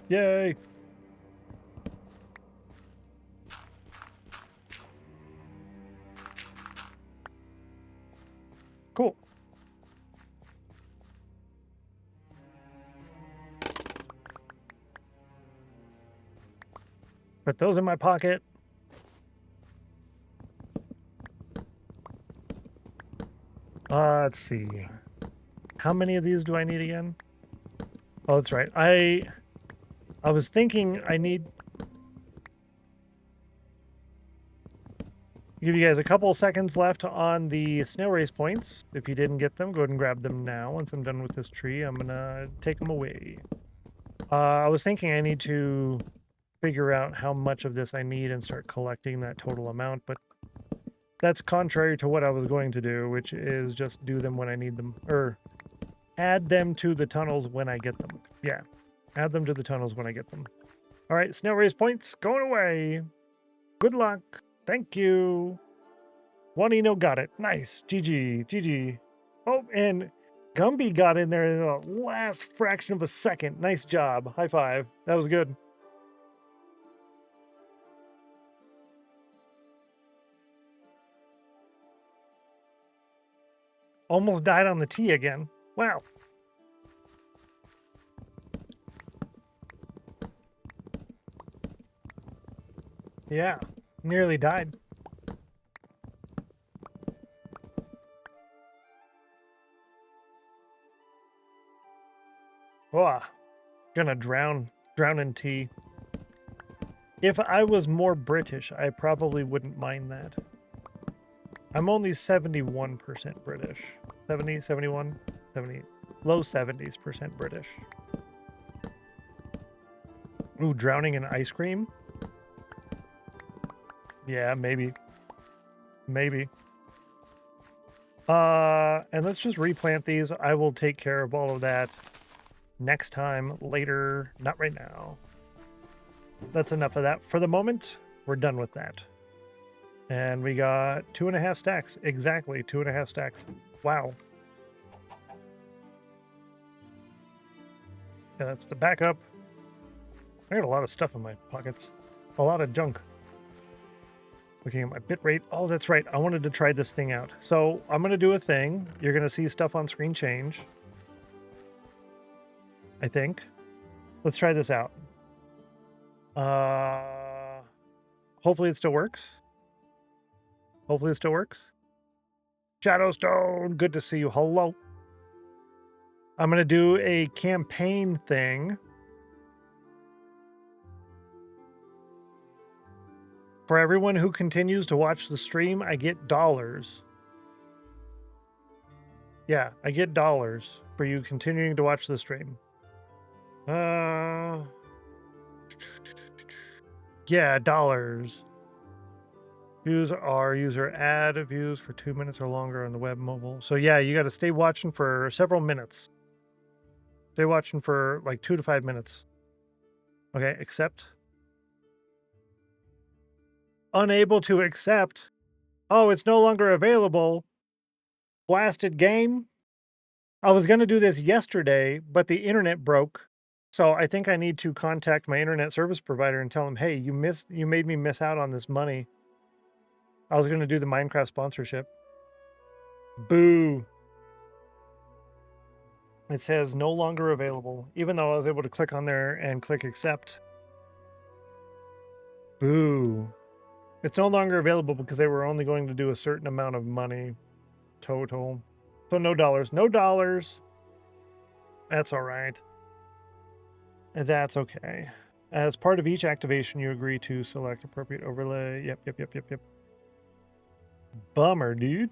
Yay! Cool. Put those in my pocket. Let's see. How many of these do I need again? Oh, that's right. I was thinking I need... Give you guys a couple seconds left on the snail race points. If you didn't get them, go ahead and grab them now. Once I'm done with this tree, I'm gonna take them away. I was thinking I need to figure out how much of this I need and start collecting that total amount, but that's contrary to what I was going to do, which is just do them when I need them, or add them to the tunnels when I get them. Yeah, add them to the tunnels when I get them. All right, snail race points going away. Good luck. Thank you. Juanino got it. Nice. GG. Oh, and Gumby got in there in the last fraction of a second. Nice job. High five. That was good. Almost died on the tee again. Wow. Yeah, nearly died. Oh, gonna drown in tea. If I was more British, I probably wouldn't mind that. I'm only 71% British. 70, 71, 70, low 70s% British. Ooh, drowning in ice cream? Yeah, maybe. Maybe. And let's just replant these. I will take care of all of that next time, later, not right now. That's enough of that for the moment. We're done with that. And we got 2.5 stacks. Exactly, 2.5 stacks. Wow. Yeah, that's the backup. I got a lot of stuff in my pockets. A lot of junk. Looking at my bit rate. Oh, that's right. I wanted to try this thing out. So I'm going to do a thing. You're going to see stuff on screen change. I think. Let's try this out. Hopefully it still works. Hopefully it still works. Shadowstone, good to see you. Hello. I'm going to do a campaign thing. For everyone who continues to watch the stream, I get dollars. Yeah, I get dollars for you continuing to watch the stream. Yeah, dollars. Views are user ad views for 2 minutes or longer on the web mobile. So yeah, you got to stay watching for several minutes. Stay watching for like 2 to 5 minutes. Okay, accept. Unable to accept. Oh, it's no longer available. Blasted game. I was going to do this yesterday, but the internet broke. So I think I need to contact my internet service provider and tell them, hey, you made me miss out on this money. I was going to do the Minecraft sponsorship. Boo. It says no longer available, even though I was able to click on there and click accept. Boo. It's no longer available because they were only going to do a certain amount of money total. So no dollars. No dollars. That's all right. That's okay. As part of each activation, you agree to select appropriate overlay. Yep. Bummer, dude.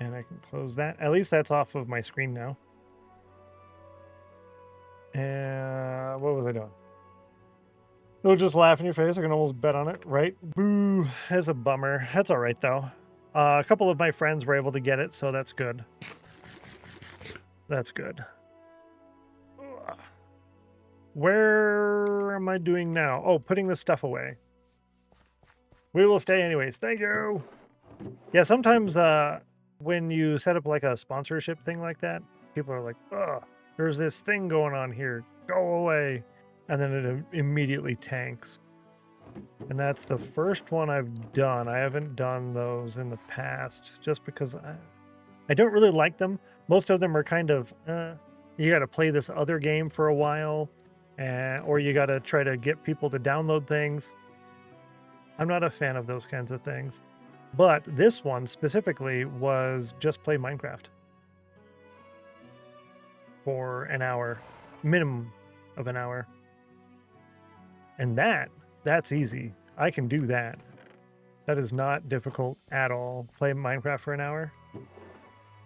And I can close that. At least that's off of my screen now. And what was I doing? They'll just laugh in your face. I can almost bet on it, right? Boo. That's a bummer. That's all right, though. A couple of my friends were able to get it, so that's good. That's good. Where am I doing now? Oh, putting this stuff away. We will stay anyways. Thank you. Yeah, sometimes when you set up like a sponsorship thing like that, people are like, oh, there's this thing going on here. Go away. And then it immediately tanks. And that's the first one I've done. I haven't done those in the past just because I don't really like them. Most of them are kind of, you got to play this other game for a while, or you got to try to get people to download things. I'm not a fan of those kinds of things. But this one specifically was just play Minecraft for an hour, minimum of an hour. And that's easy. I can do that. That is not difficult at all. Play Minecraft for an hour.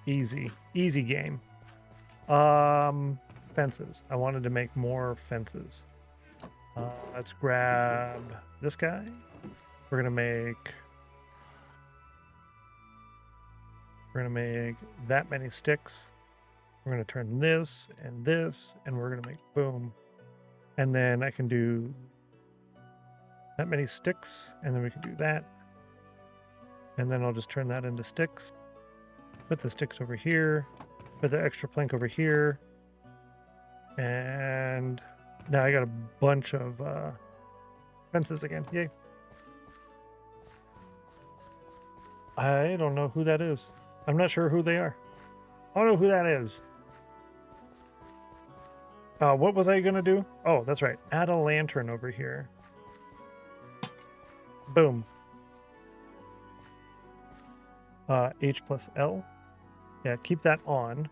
Easy game. Fences. I wanted to make more fences. Let's grab this guy. We're gonna make that many sticks. We're gonna turn this, and we're gonna make boom. And then I can do that many sticks, and then we can do that. And then I'll just turn that into sticks. Put the sticks over here. Put the extra plank over here. And now I got a bunch of fences again. Yay. I don't know who that is. I'm not sure who they are. I don't know who that is. What was I going to do? Oh, that's right. Add a lantern over here. Boom. H plus L. Yeah, keep that on.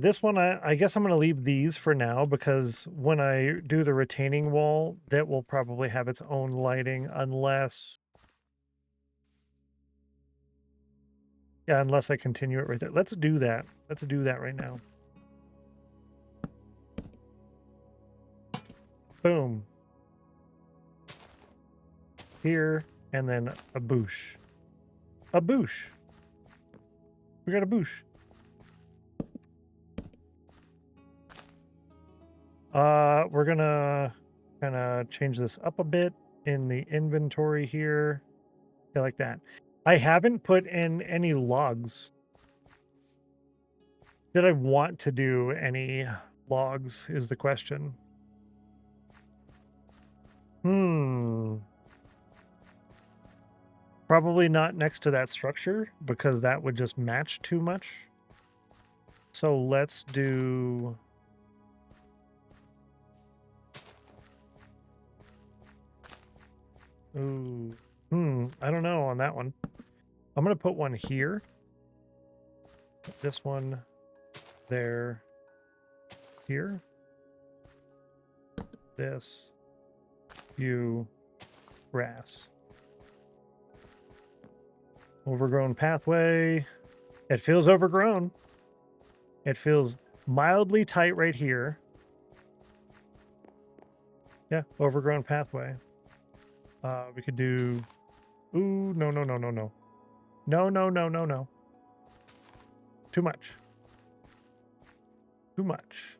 This one, I guess I'm going to leave these for now because when I do the retaining wall, that will probably have its own lighting unless... Yeah, unless I continue it right there. Let's do that. Let's do that right now. Boom. Here, and then a boosh. A boosh. We got a boosh. We're gonna kind of change this up a bit in the inventory here. Yeah, like that. I haven't put in any logs. Did I want to do any logs is the question. Probably not next to that structure because that would just match too much. So let's do... Ooh. I don't know on that one. I'm going to put one here. Put this one there. Here. This. You. Grass. Overgrown pathway. It feels overgrown. It feels mildly tight right here. Yeah, overgrown pathway. We could do... Ooh, no. No. Too much. Too much.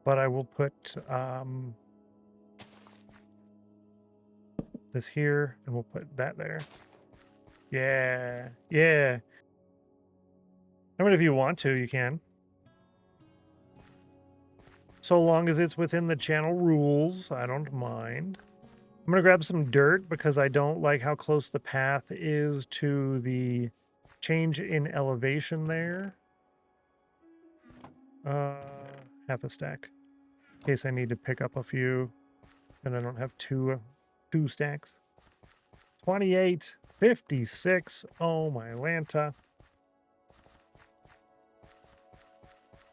But I will put this here, and we'll put that there. Yeah. I mean, if you want to, you can. So long as it's within the channel rules, I don't mind. I'm going to grab some dirt because I don't like how close the path is to the change in elevation there. half a stack. In case I need to pick up a few and I don't have two stacks. 28, 56. Oh my Lanta.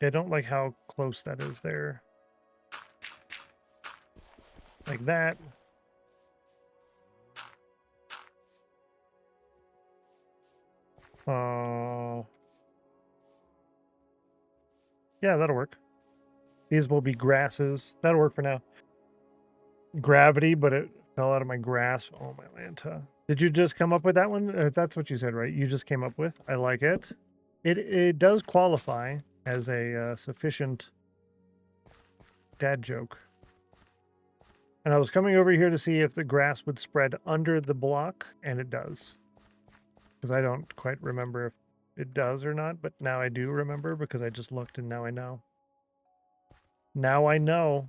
I don't like how close that is there. Like that. Yeah, that'll work. These will be grasses. That'll work for now. Gravity, but it fell out of my grasp. Oh my Lanta. Did you just come up with that one? That's what you said, right? You just came up with. I like it. It does qualify as a sufficient dad joke. And I was coming over here to see if the grass would spread under the block, and it does. Because I don't quite remember if it does or not, but now I do remember because I just looked and now I know. Now I know.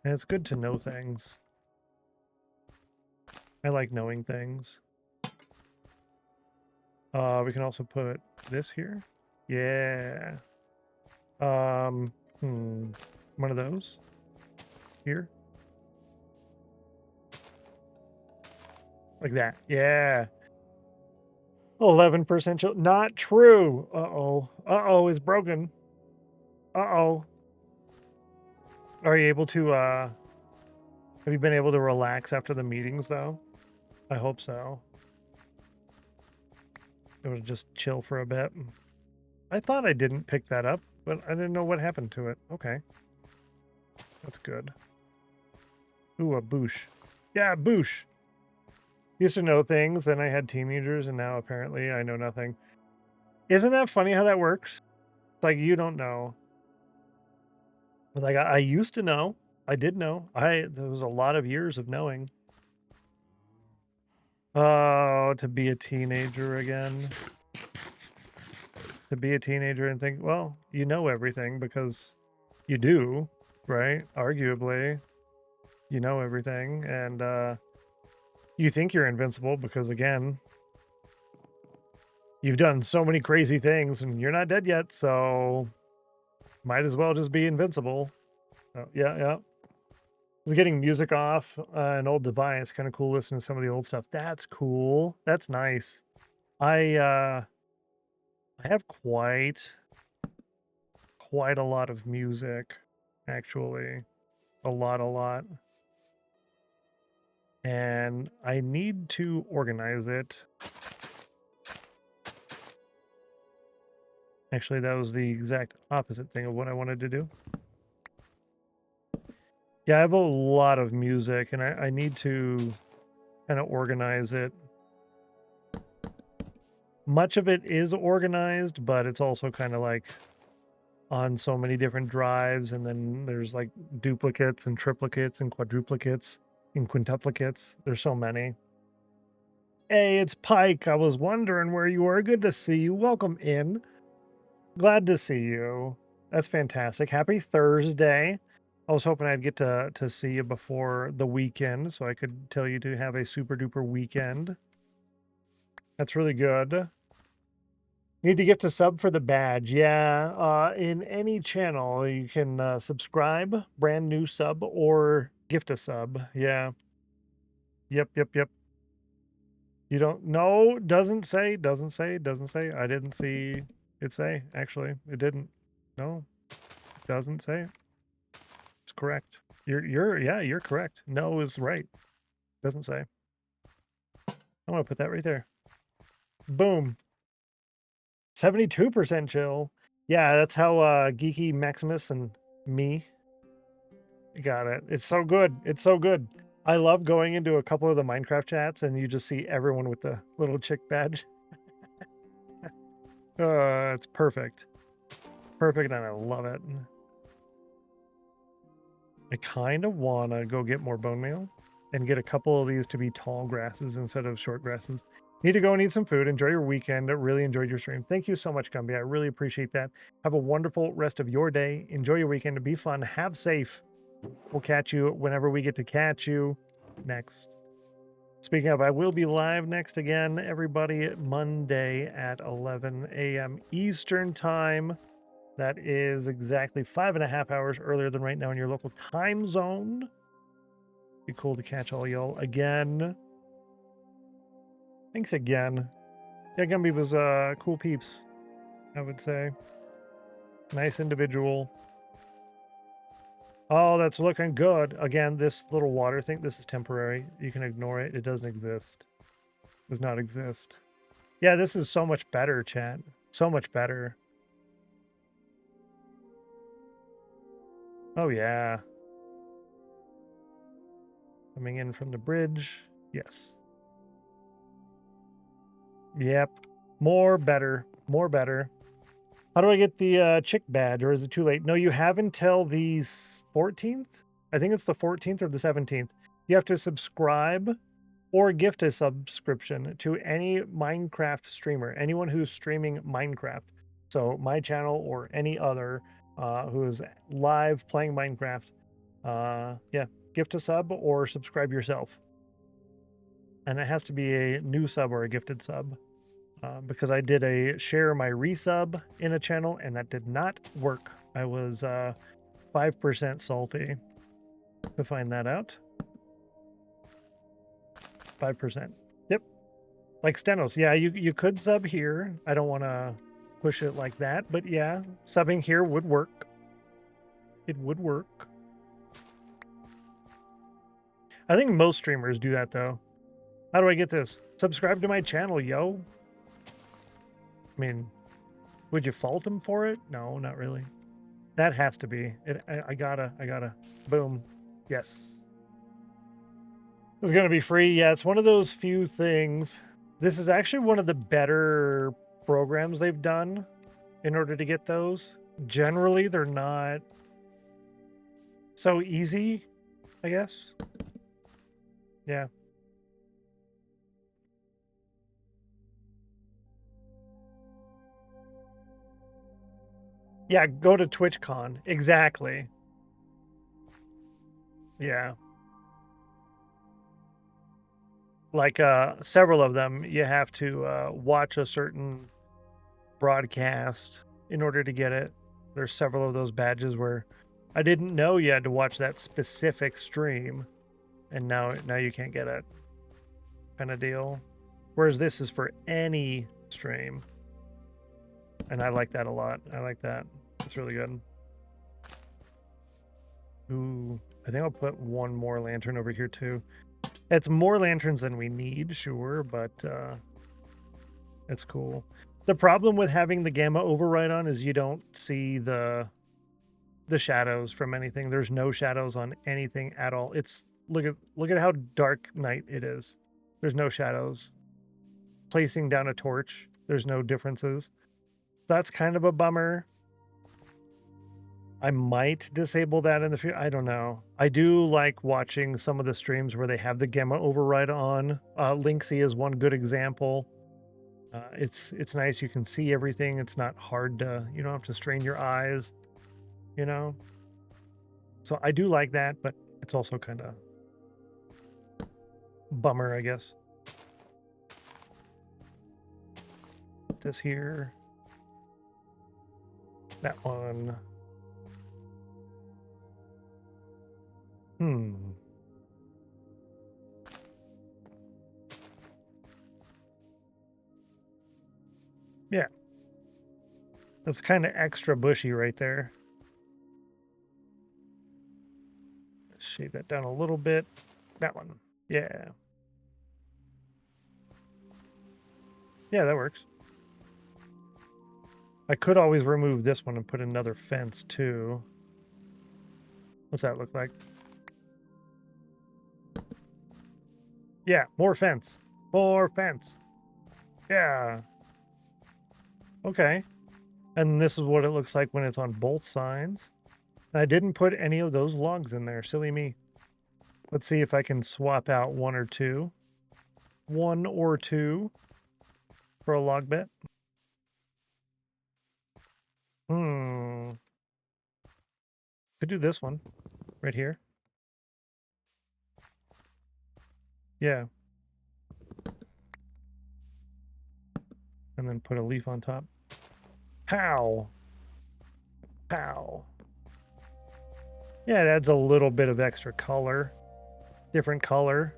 And it's good to know things. I like knowing things. We can also put this here. Yeah. One of those here. Like that. Yeah. 11% chill. Not true. Uh-oh. Uh-oh is broken. Uh-oh. Are you able to, have you been able to relax after the meetings, though? I hope so. It would just chill for a bit. I thought I didn't pick that up, but I didn't know what happened to it. Okay. That's good. Ooh, a boosh. Yeah, boosh. Used to know things, then I had teenagers, and now apparently I know nothing. Isn't that funny how that works? It's like you don't know. But like I used to know. I did know. There was a lot of years of knowing. Oh, to be a teenager again. To be a teenager and think, well, you know everything because you do, right? Arguably, you know everything, and you think you're invincible because, again, you've done so many crazy things and you're not dead yet, so might as well just be invincible. Oh, yeah, yeah. I was getting music off an old device. Kind of cool listening to some of the old stuff. That's cool. That's nice. I have quite a lot of music, actually. A lot. And I need to organize it. Actually, that was the exact opposite thing of what I wanted to do. Yeah, I have a lot of music, and I need to kind of organize it. Much of it is organized, but it's also kind of like on so many different drives, and then there's like duplicates and triplicates and quadruplicates and quintuplicates. There's so many. Hey, it's Pike. I was wondering where you were. Good to see you. Welcome in. Glad to see you. That's fantastic. Happy Thursday. I was hoping I'd get to see you before the weekend so I could tell you to have a super duper weekend. That's really good. Need to gift a sub for the badge. Yeah, in any channel you can subscribe, brand new sub, or gift a sub. Yeah. Yep. You don't, no, doesn't say. I didn't see it say, actually. It didn't. No, doesn't say. It's correct. You're correct. No is right. Doesn't say. I'm gonna put that right there. Boom. 72% chill. Yeah, that's how Geeky Maximus and me got it. It's so good. It's so good. I love going into a couple of the Minecraft chats and you just see everyone with the little chick badge. It's perfect. Perfect, and I love it. I kind of want to go get more bone meal and get a couple of these to be tall grasses instead of short grasses. Need to go and eat some food. Enjoy your weekend. I really enjoyed your stream. Thank you so much, Gumby. I really appreciate that. Have a wonderful rest of your day. Enjoy your weekend. Be fun. Have safe. We'll catch you whenever we get to catch you next. Speaking of, I will be live next again, everybody, Monday at 11 a.m. Eastern Time. That is exactly 5.5 hours earlier than right now in your local time zone. Be cool to catch all y'all again. Thanks again. Yeah, Gumby was cool peeps, I would say. Nice individual. Oh, that's looking good. Again, this little water thing, this is temporary. You can ignore it. It doesn't exist. Does not exist. Yeah, this is so much better, chat. So much better. Oh, yeah. Coming in from the bridge. Yes. Yep. More better. More better. How do I get the chick badge, or is it too late? No, you have until the 14th. I think it's the 14th or the 17th. You have to subscribe or gift a subscription to any Minecraft streamer, anyone who's streaming Minecraft. So my channel or any other who is live playing Minecraft. Yeah, gift a sub or subscribe yourself. And it has to be a new sub or a gifted sub. Because I did a share my resub in a channel and that did not work. I was 5% salty to find that out. 5%. Yep. Like Stennos. Yeah, you could sub here. I don't want to push it like that, but yeah, subbing here would work. It would work. I think most streamers do that though. How do I get this? Subscribe to my channel, yo. I mean, would you fault him for it? No, not really. That has to be it. I gotta. Boom. Yes. This is gonna be free. Yeah, it's one of those few things. This is actually one of the better programs they've done in order to get those. Generally, they're not so easy, I guess. Yeah. Yeah, go to TwitchCon. Exactly. Yeah. Like several of them, you have to watch a certain broadcast in order to get it. There's several of those badges where I didn't know you had to watch that specific stream, and now you can't get it, kind of deal. Whereas this is for any stream, and I like that a lot. I like that. It's really good. Ooh, I think I'll put one more lantern over here too. It's more lanterns than we need, sure, but it's cool. The problem with having the gamma override on is you don't see the shadows from anything. There's no shadows on anything at all. It's look at how dark night it is. There's no shadows. Placing down a torch, there's no differences. That's kind of a bummer. I might disable that in the future. I don't know. I do like watching some of the streams where they have the gamma override on. Linksy is one good example. It's nice. You can see everything. It's not hard to, you don't have to strain your eyes, you know? So I do like that, but it's also kind of bummer, I guess. This here. That one. Yeah. That's kind of extra bushy right there. Let's shave that down a little bit. That one. Yeah. Yeah, that works. I could always remove this one and put another fence too. What's that look like? Yeah, more fence. More fence. Yeah. Okay. And this is what it looks like when it's on both sides. And I didn't put any of those logs in there. Silly me. Let's see if I can swap out one or two. One or two for a log bit. Could do this one right here. Yeah. And then put a leaf on top. Pow! Pow. Yeah, it adds a little bit of extra color. Different color.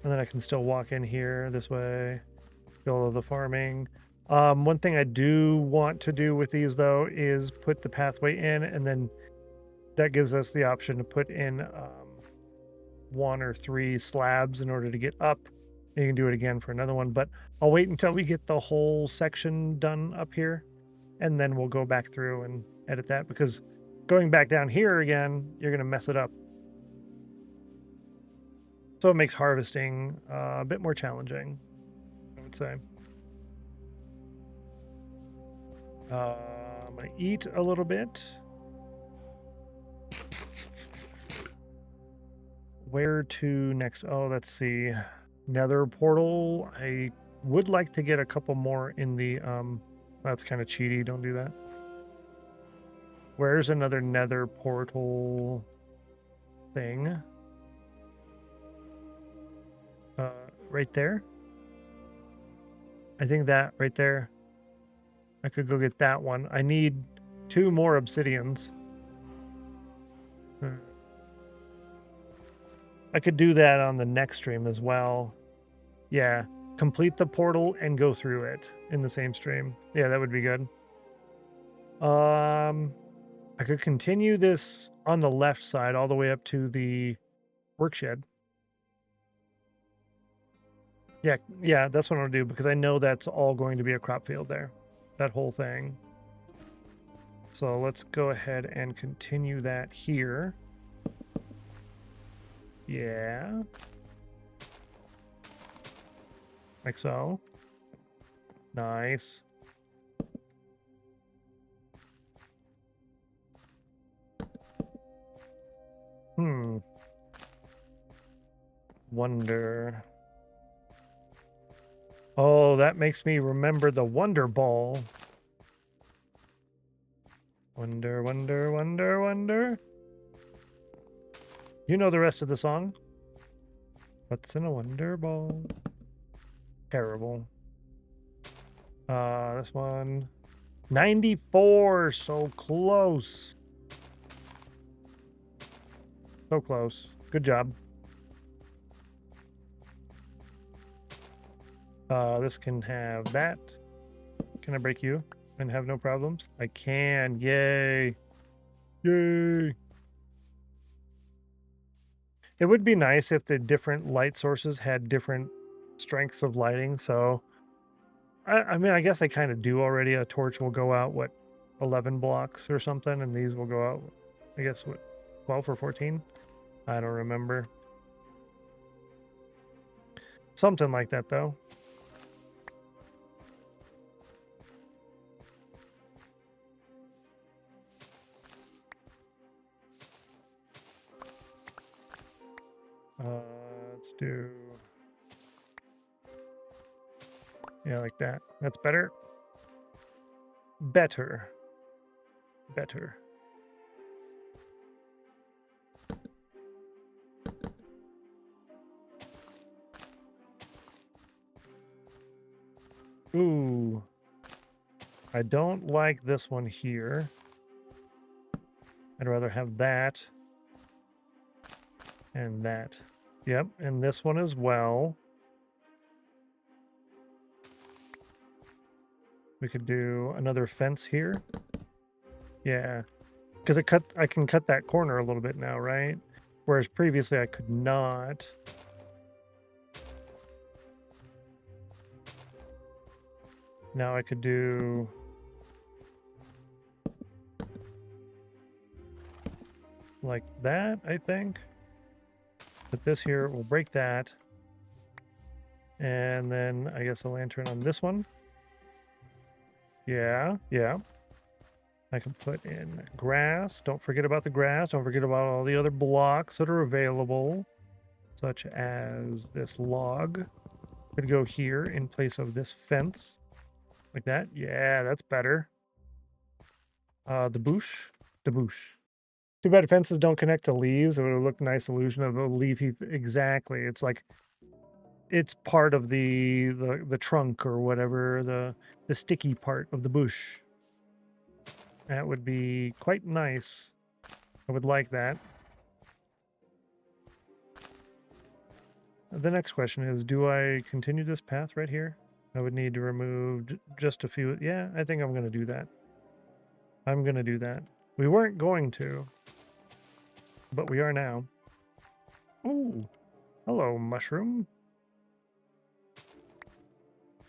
And then I can still walk in here this way. Do all of the farming. One thing I do want to do with these, though, is put the pathway in, and then that gives us the option to put in 1 or 3 slabs in order to get up. You can do it again for another one, but I'll wait until we get the whole section done up here, and then we'll go back through and edit that, because going back down here again, you're going to mess it up. So it makes harvesting a bit more challenging, I would say. I'm going to eat a little bit. Where to next? Oh, let's see. Nether portal. I would like to get a couple more in the... that's kind of cheaty. Don't do that. Where's another nether portal thing? Right there? I think that right there. I could go get that one. I need 2 more obsidians. I could do that on the next stream as well. Yeah, complete the portal and go through it in the same stream. Yeah, that would be good. I could continue this on the left side all the way up to the workshed. Yeah, that's what I'll do, because I know that's all going to be a crop field there. That whole thing. So let's go ahead and continue that here. Yeah. Like so. Nice. Wonder. Oh, that makes me remember the Wonder Ball. Wonder, wonder, wonder, wonder. You know the rest of the song. What's in a Wonder Ball? Terrible. This one. 94, so close. So close. Good job. This can have that. Can I break you and have no problems? I can. Yay. Yay. It would be nice if the different light sources had different strengths of lighting. So, I mean, I guess they kind of do already. A torch will go out, what, 11 blocks or something? And these will go out, I guess, what, 12 or 14? I don't remember. Something like that, though. Let's do... Yeah, like that. That's better. Better. Better. Ooh. I don't like this one here. I'd rather have that. And that. Yep, and this one as well. We could do another fence here. Yeah. Because I can cut that corner a little bit now, right? Whereas previously I could not. Now I could do... like that, I think. Put this here, we'll break that. And then I guess a lantern on this one. Yeah, yeah. I can put in grass. Don't forget about the grass. Don't forget about all the other blocks that are available, such as this log. Could go here in place of this fence. Like that. Yeah, that's better. The bush. The bush. Too bad fences don't connect to leaves. It would look a nice illusion of a leafy. Exactly. It's like it's part of the trunk or whatever, the sticky part of the bush. That would be quite nice. I would like that. The next question is, do I continue this path right here? I would need to remove just a few. Yeah, I think I'm going to do that. I'm going to do that. We weren't going to, but we are now. Ooh, hello, mushroom.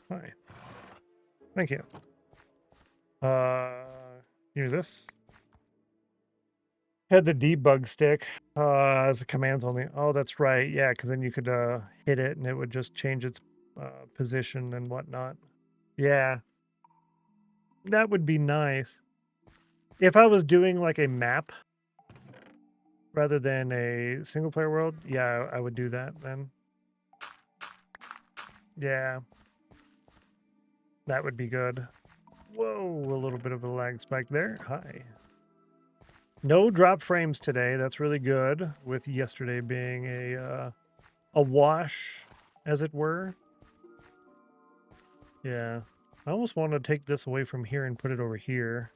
Hi. Thank you. Use this. Had the debug stick as a commands only. Oh, that's right. Yeah, because then you could hit it and it would just change its position and whatnot. Yeah, that would be nice. If I was doing like a map rather than a single player world, yeah, I would do that then. Yeah, that would be good. Whoa, a little bit of a lag spike there. Hi. No drop frames today. That's really good, with yesterday being a wash, as it were. Yeah. I almost want to take this away from here and put it over here.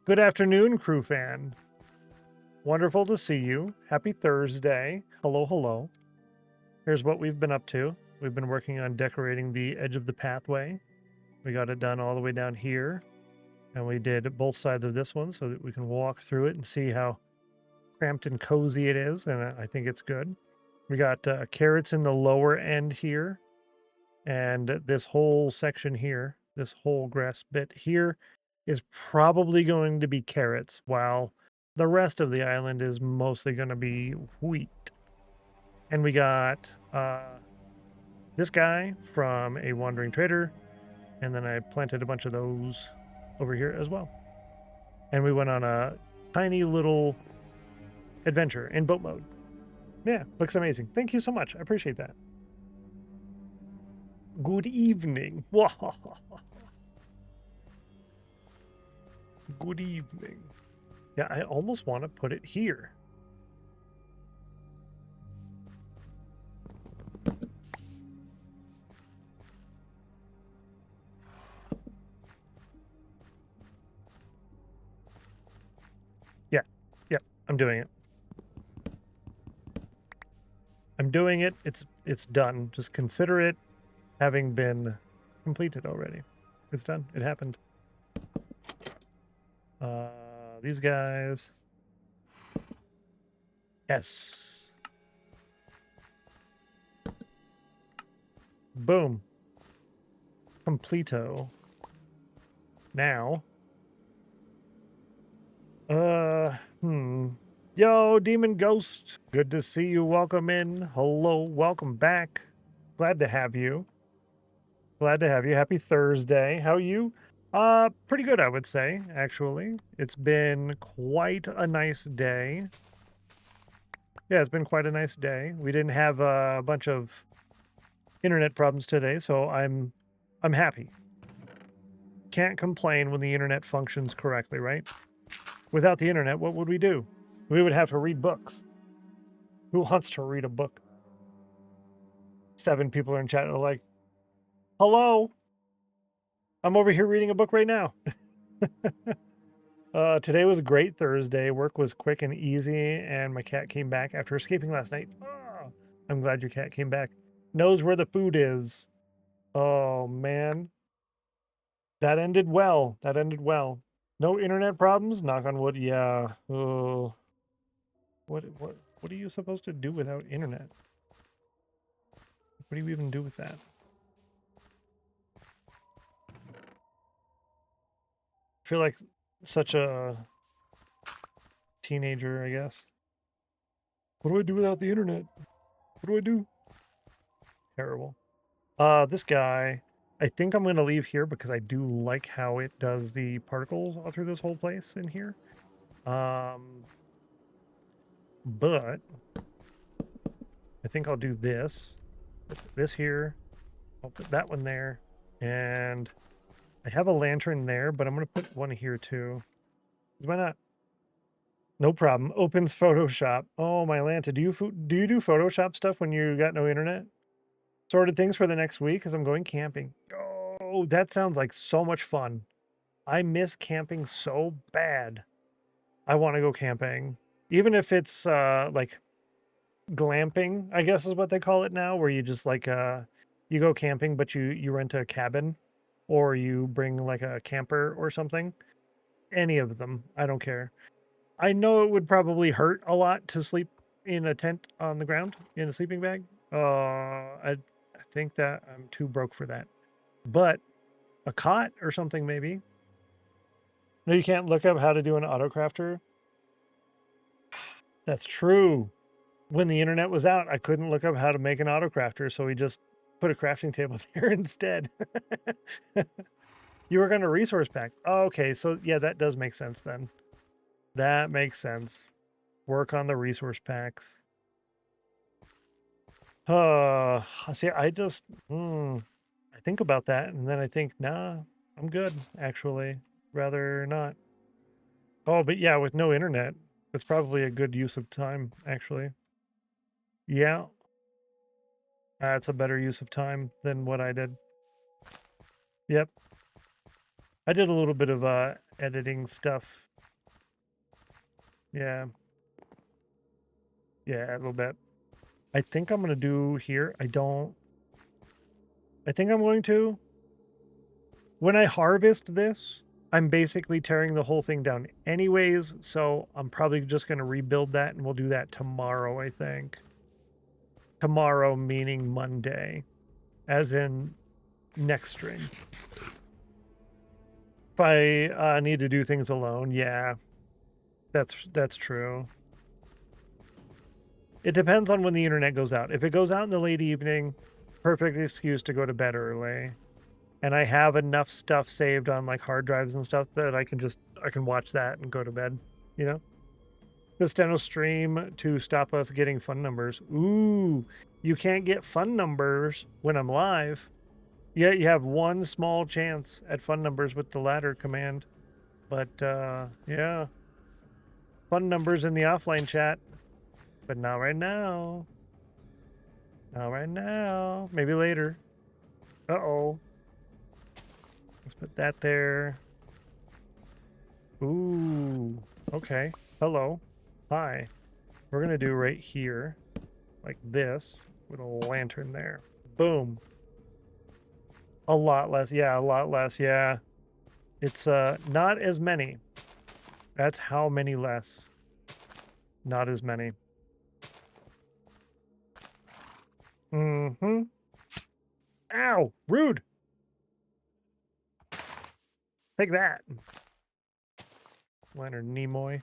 Good afternoon, crew fan. Wonderful to see you. Happy Thursday. Hello, hello. Here's what we've been up to. We've been working on decorating the edge of the pathway. We got it done all the way down here. And we did both sides of this one so that we can walk through it and see how cramped and cozy it is. And I think it's good. We got carrots in the lower end here. And this whole section here, this whole grass bit here, is probably going to be carrots, while the rest of the island is mostly going to be wheat. And we got this guy from a wandering trader, and then I planted a bunch of those over here as well. And we went on a tiny little adventure in boat mode. Yeah, looks amazing. Thank you so much. I appreciate that. Good evening. Good evening. Yeah, I almost want to put it here. Yeah, I'm doing it. I'm doing it. It's done. Just consider it having been completed already. It's done. It happened. These guys. Yes. Boom. Completo. Now. Yo, Demon Ghost. Good to see you. Welcome in. Hello. Welcome back. Glad to have you. Glad to have you. Happy Thursday. How are you? Pretty good, I would say, actually. It's been quite a nice day. Yeah, it's been quite a nice day. We didn't have a bunch of internet problems today, so I'm happy. Can't complain when the internet functions correctly, right? Without the internet, what would we do? We would have to read books. Who wants to read a book? 7 people are in chat and are like, hello, I'm over here reading a book right now. Today was a great Thursday. Work was quick and easy, and my cat came back after escaping last night. Oh, I'm glad your cat came back. Knows where the food is. Oh, man. That ended well. That ended well. No internet problems? Knock on wood. Yeah. Oh. What are you supposed to do without internet? What do you even do with that? I feel like such a teenager, I guess. What do I do without the internet? What do I do? Terrible. This guy, I think I'm going to leave here because I do like how it does the particles all through this whole place in here. But I think I'll do this. Put this here. I'll put that one there. And I have a lantern there, but I'm going to put one here too. Why not? No problem. Opens Photoshop. Oh, my Lanta, do you do Photoshop stuff when you got no internet? Sorted things for the next week because I'm going camping. Oh, that sounds like so much fun. I miss camping so bad. I want to go camping. Even if it's like glamping, I guess is what they call it now, where you just like you go camping but you rent a cabin or you bring like a camper or something. Any of them. I don't care. I know it would probably hurt a lot to sleep in a tent on the ground in a sleeping bag. I think that I'm too broke for that. But a cot or something maybe. No, you can't look up how to do an autocrafter. That's true. When the internet was out, I couldn't look up how to make an autocrafter, so we just put a crafting table there instead. You were going to resource pack. Oh, okay, so yeah, that does make sense then. That makes sense. Work on the resource packs. See, I just, I think about that, and then I think, nah, I'm good, actually. Rather not. Oh, but yeah, with no internet, it's probably a good use of time, actually. Yeah. That's a better use of time than what I did. Yep. I did a little bit of editing stuff. Yeah. Yeah, a little bit. I think I'm going to do here. I think I'm going to. When I harvest this, I'm basically tearing the whole thing down anyways, so I'm probably just going to rebuild that, and we'll do that tomorrow, I think. Tomorrow meaning Monday, as in next stream. If I need to do things alone, yeah, that's true. It depends on when the internet goes out. If it goes out in the late evening, perfect excuse to go to bed early. And I have enough stuff saved on like hard drives and stuff that I can watch that and go to bed, you know? The Stennos stream to stop us getting fun numbers. Ooh, you can't get fun numbers when I'm live. Yeah, you have one small chance at fun numbers with the ladder command. But yeah. Fun numbers in the offline chat. But not right now. Not right now. Maybe later. Uh-oh. Let's put that there. Ooh. Okay. Hello. Hi. We're going to do right here. Like this. With a lantern there. Boom. A lot less. Yeah, a lot less. Yeah. It's not as many. That's how many less. Not as many. Mm-hmm. Ow! Rude! Take that. Leonard Nimoy.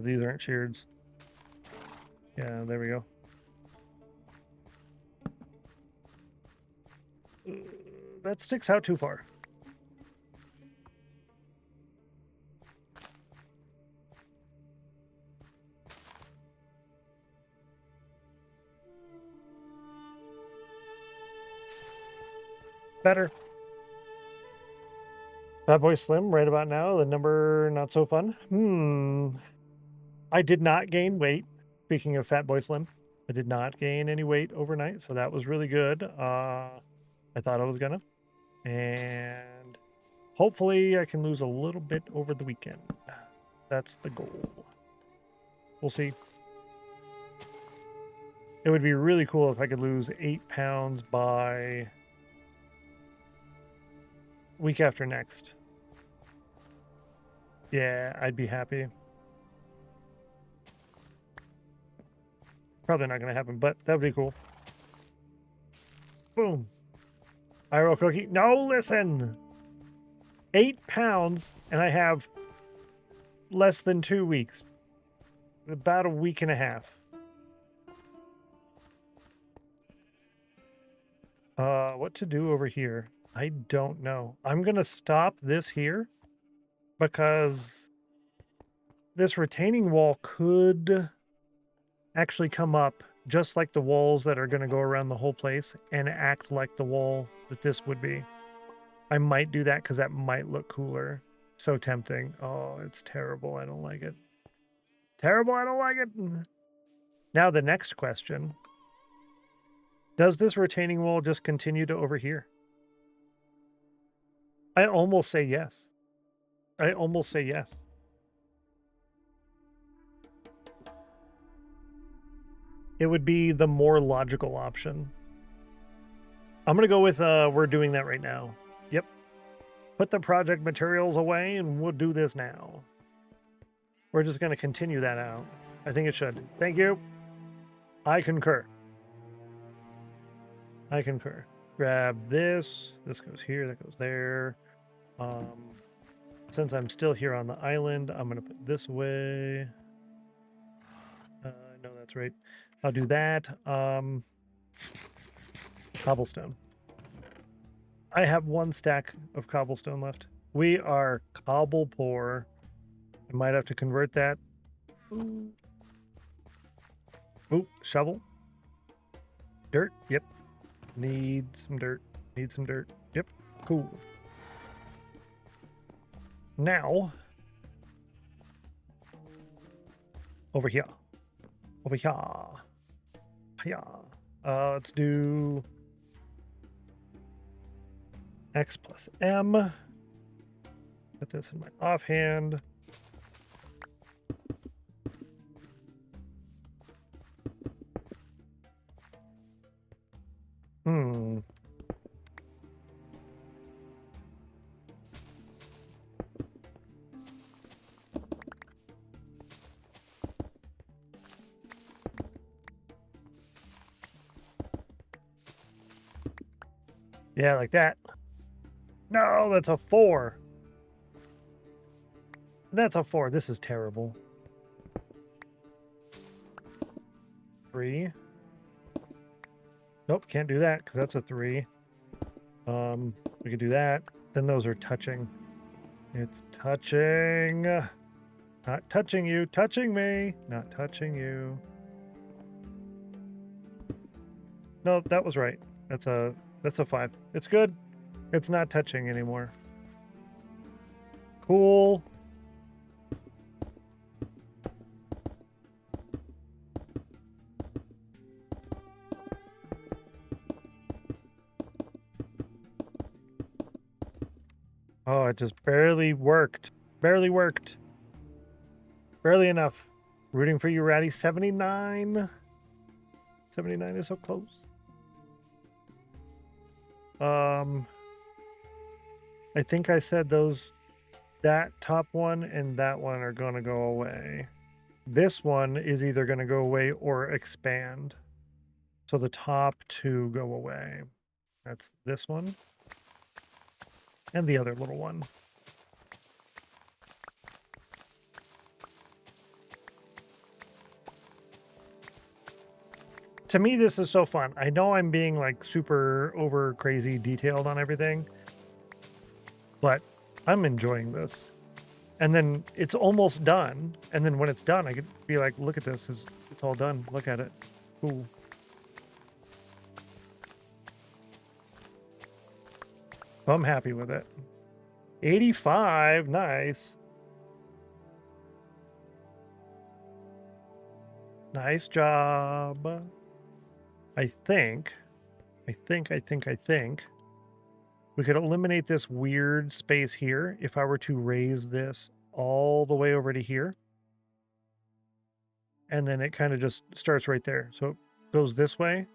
These aren't sheareds. Yeah, there we go. That sticks out too far. Better. Fat Boy Slim right about now. The number not so fun. I did not gain weight. Speaking of Fat Boy Slim, I did not gain any weight overnight, so that was really good. I thought I was gonna. And hopefully I can lose a little bit over the weekend. That's the goal. We'll see. It would be really cool if I could lose 8 pounds by week after next. Yeah, I'd be happy. Probably not going to happen, but that would be cool. Boom. IRL cookie. No, listen. 8 pounds, and I have less than 2 weeks. About a week and a half. What to do over here? I don't know. I'm going to stop this here because this retaining wall could actually come up just like the walls that are going to go around the whole place and act like the wall that this would be. I might do that because that might look cooler. So tempting. Oh, it's terrible. I don't like it. Terrible. I don't like it. Now the next question. Does this retaining wall just continue to over here? I almost say yes. I almost say yes. It would be the more logical option. I'm going to go with we're doing that right now. Yep. Put the project materials away and we'll do this now. We're just going to continue that out. I think it should. Thank you. I concur. I concur. Grab this. This goes here. That goes there. Since I'm still here on the island, I'm going to put this away. No, that's right. I'll do that. Cobblestone. I have 1 stack of cobblestone left. We are cobble poor. I might have to convert that. Ooh, shovel. Dirt. Yep. Need some dirt. Need some dirt. Yep. Cool. Now, over here. Over here. Yeah. Let's do X plus M. Put this in my offhand. Yeah, like that. No, that's a 4. That's a 4. This is terrible. 3. Nope, can't do that because that's a 3. We could do that. Then those are touching. It's touching. Not touching you, touching me. Not touching you. No, that was right. That's a 5. It's good. It's not touching anymore. Cool. Oh, it just barely worked. Barely worked. Barely enough. Rooting for you, Ratty. 79. 79 is so close. I think I said that top one and that one are going to go away. This one is either going to go away or expand. So the top 2 go away. That's this one. And the other little one. To me, this is so fun. I know I'm being like super over crazy detailed on everything, but I'm enjoying this. And then it's almost done. And then when it's done, I could be like, look at this. It's all done. Look at it. Cool. I'm happy with it. 85. Nice. Nice job. I think we could eliminate this weird space here if I were to raise this all the way over to here. And then it kind of just starts right there. So it goes this way.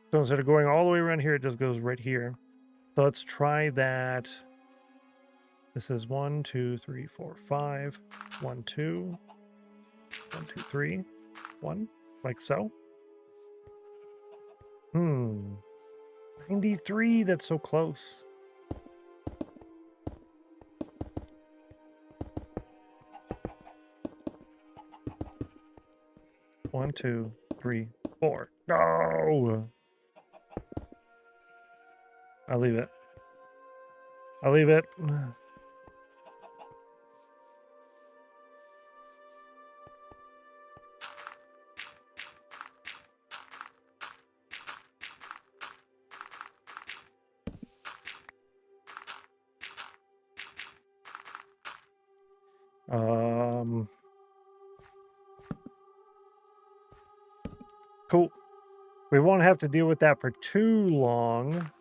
So instead of going all the way around here, it just goes right here. So let's try that. This is 1, 2, 3, 4, 5. 1, 2. 1, 2, 3. 1. Like so. 93. That's so close. One, 2, 3, 4. No! I'll leave it. I'll leave it. Cool. We won't have to deal with that for too long.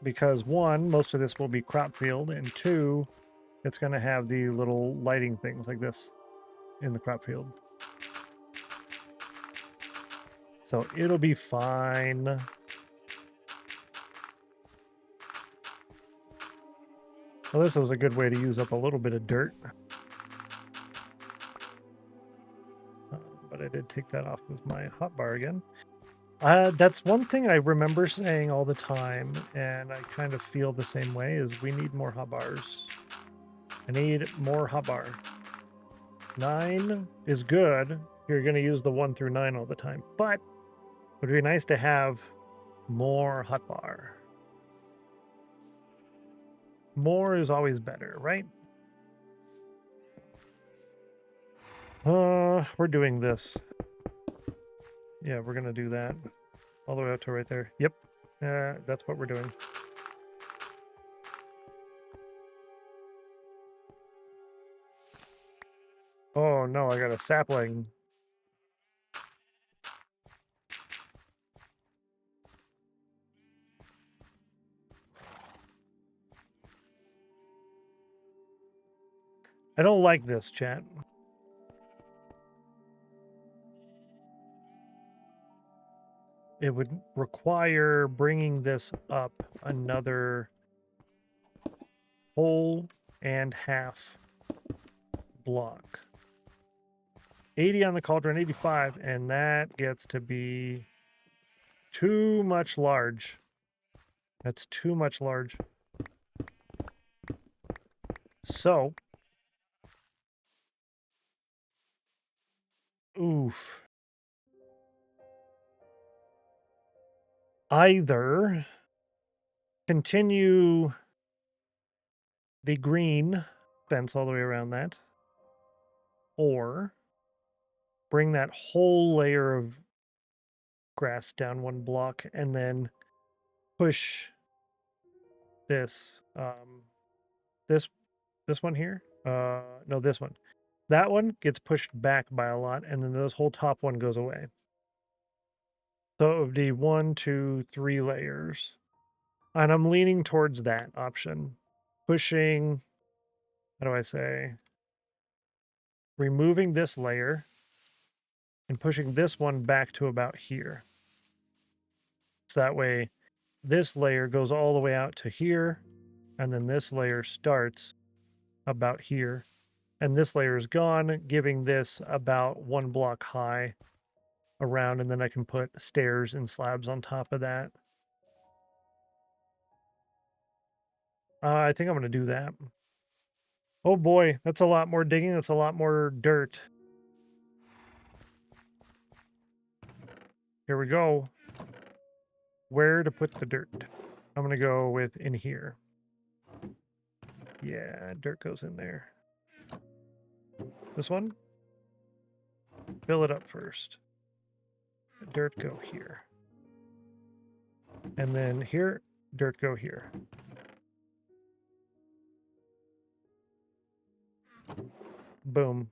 Because one, most of this will be crop field, and two, it's going to have the little lighting things like this in the crop field. So it'll be fine. Well, this was a good way to use up a little bit of dirt. But I did take that off of my hotbar again. That's one thing I remember saying all the time, and I kind of feel the same way, is we need more hotbars. I need more hotbar. 9 is good. You're going to use the 1 through 9 all the time, but it would be nice to have more hotbar. More is always better, right? We're doing this. Yeah, we're going to do that. All the way out to right there. Yep. That's what we're doing. Oh, no, I got a sapling. I don't like this, chat. It would require bringing this up another whole and half block. 80 on the cauldron, 85, and that gets to be too much large. That's too much large. So, oof. Either continue the green fence all the way around that, or bring that whole layer of grass down one block and then push this this one here. No, this one. That one gets pushed back by a lot, and then this whole top one goes away. So it would be 1, 2, 3 layers. And I'm leaning towards that option. Pushing, how do I say? Removing this layer and pushing this one back to about here. So that way this layer goes all the way out to here, and then this layer starts about here. And this layer is gone, giving this about 1 block high around, and then I can put stairs and slabs on top of that. I think I'm going to do that. Oh boy, that's a lot more digging. That's a lot more dirt. Here we go. Where to put the dirt? I'm going to go with in here. Yeah, dirt goes in there. This one? Fill it up first. Dirt go here. And then here, dirt go here. Boom.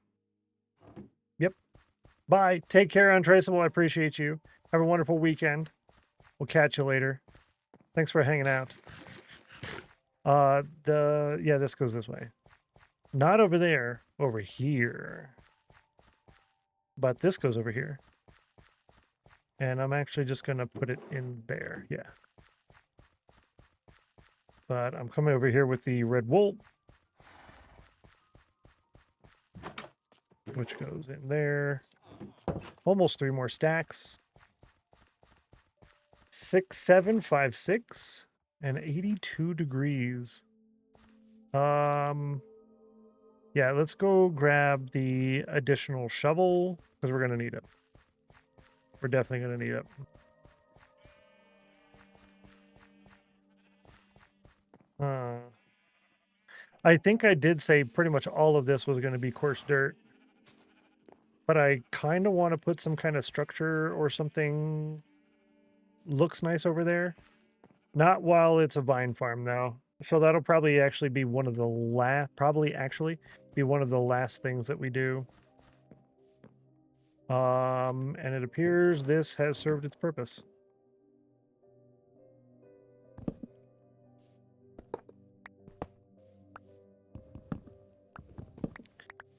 Yep. Bye. Take care, Untraceable. I appreciate you. Have a wonderful weekend. We'll catch you later. Thanks for hanging out. Yeah, this goes this way. Not over there, over here. But this goes over here. And I'm actually just going to put it in there. Yeah. But I'm coming over here with the red wool, which goes in there. Almost 3 more stacks. 6, 7, 5, 6, and 82 degrees. Yeah, let's go grab the additional shovel because we're going to need it. We're definitely going to need it. I think I did say pretty much all of this was going to be coarse dirt. But I kind of want to put some kind of structure or something looks nice over there. Not while it's a vine farm, though. So that'll probably actually be one of the last things that we do. And it appears this has served its purpose.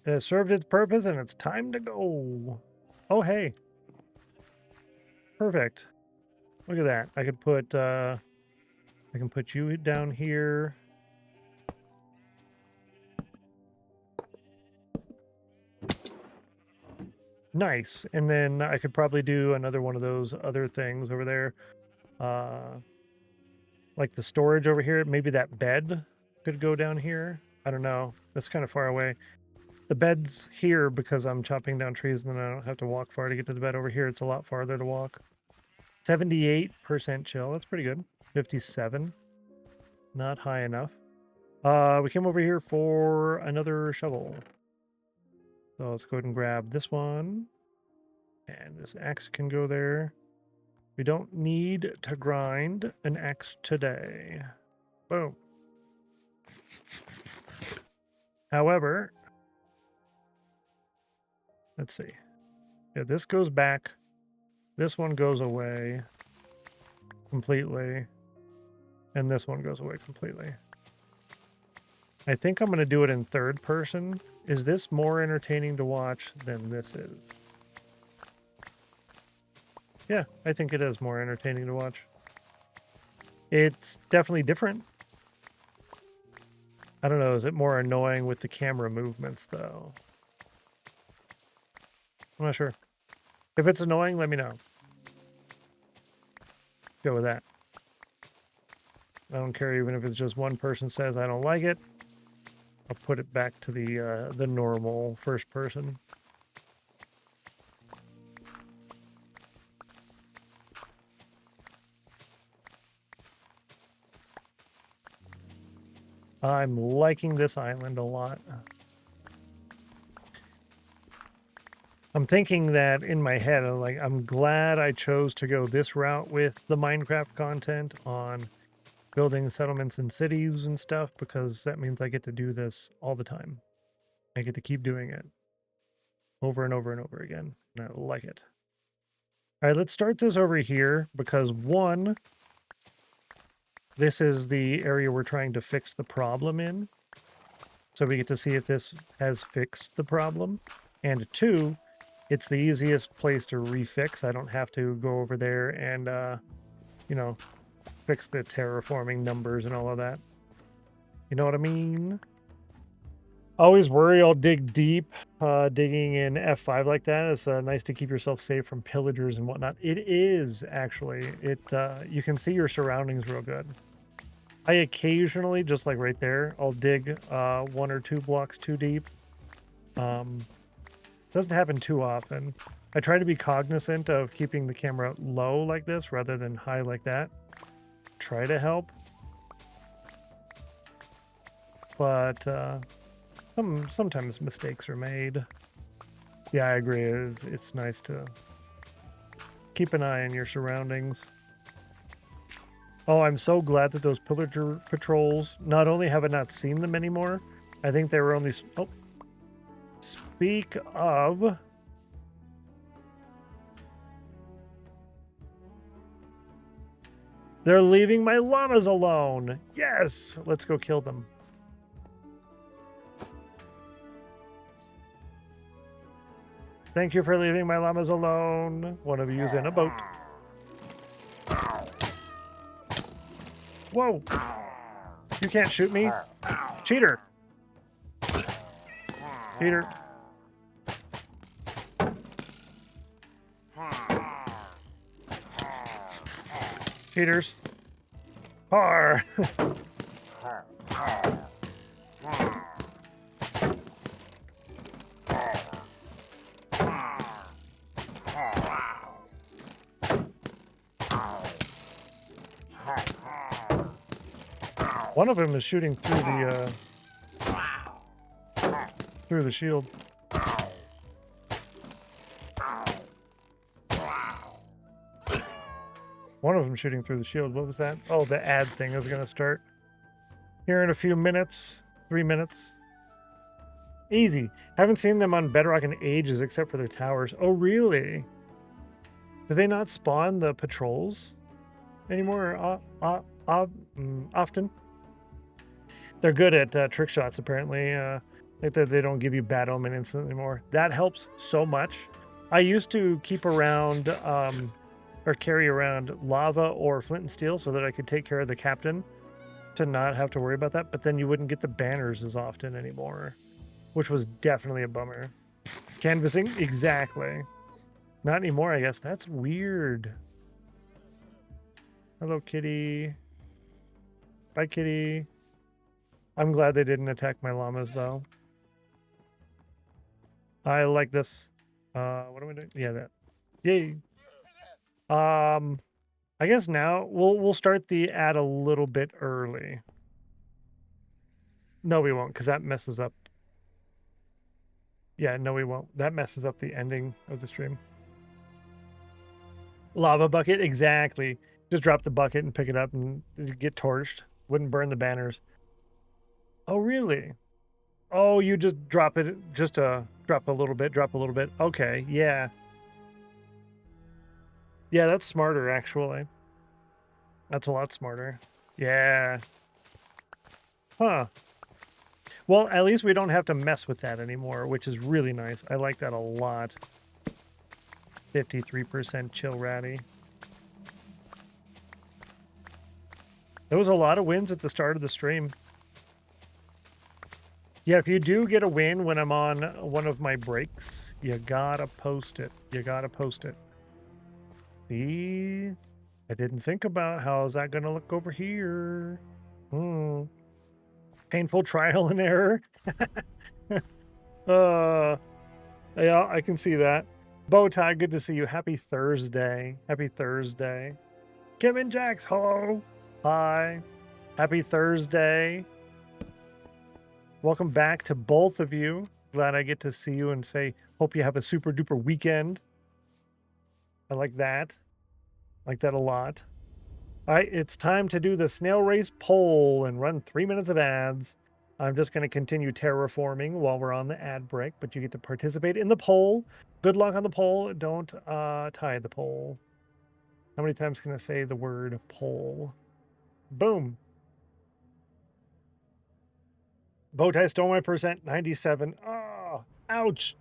It has served its purpose and it's time to go. Oh, hey. Perfect. Look at that. I could put, I can put you down here. Nice. And then I could probably do another one of those other things over there. Like the storage over here. Maybe that bed could go down here. I don't know. That's kind of far away. The bed's here because I'm chopping down trees and then I don't have to walk far to get to the bed. Over here, it's a lot farther to walk. 78% chill. That's pretty good. 57. Not high enough. We came over here for another shovel. So let's go ahead and grab this one. And this axe can go there. We don't need to grind an axe today. Boom. However, let's see. Yeah, this goes back. This one goes away completely. And this one goes away completely. I think I'm going to do it in third person. Is this more entertaining to watch than this is? Yeah, I think it is more entertaining to watch. It's definitely different. I don't know, is it more annoying with the camera movements, though? I'm not sure. If it's annoying, let me know. Go with that. I don't care even if it's just one person says I don't like it. I'll put it back to the normal first person. I'm liking this island a lot. I'm thinking that in my head, I'm glad I chose to go this route with the Minecraft content on building settlements and cities and stuff, because that means I get to do this all the time. I get to keep doing it over and over and over again, and I like it. All right, let's start this over here, because one, this is the area we're trying to fix the problem in. So we get to see if this has fixed the problem. And two, it's the easiest place to refix. I don't have to go over there and, you know, fix the terraforming numbers and all of that. You know what I mean? Always worry I'll dig deep. Digging in F5 like that, it's nice to keep yourself safe from pillagers and whatnot. It is, actually. You can see your surroundings real good. I occasionally, just like right there, I'll dig 1 or 2 blocks too deep. Doesn't happen too often. I try to be cognizant of keeping the camera low like this rather than high like that. Try to help. But sometimes mistakes are made. Yeah, I agree. It's nice to keep an eye on your surroundings. Oh, I'm so glad that those pillager patrols, not only have I not seen them anymore, I think they were only... Oh, speak of... They're leaving my llamas alone. Yes, let's go kill them. Thank you for leaving my llamas alone. One of you's in a boat. Whoa. You can't shoot me. Cheater. Cheater. Cheaters. Har. One of them is shooting through the shield. One of them shooting through the shield. What was that? Oh, the ad thing is going to start. here in a few minutes. 3 minutes. Easy. Haven't seen them on Bedrock in ages except for their towers. Oh, really? Do they not spawn the patrols anymore often? They're good at trick shots, apparently. Like that they don't give you Bad Omen instantly anymore. That helps so much. I used to keep around or carry around lava or flint and steel so that I could take care of the captain to not have to worry about that. But then you wouldn't get the banners as often anymore, which was definitely a bummer. Canvassing? Exactly. Not anymore, I guess. That's weird. Hello, kitty. Bye, kitty. I'm glad they didn't attack my llamas, though. I like this. What am I doing? Yeah, that. Yay. I guess now we'll start the ad a little bit early. No, we won't, because that messes up. Yeah, no, we won't. That messes up the ending of the stream. Lava bucket, exactly. Just drop the bucket and pick it up and get torched. Wouldn't burn the banners. Oh, really? Oh, you just drop it, just drop a little bit, drop a little bit. Okay, yeah. Yeah, that's smarter, actually. That's a lot smarter. Yeah. Huh. Well, at least we don't have to mess with that anymore, which is really nice. I like that a lot. 53% chill ratty. There was a lot of wins at the start of the stream. Yeah, if you do get a win when I'm on one of my breaks, you gotta post it. You gotta post it. See? I didn't think about how's that gonna look over here. Painful trial and error. Yeah, I can see that. Bowtie, good to see you. Happy Thursday. Happy Thursday. Kim and Jax, hello. Hi. Happy Thursday. Welcome back to both of you. Glad I get to see you and say, hope you have a super duper weekend. I like that. Like that a lot. All right, it's time to do the snail race poll and run 3 minutes of ads. I'm just going to continue terraforming while we're on the ad break, but you get to participate in the poll. Good luck on the poll. Don't tie the poll. How many times can I say the word poll? Boom. Bowtie stole my percent, 97. Oh, ouch.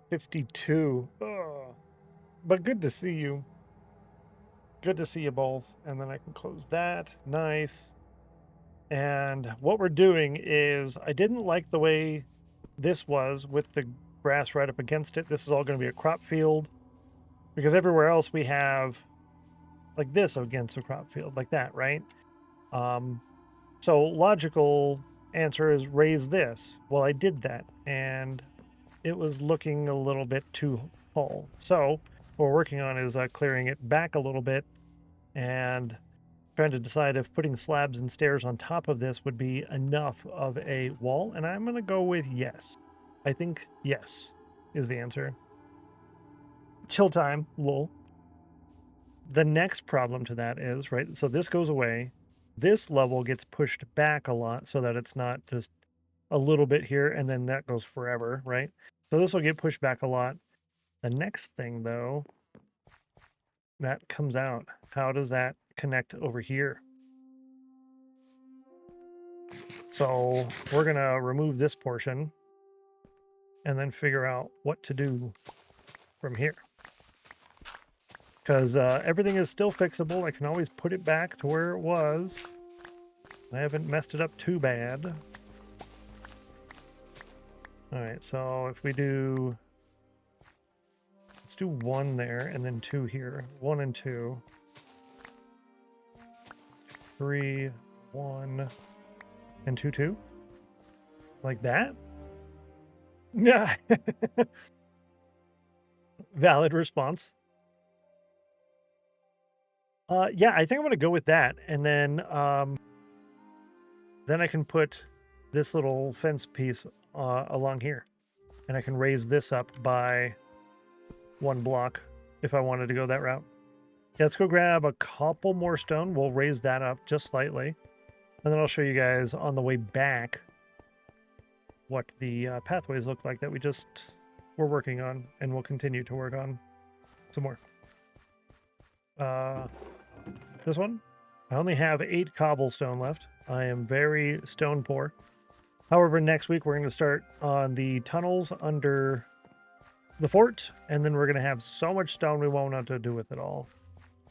52. Oh. But good to see you. Good to see you both. And then I can close that. Nice. And what we're doing is, I didn't like the way this was with the grass right up against it. This is all going to be a crop field. Because everywhere else we have like this against a crop field, like that, right? So logical answer is raise this. Well, I did that, and it was looking a little bit too full. So what we're working on is clearing it back a little bit and trying to decide if putting slabs and stairs on top of this would be enough of a wall. And I'm going to go with yes. I think yes is the answer. Chill time, lol. The next problem to that is, right, so this goes away. This level gets pushed back a lot so that it's not just a little bit here and then that goes forever, right? So this will get pushed back a lot. The next thing, though, that comes out. How does that connect over here? So we're going to remove this portion and then figure out what to do from here. Because everything is still fixable. I can always put it back to where it was. I haven't messed it up too bad. All right, so if we do... Let's do 1 there and then 2 here. 1 and 2. 3, 1, and 2, 2. Like that? Yeah. Valid response. Yeah, I think I'm going to go with that. And then I can put this little fence piece along here. And I can raise this up by 1 block if I wanted to go that route. Yeah, let's go grab a couple more stone. We'll raise that up just slightly. And then I'll show you guys on the way back what the pathways look like that we're working on and we'll continue to work on some more. This one, I only have 8 cobblestone left. I am very stone poor. However, next week we're going to start on the tunnels under the fort, and then we're going to have so much stone we won't know what to do with it all.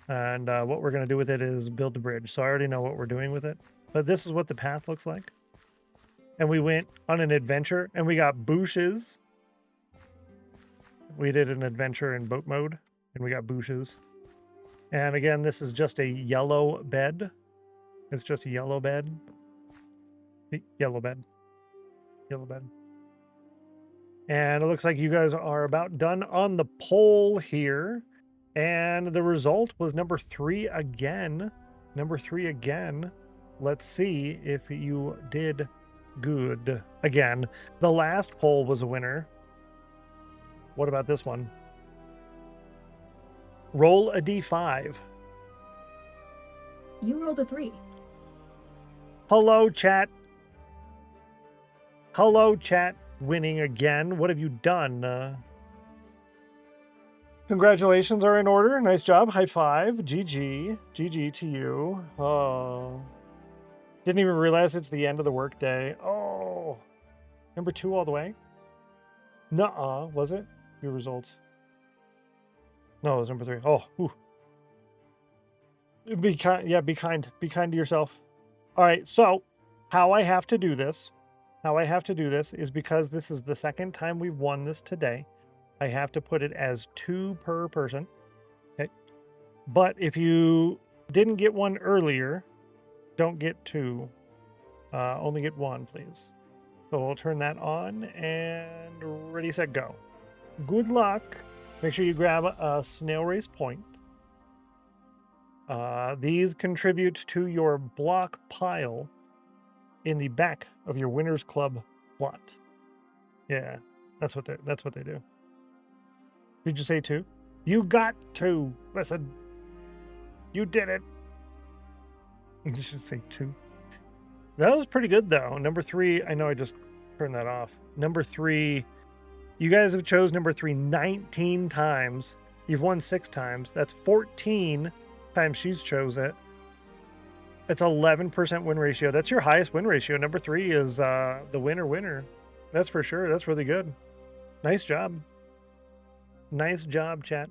And what we're going to do with it is build a bridge. So I already know what we're doing with it. But this is what the path looks like. And we went on an adventure, and we got bushes. We did an adventure in boat mode, and we got bushes. And again, this is just a yellow bed. It's just a yellow bed. Yellow bed. Yellow bed. And it looks like you guys are about done on the poll here. And the result was number 3 again. Number 3 again. Let's see if you did good. Again, the last poll was a winner. What about this one? Roll a d5. You rolled a 3. Hello, chat. Hello, chat. Winning again. What have you done? Congratulations are in order. Nice job. High five. GG. GG to you. Oh. Didn't even realize it's the end of the workday. Oh. Number 2 all the way? Nuh-uh. Was it? Your results. No, it was number 3. Oh. Ooh. Be kind. Yeah, be kind. Be kind to yourself. All right. So, how I have to do this is because this is the second time we've won this today. I have to put it as 2 per person. Okay. But if you didn't get one earlier, don't get 2. Only get 1, please. So we'll turn that on and ready, set, go. Good luck. Make sure you grab a snail race point. These contribute to your block pile in the back of your Winners Club plot. Yeah, that's what they do. Did you say 2? You got 2. Listen, you did it. You should say 2. That was pretty good though. Number 3, I know I just turned that off. Number 3, you guys have chose number 3 19 times. You've won 6 times. That's 14 times she's chose it. It's 11% win ratio. That's your highest win ratio. Number 3 is the winner. That's for sure. That's really good. Nice job. Nice job, chat.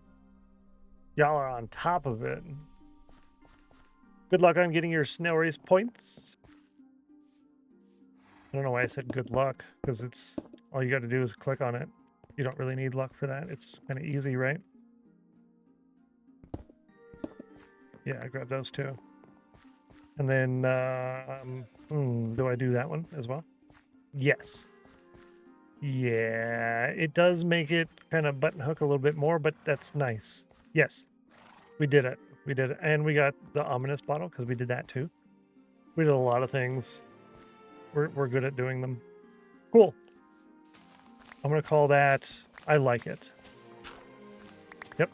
Y'all are on top of it. Good luck on getting your snail race points. I don't know why I said good luck, because it's all you got to do is click on it. You don't really need luck for that. It's kind of easy, right? Yeah, I grabbed those 2. And then, do I do that one as well? Yes. Yeah, it does make it kind of button hook a little bit more, but that's nice. Yes, we did it. We did it. And we got the ominous bottle because we did that too. We did a lot of things. We're good at doing them. Cool. I'm going to call that, I like it. Yep.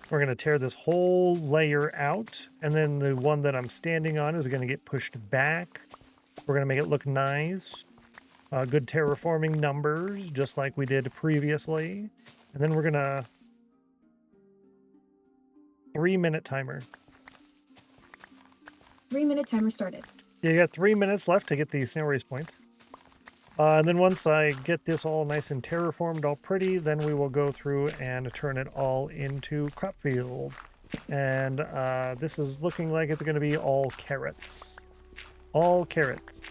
We're going to tear this whole layer out. And then the one that I'm standing on is going to get pushed back. We're going to make it look nice. Good terraforming numbers, just like we did previously. And then we're going to 3-minute timer. 3-minute timer started. Yeah, you got 3 minutes left to get the snail race point. And then once I get this all nice and terraformed, all pretty, then we will go through and turn it all into crop field. And this is looking like it's going to be all carrots. All carrots.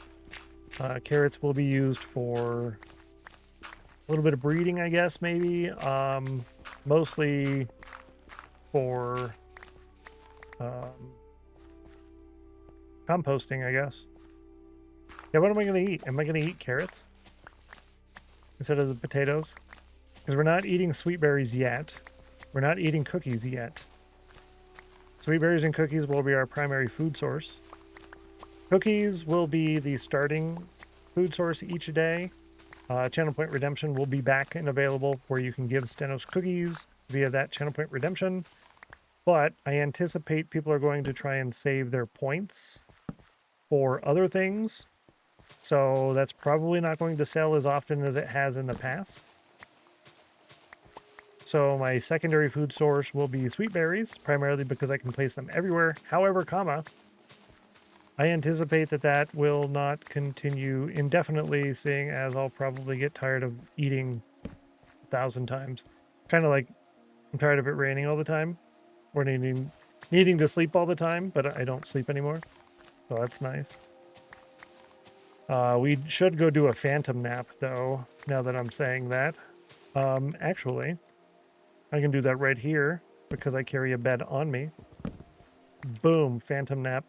Carrots will be used for a little bit of breeding, I guess, maybe. Mostly for composting, I guess. Yeah, what am I going to eat? Am I going to eat carrots instead of the potatoes? Because we're not eating sweet berries yet. We're not eating cookies yet. Sweet berries and cookies will be our primary food source. Cookies will be the starting food source each day. Channel Point Redemption will be back and available where you can give Stennos cookies via that Channel Point Redemption. But I anticipate people are going to try and save their points for other things. So that's probably not going to sell as often as it has in the past. So my secondary food source will be sweet berries, primarily because I can place them everywhere. However, I anticipate that that will not continue indefinitely, seeing as I'll probably get tired of eating 1,000 times. Kind of like I'm tired of it raining all the time, or needing to sleep all the time, but I don't sleep anymore. So that's nice. We should go do a phantom nap, though, now that I'm saying that. Actually, I can do that right here because I carry a bed on me. Boom, phantom nap.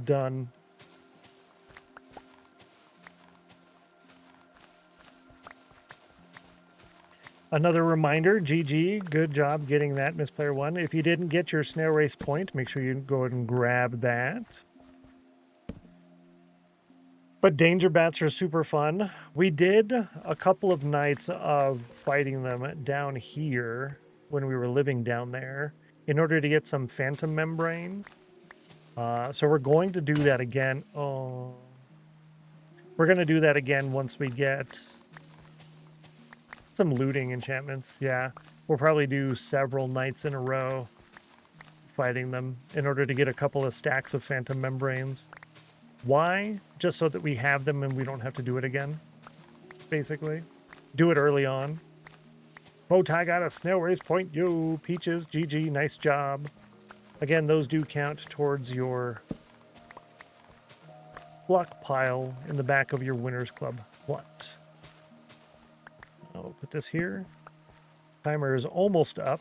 Done. Another reminder, GG, good job getting that, Miss Player One. If you didn't get your snail race point, make sure you go ahead and grab that. But danger bats are super fun. We did a couple of nights of fighting them down here when we were living down there in order to get some phantom membrane. So we're going to do that again. Oh, we're going to do that again once we get some looting enchantments. Yeah, we'll probably do several nights in a row fighting them in order to get a couple of stacks of phantom membranes. Why? Just so that we have them and we don't have to do it again, basically. Do it early on. Bowtie got a snail race point. Yo, Peaches, GG, nice job. Again, those do count towards your block pile in the back of your Winners Club. What? I'll put this here. Timer is almost up.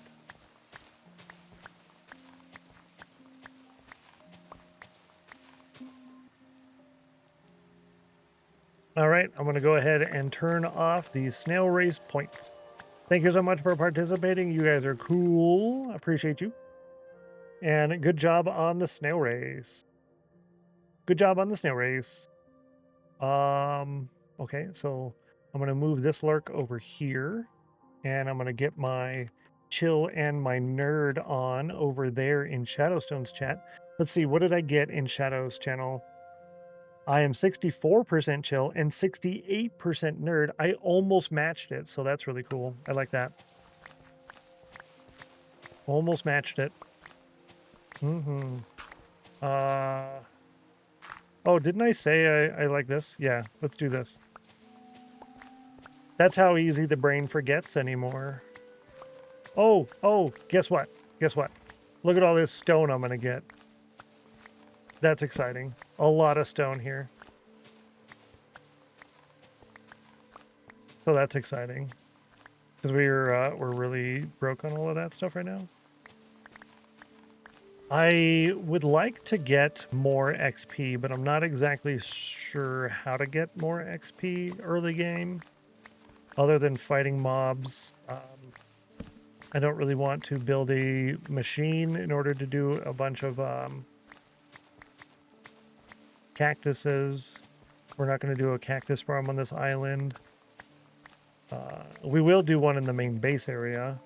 All right, I'm going to go ahead and turn off the snail race points. Thank you so much for participating. You guys are cool. Appreciate you. And good job on the snail race. Good job on the snail race. Okay, so I'm going to move this lurk over here. And I'm going to get my chill and my nerd on over there in Shadowstone's chat. Let's see, what did I get in Shadow's channel? I am 64% chill and 68% nerd. I almost matched it, so that's really cool. I like that. Almost matched it. Oh, didn't I say I like this? Yeah, let's do this. That's how easy the brain forgets anymore. Oh, guess what? Guess what? Look at all this stone I'm gonna get. That's exciting. A lot of stone here. So that's exciting. Because we're really broke on all of that stuff right now. I would like to get more XP, but I'm not exactly sure how to get more XP early game. Other than fighting mobs. I don't really want to build a machine in order to do a bunch of cactuses. We're not going to do a cactus farm on this island. We will do one in the main base area.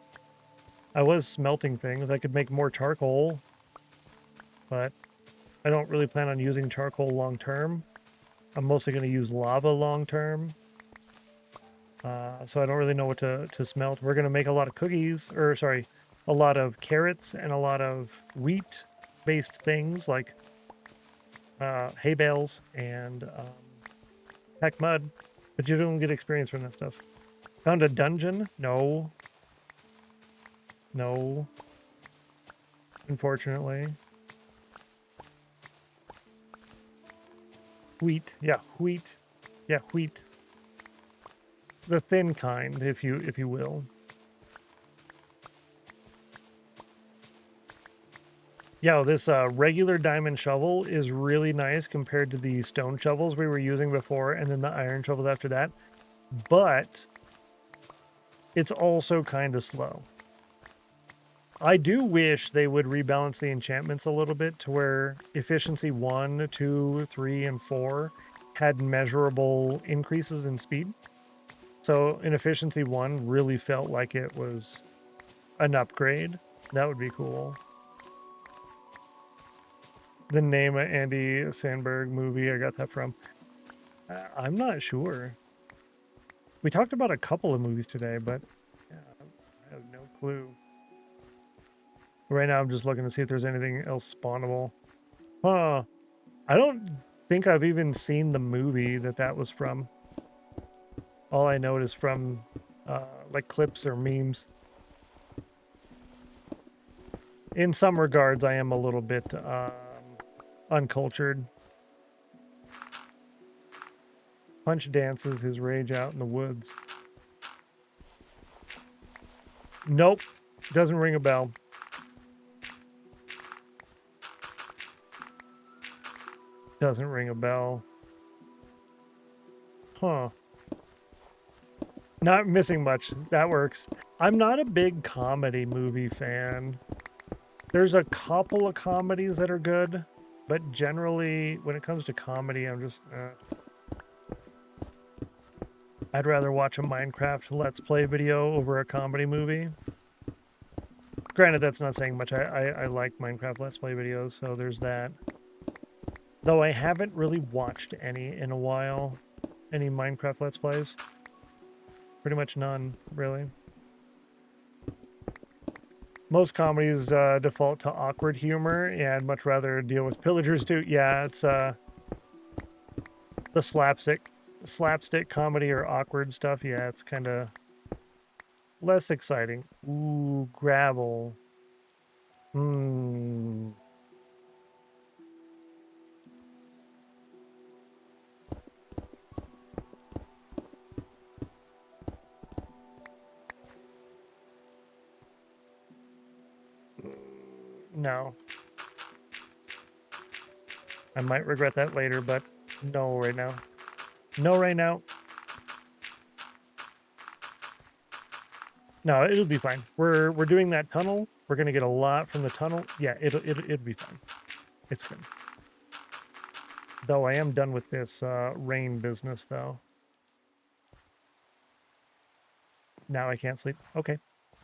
I was smelting things. I could make more charcoal, but I don't really plan on using charcoal long term. I'm mostly going to use lava long term. So I don't really know what to smelt. We're going to make a lot of cookies, or sorry, a lot of carrots and a lot of wheat-based things like hay bales and heck mud, but you don't get experience from that stuff. Found a dungeon? No. No. Unfortunately. Wheat. Yeah, wheat. Yeah, wheat. The thin kind, if you will. Yeah, this regular diamond shovel is really nice compared to the stone shovels we were using before and then the iron shovels after that. But it's also kind of slow. I do wish they would rebalance the enchantments a little bit to where efficiency 1, 2, 3, and 4 had measurable increases in speed. So in efficiency 1 really felt like it was an upgrade. That would be cool. the name of Andy Samberg movie I got that from. I'm not sure. We talked about a couple of movies today, but yeah, I have no clue. Right now, I'm just looking to see if there's anything else spawnable. Huh. I don't think I've even seen the movie that was from. All I know is from like clips or memes. In some regards, I am a little bit uncultured. Punch dances his rage out in the woods. Nope. Doesn't ring a bell. Doesn't ring a bell. Huh. Not missing much. That works. I'm not a big comedy movie fan. There's a couple of comedies that are good, but generally, when it comes to comedy, I'm just... I'd rather watch a Minecraft Let's Play video over a comedy movie. Granted, that's not saying much. I like Minecraft Let's Play videos, so there's that. Though I haven't really watched any in a while. Any Minecraft Let's Plays. Pretty much none, really. Most comedies default to awkward humor, and I'd much rather deal with pillagers too. Yeah, it's the slapstick comedy or awkward stuff. Yeah, it's kind of less exciting. Ooh, gravel. Hmm. No. I might regret that later, but no right now. No right now. No, it'll be fine. We're doing that tunnel. We're gonna get a lot from the tunnel. Yeah, it'll be fine. It's good. Though I am done with this rain business though. Now I can't sleep. Okay.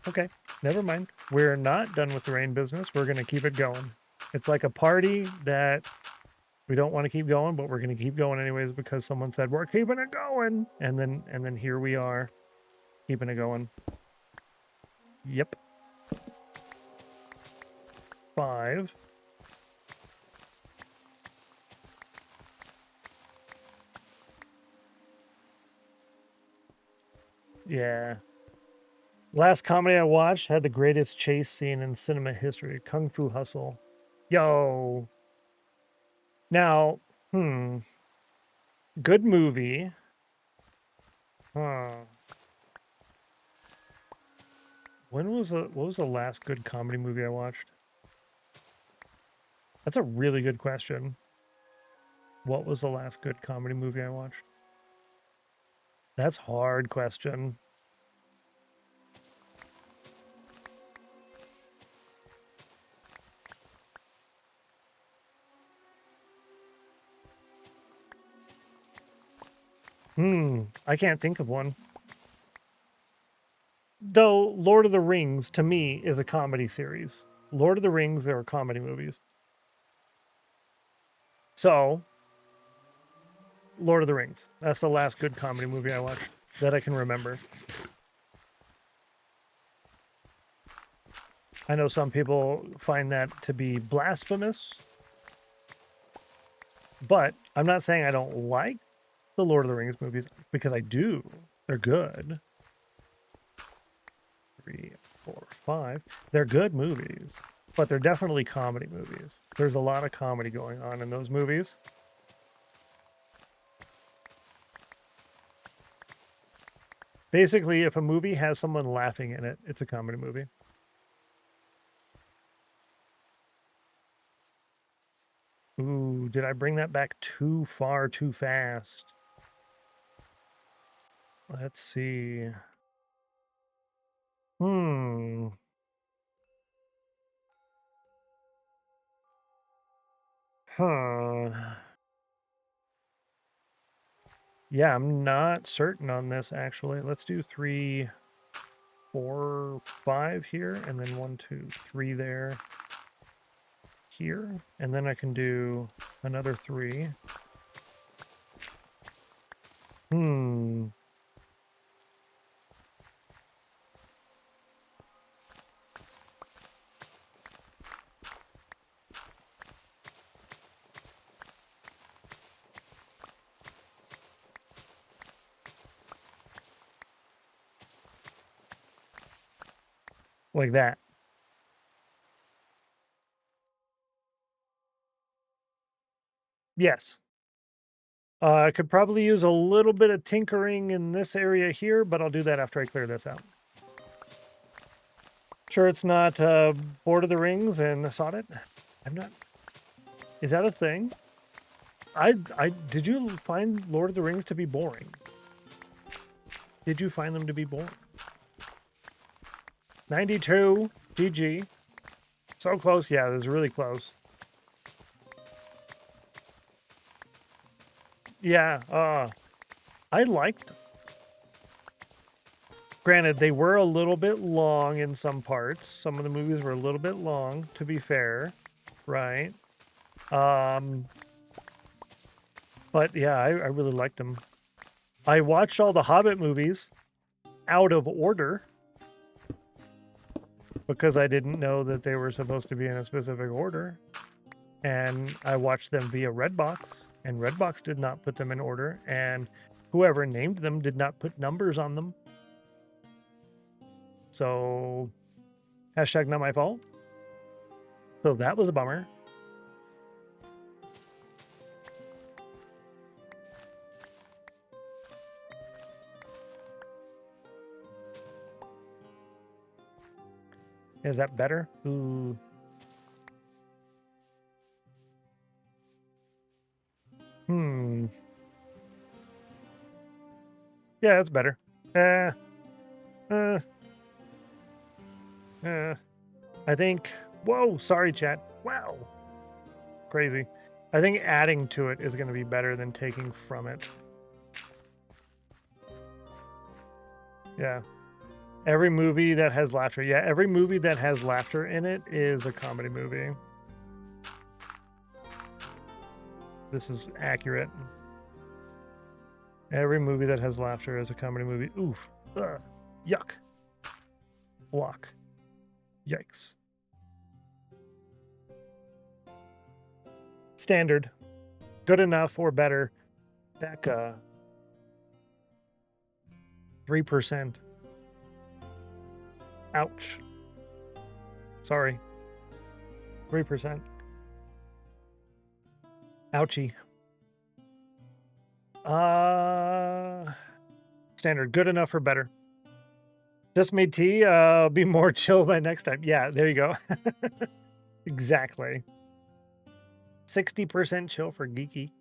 Okay. Never mind. We're not done with the rain business. We're gonna keep it going. It's like a party that we don't want to keep going, but we're gonna keep going anyways because someone said we're keeping it going. And then here we are, keeping it going. Yep. 5. Yeah. Last comedy I watched had the greatest chase scene in cinema history. Kung Fu Hustle. Yo. Now, good movie. Huh. What was the last good comedy movie I watched? That's a really good question. What was the last good comedy movie I watched? That's a hard question. I can't think of one. Though Lord of the Rings, to me, is a comedy series. Lord of the Rings are comedy movies. So, Lord of the Rings. That's the last good comedy movie I watched that I can remember. I know some people find that to be blasphemous. But I'm not saying I don't like the Lord of the Rings movies, because I do. They're good. 3, 4, 5. They're good movies, but they're definitely comedy movies. There's a lot of comedy going on in those movies. Basically, if a movie has someone laughing in it, it's a comedy movie. Ooh, did I bring that back too far, too fast? Let's see. Huh. Yeah, I'm not certain on this, actually. Let's do 3, 4, 5 here, and then 1, 2, 3 there. here, and then I can do another 3. Like that. Yes. I could probably use a little bit of tinkering in this area here, but I'll do that after I clear this out. Sure, it's not Lord of the Rings and Sonnet. I'm not. Is that a thing? Did you find Lord of the Rings to be boring? Did you find them to be boring? 92 GG. So close. Yeah, it was really close. Yeah, I liked them. Granted, they were a little bit long in some parts. Some of the movies were a little bit long, to be fair, right? But yeah, I really liked them. I watched all the Hobbit movies out of order because I didn't know that they were supposed to be in a specific order. And I watched them via Redbox, and Redbox did not put them in order, and whoever named them did not put numbers on them. So, hashtag not my fault. So that was a bummer. Is that better? Ooh. Yeah, that's better. I think, whoa, sorry chat. Wow. Crazy. I think adding to it is going to be better than taking from it. Yeah. Every movie that has laughter. Yeah, every movie that has laughter in it is a comedy movie. This is accurate. Every movie that has laughter is a comedy movie. Oof. Ugh. Yuck. Block. Yikes. Standard. Good enough or better. Becca. 3%. Ouch. Sorry. 3%. Ouchie. Standard. Good enough or better. Just made tea. Be more chill by next time. Yeah, there you go. Exactly. 60% chill for geeky.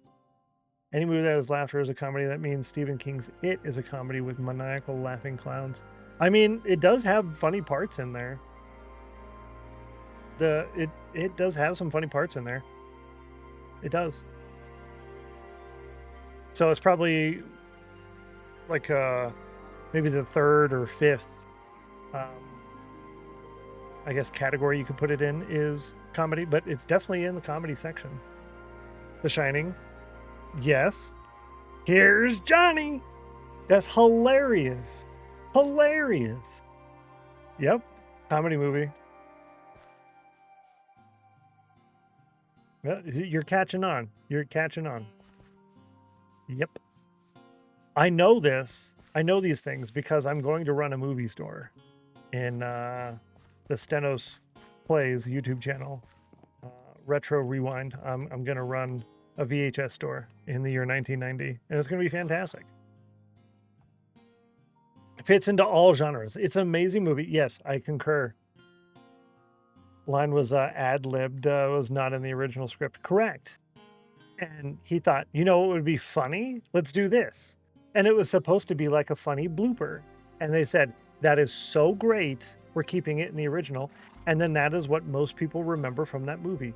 Any movie that has laughter is a comedy. That means Stephen King's It is a comedy with maniacal laughing clowns. I mean, it does have funny parts in there. It does have some funny parts in there. It does. So it's probably like maybe the 3rd or 5th I guess category you could put it in is comedy, but it's definitely in the comedy section. The Shining. Yes. Here's Johnny. That's hilarious. Hilarious. Yep. Comedy movie. Yeah, you're catching on. You're catching on. Yep. I know this. I know these things because I'm going to run a movie store in the Stennos Plays YouTube channel. Retro Rewind. I'm going to run a VHS store in the year 1990, and it's going to be fantastic. It fits into all genres. It's an amazing movie. Yes, I concur. Line was ad-libbed, was not in the original script. Correct. And he thought, you know what would be funny? Let's do this. And it was supposed to be like a funny blooper. And they said, that is so great, we're keeping it in the original. And then that is what most people remember from that movie.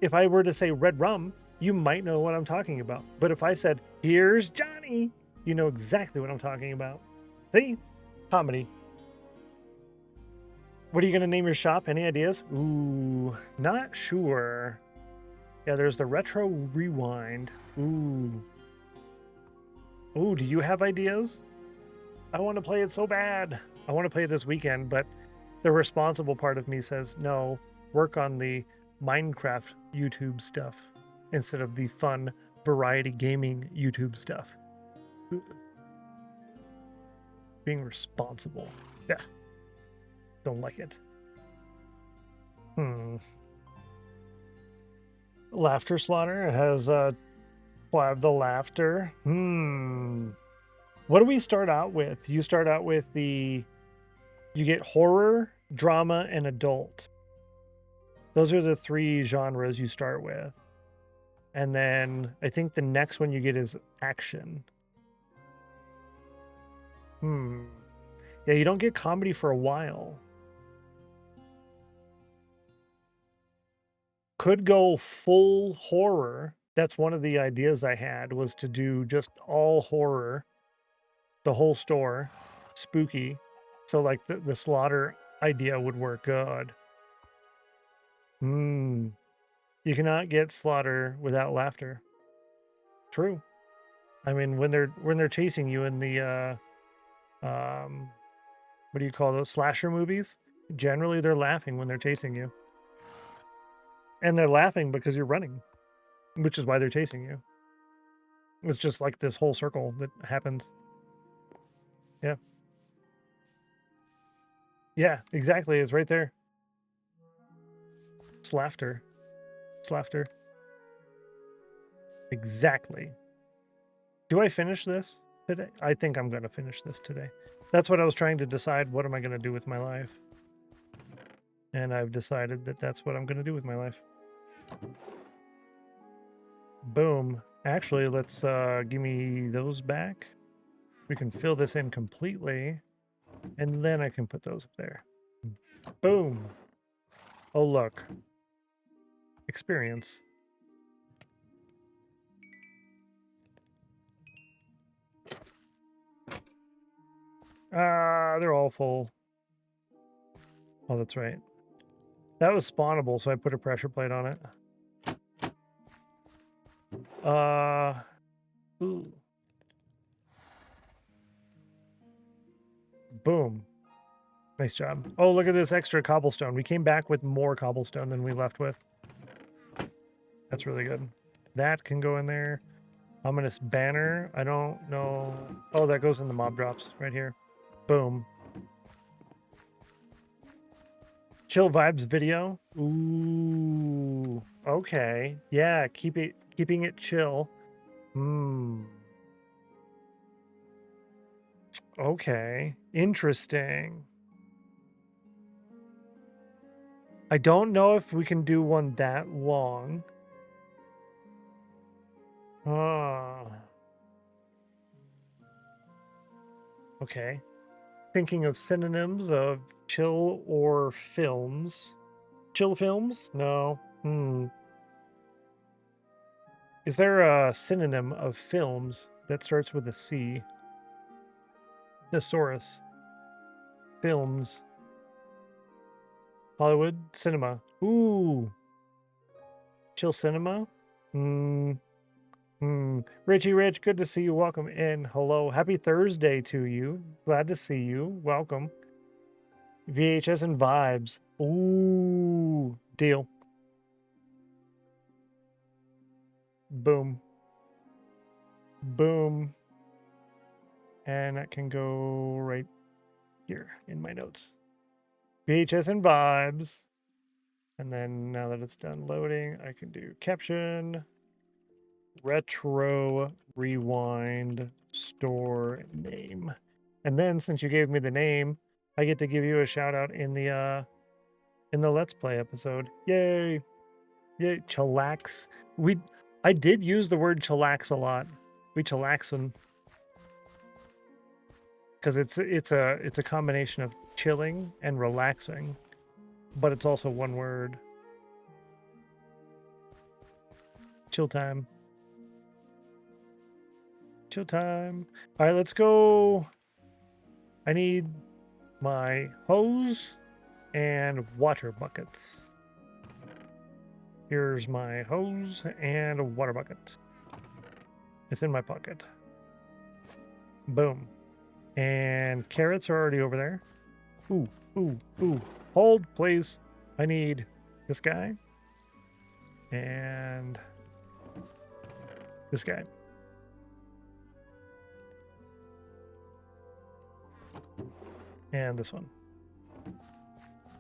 If I were to say Red Rum, you might know what I'm talking about. But if I said, here's Johnny, you know exactly what I'm talking about. See? Comedy. What are you gonna name your shop? Any ideas? Ooh, not sure. Yeah, there's the retro rewind. Ooh. Ooh, do you have ideas? I want to play it so bad. I want to play it this weekend, but the responsible part of me says, no, work on the Minecraft YouTube stuff instead of the fun variety gaming YouTube stuff. Being responsible. Yeah. Don't like it. Laughter Slaughter has the laughter. What do we start out with? You start out with you get horror, drama, and adult. Those are the 3 genres you start with. And then I think the next one you get is action. Yeah, you don't get comedy for a while. Could go full horror. That's one of the ideas I had, was to do just all horror. The whole store. Spooky. So like the slaughter idea would work good. You cannot get slaughter without laughter. True. I mean, when they're chasing you in the what do you call those, slasher movies? Generally they're laughing when they're chasing you. And they're laughing because you're running, which is why they're chasing you. It's just like this whole circle that happens. Yeah. Yeah, exactly. It's right there. It's laughter. It's laughter. Exactly. Do I finish this today? I think I'm going to finish this today. That's what I was trying to decide. What am I going to do with my life? And I've decided that that's what I'm going to do with my life. Boom. Actually, let's give me those back. We can fill this in completely. And then I can put those up there. Boom. Oh, look. Experience. They're all full. Oh, that's right. That was spawnable, so I put a pressure plate on it. Ooh. Boom. Nice job. Oh, look at this extra cobblestone. We came back with more cobblestone than we left with. That's really good. That can go in there. Ominous banner. I don't know. Oh, that goes in the mob drops right here. Boom. Chill vibes video. Ooh. Okay. Yeah, keeping it chill. Okay. Interesting. I don't know if we can do one that long. Okay. Thinking of synonyms of chill or films. Chill films? No. Is there a synonym of films that starts with a C? Thesaurus. Films. Hollywood. Cinema. Ooh. Chill cinema? Richie Rich, good to see you. Welcome in. Hello. Happy Thursday to you. Glad to see you. Welcome. VHS and vibes. Ooh. Deal. Boom. Boom. And that can go right here in my notes. VHS and vibes. And then now that it's done loading, I can do caption, retro, rewind, store name. And then since you gave me the name, I get to give you a shout out in the Let's Play episode. Yay. Yay. Chillax. I did use the word chillax a lot. We chillaxin'. Because it's a combination of chilling and relaxing, but it's also one word. Chill time. Chill time. All right, let's go. I need my hose and water buckets. Here's my hose and a water bucket. It's in my pocket. Boom. And carrots are already over there. Ooh, ooh, ooh. Hold, please. I need this guy. And this guy. And this one.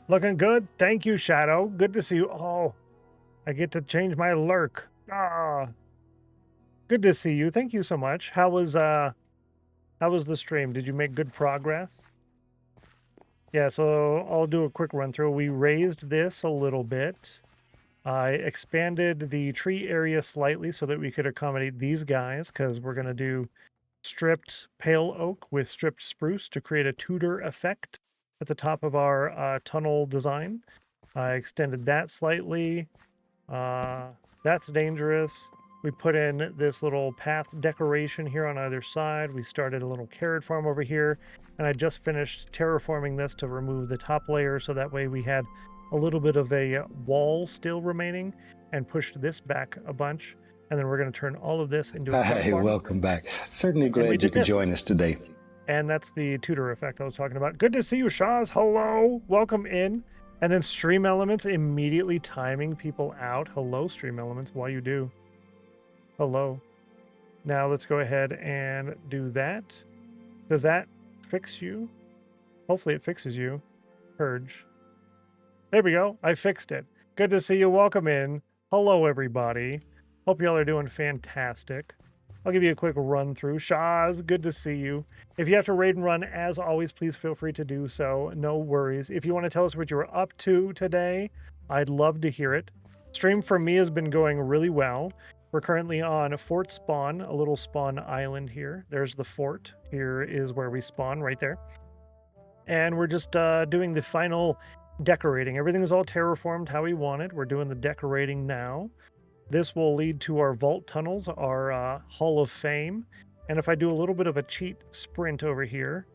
Looking good. Thank you, Shadow. Good to see you. Oh, I get to change my lurk. Ah. Good to see you. Thank you so much. How was the stream? Did you make good progress? Yeah, so I'll do a quick run through. We raised this a little bit. I expanded the tree area slightly so that we could accommodate these guys, because we're going to do stripped pale oak with stripped spruce to create a Tudor effect at the top of our tunnel design. I extended that slightly. That's dangerous. We put in this little path decoration here on either side. We started a little carrot farm over here, and I just finished terraforming this to remove the top layer, so that way we had a little bit of a wall still remaining, and pushed this back a bunch. And then we're going to turn all of this into a Hi, farm. welcome back. Certainly we glad you did could this. join us today. And that's the Tudor effect I was talking about. Good to see you, Shaz. Hello. Welcome in. And then Stream Elements immediately timing people out. Hello, Stream Elements, while you do. Hello. Now let's go ahead and do that. Does that fix you? Hopefully it fixes you. Purge. There we go. I fixed it. Good to see you. Welcome in. Hello, everybody. Hope y'all are doing fantastic. I'll give you a quick run through. Shaz, good to see you. If you have to raid and run, as always, please feel free to do so. No worries. If you want to tell us what you were up to today, I'd love to hear it. Stream for me has been going really well. We're currently on Fort Spawn, a little spawn island here. There's the fort. Here is where we spawn, right there. And we're just doing the final decorating. Everything is all terraformed how we want it. We're doing the decorating now. This will lead to our vault tunnels, our Hall of Fame. And if I do a little bit of a cheat sprint over here,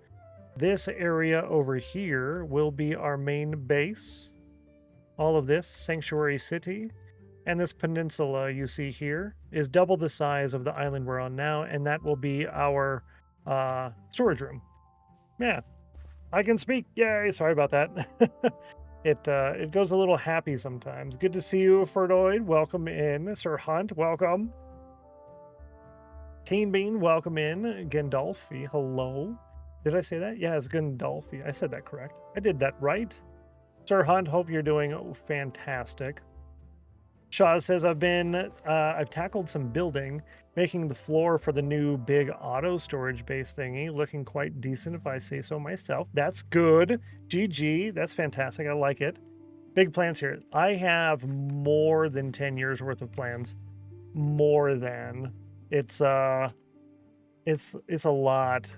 this area over here will be our main base. All of this, Sanctuary City. And this peninsula you see here is double the size of the island we're on now, and that will be our storage room. Yeah, I can speak. Yay, sorry about that. It goes a little happy sometimes. Good to see you, Ferdoid. Welcome in. Sir Hunt, welcome. Teen Bean, welcome in. Gandolfi, hello. Did I say that? Yeah, it's Gandolfi. I said that correct. I did that right. Sir Hunt, hope you're doing fantastic. Shaw says, I've tackled some building, making the floor for the new big auto storage base thingy looking quite decent if I say so myself. That's good. GG. That's fantastic. I like it. Big plans here. I have more than 10 years worth of plans. More than. It's a lot.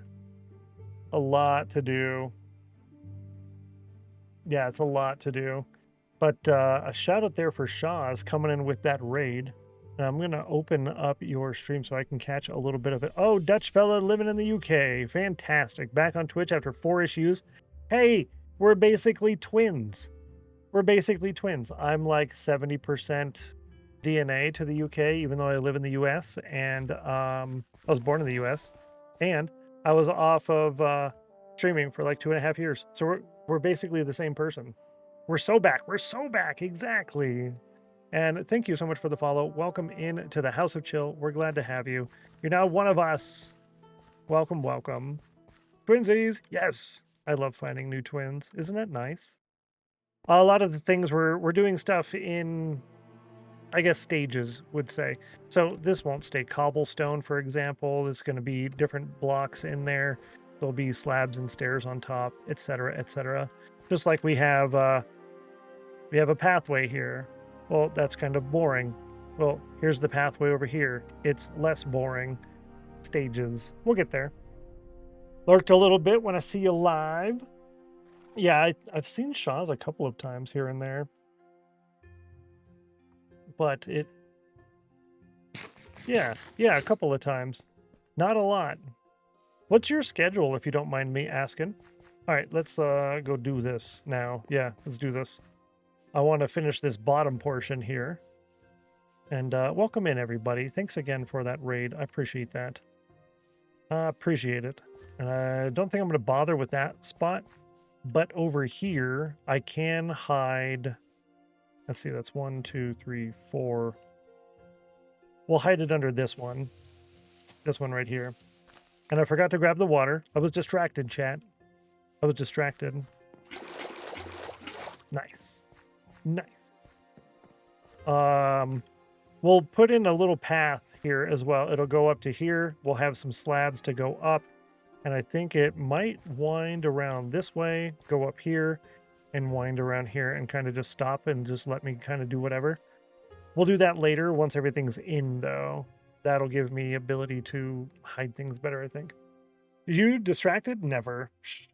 A lot to do. Yeah, it's a lot to do. But a shout out there for Shaw's coming in with that raid. And I'm going to open up your stream so I can catch a little bit of it. Oh, Dutch fella living in the UK. Fantastic. Back on Twitch after 4 issues. Hey, we're basically twins. We're basically twins. I'm like 70% DNA to the UK, even though I live in the US. And I was born in the US. And I was off of streaming for like 2.5 years. So we're basically the same person. We're so back. We're so back. Exactly. And thank you so much for the follow. Welcome in to the House of Chill. We're glad to have you. You're now one of us. Welcome, welcome. Twinsies. Yes. I love finding new twins. Isn't it nice? A lot of the things we're doing stuff in, I guess, stages, would say. So this won't stay cobblestone, for example. There's going to be different blocks in there. There'll be slabs and stairs on top, etc., etc. Just like we have a pathway here. Well, that's kind of boring. Well, here's the pathway over here. It's less boring. Stages. We'll get there. Lurked a little bit when I see you live. Yeah, I've seen Shaw's a couple of times here and there. But yeah, a couple of times. Not a lot. What's your schedule, if you don't mind me asking? All right, let's go do this now. Yeah, let's do this. I want to finish this bottom portion here. And welcome in, everybody. Thanks again for that raid. I appreciate that. Appreciate it. And I don't think I'm going to bother with that spot. But over here, I can hide... Let's see, that's 1, 2, 3, 4. We'll hide it under this one. This one right here. And I forgot to grab the water. I was distracted, chat. I was distracted. Nice. Nice. We'll put in a little path here as well. It'll go up to here. We'll have some slabs to go up. And I think it might wind around this way, go up here, and wind around here and kind of just stop and just let me kind of do whatever. We'll do that later once everything's in, though. That'll give me ability to hide things better, I think. You distracted? Never. Shh.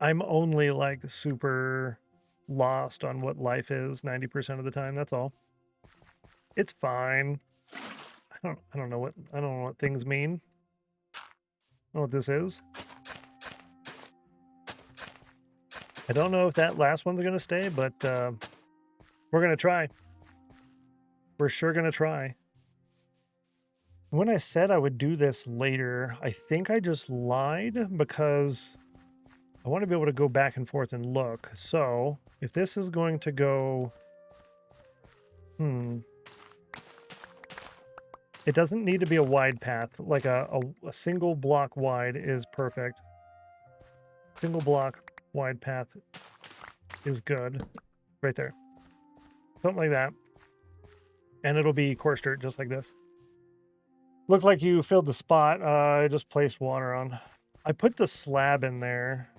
I'm only like super lost on what life is 90% of the time. That's all. It's fine. I don't know what things mean. I don't know what this is. I don't know if that last one's gonna stay, but we're gonna try. We're sure gonna try. When I said I would do this later, I think I just lied because I want to be able to go back and forth and look. So if this is going to go, it doesn't need to be a wide path. Like a single block wide is perfect. Single block wide path is good. Right there. Something like that. And it'll be coarse dirt just like this. Looks like you filled the spot. I just placed water on. I put the slab in there.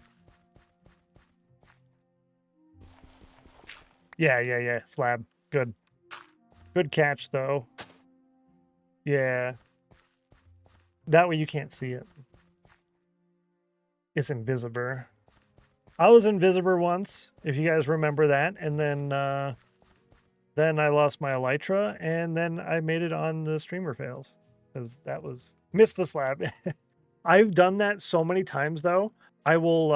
Yeah. Slab. Good. Good catch, though. Yeah. That way you can't see it. It's invisible. I was invisible once, if you guys remember that. And then I lost my elytra, and then I made it on the streamer fails. Because that was... Missed the slab. I've done that so many times, though. I will,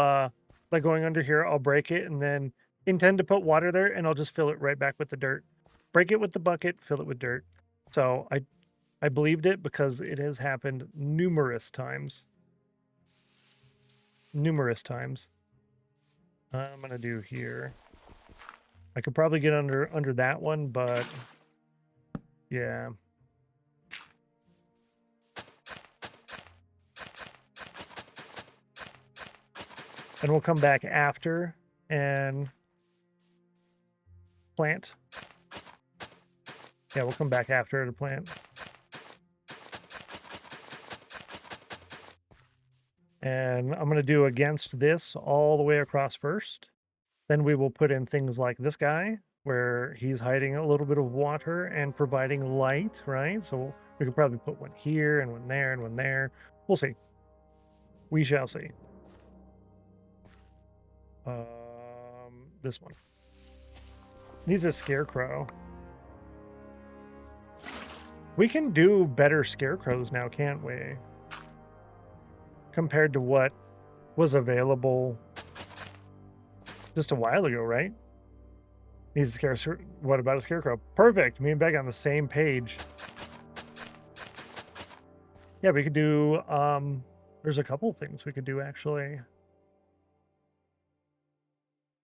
like going under here, I'll break it, and then intend to put water there, and I'll just fill it right back with the dirt. Break it with the bucket, fill it with dirt. So I believed it because it has happened numerous times. Numerous times. I'm going to do here. I could probably get under that one, but yeah. And we'll come back after and plant. Yeah, we'll come back after to plant. And I'm going to do against this all the way across first. Then we will put in things like this guy, where he's hiding a little bit of water and providing light, right? So we could probably put one here and one there and one there. We'll see. We shall see. This one. Needs a scarecrow. We can do better scarecrows now, can't we? Compared to what was available just a while ago, right? Needs a scarecrow. What about a scarecrow? Perfect. Me and Beck on the same page. Yeah, we could do, there's a couple of things we could do, actually.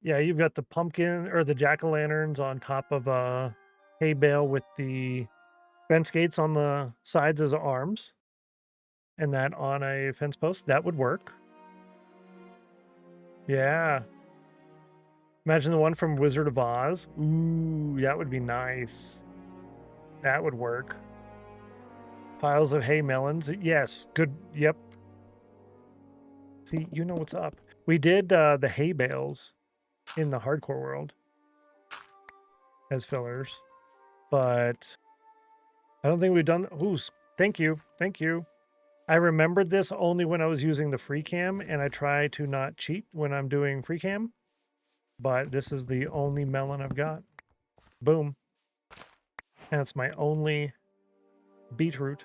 Yeah, you've got the pumpkin, or the jack-o'-lanterns on top of a hay bale with the fence gates on the sides as arms. And that on a fence post. That would work. Yeah. Imagine the one from Wizard of Oz. Ooh, that would be nice. That would work. Piles of hay melons. Yes, good. Yep. See, you know what's up. We did the hay bales in the hardcore world as fillers, but I don't think we've done... Ooh, thank you. Thank you. I remembered this only when I was using the free cam, and I try to not cheat when I'm doing free cam, but this is the only melon I've got. Boom. And it's my only beetroot.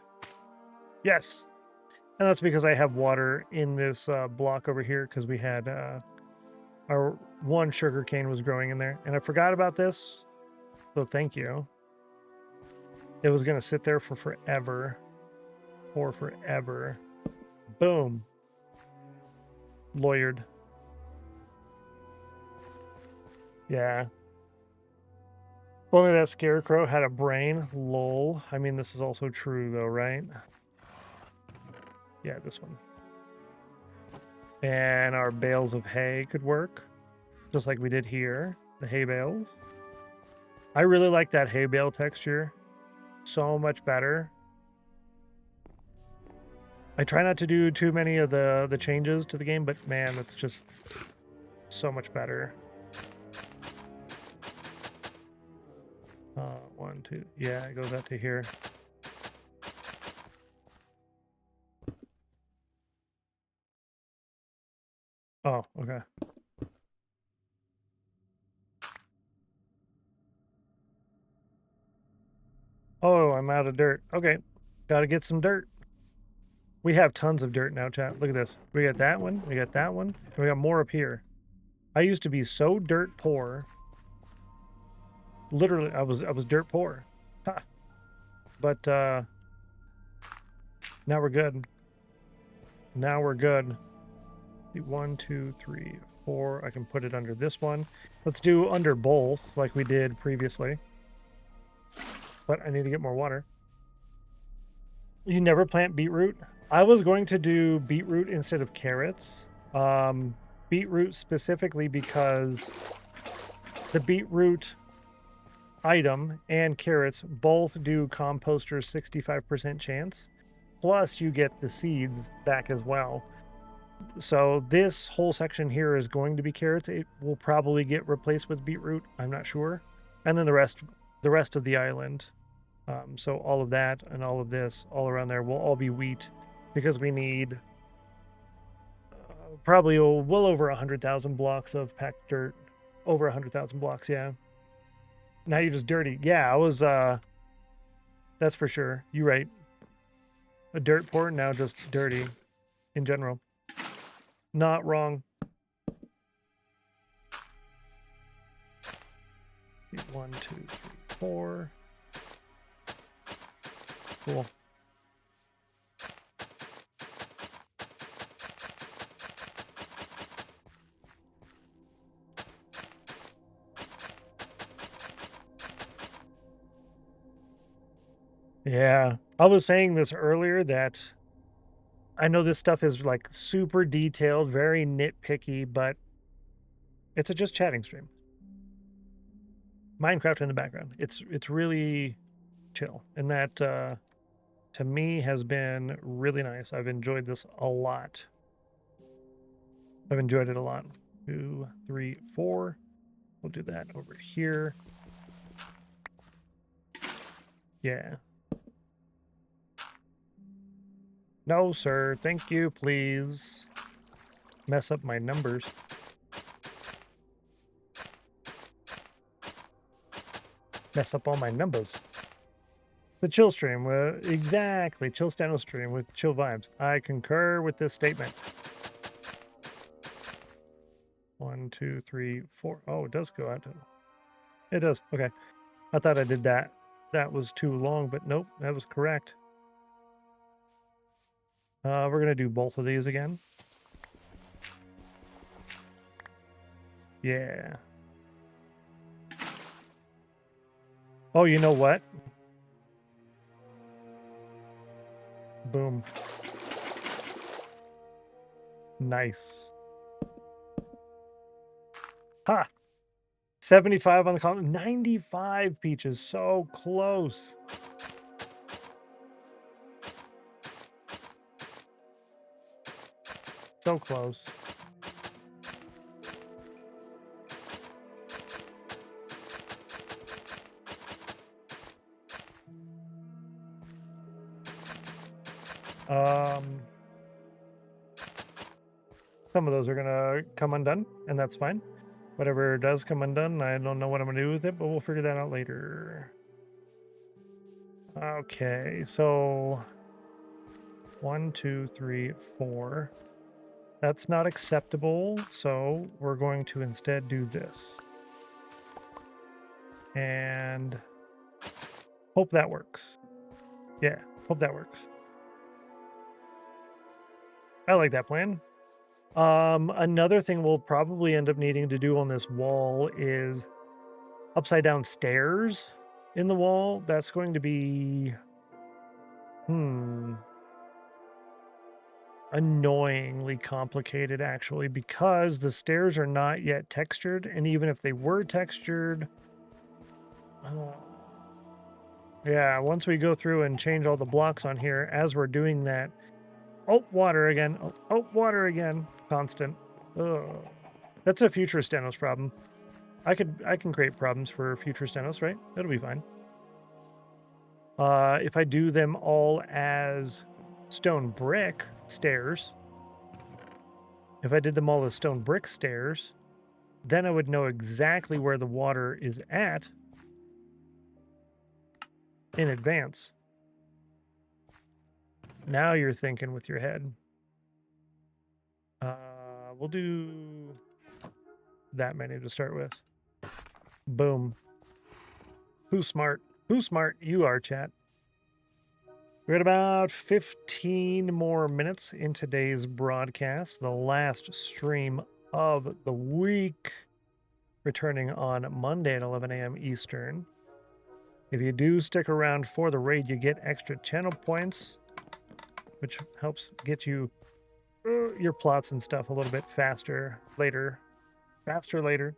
Yes. And that's because I have water in this block over here because we had our one sugar cane was growing in there. And I forgot about this. So thank you. It was going to sit there for forever. For forever. Boom. Lawyered. Yeah. If only that scarecrow had a brain. Lol. I mean, this is also true though, right? Yeah, this one. And our bales of hay could work. Just like we did here. The hay bales. I really like that hay bale texture. So much better. I try not to do too many of the changes to the game, but man, it's just so much better. 1, 2, yeah, it goes out to here. Oh, okay. Oh, I'm out of dirt. Okay, gotta get some dirt. We have tons of dirt now, chat. Look at this. We got that one, we got that one, and we got more up here. I used to be so dirt poor. Literally, I was dirt poor. Ha. But now we're good. Now we're good. 1, 2, 3, 4. I can put it under this one. Let's do under both like we did previously. But I need to get more water. You never plant beetroot? I was going to do beetroot instead of carrots. Beetroot specifically because the beetroot item and carrots both do composter's 65% chance. Plus you get the seeds back as well. So this whole section here is going to be carrots. It will probably get replaced with beetroot. I'm not sure. And then the rest of the island. So all of that and all of this all around there will all be wheat because we need probably well over 100,000 blocks of packed dirt. Over 100,000 blocks, yeah. Now you're just dirty. Yeah, I was, that's for sure. You're right. A dirt port, now just dirty in general. Not wrong. 1, 2, 3, 4. Cool. Yeah, I was saying this earlier that I know this stuff is like super detailed, very nitpicky, but it's a just chatting stream. Minecraft in the background. It's really chill, and that to me has been really nice. I've enjoyed this a lot. I've enjoyed it a lot. 2, 3, 4. We'll do that over here. Yeah. No, sir. Thank you, please. Mess up my numbers. Mess up all my numbers. The chill stream. Exactly. Chill Stennos stream with chill vibes. I concur with this statement. 1, 2, 3, 4. Oh, it does go out. It does. Okay. I thought I did that. That was too long, but nope. That was correct. We're going to do both of these again. Yeah. Oh, you know what? Boom. Nice. Ha! 75 on the column. 95 peaches. So close. So close. Some of those are gonna come undone, and that's fine. Whatever does come undone, I don't know what I'm gonna do with it, but we'll figure that out later. Okay, so 1, 2, 3, 4. That's not acceptable, so we're going to instead do this. And hope that works. Yeah, hope that works. I like that plan. Another thing we'll probably end up needing to do on this wall is upside down stairs in the wall. That's going to be annoyingly complicated, actually, because the stairs are not yet textured, and even if they were textured, yeah, once we go through and change all the blocks on here, as we're doing that, oh, water again, oh, water again, constant. Ugh. That's a future Stennos problem. I can create problems for future Stennos, right? That'll be fine. If I do them all as stone brick stairs, if I did them all as stone brick stairs, then I would know exactly where the water is at in advance. Now you're thinking with your head. We'll do that many to start with. Boom. Who's smart? Who's smart? You are, chat. We're at about 15 more minutes in today's broadcast, the last stream of the week, returning on Monday at 11 a.m. Eastern. If you do stick around for the raid, you get extra channel points, which helps get you your plots and stuff a little bit faster later. Faster later.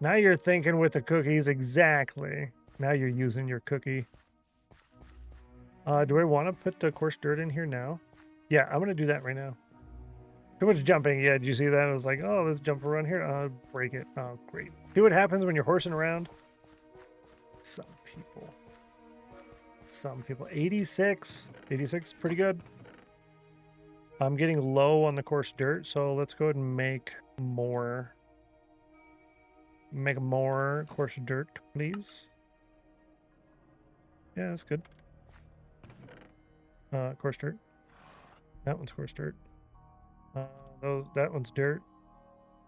Now you're thinking with the cookies, exactly. Now you're using your cookie. Do I want to put the coarse dirt in here now? Yeah, I'm going to do that right now. Too much jumping. Yeah, did you see that? I was like, oh, let's jump around here. Break it. Oh, great. See what happens when you're horsing around? Some people. 86. 86, pretty good. I'm getting low on the coarse dirt, so let's go ahead and make more. Make more coarse dirt, please. Yeah, that's good. Coarse dirt. That one's coarse dirt. That one's dirt.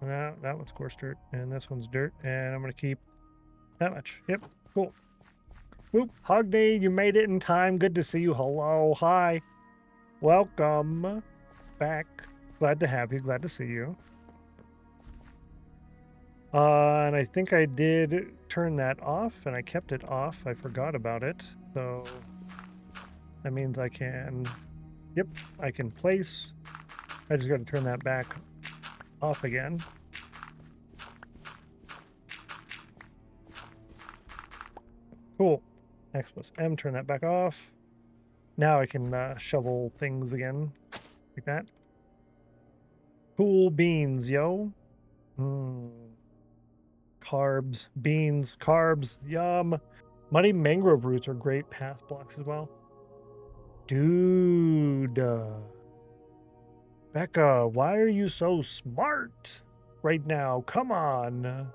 That one's coarse dirt, and this one's dirt. And I'm gonna keep that much. Yep, cool. Whoop, Hog Day, you made it in time. Good to see you. Hello, hi, welcome back. Glad to have you. Glad to see you. And I think I did turn that off, and I kept it off. I forgot about it, so that means I can. Yep, I can place. I just got to turn that back off again. Cool. X plus M, turn that back off. Now I can shovel things again, like that. Cool beans, yo. Carbs, beans, carbs, yum. Muddy mangrove roots are great path blocks as well. Dude. Becca, why are you so smart right now? Come on.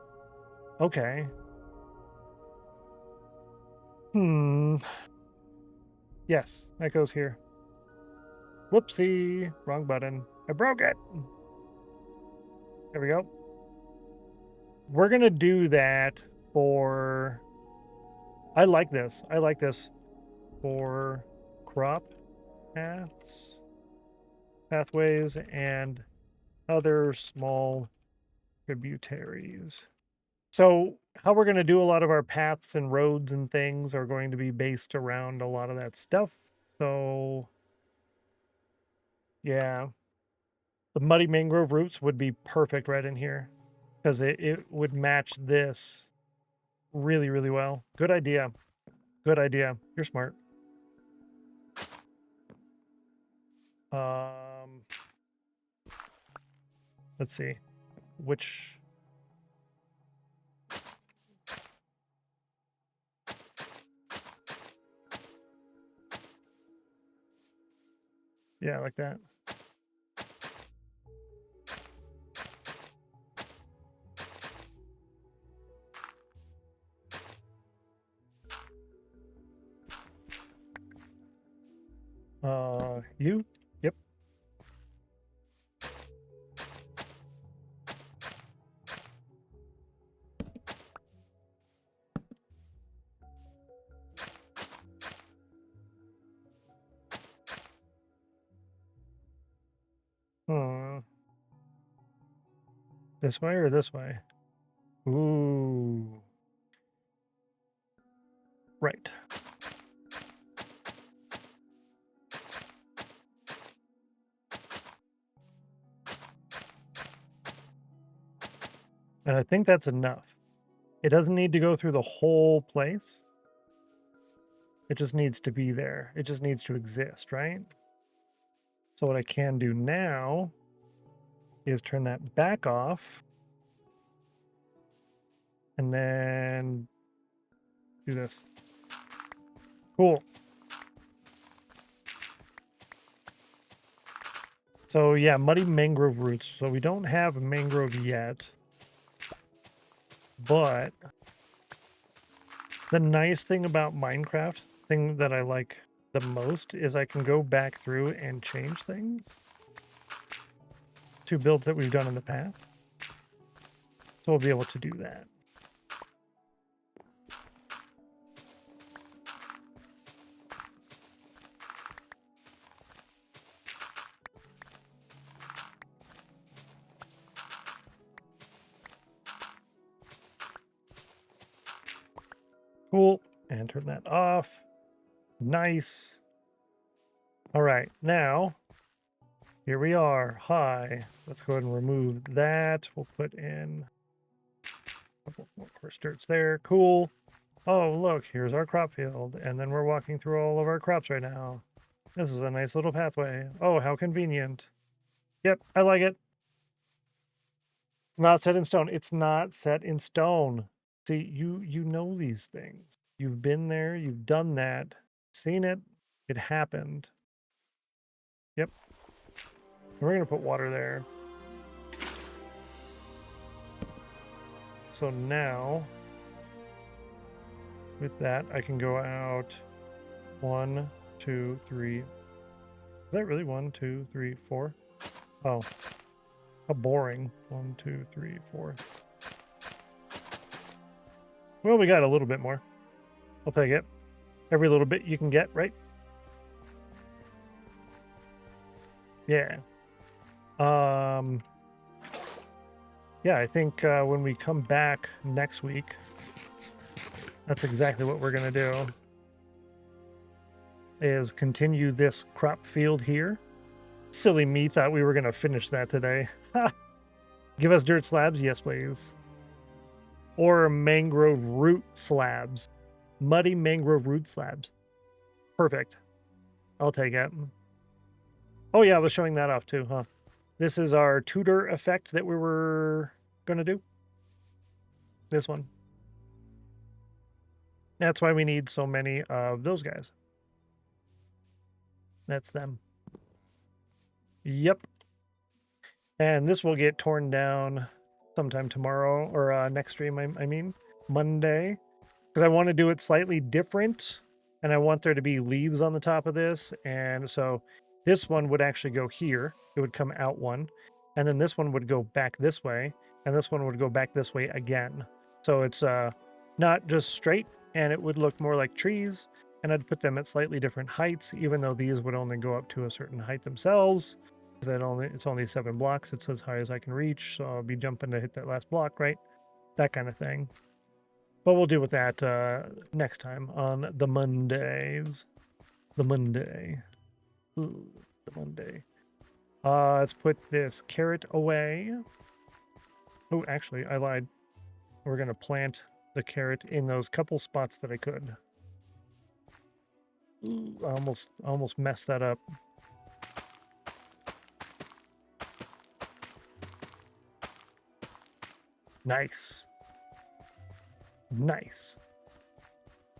Okay. Yes, that goes here. Whoopsie. Wrong button. I broke it. There we go. We're going to do that for... I like this. I like this for crop paths, pathways, and other small tributaries. So how we're going to do a lot of our paths and roads and things are going to be based around a lot of that stuff. So yeah, the muddy mangrove roots would be perfect right in here because it would match this really, really well. Good idea. Good idea. You're smart. Let's see. Which... Yeah, like that. You? This way or this way? Ooh. Right. And I think that's enough. It doesn't need to go through the whole place. It just needs to be there. It just needs to exist, right? So what I can do now is turn that back off. And then do this. Cool. So yeah, muddy mangrove roots. So we don't have mangrove yet. But the nice thing about Minecraft, thing that I like the most, is I can go back through and change things to builds that we've done in the past. So we'll be able to do that. Cool. And turn that off. Nice. All right, now here we are. Hi. Let's go ahead and remove that. We'll put in a couple more coarse dirts there. Cool. Oh, look, here's our crop field. And then we're walking through all of our crops right now. This is a nice little pathway. Oh, how convenient. Yep, I like it. It's not set in stone. It's not set in stone. See, you know these things. You've been there, you've done that, seen it, it happened. Yep. We're gonna put water there. So now, with that, I can go out 1, 2, 3. Is that really 1, 2, 3, 4? Oh, how boring. 1, 2, 3, 4. Well, we got a little bit more. I'll take it. Every little bit you can get, right? Yeah. Yeah, I think when we come back next week, that's exactly what we're gonna do. Is continue this crop field here. Silly me thought we were gonna finish that today. Give us dirt slabs, yes please. Or mangrove root slabs. Muddy mangrove root slabs. Perfect. I'll take it. Oh yeah, I was showing that off too, huh? This is our Tudor effect that we were gonna do. This one. That's why we need so many of those guys. That's them. Yep. And this will get torn down sometime tomorrow, or next stream, I mean, Monday. Because I want to do it slightly different, and I want there to be leaves on the top of this. And so this one would actually go here. It would come out one. And then this one would go back this way. And this one would go back this way again. So it's not just straight, and it would look more like trees. And I'd put them at slightly different heights, even though these would only go up to a certain height themselves. Because it's only 7 blocks. It's as high as I can reach. So I'll be jumping to hit that last block, right? That kind of thing. But we'll deal with that next time on the Mondays. The Monday. Ooh, the Monday. Let's put this carrot away. Oh, actually, I lied. We're going to plant the carrot in those couple spots that I could. Ooh, I almost messed that up. Nice. Nice.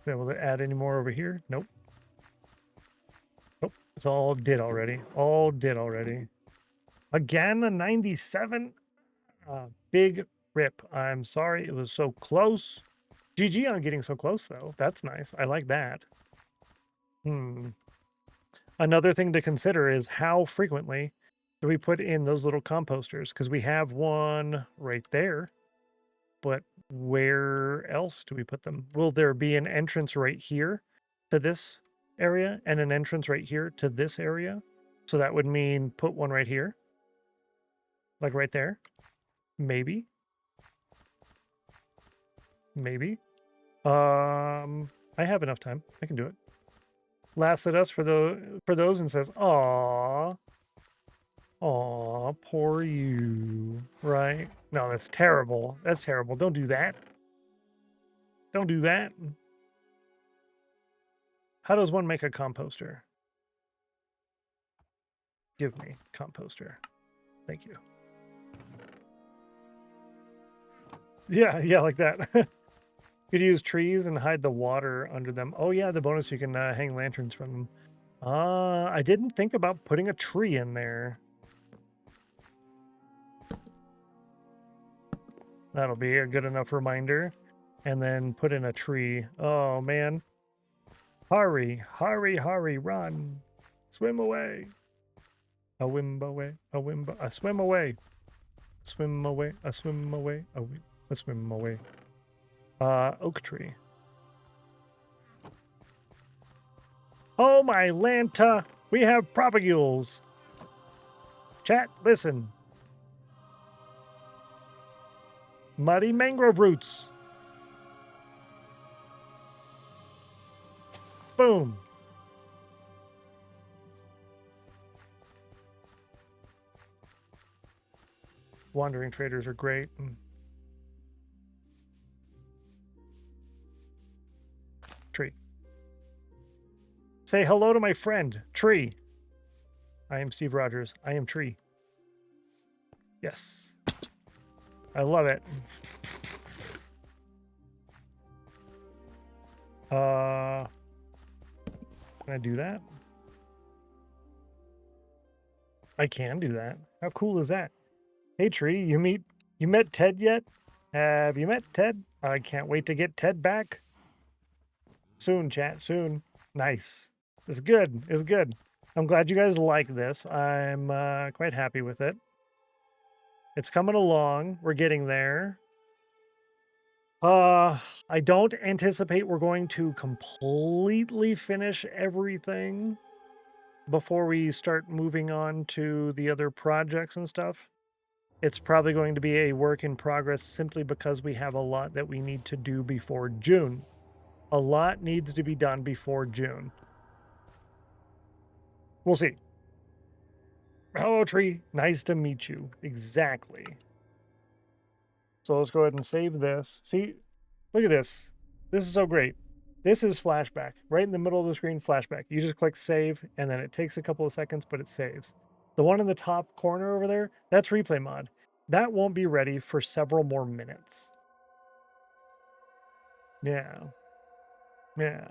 Be able to add any more over here? Nope. Nope. It's all did already. All did already. Again, a 97? Big rip. I'm sorry it was so close. GG on getting so close, though. That's nice. I like that. Another thing to consider is how frequently do we put in those little composters? Because we have one right there. But where else do we put them? Will there be an entrance right here to this area and an entrance right here to this area? So that would mean put one right here, like right there. Maybe. Maybe. I have enough time. I can do it. Laughs at us for those and says, "Aw, aw, poor you." Right? No, that's terrible. That's terrible. Don't do that. Don't do that. How does one make a composter? Give me composter. Thank you. Yeah, like that. Could use trees and hide the water under them. Oh yeah, the bonus you can hang lanterns from them. I didn't think about putting a tree in there. That'll be a good enough reminder. And then put in a tree. Oh man. Hurry, hurry, hurry, run. Swim away. A wimb away, a wimb, a swim away. Swim away, a swim away, a swim away. Oak tree. Oh my Lanta, we have propagules. Chat, listen. Muddy mangrove roots. Boom. Wandering traders are great. Tree. Say hello to my friend, Tree. I am Steve Rogers. I am Tree. Yes. I love it. Can I do that? I can do that. How cool is that? Hey Tree, you met Ted yet? Have you met Ted? I can't wait to get Ted back. Soon, chat, soon. Nice. It's good. It's good. I'm glad you guys like this. I'm quite happy with it. It's coming along. We're getting there. I don't anticipate we're going to completely finish everything before we start moving on to the other projects and stuff. It's probably going to be a work in progress simply because we have a lot that we need to do before June. A lot needs to be done before June. We'll see. Hello, Tree. Nice to meet you. Exactly. So let's go ahead and save this. See, look at this. This is so great. This is flashback. Right in the middle of the screen, flashback. You just click save, and then it takes a couple of seconds, but it saves. The one in the top corner over there, that's replay mod. That won't be ready for several more minutes. Yeah. Yeah.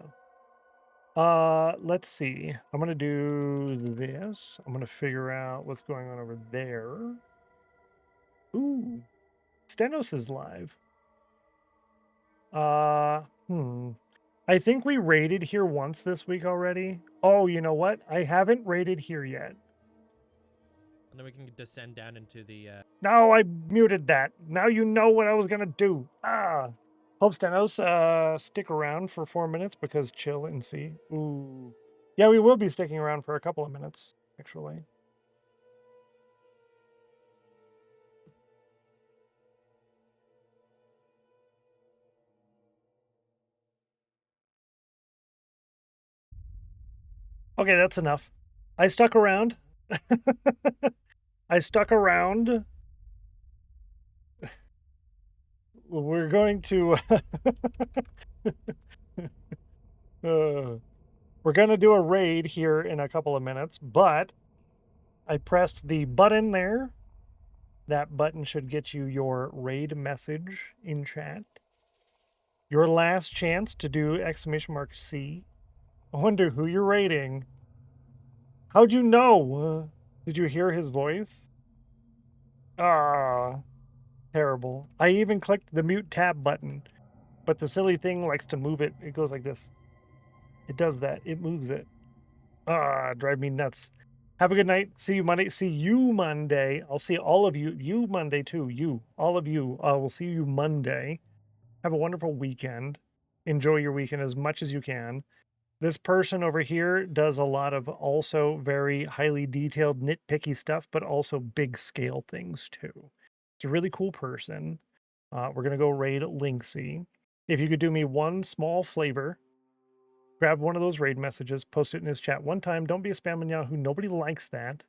Let's see. I'm going to do this. I'm going to figure out what's going on over there. Ooh. Stennos is live. I think we raided here once this week already. Oh, you know what? I haven't raided here yet. And then we can descend down into the... No, I muted that. Now you know what I was going to do. Hope Stennos stick around for 4 minutes because chill and see. Ooh. Yeah, we will be sticking around for a couple of minutes, actually. Okay, that's enough. I stuck around. I stuck around. We're going to... we're going to do a raid here in a couple of minutes, but I pressed the button there. That button should get you your raid message in chat. Your last chance to do !C. I wonder who you're raiding. How'd you know? Did you hear his voice? Terrible. I even clicked the mute tab button, but the silly thing likes to move it. It goes like this. It does that. It moves it. Drive me nuts. Have a good night. See you Monday. See you Monday. I'll see all of you. You Monday too. You. All of you. We'll see you Monday. Have a wonderful weekend. Enjoy your weekend as much as you can. This person over here does a lot of also very highly detailed, nitpicky stuff, but also big scale things too. It's a really cool person. We're gonna go raid Linksy. If you could do me one small flavor, grab one of those raid messages, post it in his chat one time. Don't be a spam on Yahoo. Nobody likes that.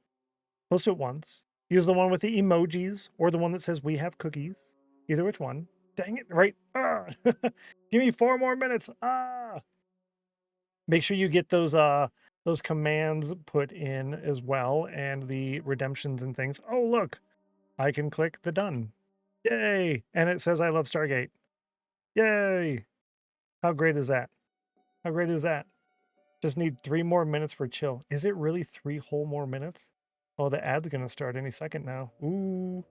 Post it once. Use the one with the emojis or the one that says we have cookies. Either which one. Dang it, right? Ah! Give me 4 more minutes. Ah! Make sure you get those commands put in as well and the redemptions and things. Oh, look. I can click the done. Yay! And it says I love Stargate. Yay! How great is that? How great is that? Just need 3 more minutes for chill. Is it really 3 whole more minutes? Oh, the ad's gonna start any second now. Ooh.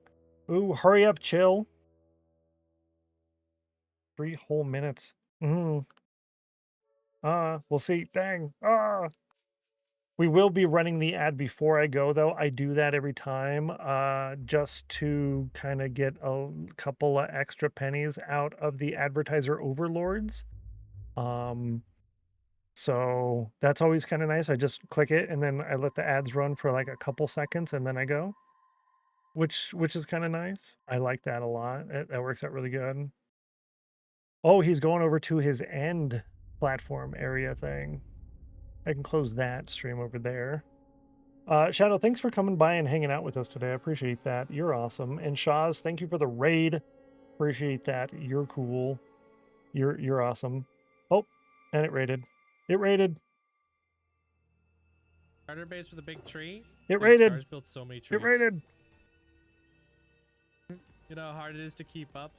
Ooh, hurry up, chill. 3 whole minutes. We'll see. Dang. We will be running the ad before I go, though. I do that every time, just to kind of get a couple of extra pennies out of the advertiser overlords. So that's always kind of nice. I just click it and then I let the ads run for like a couple seconds and then I go, which is kind of nice. I like that a lot. That works out really good. Oh, he's going over to his end platform area thing. I can close that stream over there. Shadow, thanks for coming by and hanging out with us today. I appreciate that. You're awesome. And Shaz, thank you for the raid. Appreciate that. You're cool. You're awesome. Oh, and it raided. It raided. Starter base with a big tree. It Dude, raided. Scar's built so many trees. It raided. You know how hard it is to keep up.